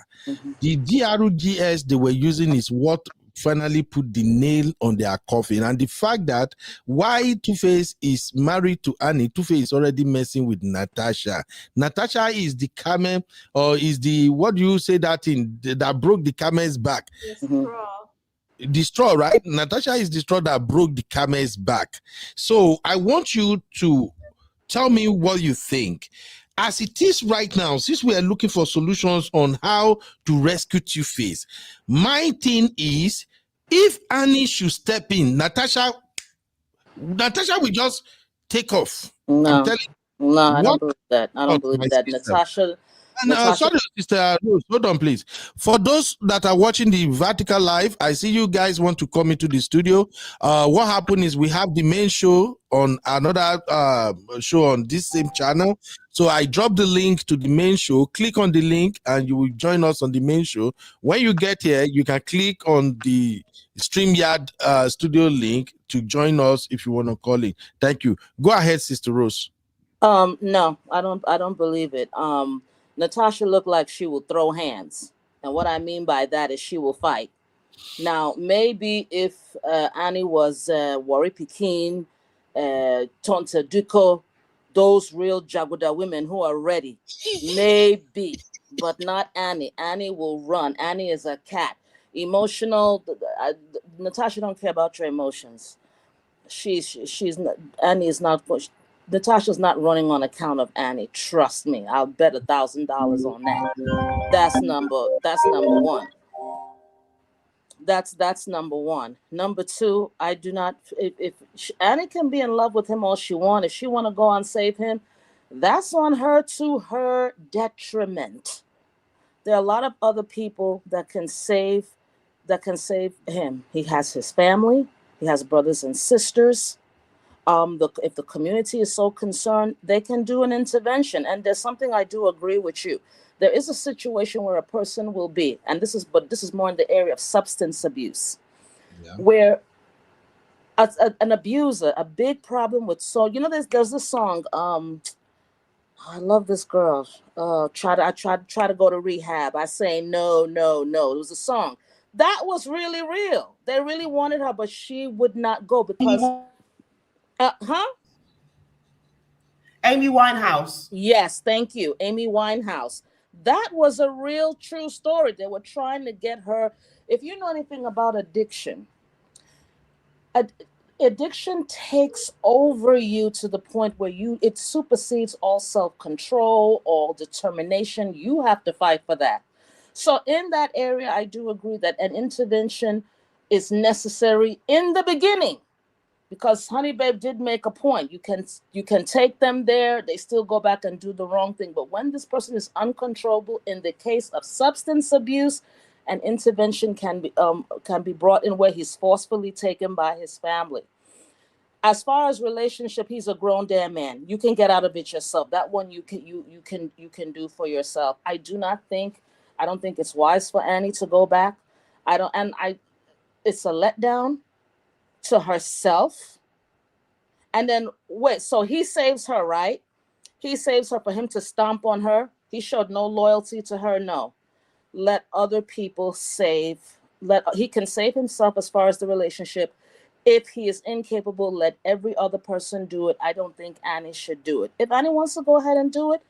The DRGS they were using is what finally put the nail on their coffin. And the fact that why Tuface is married to Annie, Tuface is already messing with Natasha. Natasha is the camel, or is the, what do you say that in, that broke the camel's back? The straw, right? Natasha is the straw that broke the camel's back. So I want you to tell me what you think. As it is right now, since we are looking for solutions on how to rescue Two-Face, my thing is, if Annie should step in, Natasha will just take off. No, I'm telling you. no, I don't What? believe that. I don't believe My that. sister. And Natasha. sorry, Sister Rose, hold on, please. For those that are watching the vertical live, I see you guys want to come into the studio. What happened is we have the main show on another show on this same channel. So I dropped the link to the main show. Click on the link and you will join us on the main show. When you get here, you can click on the StreamYard studio link to join us if you want to call in. Thank you. Go ahead, Sister Rose. No, I don't believe it. Natasha looked like she will throw hands. And what I mean by that is she will fight. Now, maybe if Annie was Wari Pikin, Tonta Duko, those real Jaguda women who are ready, maybe, but not Annie. Annie will run. Annie is a cat. Emotional, Natasha don't care about your emotions. She's not, Annie is not, Natasha's not running on account of Annie. Trust me, I'll bet $1,000 on that. That's number one. That's number one. Number two, I do not. If Annie can be in love with him all she wants, if she want to go and save him, that's on her to her detriment. There are a lot of other people that can save him. He has his family. He has brothers and sisters. If the community is so concerned, they can do an intervention. And there's something I do agree with you. There is a situation where a person will be, and this is more in the area of substance abuse, where an abuser, a big problem with there's this song. I love this girl. I tried to go to rehab. I say no. It was a song that was really real. They really wanted her, but she would not go because. Amy Winehouse. Yes, thank you. Amy Winehouse. That was a real true story. They were trying to get her. If you know anything about addiction, addiction takes over you to the point where it supersedes all self-control, all determination. You have to fight for that. So in that area, I do agree that an intervention is necessary in the beginning. Because Honey Babe did make a point. You can take them there. They still go back and do the wrong thing. But when this person is uncontrollable, in the case of substance abuse, an intervention can be brought in where he's forcefully taken by his family. As far as relationship, he's a grown damn man. You can get out of it yourself. That one you can do for yourself. I don't think it's wise for Annie to go back. It's a letdown to herself. And then so he saves her, right? He saves her for him to stomp on her. He showed no loyalty to her. No. Let other people he can save himself as far as the relationship. If he is incapable, let every other person do it. I don't think Annie should do it. If Annie wants to go ahead and do it,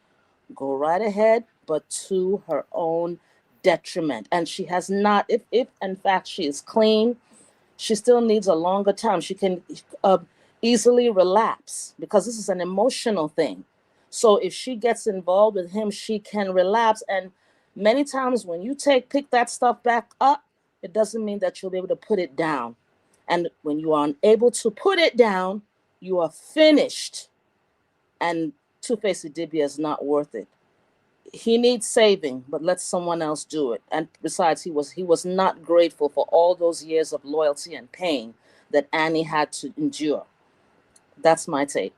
go right ahead, but to her own detriment. And she has not, if in fact she is clean, she still needs a longer time. She can easily relapse because this is an emotional thing. So if she gets involved with him, she can relapse. And many times when you pick that stuff back up, it doesn't mean that you'll be able to put it down. And when you are unable to put it down, you are finished. And Two-Face Idibia is not worth it. He needs saving, but let someone else do it. And besides, he was not grateful for all those years of loyalty and pain that Annie had to endure. That's my take.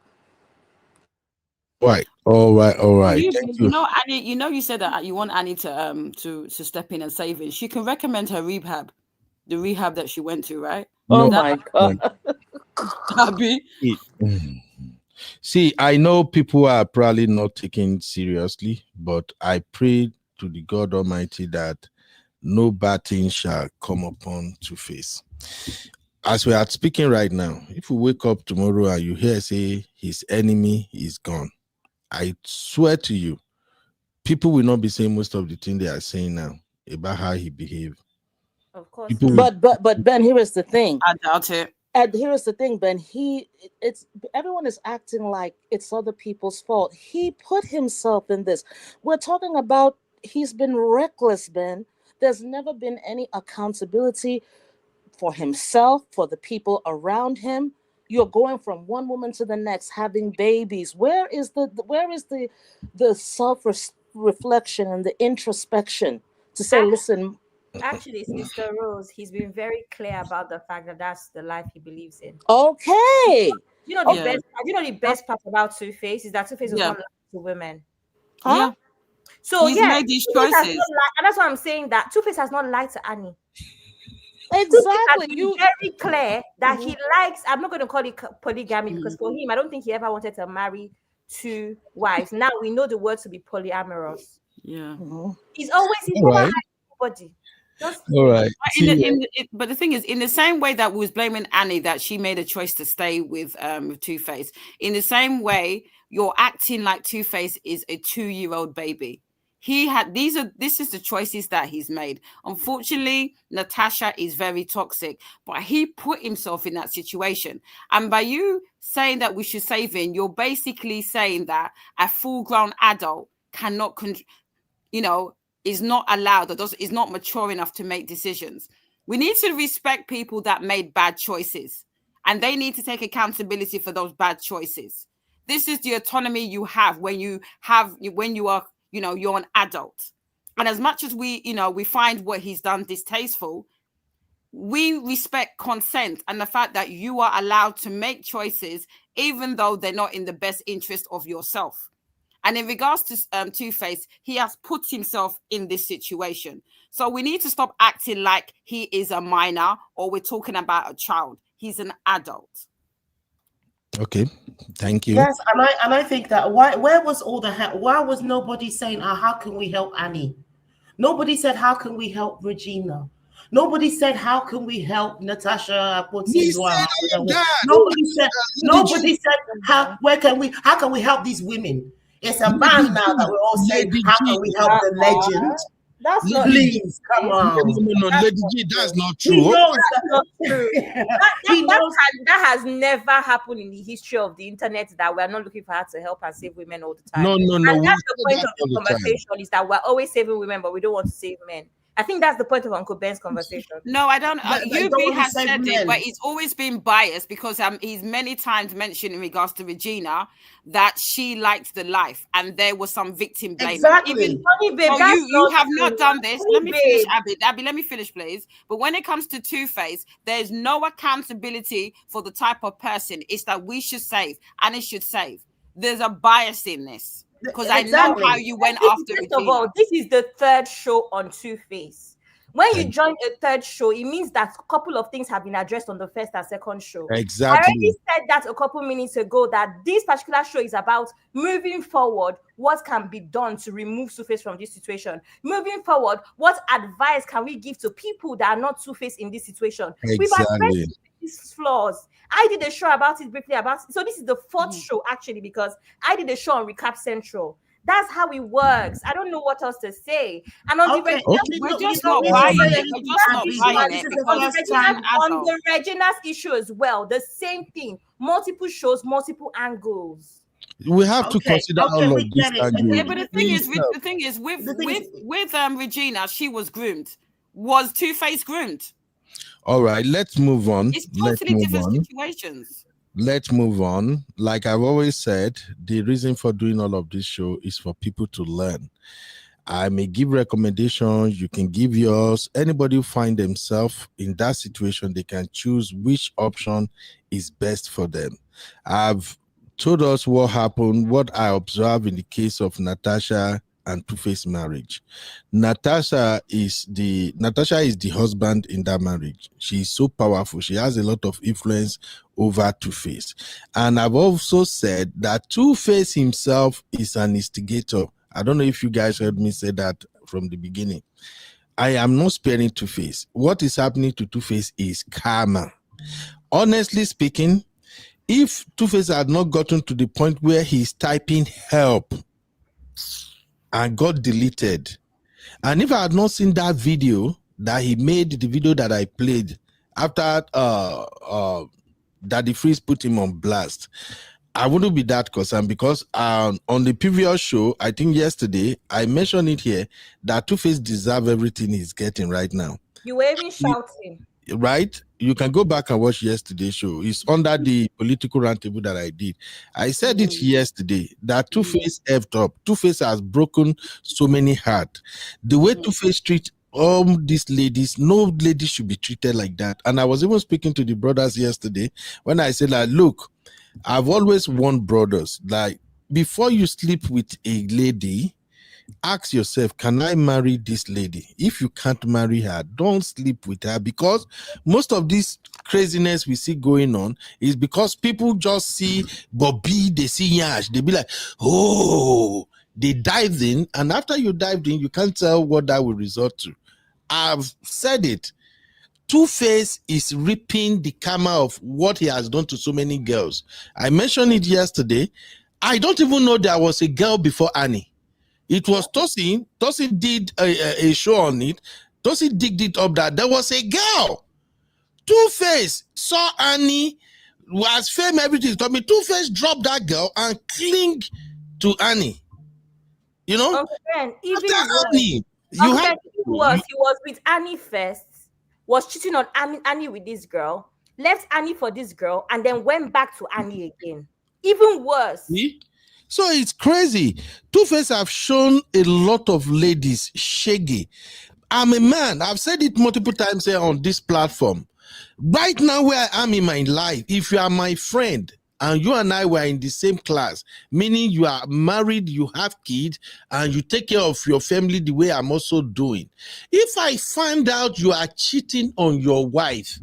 Right. All right. All Well, right. you, Thank you you. know, Annie. You know, you said that you want Annie to step in and save it. She can recommend her rehab, the rehab that she went to, right? Oh No. my God. Abby. See, I know people are probably not taking seriously, but I pray to the God Almighty that no bad thing shall come upon Two-Face. As we are speaking right now, if we wake up tomorrow and you hear say his enemy is gone, I swear to you, people will not be saying most of the things they are saying now about how he behaved. Of course. People will, But Ben, here is the thing. I doubt it. And here is the thing, Ben. It's everyone is acting like it's other people's fault. He put himself in this. We're talking about he's been reckless, Ben. There's never been any accountability for himself, for the people around him. You're going from one woman to the next, having babies. Where is the self-reflection and the introspection to say, listen? Actually, Sister Rose, he's been very clear about the fact that that's the life he believes in. Okay. You know the best part about Two-Face is that Two-Face does not lie to women. Huh? Yeah. So He's made these Two-Face has choices. not lied, and that's why I'm saying that Two-Face has not lied to Annie. Exactly. You very clear that he likes. I'm not going to call it polygamy because for him, I don't think he ever wanted to marry two wives. Now we know the word to be polyamorous. Yeah. He's always body. All right. But the thing is, in the same way that we was blaming Annie that she made a choice to stay with Two-Face, in the same way, you're acting like Two-Face is a 2-year-old baby. This is the choices that he's made. Unfortunately, Natasha is very toxic, but he put himself in that situation. And by you saying that we should save him, you're basically saying that a full-grown adult cannot, is not allowed or is not mature enough to make decisions. We need to respect people that made bad choices, and they need to take accountability for those bad choices. This is the autonomy you have when you are, you're an adult. And as much as we find what he's done distasteful, we respect consent and the fact that you are allowed to make choices, even though they're not in the best interest of yourself. And in regards to Two-Face, he has put himself in this situation. So we need to stop acting like he is a minor or we're talking about a child. He's an adult. Okay, thank you. Yes, and I think that where was all the help? Why was nobody saying, how can we help Annie? Nobody said, how can we help Regina? Nobody said, how can we help Natasha? Nobody said, how can we help these women? It's a man now that we're all saying, how can we help the legend? That's not Please, come on. No, Lady G, that's not true. He knows that's not true. That has never happened in the history of the internet, that we're not looking for her to help and save women all the time. No. And that's the point of all the the time. conversation, is that we're always saving women, but we don't want to save men. I think that's the point of Uncle Ben's conversation. No, I don't. UB has say said men. it, but he's always been biased because he's many times mentioned in regards to Regina that she liked the life and there was some victim blaming. Exactly. You have not done this. Let me finish, Abby, let me finish, please. But when it comes to Two-Face, there's no accountability for the type of person it's that we should save and it should save. There's a bias in this. Because I know how you went after First of all, this is the third show on Two-Face. When you join a third show, it means that a couple of things have been addressed on the first and second show. Exactly. I already said that a couple minutes ago, that this particular show is about moving forward, what can be done to remove Two-Face from this situation. Moving forward, what advice can we give to people that are not Two-Face in this situation? We've addressed these flaws. I did a show about it briefly so this is the fourth show actually, because I did a show on Recap Central. That's how it works. I don't know what else to say. And on we're just not buying it. On the Regina's issue as well, the same thing. Multiple shows, multiple angles. We have to consider all of this. Yeah, but the thing is, with Regina, she was groomed. Was Two-Face groomed? All right, let's move on. It's totally different situations. let's move on. Like I've always said, the reason for doing all of this show is for people to learn. I may give recommendations, you can give yours. Anybody who find themselves in that situation, they can choose which option is best for them. I've told us what happened, what I observed in the case of Natasha and Tuface marriage. Natasha is the husband in that marriage. She's so powerful. She has a lot of influence over Tuface. And I've also said that Tuface himself is an instigator. I don't know if you guys heard me say that from the beginning. I am not sparing Tuface. What is happening to Tuface is karma. Honestly speaking, if Tuface had not gotten to the point where he's typing help and got deleted, and if I had not seen that video that he made, the video that I played after Daddy Freeze put him on blast, I wouldn't be that concerned, because on the previous show, I think yesterday, I mentioned it here that Tuface deserves everything he's getting right now. You were even shouting. Right? You can go back and watch yesterday's show. It's under the political roundtable that I did. I said it yesterday that Tuface effed up. Tuface has broken so many hearts. The way Tuface treats all these ladies, no lady should be treated like that. And I was even speaking to the brothers yesterday when I said, like, look, I've always warned brothers, like, before you sleep with a lady, ask yourself, can I marry this lady? If you can't marry her, don't sleep with her, because most of this craziness we see going on is because people just see Bobby, they see Yash, they be like, oh, they dived in, and after you dived in, you can't tell what that will result to. I've said it. Tuface is reaping the karma of what he has done to so many girls. I mentioned it yesterday. I don't even know there was a girl before Annie. It was Tosin. Tosin did a show on it. Tosin digged it up that there was a girl. Tuface saw Annie, was fame, everything. Told me Tuface dropped that girl and cling to Annie. You know? Uncle Ben, even Annie, he was with Annie first, was cheating on Annie with this girl, left Annie for this girl, and then went back to Annie again. Even worse. See? So it's crazy. Tuface have shown a lot of ladies shaggy. I'm a man. I've said it multiple times here on this platform. Right now where I am in my life, if you are my friend and you and I were in the same class, meaning you are married, you have kids, and you take care of your family the way I'm also doing. If I find out you are cheating on your wife,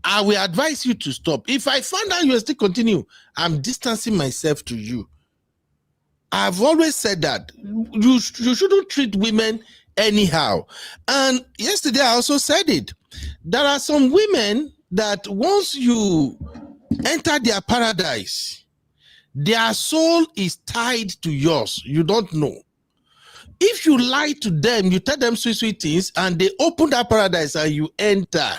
I will advise you to stop. If I find out you still continue, I'm distancing myself to you. I've always said that you shouldn't treat women anyhow. And yesterday I also said it. There are some women that once you enter their paradise, their soul is tied to yours. You don't know. If you lie to them, you tell them sweet things, and they open that paradise and you enter.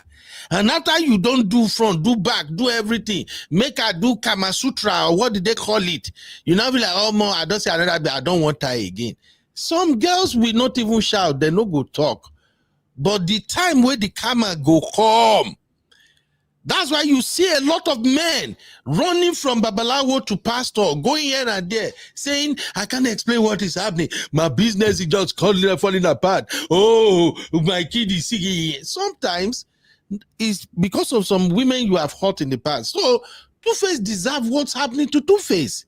And after you don't do front, do back, do everything, make her do Kama Sutra, or what did they call it? You now be like, oh, more, I don't say another, I don't want her again. Some girls will not even shout, they no go talk. But the time where the karma go come, that's why you see a lot of men running from Babalawo to pastor, going here and there, saying, I can't explain what is happening. My business is just falling apart. Oh, my kid is sick. Sometimes it's because of some women you have hurt in the past. So Tuface deserves what's happening to Tuface.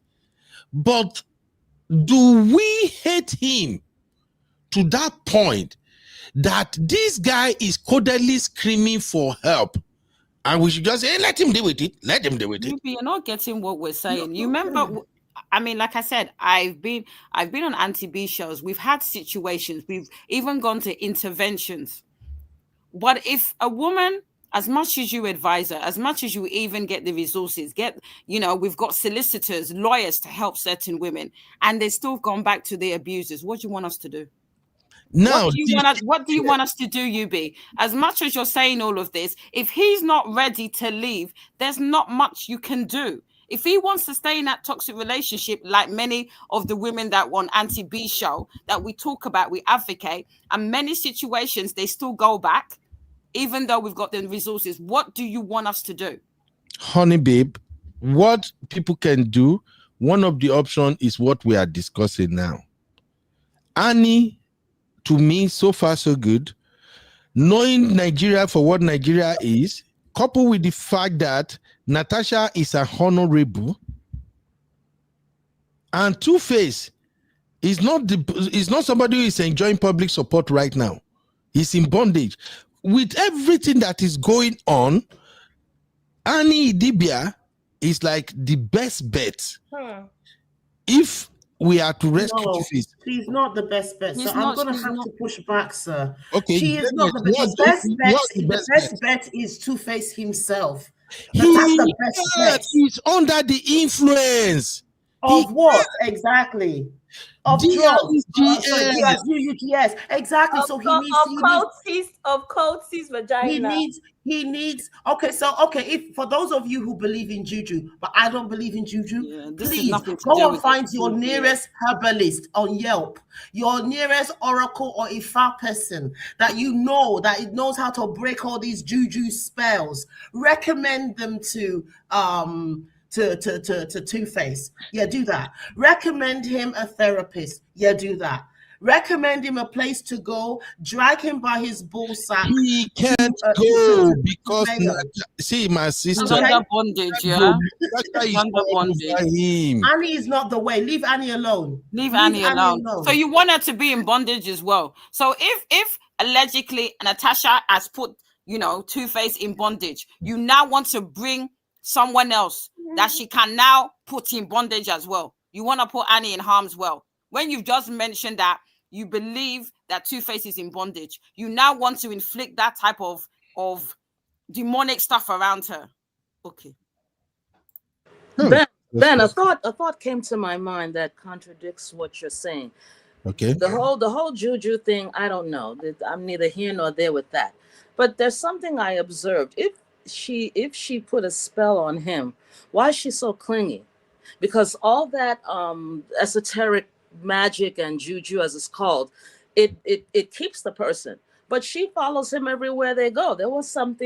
But do we hate him to that point that this guy is codedly screaming for help? And we should just say, hey, let him deal with it. Let him deal with it. You're not getting what we're saying. You remember, I mean, like I said, I've been on anti-B shows. We've had situations. We've even gone to interventions. But if a woman, as much as you advise her, as much as you even get the resources, we've got solicitors, lawyers to help certain women, and they've still gone back to their abusers, what do you want us to do? No, what do you want us to do, UB? As much as you're saying all of this, if he's not ready to leave, there's not much you can do. If he wants to stay in that toxic relationship, like many of the women that want anti-B show that we talk about, we advocate, and many situations, they still go back, even though we've got the resources. What do you want us to do? Honey babe, what people can do, one of the options is what we are discussing now. Annie, to me, so far so good. Knowing Nigeria for what Nigeria is, coupled with the fact that Natasha is a honorable, and Tuface is not somebody who is enjoying public support right now. He's in bondage. With everything that is going on, Annie Idibia is like the best bet. If we are to rescue No, Tuface. she's not the best bet. So I'm going to have to push back, sir. Okay, She is not the best. The best bet is Tuface himself. That's the best bet. He's under the influence. Of what exactly? Of drugs. Yes, exactly. So he needs of cultist vagina. He needs. Okay, so if for those of you who believe in juju, but I don't believe in juju, please go and find your nearest herbalist on Yelp, your nearest oracle or Ifa person that you know that it knows how to break all these juju spells. Recommend them to Tuface. Yeah, do that. Recommend him a therapist. Yeah, do that. Recommend him a place to go. Drag him by his ball sack. He can't go because see my sister. Under bondage, yeah. Under bondage. Annie is not the way. Leave Annie alone. Leave Annie alone. So you want her to be in bondage as well. So if allegedly Natasha has put Tuface in bondage, you now want to bring someone else that she can now put in bondage as well. You want to put Annie in harm's way. When you've just mentioned that you believe that Tuface is in bondage, you now want to inflict that type of demonic stuff around her. Okay. Ben, a thought came to my mind that contradicts what you're saying. Okay. The whole juju thing, I don't know. I'm neither here nor there with that. But there's something I observed. If she put a spell on him, why is she so clingy? Because all that esoteric magic and juju, as it's called, it keeps the person. But she follows him everywhere they go. There was some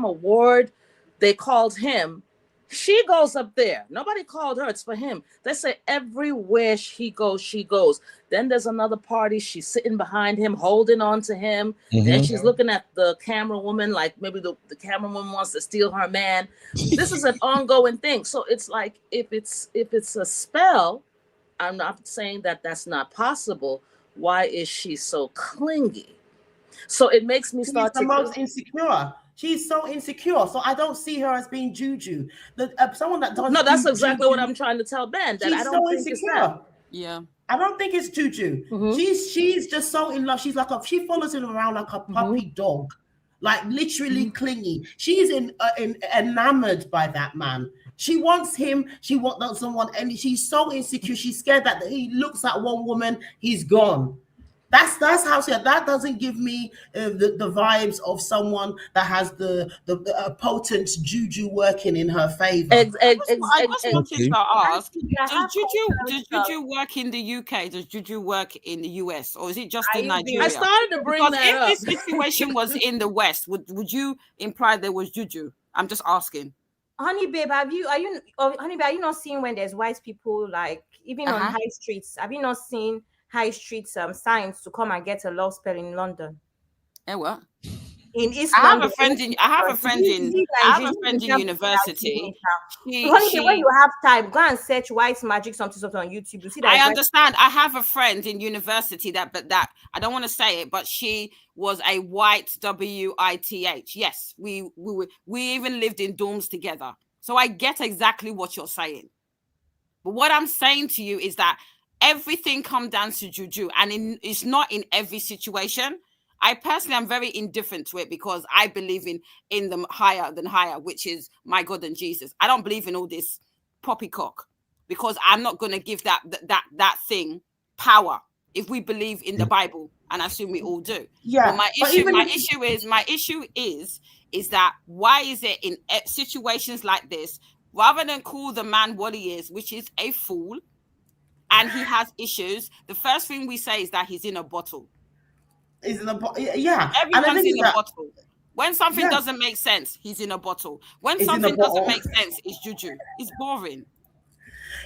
award they called him. She goes up there. Nobody called her. It's for him. They say everywhere he goes, she goes. Then there's another party. She's sitting behind him, holding on to him. Then she's looking at the camera woman like maybe the camera woman wants to steal her man. This is an ongoing thing. So it's like if it's a spell, I'm not saying that that's not possible. Why is she so clingy? So it makes me start to most insecure. She's so insecure, so I don't see her as being juju. Someone that does. No, that's exactly what I'm trying to tell Ben. That She's I don't so think insecure. it's that. Yeah, I don't think it's juju. She's just so in love. She follows him around like a puppy dog, like literally clingy. She's enamored by that man. She wants him. She wants someone, and she's so insecure. She's scared that he looks at one woman, he's gone. That's how she. That doesn't give me the vibes of someone that has the potent juju working in her favor. I just wanted to ask: Does juju work in the UK? Does juju work in the US, or is it just in Nigeria? I started to bring that up. If this situation was in the West, would you imply there was juju? I'm just asking. Honey babe, are you not seeing when there's white people like even on high streets? Have you not seen high streets signs to come and get a love spell in London? What? In East I have London. I have a friend in university. Honey, when you have time, go and search white magic something on YouTube. You see that. I understand. I have a friend in university that I don't want to say it, but she was a white WITH. Yes, we even lived in dorms together. So I get exactly what you're saying. But what I'm saying to you is that everything comes down to juju, and it's not in every situation. I personally am very indifferent to it because I believe in the higher than higher, which is my God and Jesus. I don't believe in all this poppycock because I'm not going to give that thing power if we believe in the Bible, and I assume we all do. Yeah. But my issue is that why is it in situations like this, rather than call the man what he is, which is a fool, and he has issues, the first thing we say is that he's in a bottle. Is in a bottle, yeah. Everyone's in a bottle. When something Yeah. doesn't make sense, he's in a bottle. When He's in a something doesn't bottle. make sense, it's juju. It's boring.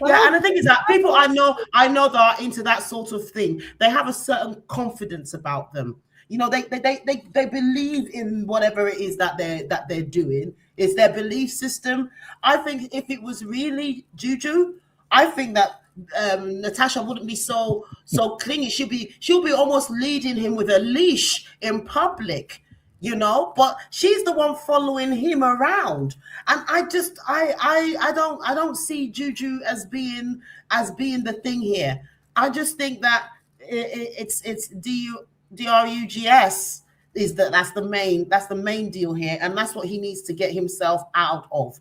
Yeah, and the thing is that people I know that are into that sort of thing, they have a certain confidence about them. You know, they believe in whatever it is that they're doing. It's their belief system. I think if it was really juju, I think that Natasha wouldn't be so clingy. She'll be almost leading him with a leash in public, you know, but she's the one following him around. And I don't see juju as being the thing here. I just think that it's drugs is that's the main deal here, and that's what he needs to get himself out of.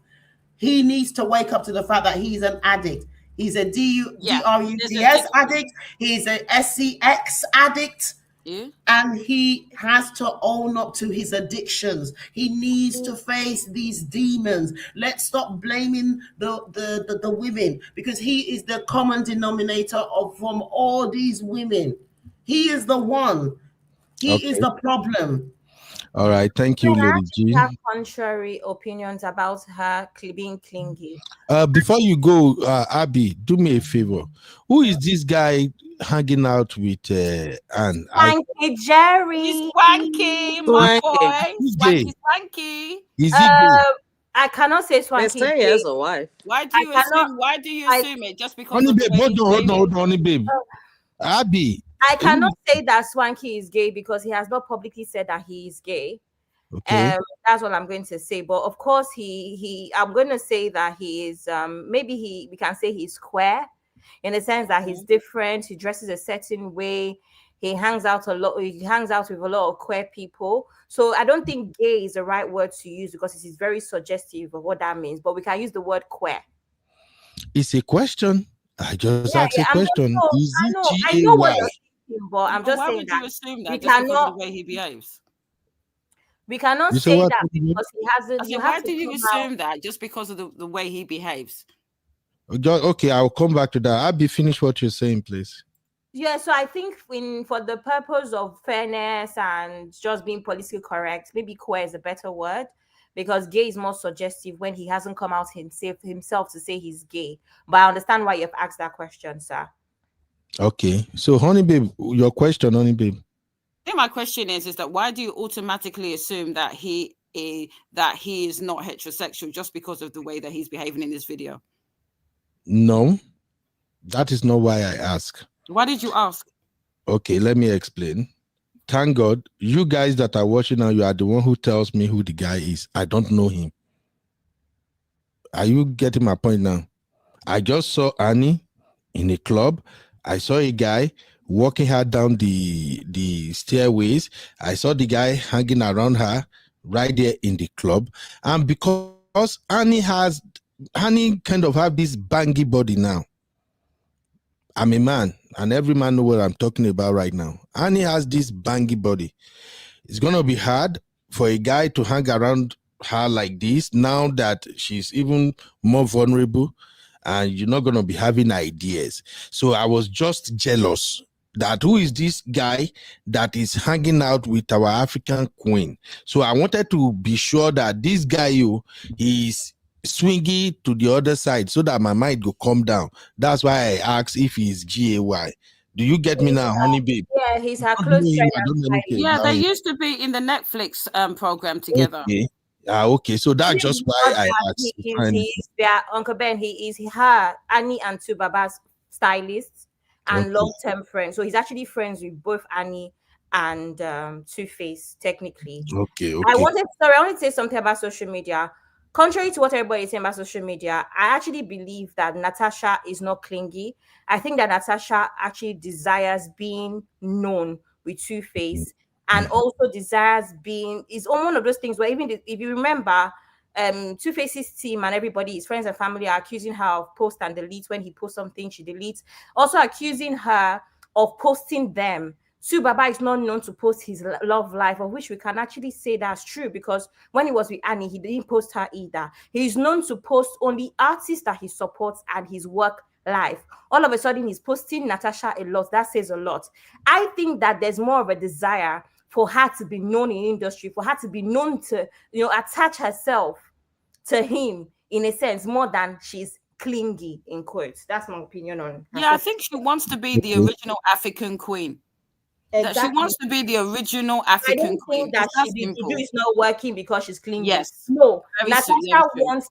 He needs to wake up to the fact that he's an addict. He's a drugs addict. He's a SCX addict. Yeah. And he has to own up to his addictions. He needs to face these demons. Let's stop blaming the women, because he is the common denominator from all these women. He is the one. He is the problem. All right. Thank you, Lady G. I have contrary opinions about her being clingy. Before you go, Abby, do me a favor. Who is this guy hanging out with Anne? Swanky Jerry. He's swanky, my boy. Swanky, swanky. Is he gay? I cannot say swanky. They say he has a wife. Why do you assume it just because Honey of babe, hold on, honey babe. Abby. I cannot say that Swanky is gay because he has not publicly said that he is gay. Okay. That's what I'm going to say. But of course, I'm going to say that he is. Maybe we can say he's queer, in the sense that he's different. He dresses a certain way. He hangs out a lot. He hangs out with a lot of queer people. So I don't think gay is the right word to use because it is very suggestive of what that means. But we can use the word queer. It's a question. I just asked a question. Is it I know what G-A-Y? you're saying, but I'm just saying that you assume that we just because cannot. of the way he behaves? We cannot You say say what? that because he hasn't. I said, You why have to do you come assume out. that just because of the way he behaves? Okay, I'll come back to that. Abby, finish what you're saying, please. Yeah, so I think for the purpose of fairness and just being politically correct, maybe queer is a better word, because gay is more suggestive when he hasn't come out himself to say he's gay. But I understand why you've asked that question, sir. Okay, so honey babe, your question, honey babe. I think my question is that why do you automatically assume that he is not heterosexual just because of the way that he's behaving in this video? No, that is not why I ask. Why did you ask? Okay, let me explain. Thank God, you guys that are watching now, you are the one who tells me who the guy is. I don't know him. Are you getting my point now? I just saw Annie in a club. I saw a guy walking her down the stairways. I saw the guy hanging around her right there in the club. And because Annie kind of have this bangy body now. I'm a man, and every man knows what I'm talking about right now. Annie has this bangy body. It's going to be hard for a guy to hang around her like this now that she's even more vulnerable, and you're not going to be having ideas. So I was just jealous that who is this guy that is hanging out with our African queen. So I wanted to be sure that this guy, he's swingy to the other side so that my mind will calm down. That's why I asked if he's GAY. Do you get me now, honey babe? Yeah, he's her close friend. Yeah, they used to be in the Netflix program together. Okay. Okay, so that's just why I asked. He is their Uncle Ben. He is her, Annie and Tubaba's stylist and long-term friends. So he's actually friends with both Annie and Tuface, technically. Okay. I wanted to say something about social media. Contrary to what everybody is saying about social media, I actually believe that Natasha is not clingy. I think that Natasha actually desires being known with Tuface, and also desires is one of those things where even if you remember, Tuface's team and everybody, his friends and family, are accusing her of post and delete. When he posts something, she deletes. Also accusing her of posting them. Subaba is not known to post his love life, of which we can actually say that's true, because when he was with Annie, he didn't post her either. He's known to post only artists that he supports and his work life. All of a sudden, he's posting Natasha a lot. That says a lot. I think that there's more of a desire for her to be known in industry, for her to be known to, attach herself to him in a sense more than she's clingy in quotes. That's my opinion on her. Yeah, I think she wants to be the original African queen. That she wants to be the original African queen. Think that to do is not working because she's clingy. Yes. No, Very Natasha true. wants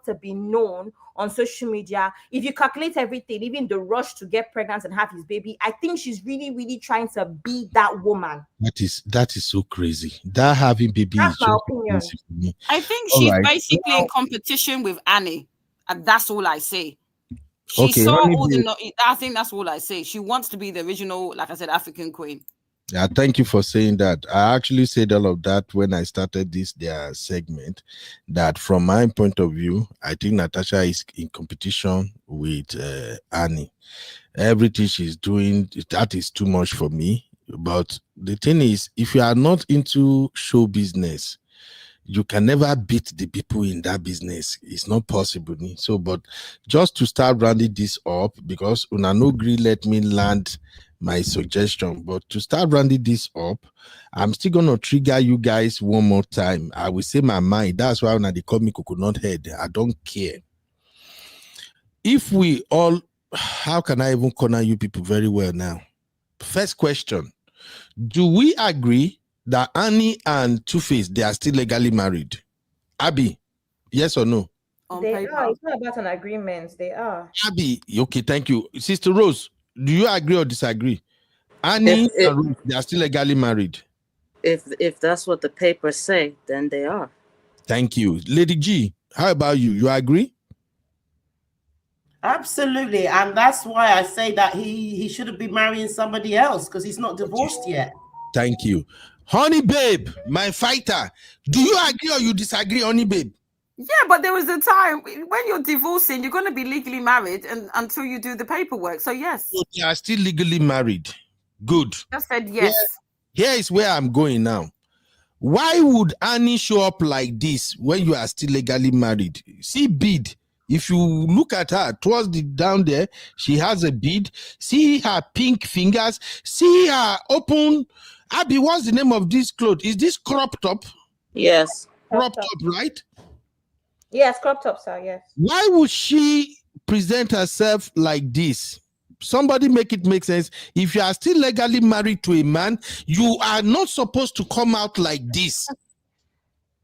to be known on social media. If you calculate everything, even the rush to get pregnant and have his baby, I think she's really, really trying to be that woman. That is so crazy. That having baby That's is my just opinion. crazy for me. I think she's basically in competition with Annie, and that's all I say. She saw all the. I think that's all I say. She wants to be the original, like I said, African queen. Yeah, thank you for saying that. I actually said all of that when I started their segment, that from my point of view, I think Natasha is in competition with Annie. Everything she's doing, that is too much for me. But the thing is, if you are not into show business, you can never beat the people in that business. It's not possible. So, but just to start rounding this up, because Unanogri let me land my suggestion, but to start rounding this up, I'm still going to trigger you guys one more time. I will say my mind. That's why when they call me coconut head, I don't care. If we all, how can I even corner you people very well now? First question, do we agree that Annie and Tuface, they are still legally married? Abby, yes or no? They are. It's not about an agreement. They are. Abby, okay, thank you. Sister Rose, do you agree or disagree? Annie and Rose, they are still legally married. If that's what the papers say, then they are. Thank you. Lady G, how about you? You agree? Absolutely, and that's why I say that he shouldn't be marrying somebody else because he's not divorced yet. Thank you. Honey Babe, my fighter, do you agree or you disagree, Honey Babe? Yeah, but there was a time when you're divorcing, you're going to be legally married and until you do the paperwork. So yes. So they are still legally married. Good. I said yes. Here is where I'm going now. Why would Annie show up like this when you are still legally married? See bead. If you look at her towards the down there, she has a bead. See her pink fingers. See her open. Abby, what's the name of this cloth? Is this crop top? Yes. Crop top, right? Yes, crop tops are, yes. Why would she present herself like this? Somebody make it make sense. If you are still legally married to a man, you are not supposed to come out like this.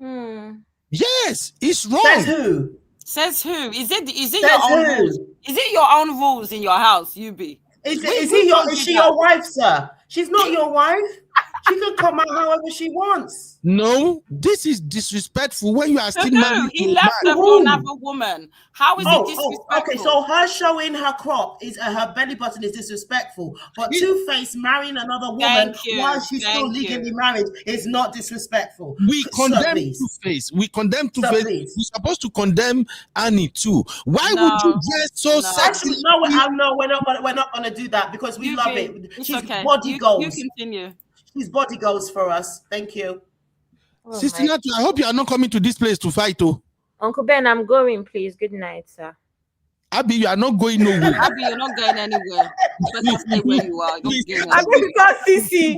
Yes, it's wrong. Says who? Says who? Is it your own rules? Is it your own rules in your house, UB? Is she your wife, sir? She's not your wife. She can come out however she wants. No, this is disrespectful when you are still married. He left her for another woman. How is it disrespectful? Okay, so her showing her crop is her belly button is disrespectful, but Two-Face marrying another woman while she's still legally married is not disrespectful. We condemn Two-Face. We condemn Two-Face. We're supposed to condemn Annie too. Why would you dress so sexy? No, we're not gonna do that because we love it. She's body goals. You continue. She's body goals for us. Thank you. Sister Natu, I hope you are not coming to this place to fight, oh. Uncle Ben, I'm going, please. Good night, sir. Abby, you are not going nowhere. Abby, you're not going anywhere. You better stay where you are. I think because Sissy,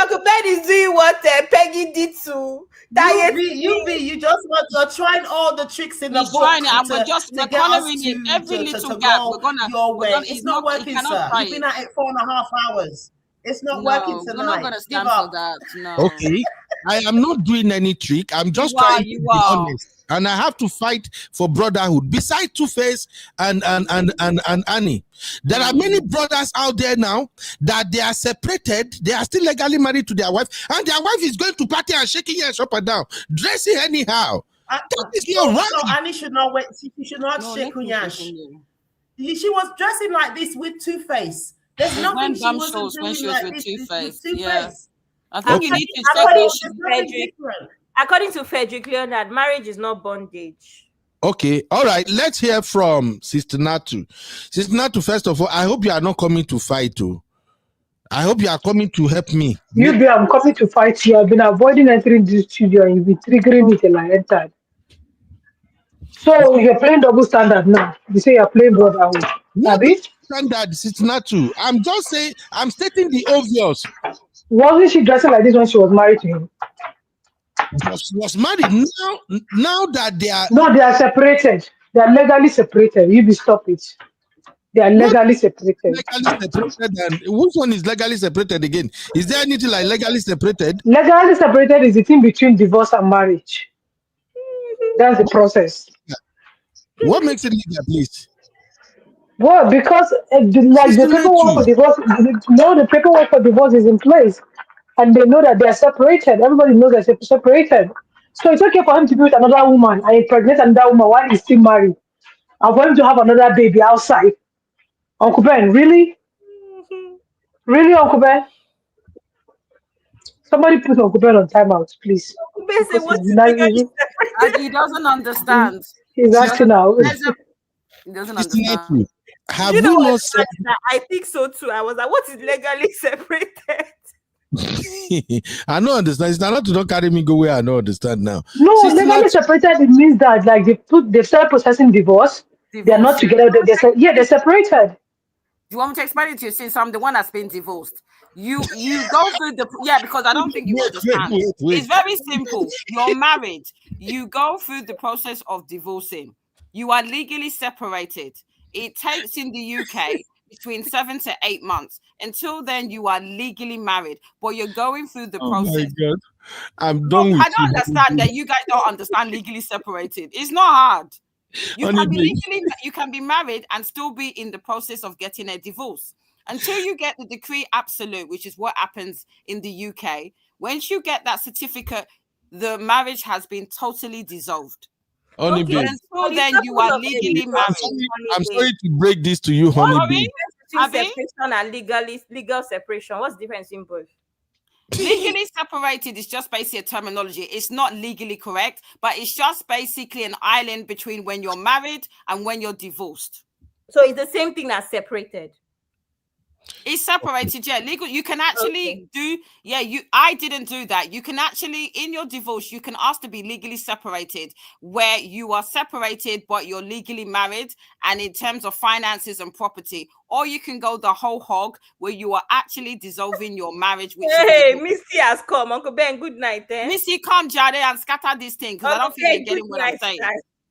Uncle Ben is doing what Peggy did to you just want to try all the tricks in the book. Trying it, and we're coloring it every little gap. We're gonna your way. It's not working, sir. You've been at it 4.5 hours. It's not working tonight. We're not gonna stand for that. No. Okay. I am not doing any trick. I'm just trying to be honest. And I have to fight for brotherhood. Besides Two-Face and Annie, there are many brothers out there now that they are separated. They are still legally married to their wife, and their wife is going to party and shaking her up and down, dressing anyhow. That is not right. So Annie should not wait. She should not shake Kunyash. She was dressing like this with Two-Face. There's nothing she wasn't doing when she was like with this Two-Face. Yeah. I think you need to according to Frederick Leonard, marriage is not bondage. Okay, all right. Let's hear from Sister Natu. Sister Natu, first of all, I hope you are not coming to fight too. I hope you are coming to help me. I'm coming to fight you. I've been avoiding entering this studio and you'll be triggering me till I entered. So you're playing double standard now. You say you're playing brotherhood. What standard, Sister Natu? I'm just saying, I'm stating the obvious. Wasn't she dressing like this when she was married to him? She was married. Now that they are No, they are separated. They are legally separated. You be stop it. They are not legally separated. legally separated, and which one is legally separated again? Is there anything like legally separated? Legally separated is the thing between divorce and marriage. That's the process. What makes it legal, please? Well, because the paperwork for divorce, the paperwork for divorce is in place, and they know that they are separated. Everybody knows they're separated. So it's okay for him to be with another woman and impregnate another woman while he's still married, and for him to have another baby outside. Uncle Ben, really? Really, Uncle Ben? Somebody put Uncle Ben on timeout, please. Uncle Ben, what is legally And he doesn't understand. He's acting out. He doesn't understand. Have you know you what not said? I think so too. I was like, what is legally separated? I don't understand. It's not to don't carry me go where I don't understand now. No, legally separated, it means that like they start processing divorce. They're not together. They're separated. Do you want me to explain it to you since I'm the one that's been divorced? You go through the because I don't think you understand. Wait. It's very simple. You're married. You go through the process of divorcing. You are legally separated. It takes in the UK between 7 to 8 months. Until then, you are legally married, but you're going through the process. My God. I'm done with I don't understand that you guys don't understand legally separated. It's not hard. You can be married and still be in the process of getting a divorce until you get the decree absolute, which is what happens in the UK. Once you get that certificate, the marriage has been totally dissolved. Honey, But until then, you are legally married. I'm sorry to break this to you, honey. Between separation and legal separation, what's the difference in both? Legally separated is just basically a terminology. It's not legally correct, but it's just basically an island between when you're married and when you're divorced. So it's the same thing as separated. It's separated, yeah. Legal. You can actually do, yeah. I didn't do that. You can actually, in your divorce, you can ask to be legally separated, where you are separated but you're legally married, and in terms of finances and property, or you can go the whole hog, where you are actually dissolving your marriage. Which hey, Missy has come. Uncle Ben, good night. Missy, come, Jade, and scatter this thing because I don't think you're getting what I'm saying.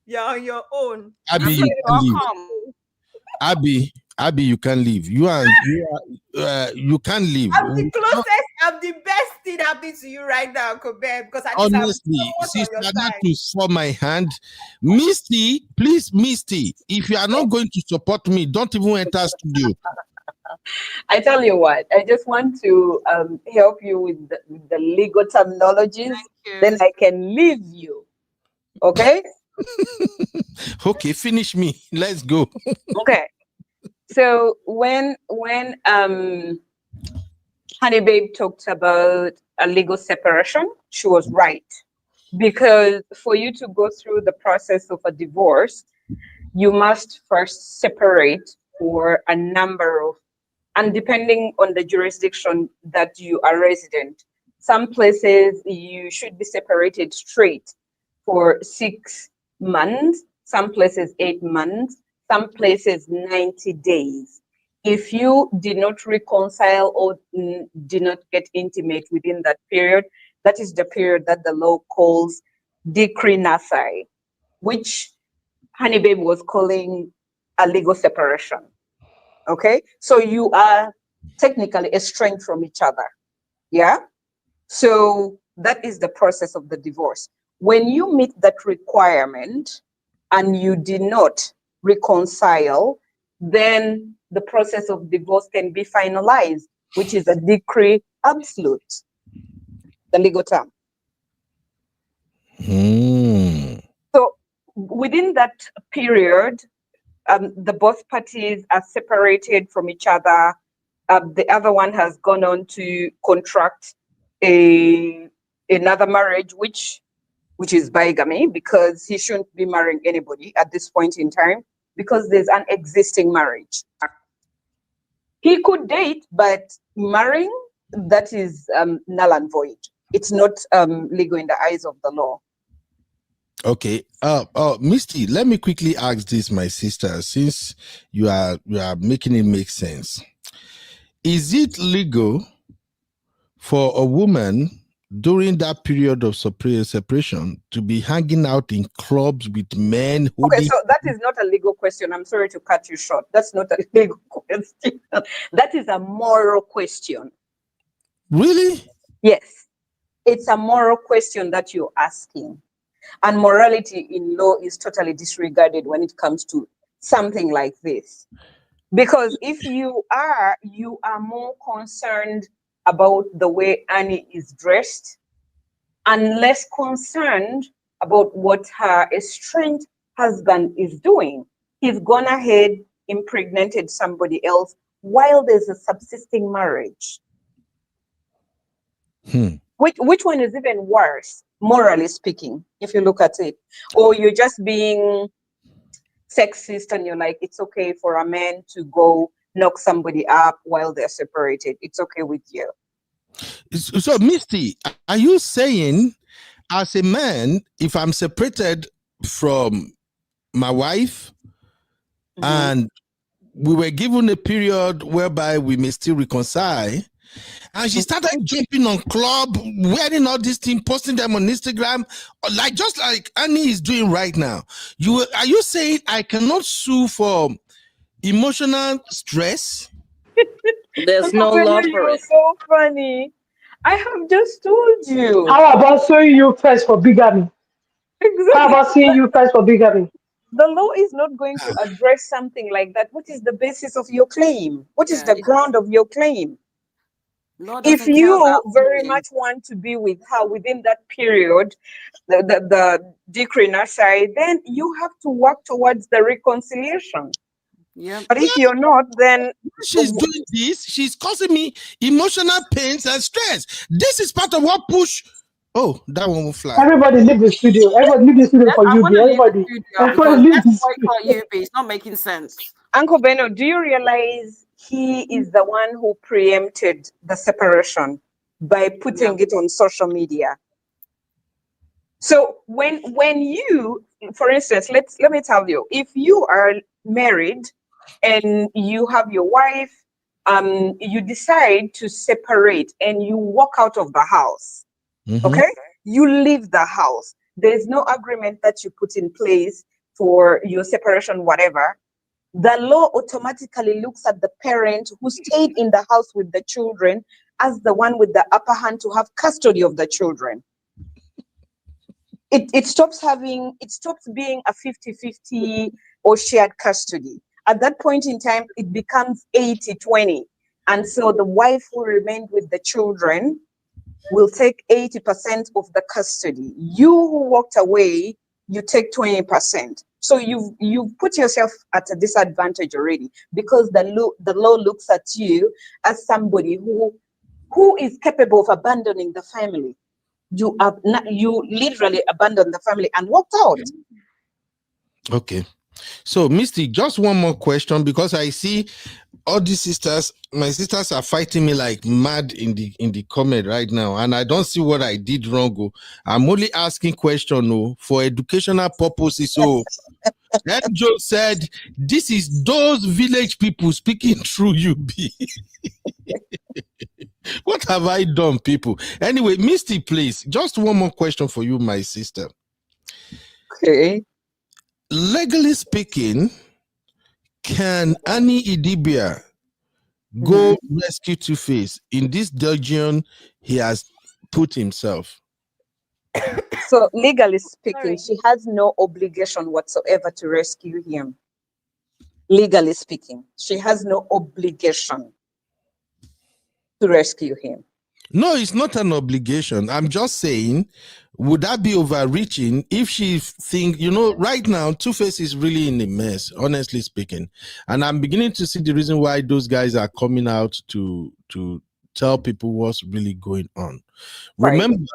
You're on your own. Abby, you can leave. Abby, you can leave. You can leave. I'm the closest. I'm the best thing happening to you right now, Uncle Ben, because honestly, sister, not to swallow my hand. Misty, please, Misty, if you are not going to support me, don't even enter studio. I tell you what, I just want to help you with the legal terminologies. Then I can leave you. Okay? Okay, finish me. Let's go. Okay. So when Honey Babe talked about a legal separation, she was right. Because for you to go through the process of a divorce, you must first separate for a number of, and depending on the jurisdiction that you are resident, some places you should be separated straight for 6 months, some places 8 months, some places 90 days. If you did not reconcile or did not get intimate within that period, that is the period that the law calls decree nisi, which Honey Babe was calling a legal separation. Okay, so you are technically estranged from each other. Yeah, so that is the process of the divorce. When you meet that requirement and you did not reconcile, then the process of divorce can be finalized, which is a decree absolute, the legal term. So within that period, the both parties are separated from each other. The other one has gone on to contract another marriage, which is bigamy, because he shouldn't be marrying anybody at this point in time, because there's an existing marriage. He could date, but marrying, that is null and void. It's not legal in the eyes of the law. Okay. Misty, let me quickly ask this, my sister, since you are making it make sense. Is it legal for a woman during that period of separation to be hanging out in clubs with men who Okay, so that is not a legal question. I'm sorry to cut you short. That's not a legal question. That is a moral question. Really? Yes. It's a moral question that you're asking. And morality in law is totally disregarded when it comes to something like this. Because if you are more concerned about the way Annie is dressed and less concerned about what her estranged husband is doing. He's gone ahead, impregnated somebody else while there's a subsisting marriage. Which one is even worse, morally speaking, if you look at it? Or you're just being sexist and you're like, it's okay for a man to go knock somebody up while they're separated. It's okay with you. So, Misty, are you saying, as a man, if I'm separated from my wife and we were given a period whereby we may still reconcile, and she started jumping on club, wearing all these things, posting them on Instagram, like just like Annie is doing right now, are you saying I cannot sue for emotional stress? There's no law for it. So funny. I have just told you. How about suing you first for bigamy? Exactly. How about suing you first for bigamy? The law is not going to address something like that. What is the basis of your claim? What is the ground of your claim? If you very much want to be with her within that period, the decree side, then you have to work towards the reconciliation. Yeah. But if you're not, then she's doing this, she's causing me emotional pains and stress. This is part of what push. Oh, that one will fly. Everybody leave the studio. Everybody leave the studio for I you. want to leave Everybody. the studio Everybody because leave that's the why studio. I call you. It's not making sense. Uncle Beno, do you realize he is the one who preempted the separation by putting it on social media? So when you, for instance, let me tell you, if you are married and you have your wife, you decide to separate and you walk out of the house, okay? You leave the house. There's no agreement that you put in place for your separation, whatever. The law automatically looks at the parent who stayed in the house with the children as the one with the upper hand to have custody of the children. It stops being a 50-50 or shared custody. At that point in time, it becomes 80-20. And so the wife who remained with the children will take 80% of the custody. You who walked away, you take 20%. So you've put yourself at a disadvantage already, because the law looks at you as somebody who is capable of abandoning the family. You literally abandoned the family and walked out. Okay. So, Misty, just one more question, because I see all these sisters, my sisters are fighting me like mad in the comment right now, and I don't see what I did wrong. I'm only asking question for educational purposes. So Joe said, this is those village people speaking through UB. What have I done, people? Anyway, Misty, please, just one more question for you, my sister. Okay. Legally speaking, can Annie Idibia go rescue Tuface in this dungeon he has put himself? So legally speaking, she has no obligation whatsoever to rescue him. Legally speaking, she has no obligation to rescue him. No, it's not an obligation. I'm just saying, would that be overreaching if she think, right now, Tuface is really in a mess, honestly speaking. And I'm beginning to see the reason why those guys are coming out to tell people what's really going on. Right. Remember,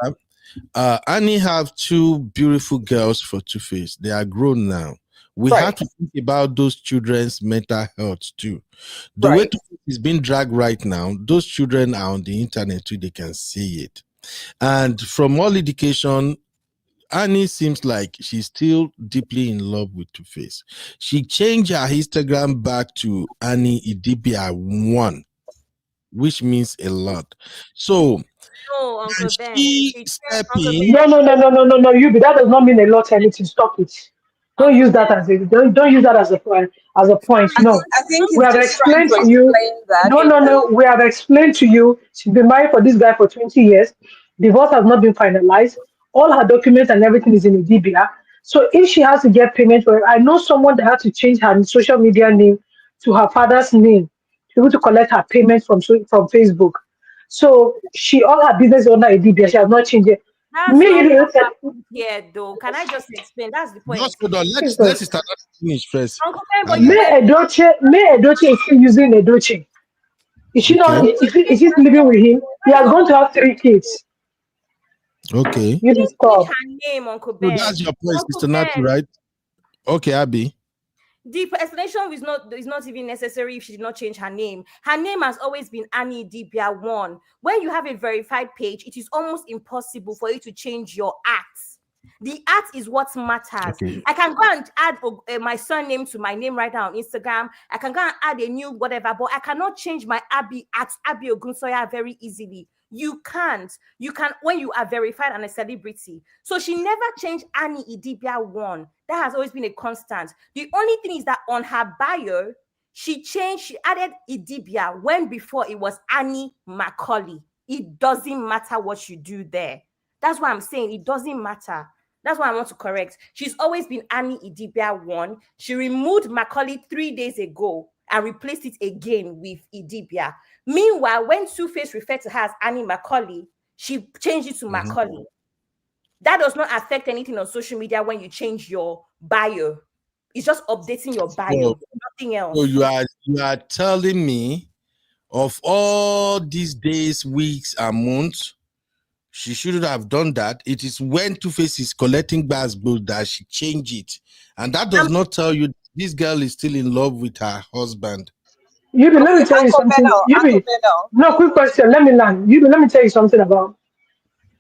Annie have two beautiful girls for Tuface. They are grown now. We have to think about those children's mental health too. The way Tuface is being dragged right now, those children are on the internet too, they can see it. And from all indication, Annie seems like she's still deeply in love with Tuface. She changed her Instagram back to Annie Idibia 1, which means a lot. So No, Uncle Ben. She She step Uncle in. Ben. No, you that does not mean a lot anything. Stop it. Don't use that as a don't use that as a point. No, I think we he's have just trying explained to to you. explain that. No. We have explained to you. She's been married for this guy for 20 years. Divorce has not been finalized. All her documents and everything is in a DBR. So if she has to get payment for it, I know someone that had to change her social media name to her father's name to be able to collect her payments from Facebook. So she all her business is under a DBR. She has not changed it. That's Me, not you what know, happened here, though. Can I just explain? That's the point. Just hold on. Jesus. Let's start finish first. Uncle Ben, but you May were Edoche is still using Edoche. Is she not? Okay. Is she living with him? He has going to have 3 kids. Okay. You change stop. her name, Uncle So Ben. that's your point, Uncle Sister Natu, Ben. right? Okay, Abby. The explanation is not even necessary if she did not change her name. Her name has always been Annie Dibia1. When you have a verified page, it is almost impossible for you to change your acts. The art is what matters. Okay. I can go and add my surname to my name right now on Instagram. I can go and add a new whatever, but I cannot change my Abby at Abby Ogunsoya very easily. You can't. You can when you are verified and a celebrity. So she never changed Annie Idibia1. That has always been a constant. The only thing is that on her bio, she added Idibia when before it was Annie Macaulay. It doesn't matter what you do there. That's why I'm saying it doesn't matter. That's what I want to correct. She's always been Annie Idibia1. She removed Macaulay 3 days ago and replaced it again with Idibia. Meanwhile, when Tuface referred to her as Annie Macaulay, she changed it to Macaulay. That does not affect anything on social media when you change your bio. It's just updating your bio, nothing else. So you are telling me of all these days, weeks, and months, she shouldn't have done that. It is when Two-Face is collecting basketball that she changed it. And that does not tell you this girl is still in love with her husband. Yubi, let me tell you Uncle something. Bello, Uncle Yubi, Bello. no, quick question. Let me land. Yubi, let me tell you something about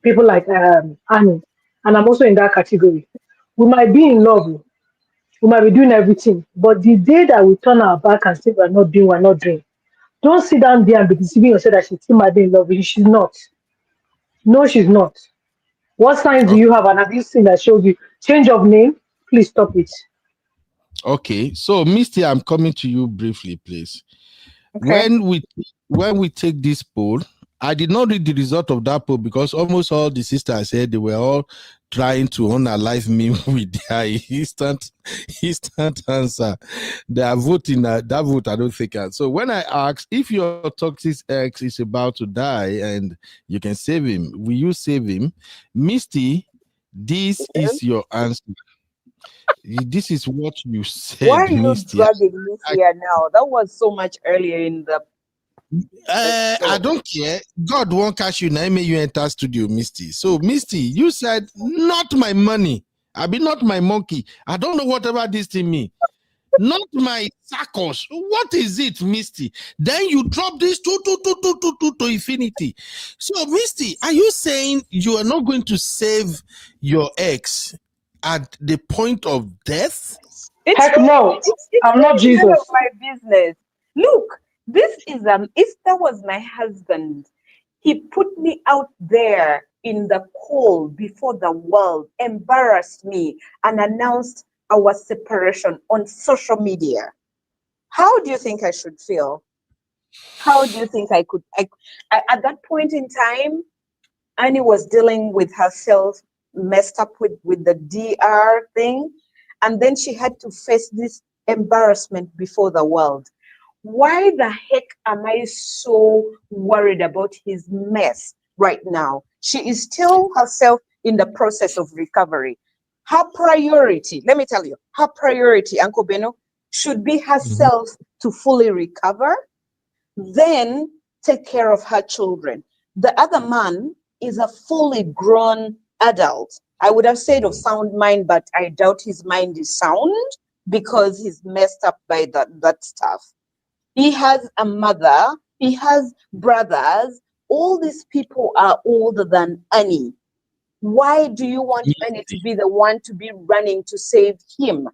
people like Annie. And I'm also in that category. We might be in love. We might be doing everything. But the day that we turn our back and say we're not doing. Don't sit down there and be deceiving yourself that she's still might be in love with you. She's not. No, she's not. What signs do you have? And have you seen that shows you change of name? Please stop it. Okay, so Misty, I'm coming to you briefly, please. Okay. When we take this poll, I did not read the result of that poll because almost all the sisters said they were all trying to unalive me with their instant answer. They are voting that vote. I don't think. So when I asked if your toxic ex is about to die and you can save him, will you save him? Misty, this is your answer. This is what you said, Why are you Misty. dragging me here now? That was so much earlier in the. I don't care. God won't catch you now. May you enter studio, Misty. So, Misty, you said not my money. I be not my monkey. I don't know whatever this thing mean. Not my sackos. What is it, Misty? Then you drop this to infinity. So, Misty, are you saying you are not going to save your ex at the point of death? It's no. I'm not really none of Jesus. my business. Look, this is if that was my husband, he put me out there in the cold before the world, embarrassed me, and announced our separation on social media. How do you think I should feel? How do you think I could? At that point in time, Annie was dealing with herself, messed up with the DR thing, and then she had to face this embarrassment before the world. Why the heck am I so worried about his mess right now? She is still herself in the process of recovery. Her priority, let me tell you, her priority, Uncle Beno, should be herself to fully recover, then take care of her children. The other man is a fully grown adult. I would have said of sound mind, but I doubt his mind is sound because he's messed up by that stuff. He has a mother, he has brothers. All these people are older than Annie. Why do you want Annie to be the one to be running to save him?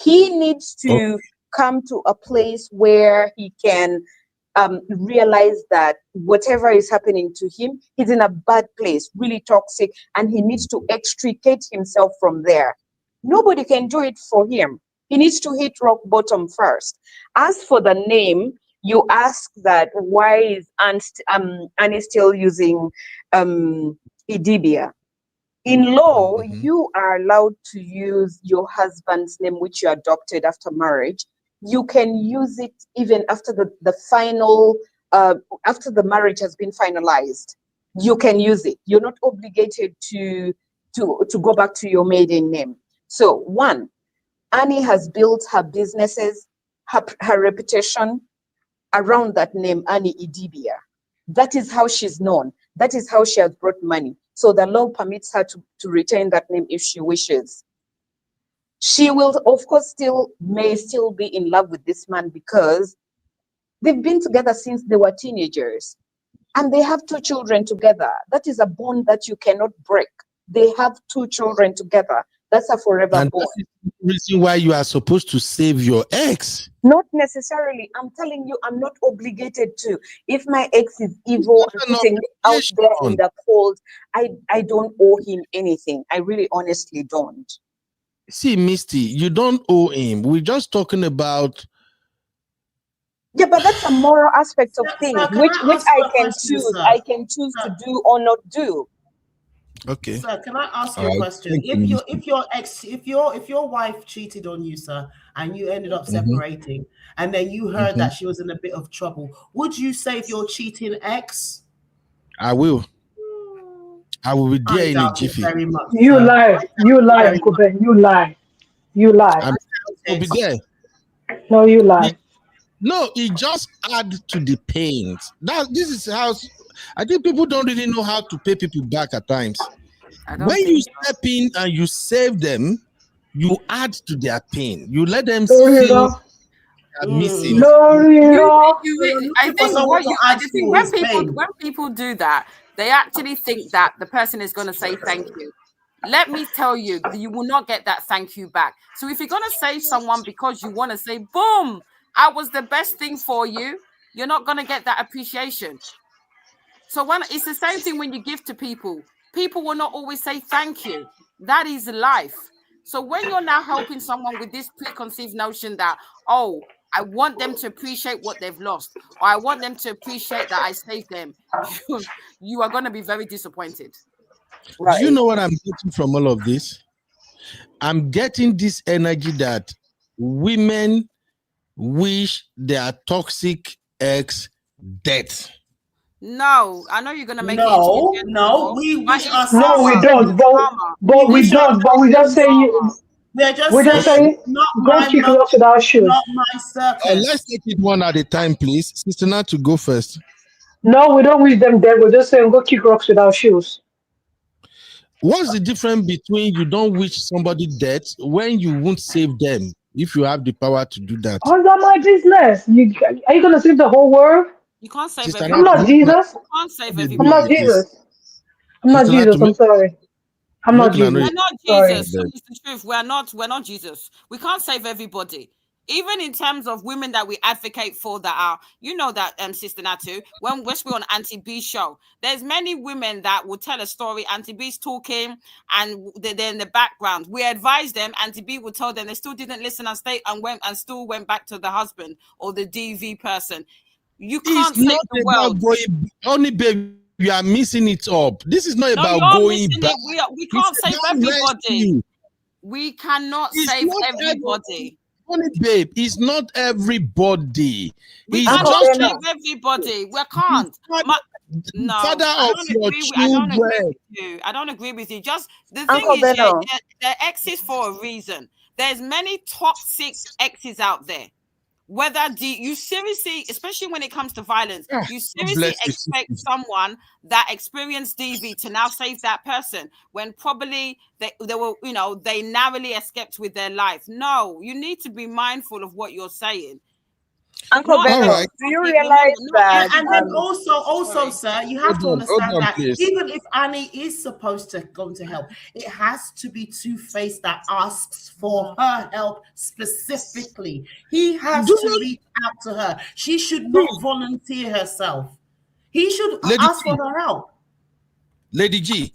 He needs to come to a place where he can realize that whatever is happening to him, he's in a bad place, really toxic, and he needs to extricate himself from there. Nobody can do it for him. He needs to hit rock bottom first. As for the name, you ask that why is Annie still using Idibia? In law, you are allowed to use your husband's name, which you adopted after marriage. You can use it even after the final, after the marriage has been finalized. You can use it. You're not obligated to go back to your maiden name. So one, Annie has built her businesses, her reputation around that name, Annie Idibia. That is how she's known. That is how she has brought money. So the law permits her to retain that name if she wishes. She will, of course, may still be in love with this man because they've been together since they were teenagers. And they have 2 children together. That is a bond that you cannot break. They have 2 children together. That's a forever And bond. that is the reason why you are supposed to save your ex. Not necessarily. I'm telling you, I'm not obligated to. If my ex is evil and putting me out there in the cold, I don't owe him anything. I really honestly don't. See, Misty, you don't owe him. We're just talking about. Yeah, but that's a moral aspect of things, which I can choose. Sir? I can choose to do or not do. Okay. Sir, can I ask you All a right. question? If your wife cheated on you, sir, and you ended up separating, and then you heard that she was in a bit of trouble, would you save your cheating ex? I will. I will be there in a Doubt it jiffy. very much. You sir. lie. You lie, Uncle Ben. You lie. You lie. I'll be there. No, you lie. No, it just add to the pains. This is how I think people don't really know how to pay people back at times. When you step in and you save them, you add to their pain. You let them feel missing. I think when people do that, they actually think that the person is going to say thank you. Let me tell you, you will not get that thank you back. So if you're going to save someone because you want to say, boom, I was the best thing for you, you're not going to get that appreciation. So it's the same thing when you give to people. People will not always say thank you. That is life. So when you're now helping someone with this preconceived notion that, oh, I want them to appreciate what they've lost, or I want them to appreciate that I saved them, you are going to be very disappointed. Do you know what I'm getting from all of this? I'm getting this energy that women wish their toxic ex dead. No, I know you're gonna make No, it. no, we wish ourselves. No, we don't. But we don't. But we just say. We're just saying, not go my kick mouth, rocks without shoes. not my circus. Let's take it one at a time, please. Sister Nat to go first. No, we don't wish them dead. We're just saying go kick rocks without shoes. What's the difference between you don't wish somebody dead when you won't save them if you have the power to do that? How's that my business? Are you gonna save the whole world? You can't save Sister everybody. I'm not Jesus. You can't save I'm everybody. not Jesus. I'm not Sister Nat, Jesus. I'm sorry. I'm not Jesus. We're not Jesus. So it's the truth. We're not Jesus. We can't save everybody. Even in terms of women that we advocate for that are, you know that, Sister Natu, when we're on Auntie B's show, there's many women that will tell a story, Auntie B's talking, and they're in the background. We advise them, Auntie B will tell them they still didn't listen and stay and still went back to the husband or the DV person. You can't save the world. Only babe, you are missing it up. This is not about going back. We can't save everybody. We cannot save everybody. Only babe, it's not everybody. We cannot save everybody. We can't. No, Father of your children. I don't agree with you. Just the Uncle thing is, Beno. the exes for a reason. There's many toxic exes out there. Whether you seriously, especially when it comes to violence, you seriously expect someone that experienced DV to now save that person when probably they were, they narrowly escaped with their life. No, you need to be mindful of what you're saying. Uncle No, Beno, right. do you realize that? And then also, sir, you have to Hold understand on, that please. even if Annie is supposed to go to help, it has to be Two-Face that asks for her help specifically. He has to reach out to her. She should not volunteer herself. He should Lady ask G, for her help. Lady G,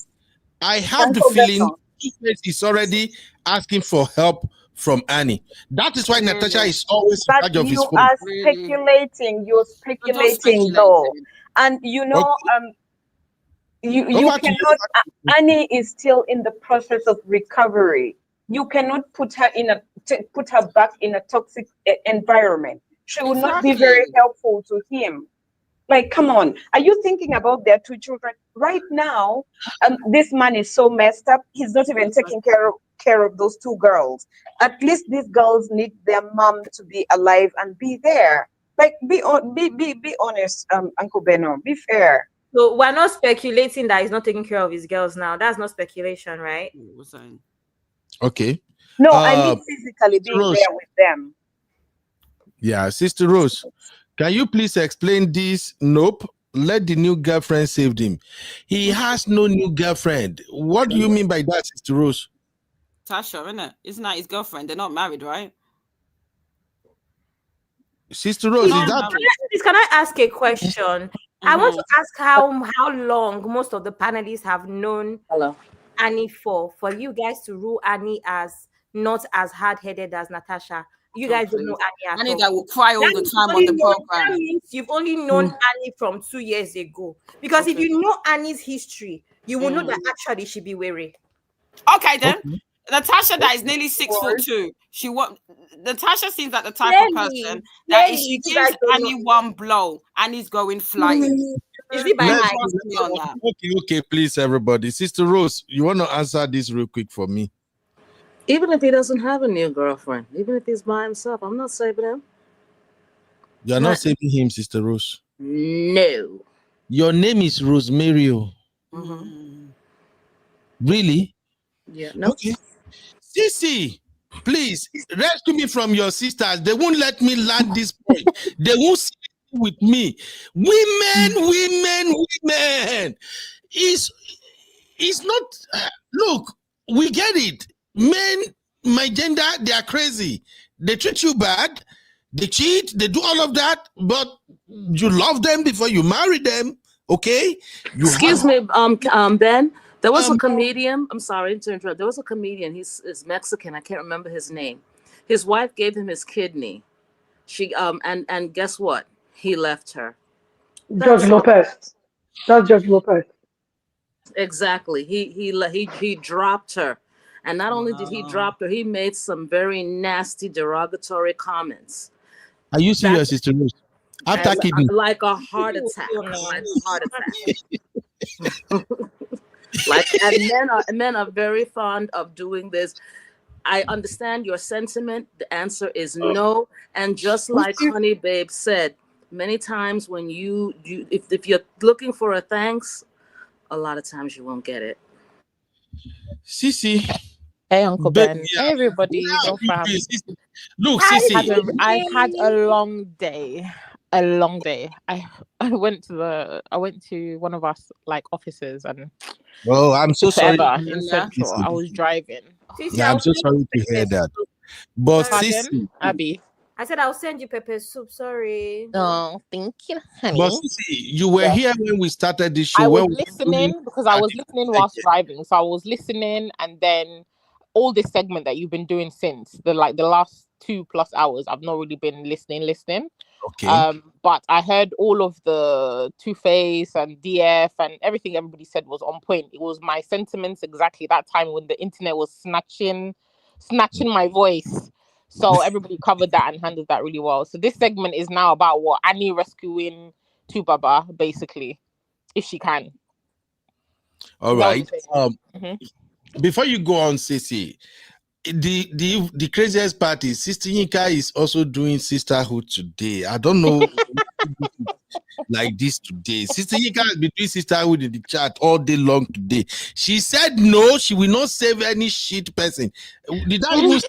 I have the Uncle feeling Beno. Two-Face is already asking for help from Annie. That is why Natasha is always in But charge of his you phone. are speculating. You're speculating, though, and you know, you Over to you. cannot. Annie is still in the process of recovery. You cannot put her put her back in a toxic environment. She will not be very helpful to him. Like, come on, are you thinking about their two children right now? This man is so messed up. He's not even taking care of those two girls. At least these girls need their mom to be alive and be there. Like, be honest, Uncle Beno. Be fair. So we're not speculating that he's not taking care of his girls now. That's not speculation, right? Okay. No, I mean physically being Rose. there with them. Yeah, Sister Rose, can you please explain this? Nope. Let the new girlfriend save him. He has no new girlfriend. What do you mean by that, Sister Rose? Tasha, isn't that his girlfriend? They're not married, right? Sister Rose, is that Can I ask a question? I want to ask how long most of the panelists have known Annie for you guys to rule Annie as not as hard-headed as Natasha. You guys don't know Annie at all. Annie that will cry all the time on the program. That means you've only known Annie from 2 years ago. Because if you know Annie's history, you will know that actually she be wary. Okay, then. Natasha that is nearly 6'2". Natasha seems like the type of person that if she gives Annie one blow, Annie's going flying. Is it by Okay, please, everybody. Sister Rose, you want to answer this real quick for me? Even if he doesn't have a new girlfriend, even if he's by himself, I'm not saving him. You're not saving him, Sister Rose. No. Your name is Rosemary. Really? Yeah. No. Okay. Sissy, please rescue me from your sisters. They won't let me land this point. They won't sit with me. Women. It's not. Look, we get it. Men, my gender, they are crazy. They treat you bad. They cheat. They do all of that. But you love them before you marry them. Okay? Excuse me, Ben. There was a comedian. I'm sorry to interrupt. There was a comedian. He's Mexican. I can't remember his name. His wife gave him his kidney. She and guess what? He left her. George Lopez. That's George Lopez. Exactly. He dropped her, and not only did he drop her, he made some very nasty, derogatory comments. Are you serious, Sister Rose? After kidney, like a heart attack. Like a heart attack. And men are very fond of doing this. I understand your sentiment. The answer is no. And just like Honey Babe said, many times when if you're looking for a thanks, a lot of times you won't get it. Sissy. Hey, Uncle Ben. Hey, everybody. Look, Sissy. I had a long day. I went to one of our offices and I'm so sorry. in Central. I was driving. Yeah, I'm so sorry to hear that. But Sissy, Abby. I said I'll send you pepper soup. Sorry. Oh, thank you, honey. But Sissy, you were here when we started this show. I was listening whilst driving. So I was listening, and then all this segment that you've been doing since the last 2+ hours, I've not really been listening. Okay. But I heard all of the Tuface and DF and everything everybody said was on point. It was my sentiments exactly that time when the internet was snatching my voice. So everybody covered that and handled that really well. So this segment is now about what Annie rescuing Tubaba, basically, if she can. All right. Before you go on, Sissy, the craziest part is Sister Yinka is also doing sisterhood today. I don't know like this today. Sister Yinka has been doing sisterhood in the chat all day long today. She said no, she will not save any shit person. Did I even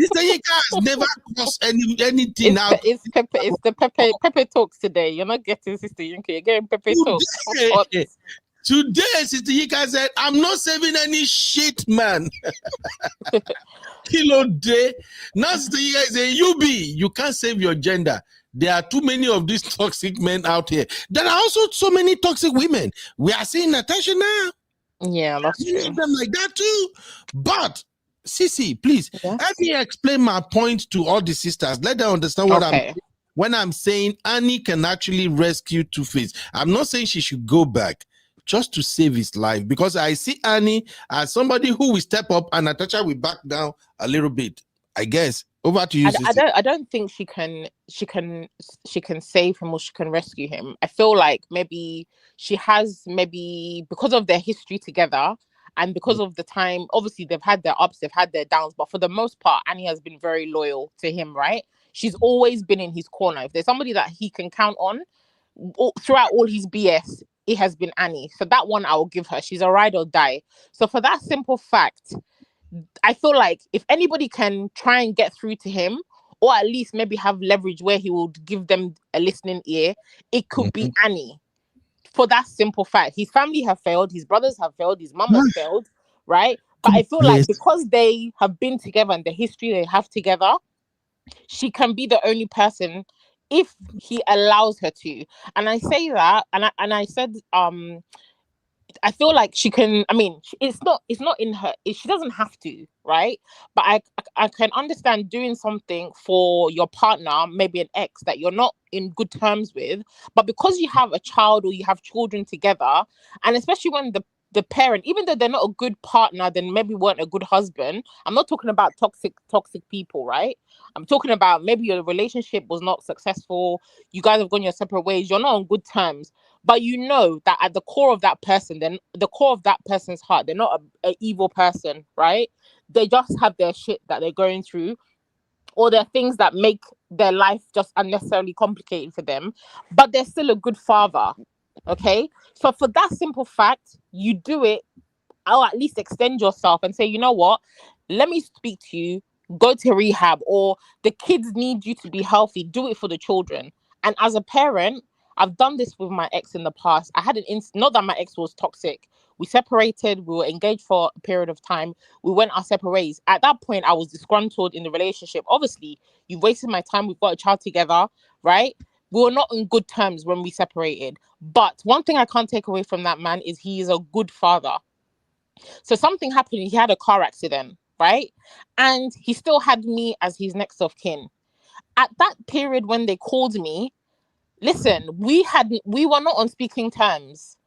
Sister Yinka has never crossed anything out. It's the Pepe talks today. You're not getting Sister Yinka. You're getting Pepe talks. Today, Sister Yinka said, I'm not saving any shit, man. Kilo day. Now, Sister Yinka is saying, you can't save your gender. There are too many of these toxic men out here. There are also so many toxic women. We are seeing Natasha now. Yeah, that's true. Many of them like that too. But Sisi, please help me explain my point to all the sisters. Let them understand what I'm saying. When I'm saying Annie can actually rescue Tuface. I'm not saying she should go back just to save his life, because I see Annie as somebody who will step up and Natasha will back down a little bit. I guess. Over to you, Sisi. I don't think she can save him or she can rescue him. I feel like maybe she has, maybe because of their history together and because of the time, obviously they've had their ups, they've had their downs, but for the most part, Annie has been very loyal to him, right? She's always been in his corner. If there's somebody that he can count on throughout all his BS, it has been Annie. So that one I will give her. She's a ride or die. So for that simple fact, I feel like if anybody can try and get through to him, or at least maybe have leverage where he would give them a listening ear, it could be Annie. For that simple fact, his family have failed, his brothers have failed, his mom has failed, right? But I feel like because they have been together and the history they have together, she can be the only person if he allows her to. And I say that, and I said, I feel like she can. I mean, it's not in her. She doesn't have to, right? But I can understand doing something for your partner, maybe an ex that you're not in good terms with, but because you have a child or you have children together, and especially when the parent, even though they're not a good partner, then maybe weren't a good husband. I'm not talking about toxic people, right? I'm talking about maybe your relationship was not successful. You guys have gone your separate ways. You're not on good terms. But you know that at the core of that person, then the core of that person's heart, they're not an evil person, right? They just have their shit that they're going through, or there are things that make their life just unnecessarily complicated for them, but they're still a good father, okay? So for that simple fact, you do it, or at least extend yourself and say, you know what, let me speak to you, go to rehab, or the kids need you to be healthy, do it for the children. And as a parent, I've done this with my ex in the past. I had not that my ex was toxic. We separated, we were engaged for a period of time. We went our separate ways. At that point, I was disgruntled in the relationship. Obviously, you've wasted my time. We've got a child together, right? We were not in good terms when we separated. But one thing I can't take away from that man is he is a good father. So something happened. He had a car accident, right? And he still had me as his next of kin. At that period when they called me, listen, we were not on speaking terms,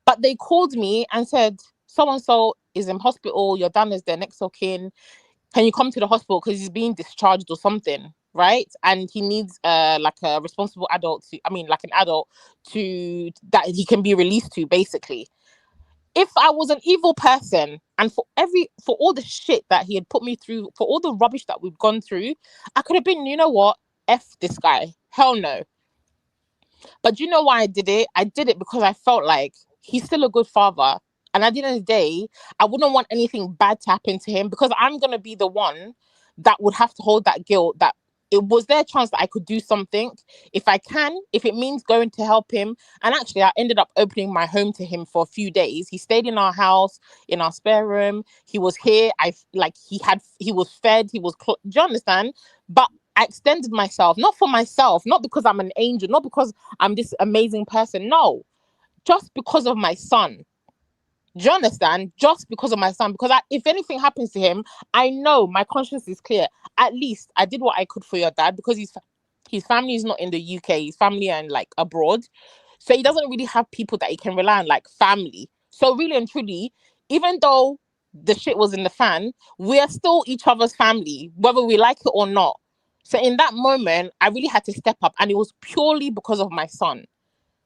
but they called me and said, so-and-so is in hospital, your dad is their next of kin. Can you come to the hospital because he's being discharged or something, right? And he needs like a responsible adult like an adult to that he can be released to, basically. If I was an evil person and for all the shit that he had put me through, for all the rubbish that we've gone through, I could have been, you know what? F this guy. Hell no. But you know why I did it? I did it because I felt like he's still a good father. And at the end of the day, I wouldn't want anything bad to happen to him because I'm going to be the one that would have to hold that guilt, that it was their chance that I could do something. If it means going to help him. And actually, I ended up opening my home to him for a few days. He stayed in our house, in our spare room. He was here. He was fed. Do you understand? But I extended myself, not for myself, not because I'm an angel, not because I'm this amazing person. No, just because of my son. Do you understand? Just because of my son. Because if anything happens to him, I know my conscience is clear. At least I did what I could for your dad because his family is not in the UK. His family are like abroad. So he doesn't really have people that he can rely on, like family. So really and truly, even though the shit was in the fan, we are still each other's family, whether we like it or not. So in that moment, I really had to step up, and it was purely because of my son.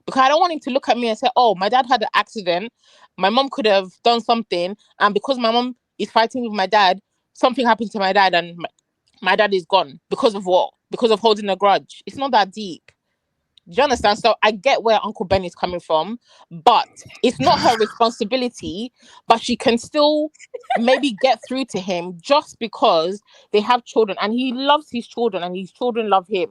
Because I don't want him to look at me and say, oh, my dad had an accident. My mom could have done something. And because my mom is fighting with my dad, something happened to my dad and my dad is gone. Because of what? Because of holding a grudge. It's not that deep. Do you understand? So I get where Uncle Ben is coming from, but it's not her responsibility. But she can still maybe get through to him just because they have children and he loves his children and his children love him.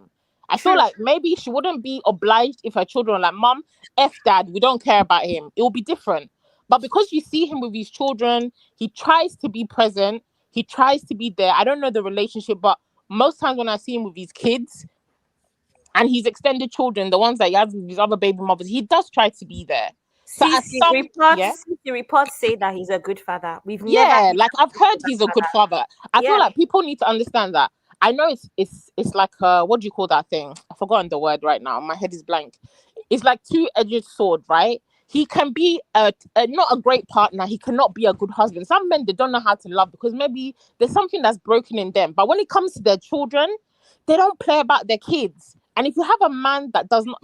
I feel like maybe she wouldn't be obliged if her children were like, Mom, F Dad, we don't care about him. It will be different. But because you see him with his children, he tries to be present. He tries to be there. I don't know the relationship, but most times when I see him with his kids, and his extended children, the ones that he has with his other baby mothers, he does try to be there. So The reports say that he's a good father. We've never like I've heard he's a good father. I feel like people need to understand that. I know it's like what do you call that thing? I've forgotten the word right now. My head is blank. It's like two-edged sword, right? He can be not a great partner. He cannot be a good husband. Some men, they don't know how to love because maybe there's something that's broken in them. But when it comes to their children, they don't play about their kids. And if you have a man that does not,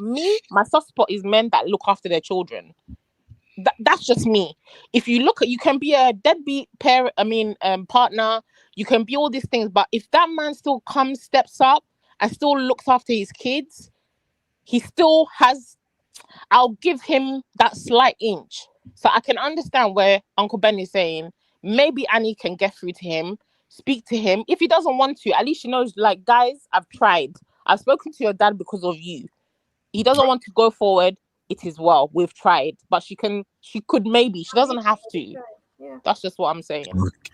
my soft spot is men that look after their children. That's just me. If you look at, you can be a deadbeat parent, partner, you can be all these things, but if that man still steps up and still looks after his kids, he still has, I'll give him that slight inch. So I can understand where Uncle Ben is saying, maybe Annie can get through to him, speak to him. If he doesn't want to, at least she knows, like, guys, I've tried. I've spoken to your dad because of you. He doesn't want to go forward. It is well. We've tried. But she could maybe. She doesn't have to. Yeah. That's just what I'm saying.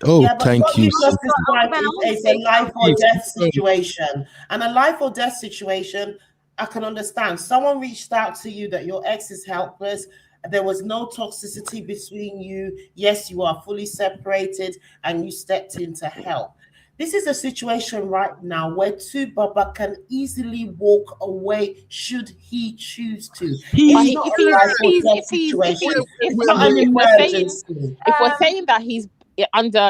Oh, yeah, but thank what you. you just described is a life or death situation. And a life or death situation, I can understand. Someone reached out to you that your ex is helpless. There was no toxicity between you. Yes, you are fully separated and you stepped in to help. This is a situation right now where Baba can easily walk away should he choose to. It's not a life or death situation. It's not an emergency. If we're saying that he's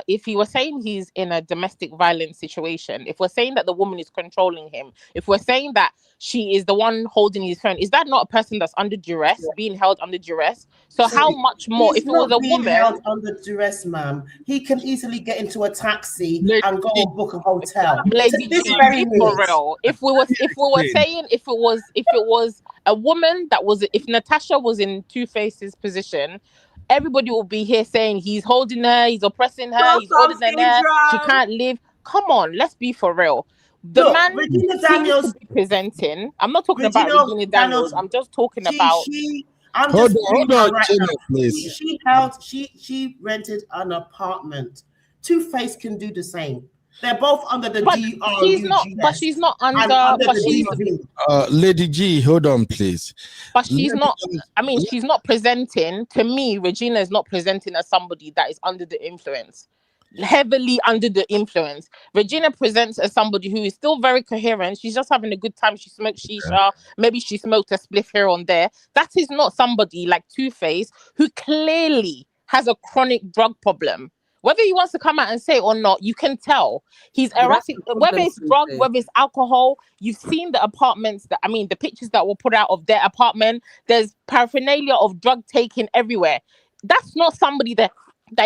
if he was saying he's in a domestic violence situation, if we're saying that the woman is controlling him, if we're saying that she is the one holding his phone, is that not a person that's under duress, being held under duress? So how much more if it was a woman held under duress, ma'am? He can easily get into a taxi and go and book a hotel. Lady This G, very be for minute. real. If we were saying if it was a woman that was, if Natasha was in Tuface's position, everybody will be here saying he's holding her, he's oppressing her, he's older than her, she can't live. Come on, let's be for real. The man Regina seems Daniels to be presenting. I'm not talking about Regina Daniels. I'm just talking about. Hold on, Jenna, please. She rented an apartment. Two-Face can do the same. They're both under the She's not under. But she's Lady G, hold on, please. But she's not. I mean, she's not presenting. To me, Regina is not presenting as somebody that is under the influence, heavily under the influence. Regina presents as somebody who is still very coherent. She's just having a good time. She smoked shisha. Maybe she smoked a spliff here and there. That is not somebody like Two-Face who clearly has a chronic drug problem. Whether he wants to come out and say it or not, you can tell he's erratic. Whether it's drug, whether it's alcohol, you've seen the apartments the pictures that were put out of their apartment. There's paraphernalia of drug taking everywhere. That's not somebody that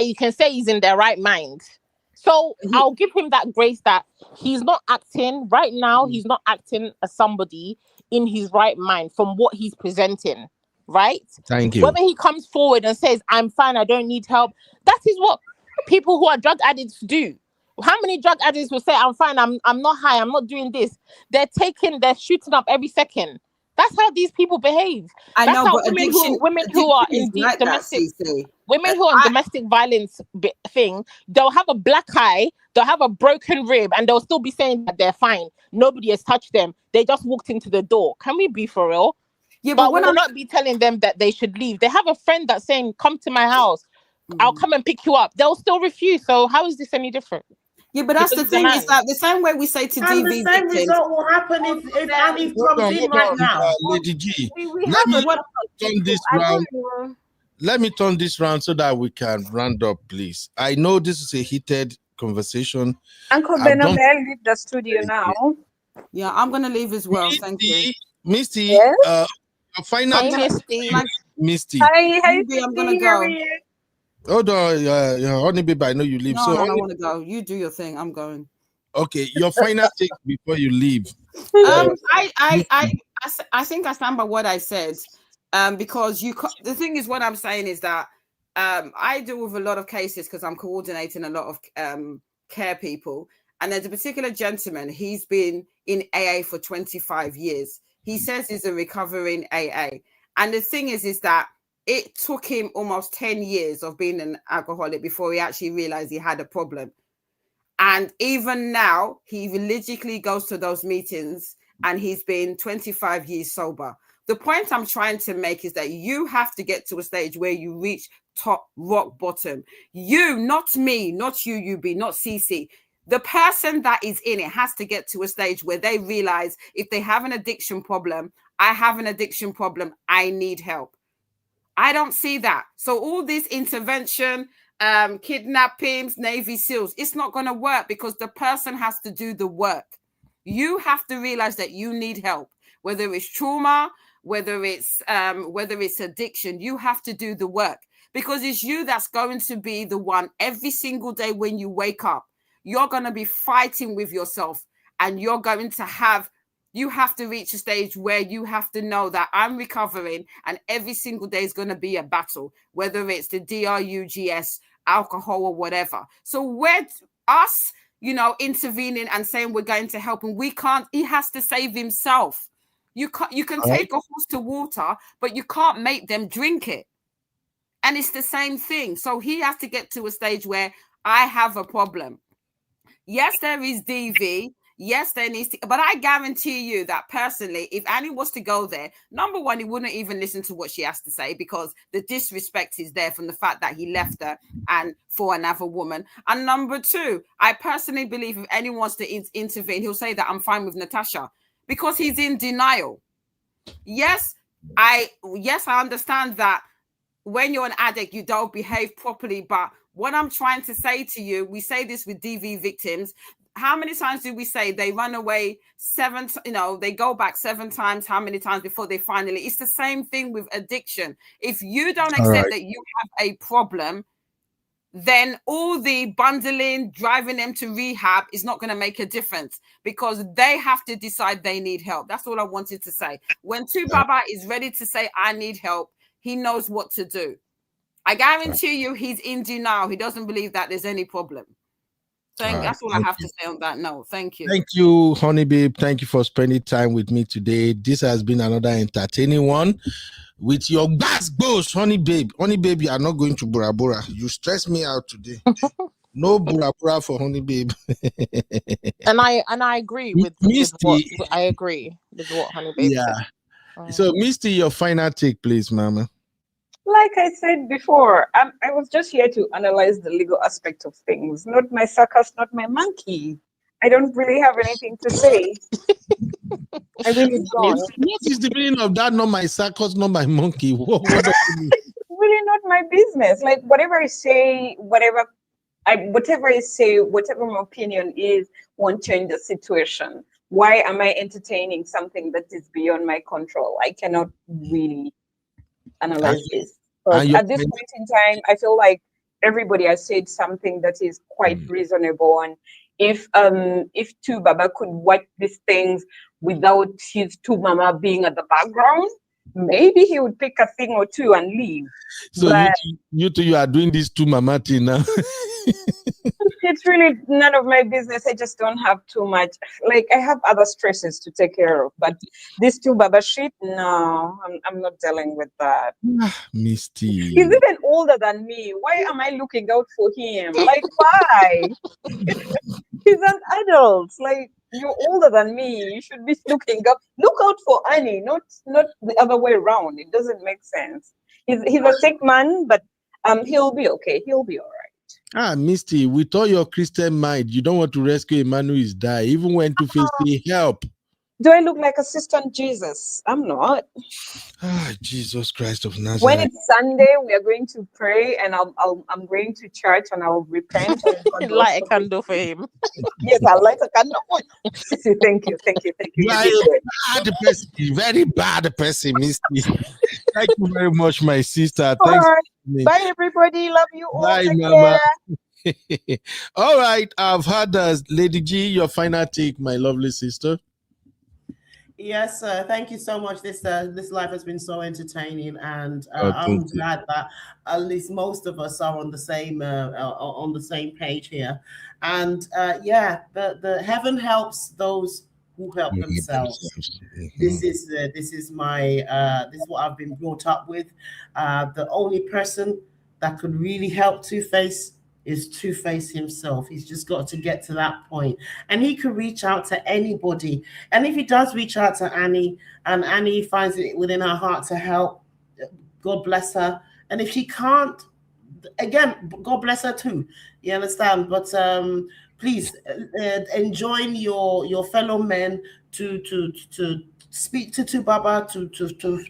you can say he's in their right mind. So I'll give him that grace that he's not acting right now. He's not acting as somebody in his right mind from what he's presenting. Right? Thank you. Whether he comes forward and says, I'm fine, I don't need help. That is what people who are drug addicts do. How many drug addicts will say, I'm fine, I'm not high, I'm not doing this? They're shooting up every second. That's how these people behave. I That's know, how but women who are in women who are in domestic violence thing, they'll have a black eye, they'll have a broken rib, and they'll still be saying that they're fine. Nobody has touched them. They just walked into the door. Can we be for real? Yeah, but we'll not be telling them that they should leave. They have a friend that's saying, come to my house. I'll come and pick you up. They'll still refuse. So how is this any different? Yeah, but that's the thing. Is that the same way we say to DV the same result will happen if Annie comes in right now. Lady G, let me turn this round so that we can round up, please. I know this is a heated conversation. Uncle Beno, may I leave the studio now? Yeah, I'm gonna leave as well. Thank you, Misty. Yes? Final Misty. Hi, I'm gonna go. Hold on, honey baby, I know you leave. No, So I don't want to go. You do your thing. I'm going. Okay, your final take before you leave. I I think I stand by what I said, because the thing is, what I'm saying is that I deal with a lot of cases because I'm coordinating a lot of care people, and there's a particular gentleman. He's been in AA for 25 years. He says he's a recovering AA, and the thing is that it took him almost 10 years of being an alcoholic before he actually realized he had a problem. And even now, he religiously goes to those meetings, and he's been 25 years sober. The point I'm trying to make is that you have to get to a stage where you reach top rock bottom. You, not me, not you, UB, not CC. The person that is in it has to get to a stage where they realize if they have an addiction problem, I have an addiction problem, I need help. I don't see that. So all this intervention, kidnappings, Navy SEALs, it's not going to work because the person has to do the work. You have to realize that you need help, whether it's trauma, whether it's addiction. You have to do the work because it's you that's going to be the one every single day when you wake up. You're going to be fighting with yourself, and you're going to have. You have to reach a stage where you have to know that I'm recovering, and every single day is going to be a battle, whether it's the drugs, alcohol, or whatever. So with us, intervening and saying we're going to help him, we can't. He has to save himself. You can take a horse to water, but you can't make them drink it. And it's the same thing. So he has to get to a stage where I have a problem. Yes, there is DV. Yes, there needs to, but I guarantee you that personally, if Annie was to go there, number one, he wouldn't even listen to what she has to say because the disrespect is there from the fact that he left her and for another woman. And number two, I personally believe if anyone wants to intervene, he'll say that I'm fine with Natasha because he's in denial. Yes, I understand that when you're an addict, you don't behave properly. But what I'm trying to say to you, we say this with DV victims. How many times do we say they run away they go back 7 times, how many times before they finally, it's the same thing with addiction. If you don't accept that you have a problem, then all the bundling, driving them to rehab is not going to make a difference because they have to decide they need help. That's all I wanted to say. When Baba is ready to say, I need help, he knows what to do. I guarantee you he's in denial. He doesn't believe that there's any problem. That's all I have to say on that. No, thank you. Thank you, Honey Babe. Thank you for spending time with me today. This has been another entertaining one with your boss, Honey Babe. Honey Babe, you are not going to Bora Bora. You stress me out today. No Bora Bora for Honey Babe. and I agree with what Honey Babe said. So, Misty, your final take, please, Mama. Like I said before, I was just here to analyze the legal aspect of things, not my circus, not my monkey. I don't really have anything to say. I really don't. What is the meaning of that? Not my circus, not my monkey. What does it mean? Really not my business. Like whatever I say, whatever my opinion is, won't change the situation. Why am I entertaining something that is beyond my control? I cannot really analyze this. But at this point in time, I feel like everybody has said something that is quite reasonable. And if Baba could watch these things without his Mama being at the background, maybe he would pick a thing or two and leave. So you are doing this Mama thing now. It's really none of my business. I just don't have too much. Like I have other stresses to take care of, but this Baba shit, no, I'm not dealing with that. Misty, he's even older than me. Why am I looking out for him? Like why? He's an adult. Like you're older than me. You should be look out for Annie, not the other way around. It doesn't make sense. He's a sick man, but he'll be okay. He'll be all right. Misty, with all your Christian mind, you don't want to rescue a man who is dying, even when Tuface say help. Do I look like a sister in Jesus? I'm not. Jesus Christ of Nazareth. When it's Sunday, we are going to pray, and I'm going to church, and I'll repent. And light a candle for him. Yes, I'll light a candle. Thank you. You are a bad person, very bad person, Misty. Thank you very much, my sister. Thanks. Right. Bye, everybody. Love you all. Bye, Take Mama. care. All right, I've had Lady G, your final take, my lovely sister. Yes, sir. Thank you so much. This life has been so entertaining, and Thank I'm you. glad that at least most of us are on the same page here. And yeah, the heaven helps those who help themselves. This is my this is what I've been brought up with. The only person that could really help Two-Face is Two-Face himself. He's just got to get to that point, and he could reach out to anybody. And if he does reach out to Annie, and Annie finds it within her heart to help, God bless her. And if she can't, again, God bless her too. You understand? But please enjoin your fellow men to speak to Tubaba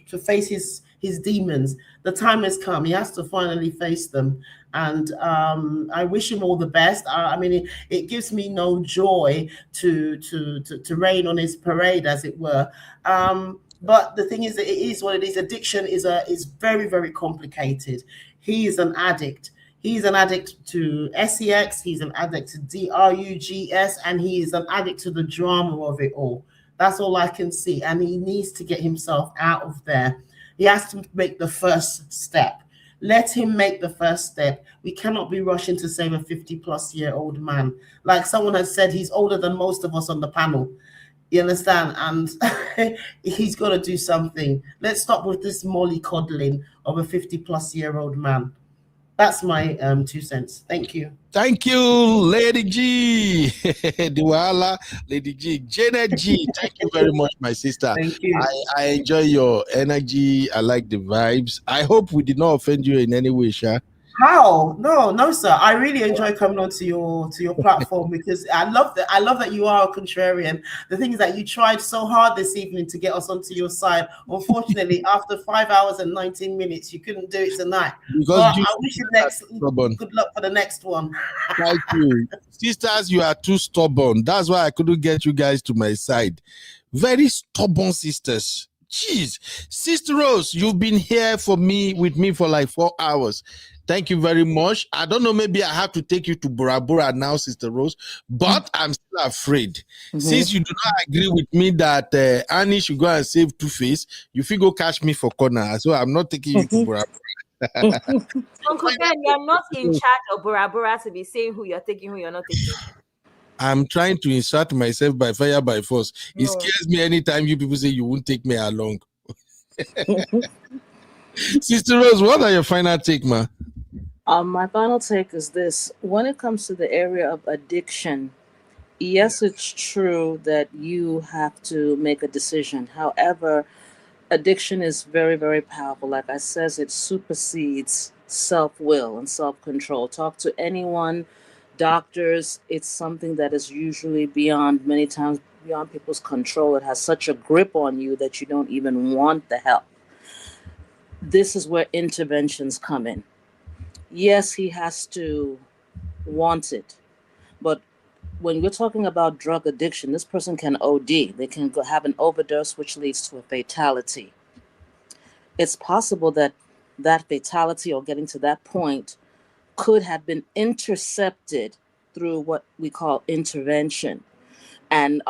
to face his demons. The time has come. He has to finally face them. And I wish him all the best. I mean, it gives me no joy to rain on his parade, as it were. But the thing is that it is what it is. Addiction is very, very complicated. He is an addict. He's an addict to sex. He's an addict to drugs, and he is an addict to the drama of it all. That's all I can see. And he needs to get himself out of there. He has to make the first step. Let him make the first step. We cannot be rushing to save a 50-plus-year-old man. Like someone has said, he's older than most of us on the panel. You understand? And he's got to do something. Let's stop with this mollycoddling of a 50-plus-year-old man. That's my 2 cents. Thank you. Thank you, Lady G. Diwala, Lady G. Janet G. Thank you very much, my sister. Thank you. I enjoy your energy. I like the vibes. I hope we did not offend you in any way, Sha. How? No, sir. I really enjoy coming onto your platform because I love that you are a contrarian. The thing is that you tried so hard this evening to get us onto your side. Unfortunately, after 5 hours and 19 minutes, you couldn't do it tonight. Because but I wish you good luck for the next one. Thank you. Sisters, you are too stubborn. That's why I couldn't get you guys to my side. Very stubborn sisters. Jeez. Sister Rose, you've been here with me for like 4 hours. Thank you very much. I don't know, maybe I have to take you to Bora Bora now, Sister Rose, but I'm still afraid. Since you do not agree with me that Annie should go and save Two-Face, you feel go catch me for corner. So I'm not taking you to Bora Bora. Uncle Ben, you're not in charge of Bora Bora to be saying who you're taking, who you're not taking. I'm trying to insert myself by fire by force. It scares me anytime you people say you won't take me along. Sister Rose, what are your final take, ma? My final take is this. When it comes to the area of addiction, yes, it's true that you have to make a decision. However, addiction is very, very powerful. Like I says, it supersedes self-will and self-control. Talk to anyone, doctors, it's something that is usually many times beyond people's control. It has such a grip on you that you don't even want the help. This is where interventions come in. Yes, he has to want it, but when you're talking about drug addiction, this person can OD. They can have an overdose, which leads to a fatality. It's possible that that fatality or getting to that point could have been intercepted through what we call intervention. And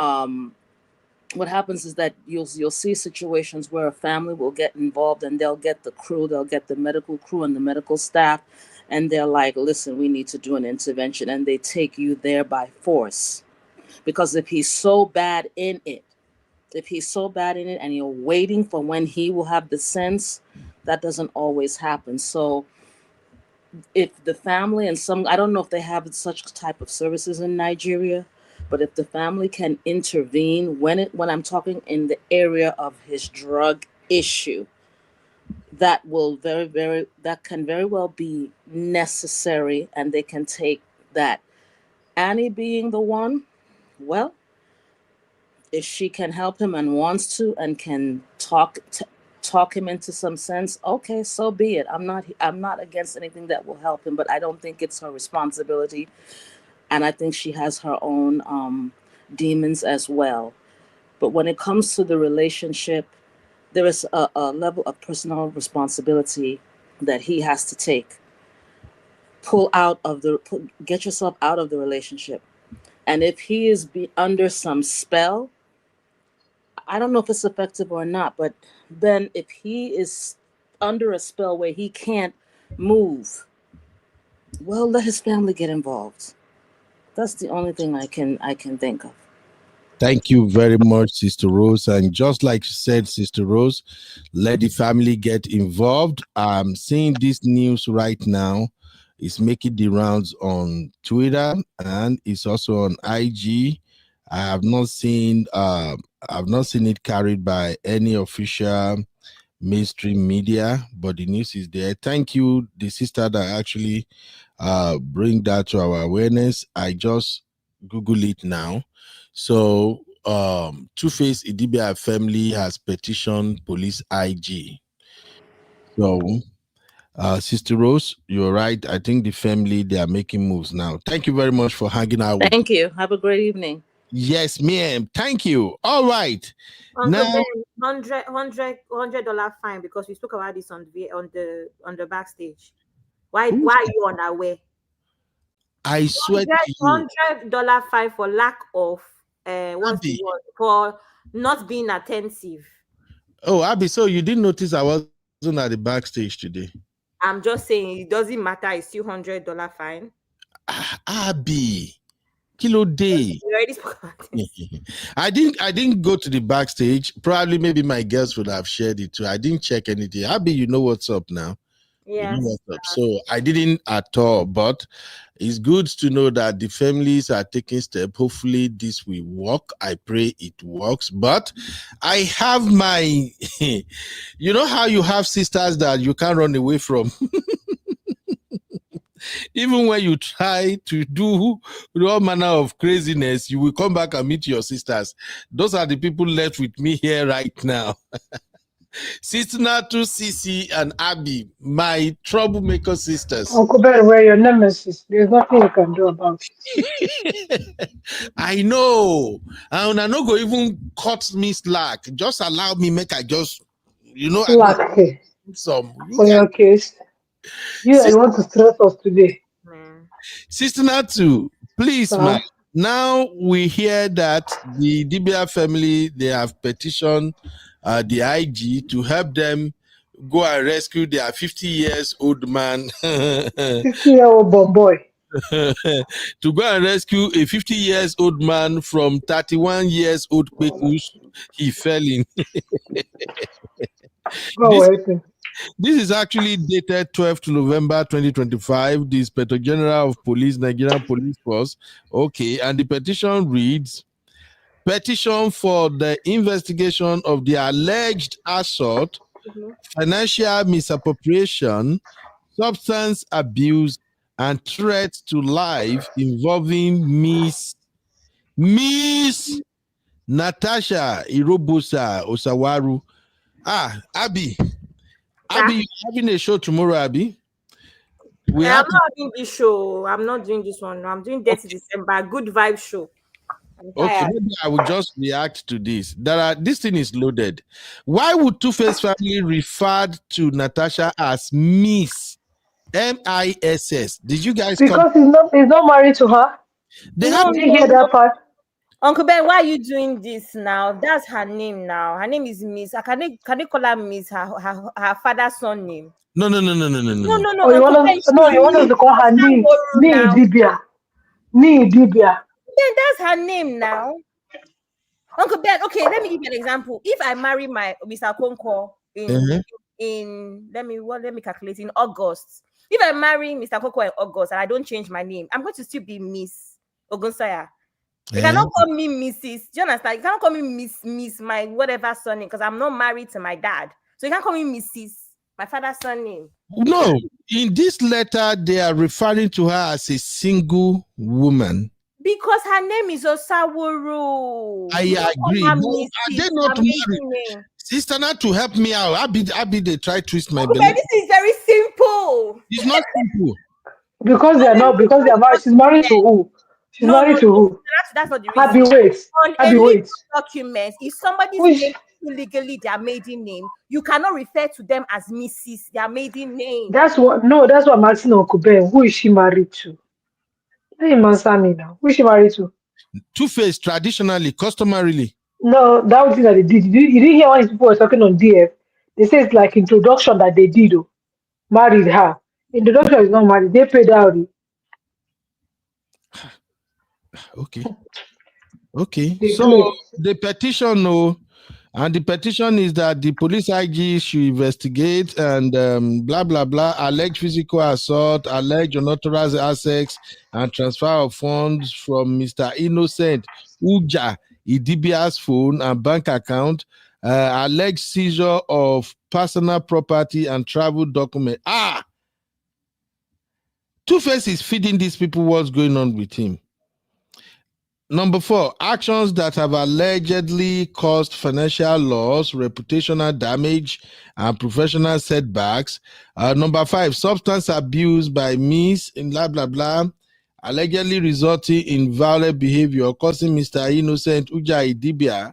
what happens is that you'll see situations where a family will get involved and they'll get the crew, they'll get the medical crew and the medical staff, and they're like, listen, we need to do an intervention, and they take you there by force. Because if he's so bad in it and you're waiting for when he will have the sense, that doesn't always happen. So if the family and I don't know if they have such type of services in Nigeria, but if the family can intervene when I'm talking in the area of his drug issue, that can very well be necessary, and they can take that. Annie being the one, well, if she can help him and wants to and can talk him into some sense, okay, so be it. I'm not against anything that will help him, but I don't think it's her responsibility. And I think she has her own demons as well. But when it comes to the relationship, there is a level of personal responsibility that he has to take. Get yourself out of the relationship. And if he is under some spell, I don't know if it's effective or not, but Ben, if he is under a spell where he can't move, well, let his family get involved. That's the only thing I can think of. Thank you very much, Sister Rose. And just like you said, Sister Rose, let the family get involved. I'm seeing this news right now. It's making the rounds on Twitter and it's also on IG. I've not seen it carried by any official mainstream media, but the news is there. Thank you, the sister that actually bring that to our awareness. I just Google it now. So Tuface Idibia family has petitioned police IG. So Sister Rose, you're right. I think the family, they are making moves now. Thank you very much for hanging out with Thank you. Have a great evening. Yes, ma'am. Thank you. All right. Uncle Now, Ben, $100 fine because we spoke about this on the backstage. Why are you unaware? I swear to you, $100 fine for lack of what's the word, for not being attentive. oh, Abby, so you didn't notice I wasn't at the backstage today? I'm just saying it doesn't matter. It's still $100 fine. Abby, kilo day. We already spoke about this. I didn't go to the backstage. Probably maybe my girls would have shared it too. I didn't check anything. Abby, you know what's up now. Yes. You know what's up. So I didn't at all, but it's good to know that the families are taking steps. Hopefully this will work. I pray it works. But I have my, you know how you have sisters that you can't run away from. Even when you try to do all manner of craziness, you will come back and meet your sisters. Those are the people left with me here right now. Sister Natu, Sisi, and Abby, my troublemaker sisters. Uncle Ben, we're your nemesis. There's nothing you can do about it. I know. And I no go even cut me slack. Just allow me make I just, Slack. Some. For your case. You want to stress us today. Sister Natu, please, man. Now we hear that the DBR family, they have petitioned the IG to help them go and rescue their 50 years old man. 50-year-old boy. To go and rescue a 50 years old man from 31 years old Pekus he fell in. This is actually dated 12th November 2025. The Inspector General of Police, Nigerian Police Force. Okay, and the petition reads, petition for the investigation of the alleged assault, financial misappropriation, substance abuse, and threats to life involving Miss Natasha Irobosa Osawaru. Abby, you're having a show tomorrow, Abby? I'm not doing this show. I'm not doing this one. I'm doing Dirty December, good vibe show. Okay, maybe I will just react to this. This thing is loaded. Why would Tuface family refer to Natasha as Miss? MISS? Did you guys? Because he's not married to her. They have to hear that part. Uncle Ben, why are you doing this now? That's her name now. Her name is Miss. Can they call her Miss? Her father's son name. No. No. Oh, you want us to call her Dibia. Then that's her name now. Uncle Ben, okay, let me give you an example. If I marry my Mr. Konko in let me calculate in August. If I marry Mr. Konko in August and I don't change my name, I'm going to still be Miss Ogunsaya. You cannot call me Mrs. Do you understand? You cannot call me Miss, my whatever surname, because I'm not married to my dad. So you can't call me Mrs. my father's surname. No, in this letter, they are referring to her as a single woman. Because her name is Osawuru. I agree. Are they not married? Sister, not to help me out. Abby, they try to twist my belly. This is very simple. It's not simple. Because they are married. She's married to who? She's married to who? That's not the reason. Abby, wait. Documents, if somebody's name illegally their maiden name, you cannot refer to them as Mrs. their maiden name. That's what I'm asking Uncle Ben. Who is she married to? Let him answer me now. Who is she married to? Tuface, traditionally, customarily. No, that was thing that they did. You didn't hear when these people were talking on DF. They say it's like introduction that they did. Oh, married her. Introduction is not married. They paid dowry. Okay. Okay. They So play. the petition, no. And the petition is that the police IG should investigate and blah, blah, blah, alleged physical assault, alleged unauthorized access, and transfer of funds from Mr. Innocent Uja Idibia's phone and bank account, alleged seizure of personal property and travel document. Tuface is feeding these people what's going on with him. Number 4, actions that have allegedly caused financial loss, reputational damage, and professional setbacks. Number 5, substance abuse by means in blah, blah, blah, allegedly resulting in violent behavior, causing Mr. Innocent Uja Idibia,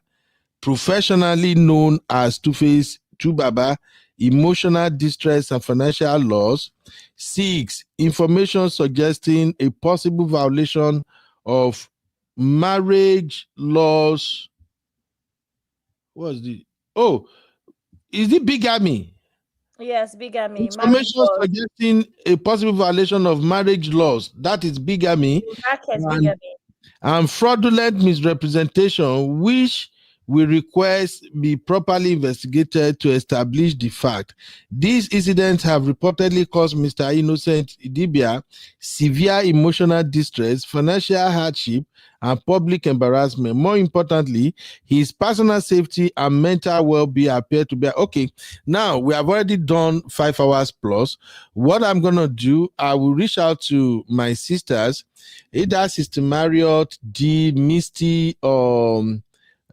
professionally known as Tuface Tubaba, emotional distress and financial loss. 6, information suggesting a possible violation of marriage laws. What's the is it bigamy? Yes, bigamy, marriage Information laws. suggesting a possible violation of marriage laws. That is bigamy. Brackets, And bigamy. and fraudulent misrepresentation, which we request be properly investigated to establish the fact. These incidents have reportedly caused Mr. Innocent Idibia severe emotional distress, financial hardship, and public embarrassment. More importantly, his personal safety and mental well-being appear to be okay. Now we have already done 5 hours plus. What I'm gonna do, I will reach out to my sisters, either Sister Marriott, D, Misty, or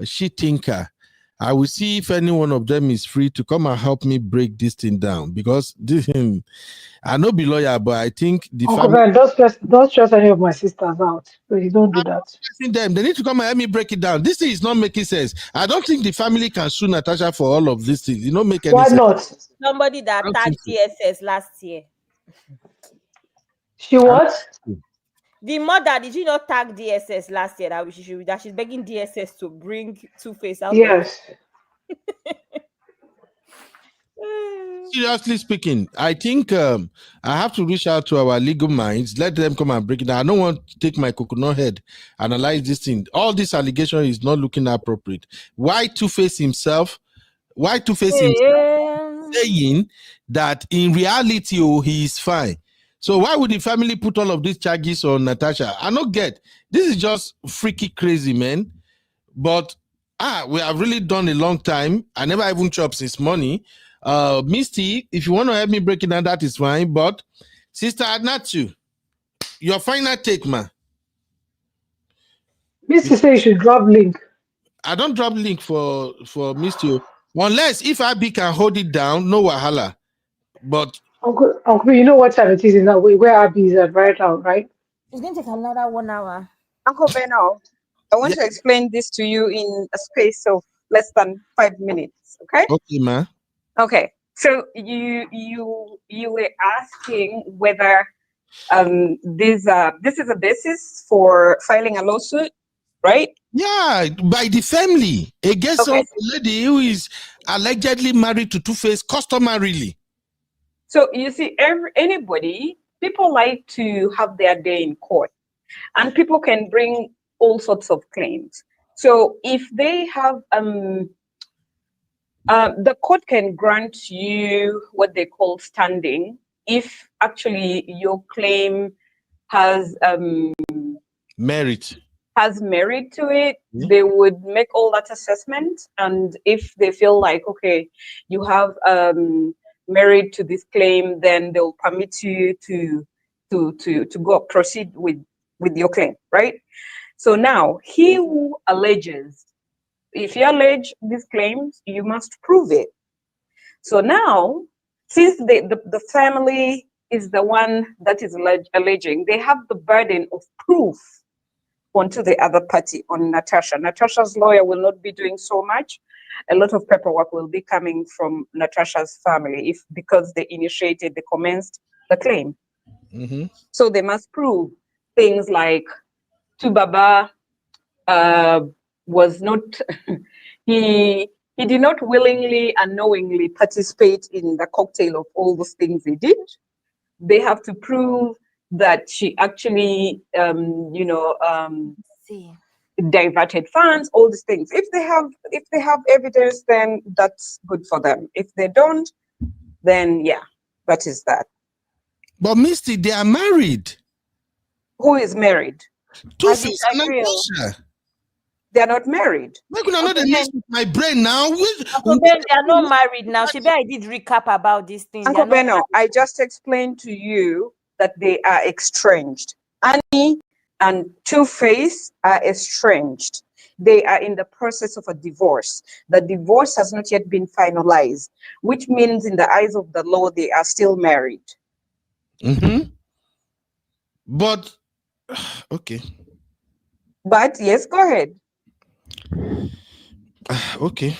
She Tinker. I will see if any one of them is free to come and help me break this thing down, because this I know be lawyer, but I think the Uncle family Ben, don't stress any of my sisters out. Please don't do that. them, they need to come and help me break it down. This thing is not making sense. I don't think the family can sue Natasha for all of these things. It don't make any Why sense. not? Somebody that I don't tagged think so. DSS last year. She what? The mother, did you not tag DSS last year that she's begging DSS to bring Tuface out of Yes. Seriously speaking, I think I have to reach out to our legal minds, let them come and break it down. I don't want to take my coconut head, analyze this thing. All this allegation is not looking appropriate. Why Tuface himself saying that in reality, he is fine. So why would the family put all of these charges on Natasha? I don't get. This is just freaky crazy, man. But we have really done a long time. I never even chopped since money. Misty, if you want to help me break it down, that is fine. But Sister Adnatu, your final take, man. Misty say you should drop link. I don't drop link for Misty. Unless if Abi can hold it down, no wahala. But Uncle, you know what time it is in that way where Abby is at right now, right? It's going to take another 1 hour. Uncle Beno, I want to explain this to you in a space of less than 5 minutes. Okay. Okay, ma. Okay. So you were asking whether this is a basis for filing a lawsuit, right? Yeah, by the family against some lady who is allegedly married to Tuface customarily. So you see, people like to have their day in court, and people can bring all sorts of claims. So if they have the court can grant you what they call standing if actually your claim has merit to it. They would make all that assessment, and if they feel like, okay, you have merit to this claim, then they'll permit you to go proceed with your claim, right? So now, he who alleges, if you allege these claims, you must prove it. So now, since the family is the one that is alleging, they have the burden of proof onto the other party, on Natasha. Natasha's lawyer will not be doing so much. A lot of paperwork will be coming from Natasha's family because they commenced the claim. Mm-hmm. So they must prove things like Tubaba was not he did not willingly and knowingly participate in the cocktail of all those things he did. They have to prove that she actually See. diverted funds, all these things. If they have evidence, then that's good for them. If they don't, then yeah, that is that. But Misty, they are married. Who is married? Tuface and Natasha. They are not married. Why could I not mess with my brain now? Uncle Ben, they are not married now. She I did recap about this thing. Uncle Beno, I just explained to you that they are estranged. Annie and Tuface are estranged. They are in the process of a divorce. The divorce has not yet been finalized, which means in the eyes of the law, they are still married. Mm-hmm. But, okay. But, yes, go ahead. Okay.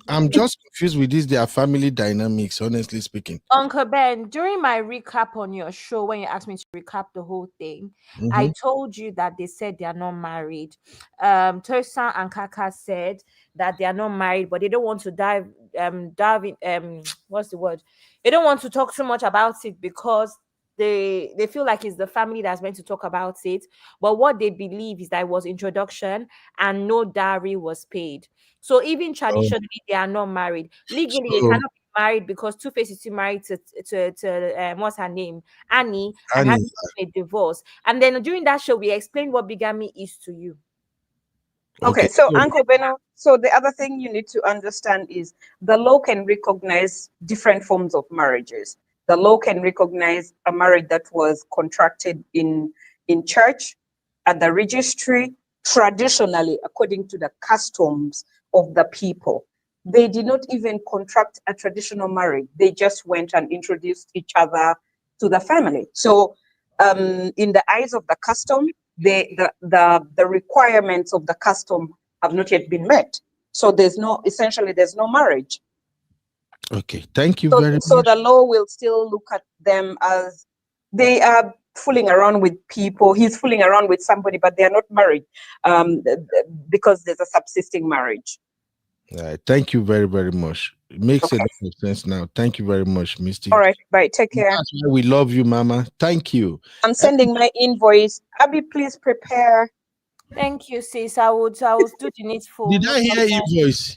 I'm just confused with this, their family dynamics, honestly speaking. Uncle Ben, during my recap on your show, when you asked me to recap the whole thing, I told you that they said they are not married. Tosa and Kaka said that they are not married, but they don't want to dive in, what's the word? They don't want to talk too much about it because they feel like it's the family that's meant to talk about it. But what they believe is that it was introduction and no dowry was paid. So even traditionally, they are not married. Legally, they cannot be married because Tuface is still married to what's her name? Annie, and had a divorce. And then during that show, we explained what bigamy is to you. Okay, so Uncle Beno, so the other thing you need to understand is the law can recognize different forms of marriages. The law can recognize a marriage that was contracted in church, at the registry, traditionally, according to the customs of the people. They did not even contract a traditional marriage. They just went and introduced each other to the family. So in the eyes of the custom, the requirements of the custom have not yet been met. So there's no marriage. Okay, thank you very much. So the law will still look at them as they are fooling around with people. He's fooling around with somebody, but they are not married because there's a subsisting marriage. Thank you very, very much. It makes a lot of sense now. Thank you very much, Misty. All right, bye. Take care. That's why we love you, Mama. Thank you. I'm sending my invoice. Abby, please prepare. Thank you, sis. I would do the needful. Did I hear invoice?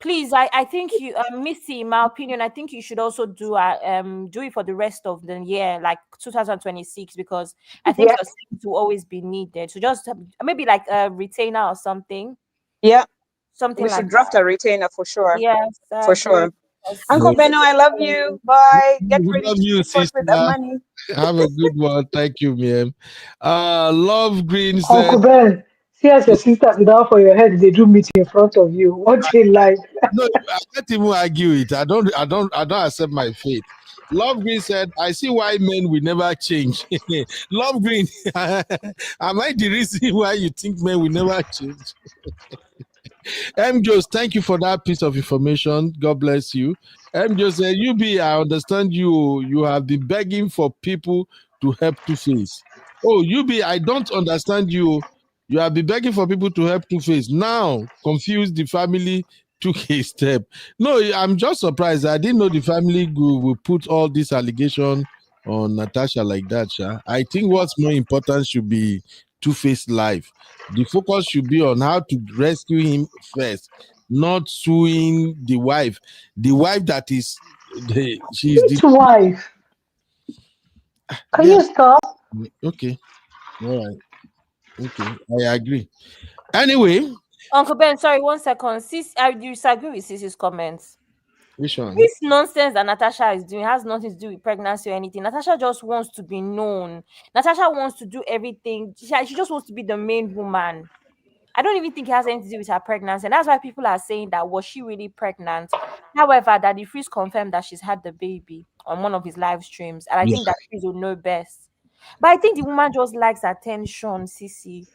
Please, I think you, Missy, in my opinion, I think you should also do it for the rest of the year, like 2026, because I think your service will always be needed. So just maybe like a retainer or something. Yeah, something we like should draft a retainer for sure. Yes, for sure. Uncle Beno, I love you. Bye. Get ready love to you, report with the money. Have a good one. Thank you, ma'am. Love Green said, Uncle Ben, see as your sisters down for your head, they do meet in front of you. What a life. No, I can't even argue it. I don't accept my fate. Love Green said, I see why men will never change. Love Green, am I the reason why you think men will never change? Jos, thank you for that piece of information. God bless you. Jos said, I understand you have been begging for people to help Tuface. Oh, I don't understand you. You have been begging for people to help Tuface. Now, confused, the family took a step. No, I'm just surprised. I didn't know the family will put all this allegation on Natasha like that. I think what's more important should be Tuface life. The focus should be on how to rescue him first, not suing the wife. The wife that is she's Which wife? Can you stop? Okay. All right. Okay. I agree. Anyway. Uncle Ben, sorry, 1 second. Sis, I disagree with Sis's comments. Which one? This nonsense that Natasha is doing has nothing to do with pregnancy or anything. Natasha just wants to be known. Natasha wants to do everything. She just wants to be the main woman. I don't even think it has anything to do with her pregnancy. And that's why people are saying that, was she really pregnant? However, Daddy Freeze confirmed that she's had the baby on one of his live streams. And I think that Freeze will know best. But I think the woman just likes attention, Sissy.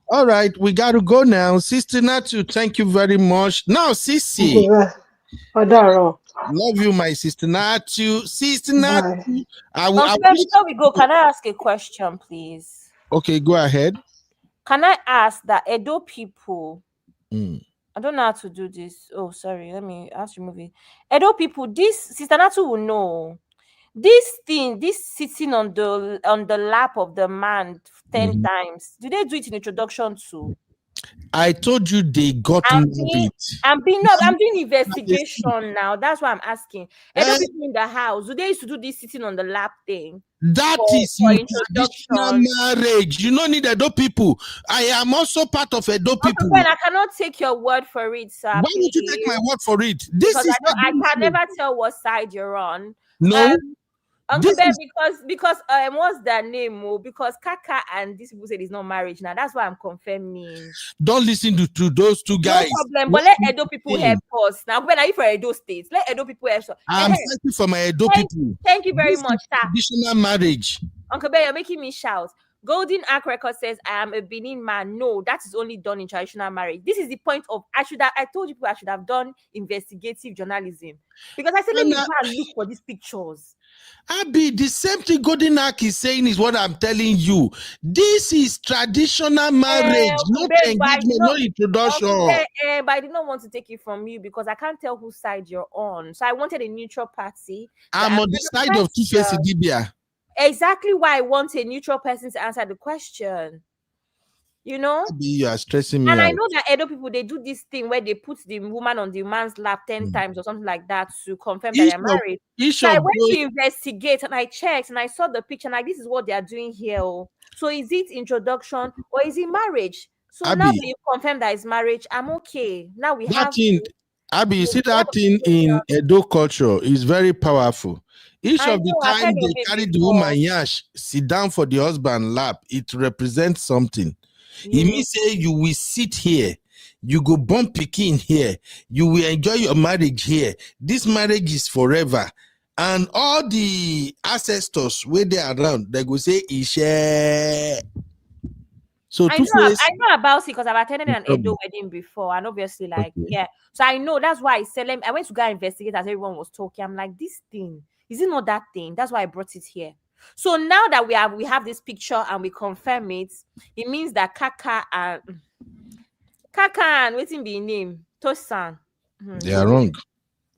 All right, we got to go now. Sister Natu, thank you very much. Now, Sissy. Love you, my sister Natu. Sister Natu. Before we go, can I ask a question, please? Okay, go ahead. Can I ask that Edo people I don't know how to do this. Oh, sorry. Let me ask remove it. Edo people, this Sister Natu will know. This thing, this sitting on the lap of the man 10 times. Do they do it in introduction too? I told you they got rid of it. I'm doing investigation now. That's why I'm asking. Edo people in the house, do they used to do this sitting on the lap thing? That is for traditional introduction. marriage. You don't need Edo people. I am also part of Edo people. Well, I cannot take your word for it, sir. Why would you take my word for it? This because is I can never tell what side you're on. No. Uncle Ben, because what's their name? Because Kaka and these people said it's not marriage now. That's why I'm confirming. Don't listen to those two guys. No problem, but let Edo people help us. Now, when are you for Edo State? Let Edo people help us. I'm fighting for my Edo people. Thank you very This much, is sir. traditional marriage. Uncle Ben, you're making me shout. Golden Ark Record says, I am a Benin man. No, that is only done in traditional marriage. This is the point of, I told you people I should have done investigative journalism. Because I said, let me go and look for these pictures. Abby, the same thing Golden Ark is saying is what I'm telling you. This is traditional marriage, not engagement, no introduction. But I did not want to take it from you because I can't tell whose side you're on. So I wanted a neutral party. I'm on the side of Tuface Idibia. Exactly why I want a neutral person to answer the question. You know? You are stressing me and out. I know that Edo people, they do this thing where they put the woman on the man's lap 10 times or something like that to confirm that they're married. So I went to investigate and I checked and I saw the picture and like, this is what they are doing here. So is it introduction or is it marriage? So Abby, now that you confirm that it's marriage, I'm okay. Now we have... Abby, you see that thing in Edo culture is very powerful. Each of the time they carry the woman yash, sit down for the husband lap, it represents something. It means say you will sit here, you go born pikin here, you will enjoy your marriage here. This marriage is forever. And all the ancestors where they are around, they go say, Ishe. So I know about it because I've attended an Edo wedding before, and obviously, so I know that's why I went to go investigate as everyone was talking. I'm like, this thing, is it not that thing? That's why I brought it here. So now that we have this picture and we confirm it, it means that Kaka and waiting be name Tosan. They are wrong.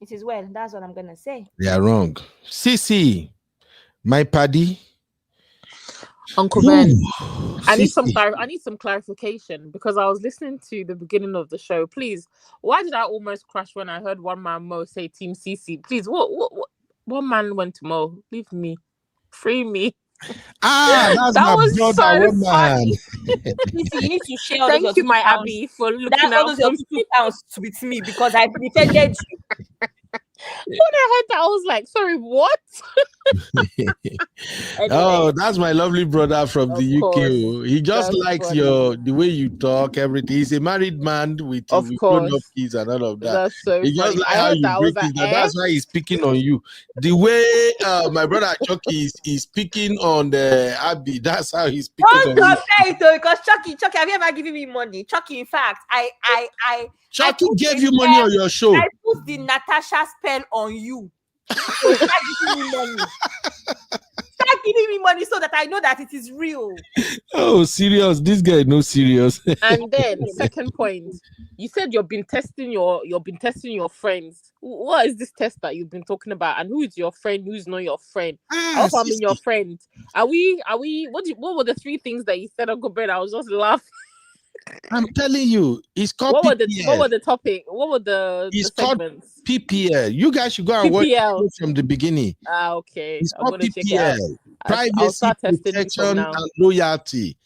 It is well. That's what I'm gonna say. They are wrong. Sisi, my paddy. Uncle Ben, I need some clarification because I was listening to the beginning of the show. Please, why did I almost crash when I heard one man Mo say Team CC? Please, what man went to Mo? Leave me, free me. That's that my was brother, so funny. You need to share. Thank you, my Abby, for looking out for me. With me because I defended you. When I heard that, I was like, sorry, what? Oh, that's my lovely brother from the UK. He just likes the way you talk, everything. He's a married man with grown-up kids and all of that. That's so he just funny. like how you break it down. That's why he's picking on you. The way my brother Chucky is speaking on the Abby, that's how he's speaking on you. Because Chucky, have you ever given me money? Chucky, in fact, Chucky gave you money on your show. I put the Natasha spell on you. So start giving me money. Start giving me money so that I know that it is real. Oh, serious. This guy no serious. And then second point, you said you've been testing your friends. What is this test that you've been talking about? And who is your friend? Who's not your friend? How I mean your friend? Are we what were the three things that you said, Uncle Ben? I was just laughing. I'm telling you, it's called what PPL. were the topic? What were the segments? Called PPL. You guys should go and watch it from the beginning. Okay. It's called PPL. Privacy, protection, and loyalty.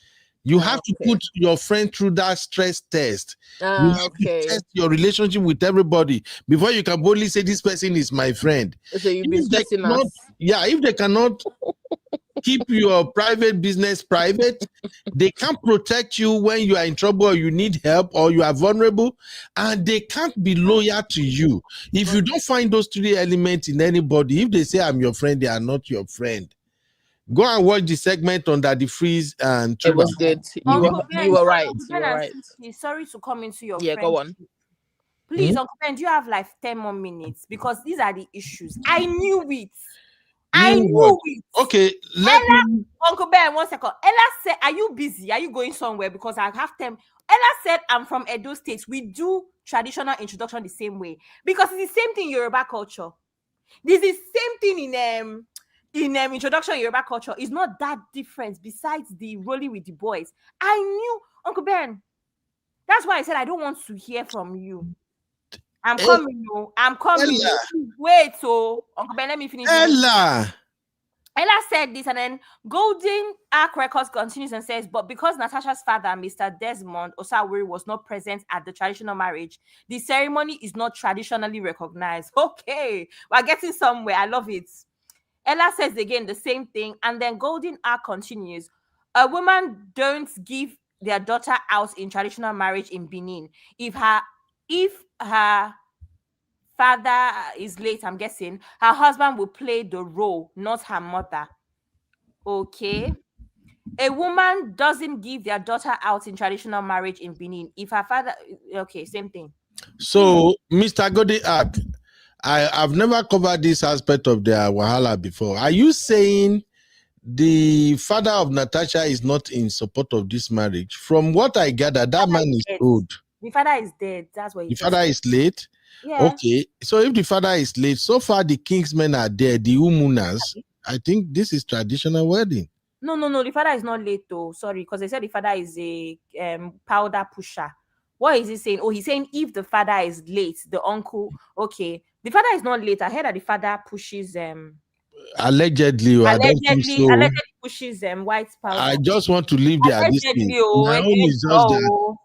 You have to put your friend through that stress test. You have to test your relationship with everybody before you can boldly say this person is my friend. So you've been testing us. Yeah, if they cannot keep your private business private, they can't protect you when you are in trouble or you need help or you are vulnerable, and they can't be loyal to you. If you don't find those three elements in anybody, if they say I'm your friend, they are not your friend. Go and watch the segment on Daddy Freeze and it was good. You were right. You were right. Sorry to come into your go on. Please, Uncle Ben, do you have like 10 more minutes? Because these are the issues. I knew it. I knew it. Okay, let Ella, me. Uncle Ben, 1 second. Ella said, "Are you busy? Are you going somewhere?" Because I have time. Ella said, "I'm from Edo State. We do traditional introduction the same way because it's the same thing in Yoruba culture. This is the same thing in introduction in Yoruba culture. It's not that different. Besides the rolling with the boys, I knew Uncle Ben. That's why I said I don't want to hear from you. I'm coming. No, I'm coming. Ella. Wait, so Uncle Ben, let me finish. Ella. Ella said this, and then Golden Arc Records continues and says, but because Natasha's father, Mr. Desmond Osawiri, was not present at the traditional marriage, the ceremony is not traditionally recognized. Okay, we're getting somewhere. I love it. Ella says again the same thing, and then Golden Arc continues, a woman don't give their daughter out in traditional marriage in Benin. If her father is late, I'm guessing, her husband will play the role, not her mother. Okay. A woman doesn't give their daughter out in traditional marriage in Benin. If her father, okay, same thing. So, Mr. Godi Ark, I've never covered this aspect of their wahala before. Are you saying the father of Natasha is not in support of this marriage? From what I gather, that man is old. The father is dead. That's what he The father is late? Yeah. Okay. So if the father is late, so far the Kingsmen are there, the Umunas. I think this is traditional wedding. No. The father is not late though. Sorry, because they said the father is a powder pusher. What is he saying? Oh, he's saying if the father is late, the uncle. Okay, the father is not late. I heard that the father pushes Allegedly, I don't think so. Allegedly pushes white powder. I just want to leave there. This thing. My own is just that.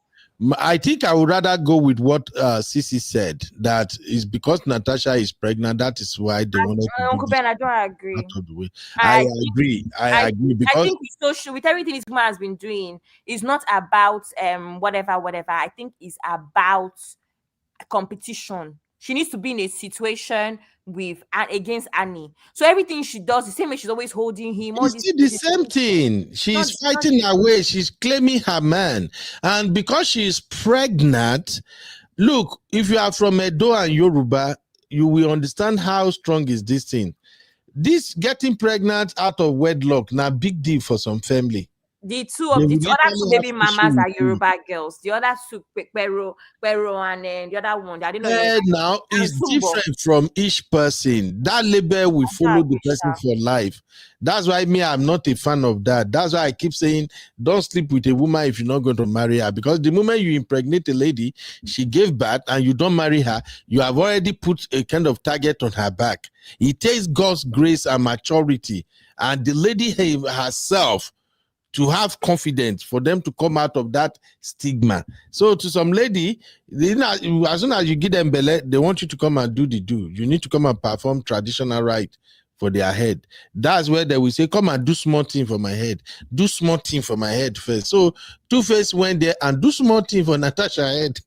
I think I would rather go with what Sisi said, that is because Natasha is pregnant. That is why they wanted to Uncle Ben, I don't agree. I agree. I agree because I think with everything this woman has been doing, it's not about whatever. I think it's about competition. She needs to be in a situation with against Annie. So everything she does, the same way she's always holding him. It's still the same thing. She's fighting her way. She's claiming her man. And because she's pregnant, look, if you are from Edo and Yoruba, you will understand how strong is this thing. This getting pregnant out of wedlock, now big deal for some family. The other two baby mamas are Yoruba girls. The other two, Pero, and then the other one, I didn't know. Now it's different from each person. That label will follow the person for life. That's why I'm not a fan of that. That's why I keep saying, don't sleep with a woman if you're not going to marry her. Because the moment you impregnate a lady, she gave birth, and you don't marry her, you have already put a kind of target on her back. It takes God's grace and maturity, and the lady herself to have confidence for them to come out of that stigma. So to some lady, as soon as you give them belly, they want you to come and do the do. You need to come and perform traditional rite for their head. That's where they will say, come and do small thing for my head. Do small thing for my head first. So Tuface went there and do small thing for Natasha's head.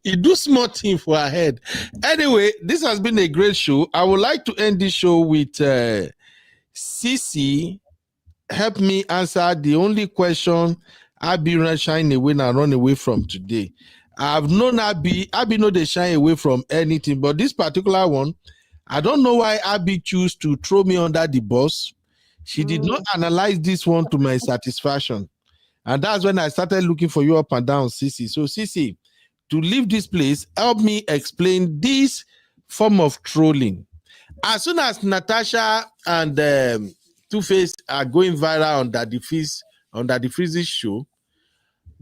He do small thing for her head. Anyway, this has been a great show. I would like to end this show with Sisi, help me answer the only question Abby ran shine away and run away from today. I've known Abby know they shine away from anything, but this particular one, I don't know why Abby choose to throw me under the bus. She did not analyze this one to my satisfaction. And that's when I started looking for you up and down, Sisi. So Sisi, to leave this place, help me explain this form of trolling. As soon as Natasha and Tuface are going viral on the Freezy show,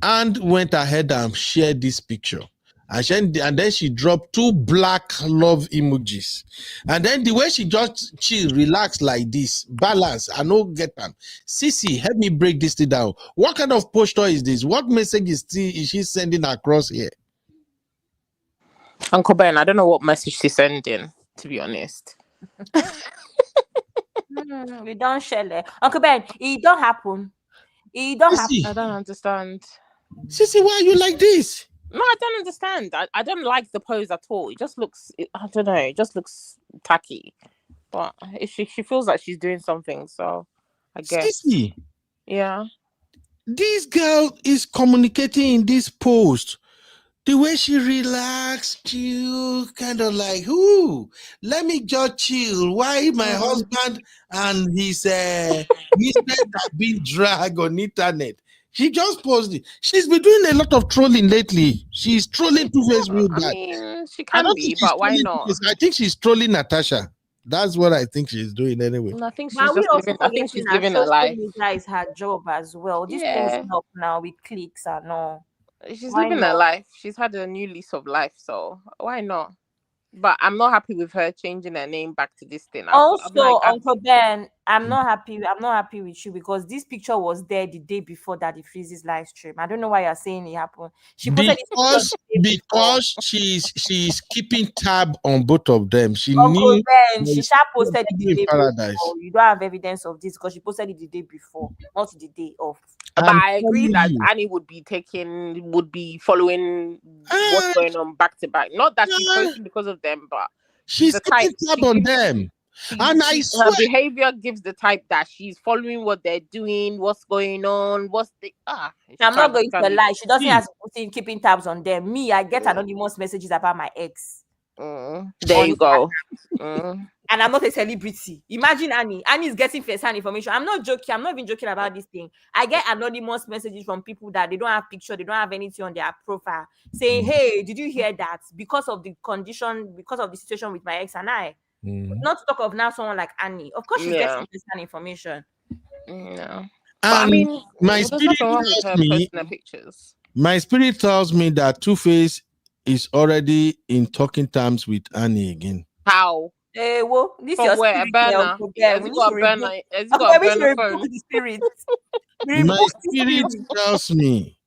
and went ahead and shared this picture. And then she dropped 2 black love emojis. And then the way she just chill, relax like this, balance, I know get them. Sisi, help me break this thing down. What kind of posture is this? What message is she sending across here? Uncle Ben, I don't know what message she's sending, to be honest. We don't share it. Uncle Ben, it don't happen. It don't happen. I don't understand. Sisi, why are you like this? No, I don't understand. I don't like the pose at all. It just looks, I don't know, it just looks tacky. But if she feels like she's doing something, so I guess. Sisi, yeah. This girl is communicating in this post The way she relaxed, chill, kind of like, ooh, let me just chill. Why my husband and his mistress have been dragged on internet? She just posted. She's been doing a lot of trolling lately. She's trolling Tuface real I bad. mean, she I can don't be, think she's but why trolling not? Tuface. I think she's trolling Natasha. That's what I think she's doing anyway. I think But she's we just also living. I think forgetting she's that living her social life. media is her job as well. These things Yeah, help now with clicks and all. she's Why living her not? life. She's had a new lease of life, so why not? But I'm not happy with her changing her name back to this thing. I'm Also, like, Uncle Ben, I'm not happy. I'm not happy with you because this picture was there the day before that he freezes live stream. I don't know why you're saying it happened. She posted this picture the day before. Because she's keeping tab on both of them. She Uncle knew Ben, there she is sha posted it the in day paradise. before. You don't have evidence of this because she posted it the day before, not the day of. but I'm I agree telling that you. Annie would be following what's going on back to back. Not that she's posting because of them, but She's the type keeping tab on them. And I her swear, behavior gives the type that she's following what they're doing, what's going on, I'm not going to lie. She doesn't See. have to keeping tabs on them. Me, I get anonymous messages about my ex. There you go. And I'm not a celebrity. Imagine Annie. Annie is getting first-hand information. I'm not joking. I'm not even joking about this thing. I get anonymous messages from people that they don't have picture, they don't have anything on their profile, saying, "Hey, did you hear that? Because of the condition, because of the situation with my ex and I." Not to talk of now someone like Annie. Of course, she's getting first-hand information. Yeah. And I mean, my there's spirit nothing wrong with tells her me, posting her pictures. my spirit tells me that Tuface is already in talking terms with Annie again. How? Well, this From your where? spirit. A burner? Has he got a burner? Has he got a burner phone? The spirit. My spirit tells me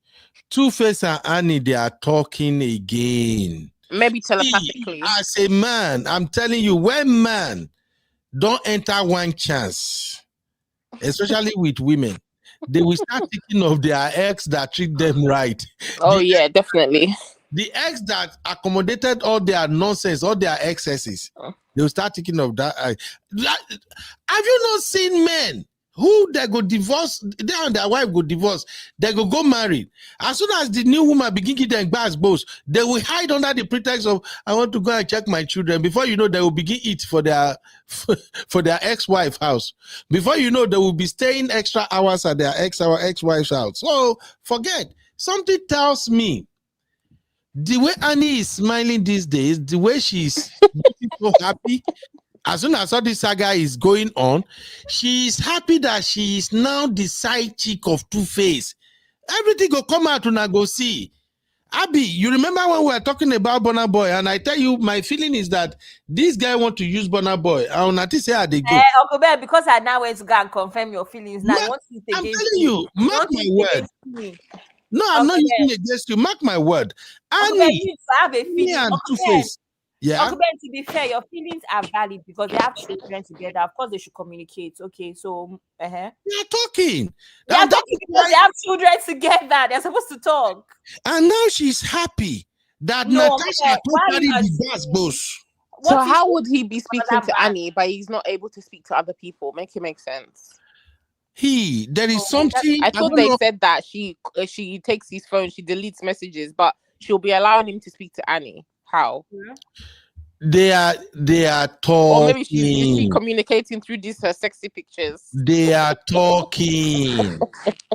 Tuface and Annie, they are talking again. Maybe See, telepathically. as a man, I'm telling you, when man don't enter one chance, especially with women, they will start thinking of their ex that treat them right. Oh, yeah, definitely. The ex that accommodated all their nonsense, all their excesses, they will start thinking of that. Have you not seen men who they go divorce, they and their wife go divorce, they go married. As soon as the new woman begin to them bass boss, they will hide under the pretext of I want to go and check my children. Before you know, they will begin eat for their ex-wife house. Before you know, they will be staying extra hours at their ex-wife's house. So forget. Something tells me the way Annie is smiling these days, the way she's so happy. As soon as all this saga is going on, she is happy that she is now the side chick of Tuface. Everything will come out and I go see. Abby, you remember when we were talking about Burna Boy, and I tell you, my feeling is that this guy want to use Burna Boy. I will not say how they go. Uncle Ben, because I now went to go and confirm your feelings. Now, I'm telling you, mark my word. No, I'm not using it against you. Mark my word. Annie, you have a feeling. and Tuface. Yeah. Uncle Ben, to be fair, your feelings are valid because they have children together. Of course, they should communicate. Okay, so they're talking. They're talking because they have children together. They're supposed to talk. And now she's happy that Natasha totally the gas boss. So how would he be speaking to Annie, but he's not able to speak to other people? Make it make sense. There is something. I thought they said that she takes his phone, she deletes messages, but she'll be allowing him to speak to Annie. How? They are talking. Or maybe is she communicating through these her sexy pictures? They are talking.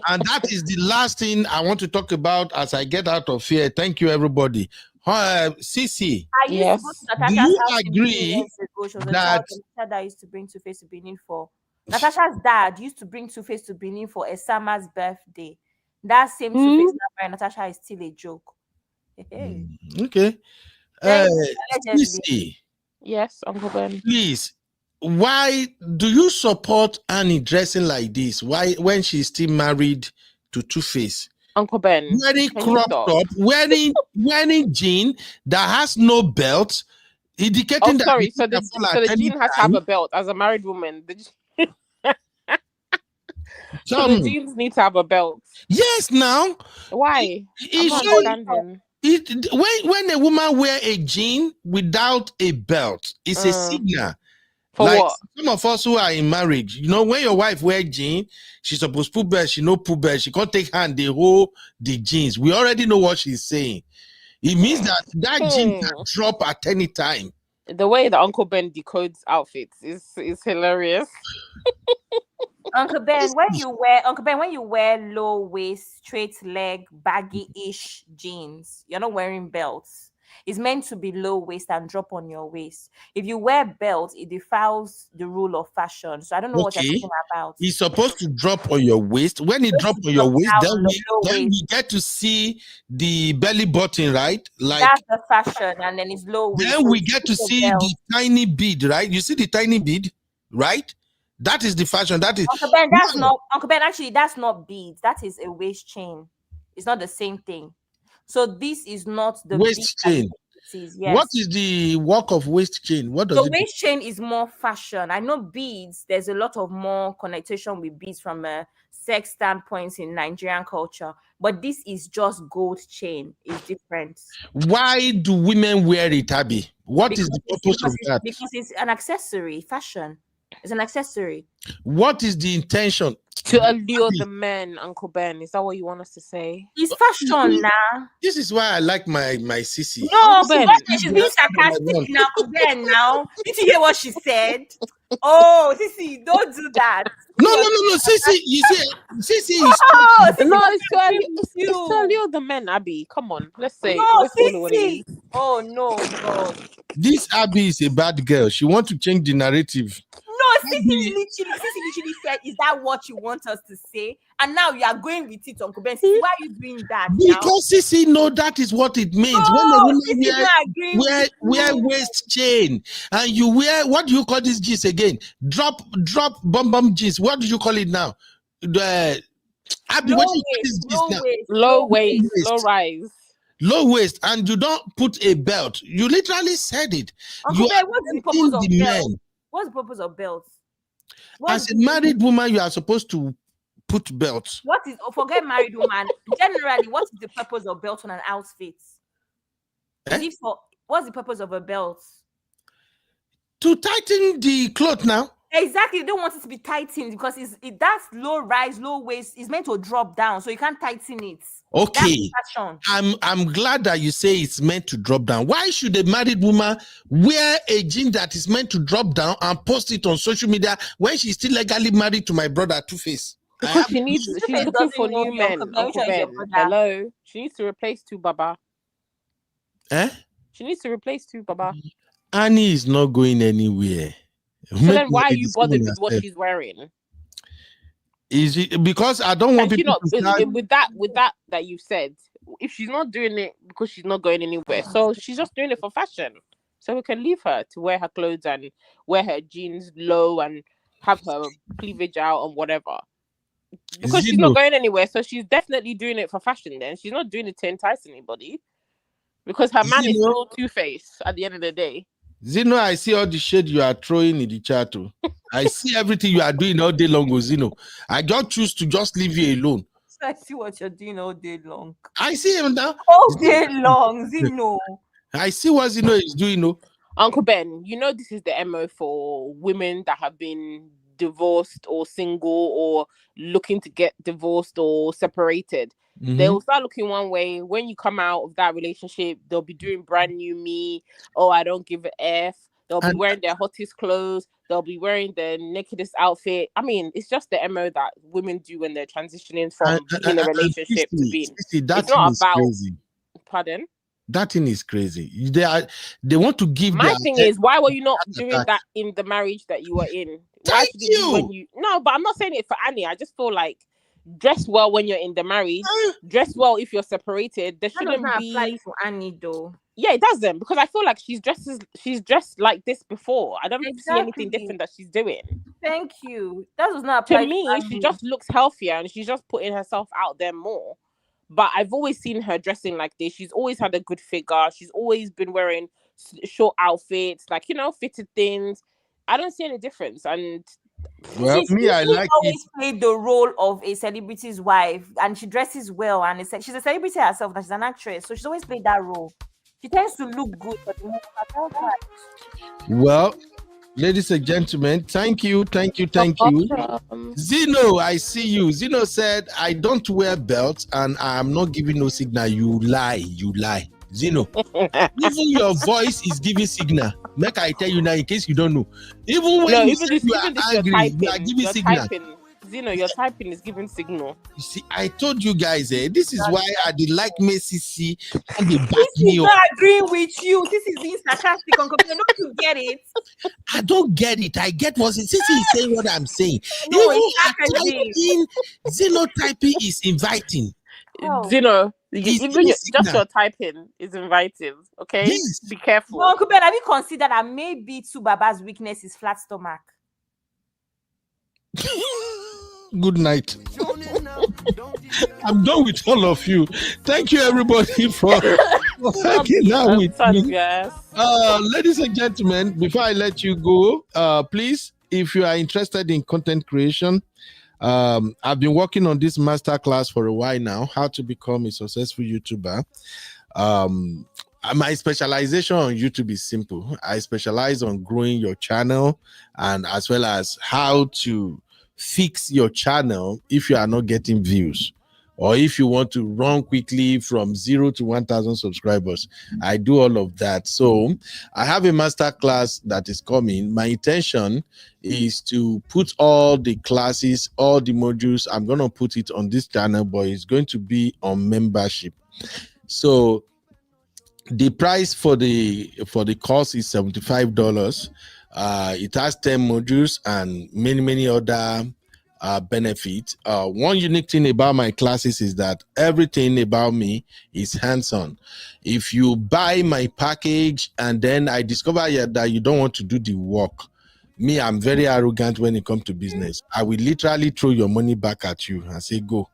And that is the last thing I want to talk about as I get out of here. Thank you, everybody. Sisi, yes. Do you agree that that used to bring Tuface to Benin for Natasha's dad used to bring Tuface to Benin for Esama's birthday? That same Tuface by Natasha is still a joke. Okay. Sisi, yes, Uncle Ben. Please, why do you support Annie dressing like this? Why, when she's still married to Tuface? Uncle Ben, wearing crop top, wearing jean that has no belt, indicating that. Sorry, so the jean has to have a belt as a married woman. So the jeans need to have a belt. Yes, now. Why? I'm not understanding. When a woman wear a jean without a belt, it's a signal. For like what? Some of us who are in marriage, you know, when your wife wear jean, she's supposed to put belt, she no put belt, she can't take hand, they hold the jeans. We already know what she's saying. It means that gene can drop at any time. The way that Uncle Ben decodes outfits is hilarious. Uncle Ben, when you wear low waist, straight leg, baggy-ish jeans, you're not wearing belts. It's meant to be low waist and drop on your waist. If you wear belts, it defiles the rule of fashion. So I don't know what you're talking about. It's supposed to drop on your waist. When it drops on your waist, then we get to see the belly button, right? Like that's the fashion, and then it's low waist. Then we get to see the tiny bead, right? You see the tiny bead, right? That is the fashion. That is Uncle Ben. That's not Uncle Ben. Actually, that's not beads. That is a waist chain. It's not the same thing. So this is not the waist chain. Yes. What is the work of waist chain? What does the waist chain is more fashion. I know beads. There's a lot of more connotation with beads from a sex standpoint in Nigerian culture, but this is just gold chain. It's different. Why do women wear it, Abby? What is the purpose of that? Because it's an accessory. Fashion. It's an accessory. What is the intention? To allure the men, Uncle Ben. Is that what you want us to say? It's fashion now. This is why I like my sissy. No, she's being sarcastic now, Uncle Ben. Now, did you hear what she said? Oh, Sissy, don't do that. No, Sissy. You see, Sissy is. It's to allure the men, Abby. Come on, let's say. No, Sissy. Oh no, God. This Abby is a bad girl. She wants to change the narrative. No, Sissy literally said, "Is that what you want us to say?" And now you are going with it, Uncle Ben. Sissy, why are you doing that? Because Sissy, no, that is what it means. No, when a woman wear waist chain and you wear, what do you call this jeans again? Drop bum jeans. What do you call it now? Abby, what do you call this jeans now? Low waist, low rise. Low waist, and you don't put a belt. You literally said it. Uncle Ben, what's the purpose of the belts? men. What's the purpose of belts? As a married woman, you are supposed to put belts. What is, forget married woman, generally, what is the purpose of belt on an outfit? What's the purpose of a belt? To tighten the cloth now. Exactly, they don't want it to be tightened because that's low rise, low waist. It's meant to drop down, so you can't tighten it. Okay, I'm glad that you say it's meant to drop down. Why should a married woman wear a jean that is meant to drop down and post it on social media when she's still legally married to my brother Tuface? Because she's looking for new men. Uncle Ben. Hello, she needs to replace two Baba. She needs to replace two Baba. Annie is not going anywhere. So then why are you bothered with what she's wearing? Is it because I don't want people to start... with that you've said, if she's not doing it because she's not going anywhere, so she's just doing it for fashion. So we can leave her to wear her clothes and wear her jeans low and have her cleavage out and whatever. Because she's not going anywhere, so she's definitely doing it for fashion then. She's not doing it to entice anybody. Because her man is still Two-Face at the end of the day. Zeno, I see all the shade you are throwing in the chat. I see everything you are doing all day long, Zeno. I don't choose to just leave you alone. I see what you're doing all day long. I see him now. All day long, Zeno. I see what Zeno is doing. Uncle Ben, you know this is the MO for women that have been divorced or single or looking to get divorced or separated. Mm-hmm. They will start looking one way. When you come out of that relationship, they'll be doing brand new me. Oh, I don't give a F. They'll be wearing their hottest clothes. They'll be wearing the nakedest outfit. I mean, it's just the MO that women do when they're transitioning from being in a relationship to being. It's not about. Crazy. Pardon? That thing is crazy. They want to give. My thing is, why were you not doing that in the marriage that you were in? Why should it be when you? No, but I'm not saying it for Annie. I just feel like dress well when you're in the marriage. Dress well if you're separated. There shouldn't be. Apply for Annie though. Yeah, it doesn't, because I feel like she's dressed like this before. I don't see anything different that she's doing. Thank you. That does not apply to me. She just looks healthier and she's just putting herself out there more. But I've always seen her dressing like this. She's always had a good figure. She's always been wearing short outfits, like, fitted things. I don't see any difference. And well, I like always played the role of a celebrity's wife, and she dresses well. And she's a celebrity herself. That she's an actress, so she's always played that role. She tends to look good, but well, ladies and gentlemen, thank you. Zeno, I see you. Zeno said, I don't wear belts and I am not giving no signal. You lie. Zeno. Even your voice is giving signal. Make I tell you now, in case you don't know. Even when you say you are angry, you are giving signal. Zeno, your typing is giving signal. You see, I told you guys, this is why I did like Messi and they back This is me up. not agreeing with you. This is being sarcastic, Uncle Ben. Don't you get it? I don't get it. I get what Sissy is saying. What I'm saying. No, Even it's her typing, Zeno typing is inviting. Zeno, even just your typing is inviting. Okay, yes. Be careful. Uncle Ben, have you considered that maybe Baba's weakness is flat stomach? Good night. I'm done with all of you. Thank you, everybody, for hanging out with me. Ladies and gentlemen, before I let you go, please, if you are interested in content creation, I've been working on this masterclass for a while now, how to become a successful YouTuber. My specialization on YouTube is simple. I specialize on growing your channel and as well as how to fix your channel if you are not getting views or if you want to run quickly from 0 to 1,000 subscribers. I do all of that. So I have a master class that is coming. My intention is to put all the classes, all the modules, I'm going to put it on this channel, but it's going to be on membership. So the price for the course is $75. It has 10 modules and many other benefits. One unique thing about my classes is that everything about me is hands-on. If you buy my package and then I discover that you don't want to do the work, me, I'm very arrogant when it comes to business. I will literally throw your money back at you and say, go.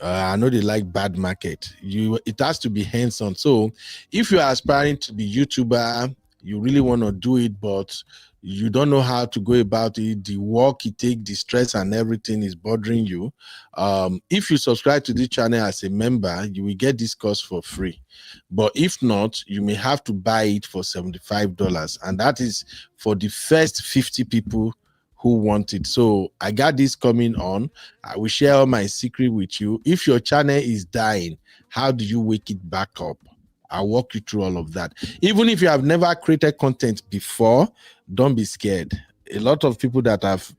I know they like bad market. It has to be hands-on. So if you are aspiring to be YouTuber, you really want to do it, but you don't know how to go about it, the work it takes, the stress and everything is bothering you. If you subscribe to this channel as a member, you will get this course for free. But if not, you may have to buy it for $75. And that is for the first 50 people who want it. So I got this coming on. I will share all my secret with you. If your channel is dying, how do you wake it back up? I'll walk you through all of that. Even if you have never created content before, don't be scared. A lot of people that I've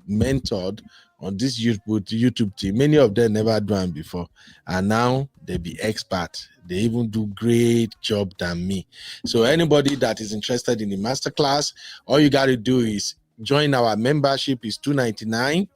mentored on this YouTube team, many of them never done before, and now they be expert. They even do great job than me. So anybody that is interested in the masterclass, all you got to do is join our membership. Is $2.99,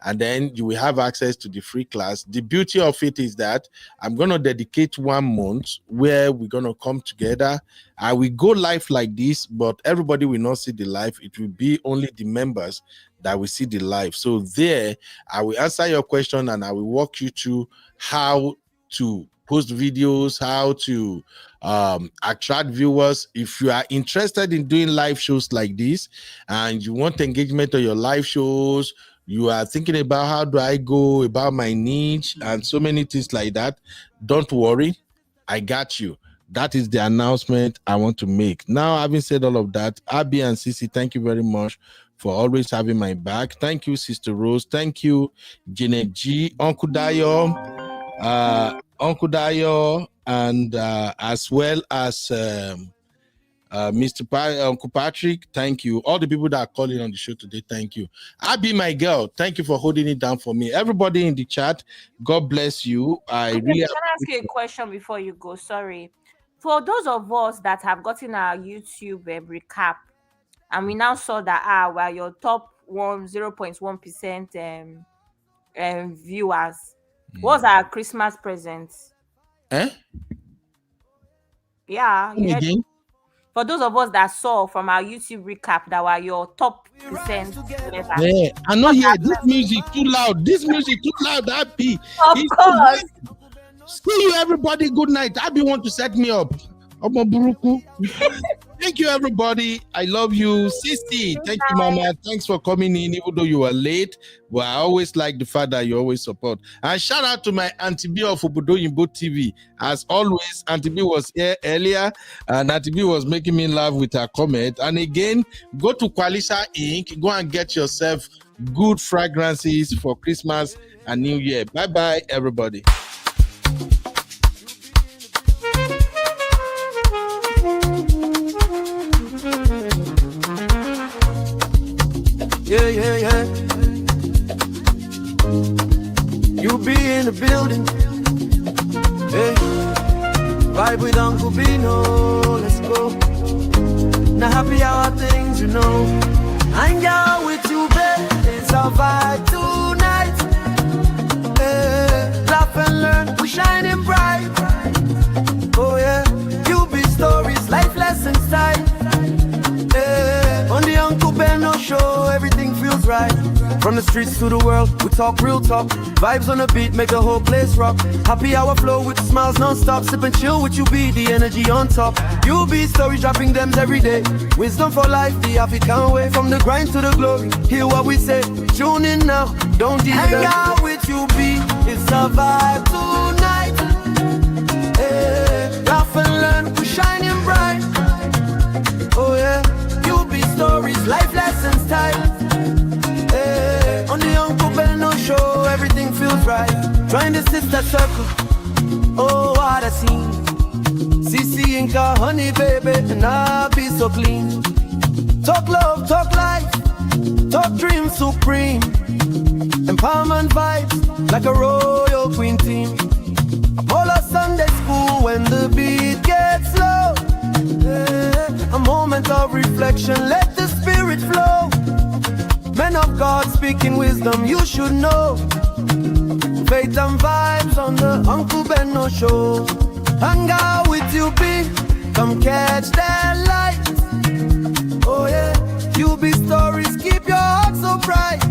and then you will have access to the free class. The beauty of it is that I'm going to dedicate 1 month where we're going to come together. I will go live like this, but everybody will not see the live. It will be only the members that will see the live. So there, I will answer your question and I will walk you through how to post videos, how to attract viewers. If you are interested in doing live shows like this and you want engagement on your live shows, you are thinking about how do I go about my niche and so many things like that, don't worry, I got you. That is the announcement I want to make. Now, having said all of that, Abby and Sissy, thank you very much for always having my back. Thank you, Sister Rose. Thank you, Janet G, Uncle Dayo, and as well as Uncle Patrick. Thank you. All the people that are calling on the show today, thank you. Abby, my girl, thank you for holding it down for me. Everybody in the chat, God bless you. I really can I ask you a question before you go? Sorry. For those of us that have gotten our YouTube recap, and we now saw that well, your top 0.1% viewers, what's our Christmas present? Yeah, you heard again? For those of us that saw from our YouTube recap that were your top percent. Yeah, I know. Yeah, this music too loud. This music too loud. Happy. Of course. See you, everybody. Good night. Abby want to set me up. Thank you, everybody. I love you. Sissy, thank you, Mama. Thanks for coming in, even though you were late. But I always like the fact that you always support. And shout out to my Auntie B of Obodo Yimbo TV. As always, Auntie B was here earlier, and Auntie B was making me laugh with her comment. And again, go to Qualisa Inc. Go and get yourself good fragrances for Christmas and New Year. Bye-bye, everybody. Yeah, yeah, yeah. You be in the building. Hey, vibe with Uncle Bino. Let's go. Now happy hour things, you know. Hang out with you, babe. It's a vibe tonight. Hey, laugh and learn. We shining bright. Oh yeah. You be stories, life lessons type. Hey, on the Uncle Beno show, everything feels right. From the streets to the world, we talk real talk. Vibes on the beat make the whole place rock. Happy hour flow with smiles non-stop. Sip and chill with you, be the energy on top. You be stories dropping them every day. Wisdom for life, the African way. From the grind to the glory, hear what we say. Tune in now, don't delay. Hang out with you, be it's a vibe tonight. Hey, laugh and learn, we shining bright. Oh yeah, you be stories, life lessons type. Hey, on the Uncle Beno show, everything feels right. Join the sister circle. Oh, what a scene. CC Inca, honey baby, and I'll be so clean. Talk love, talk life, talk dreams supreme. Empowerment vibes, like a royal queen team. All our Sunday school when the beat gets low. Yeah, a moment of reflection, let the spirit flow. Men of God speaking wisdom, you should know. Faith and vibes on the Uncle Beno show. Hang out with you, be come catch that light. Oh yeah, you be stories, keep your heart so bright.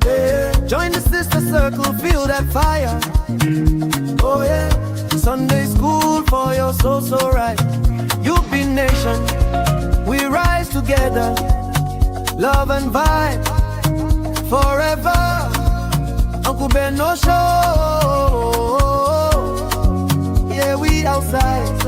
Yeah, join the sister circle, feel that fire. Oh yeah, Sunday school for your soul so right. You be nation, we rise together. Love and vibe forever. Uncle Beno show. Yeah, we outside.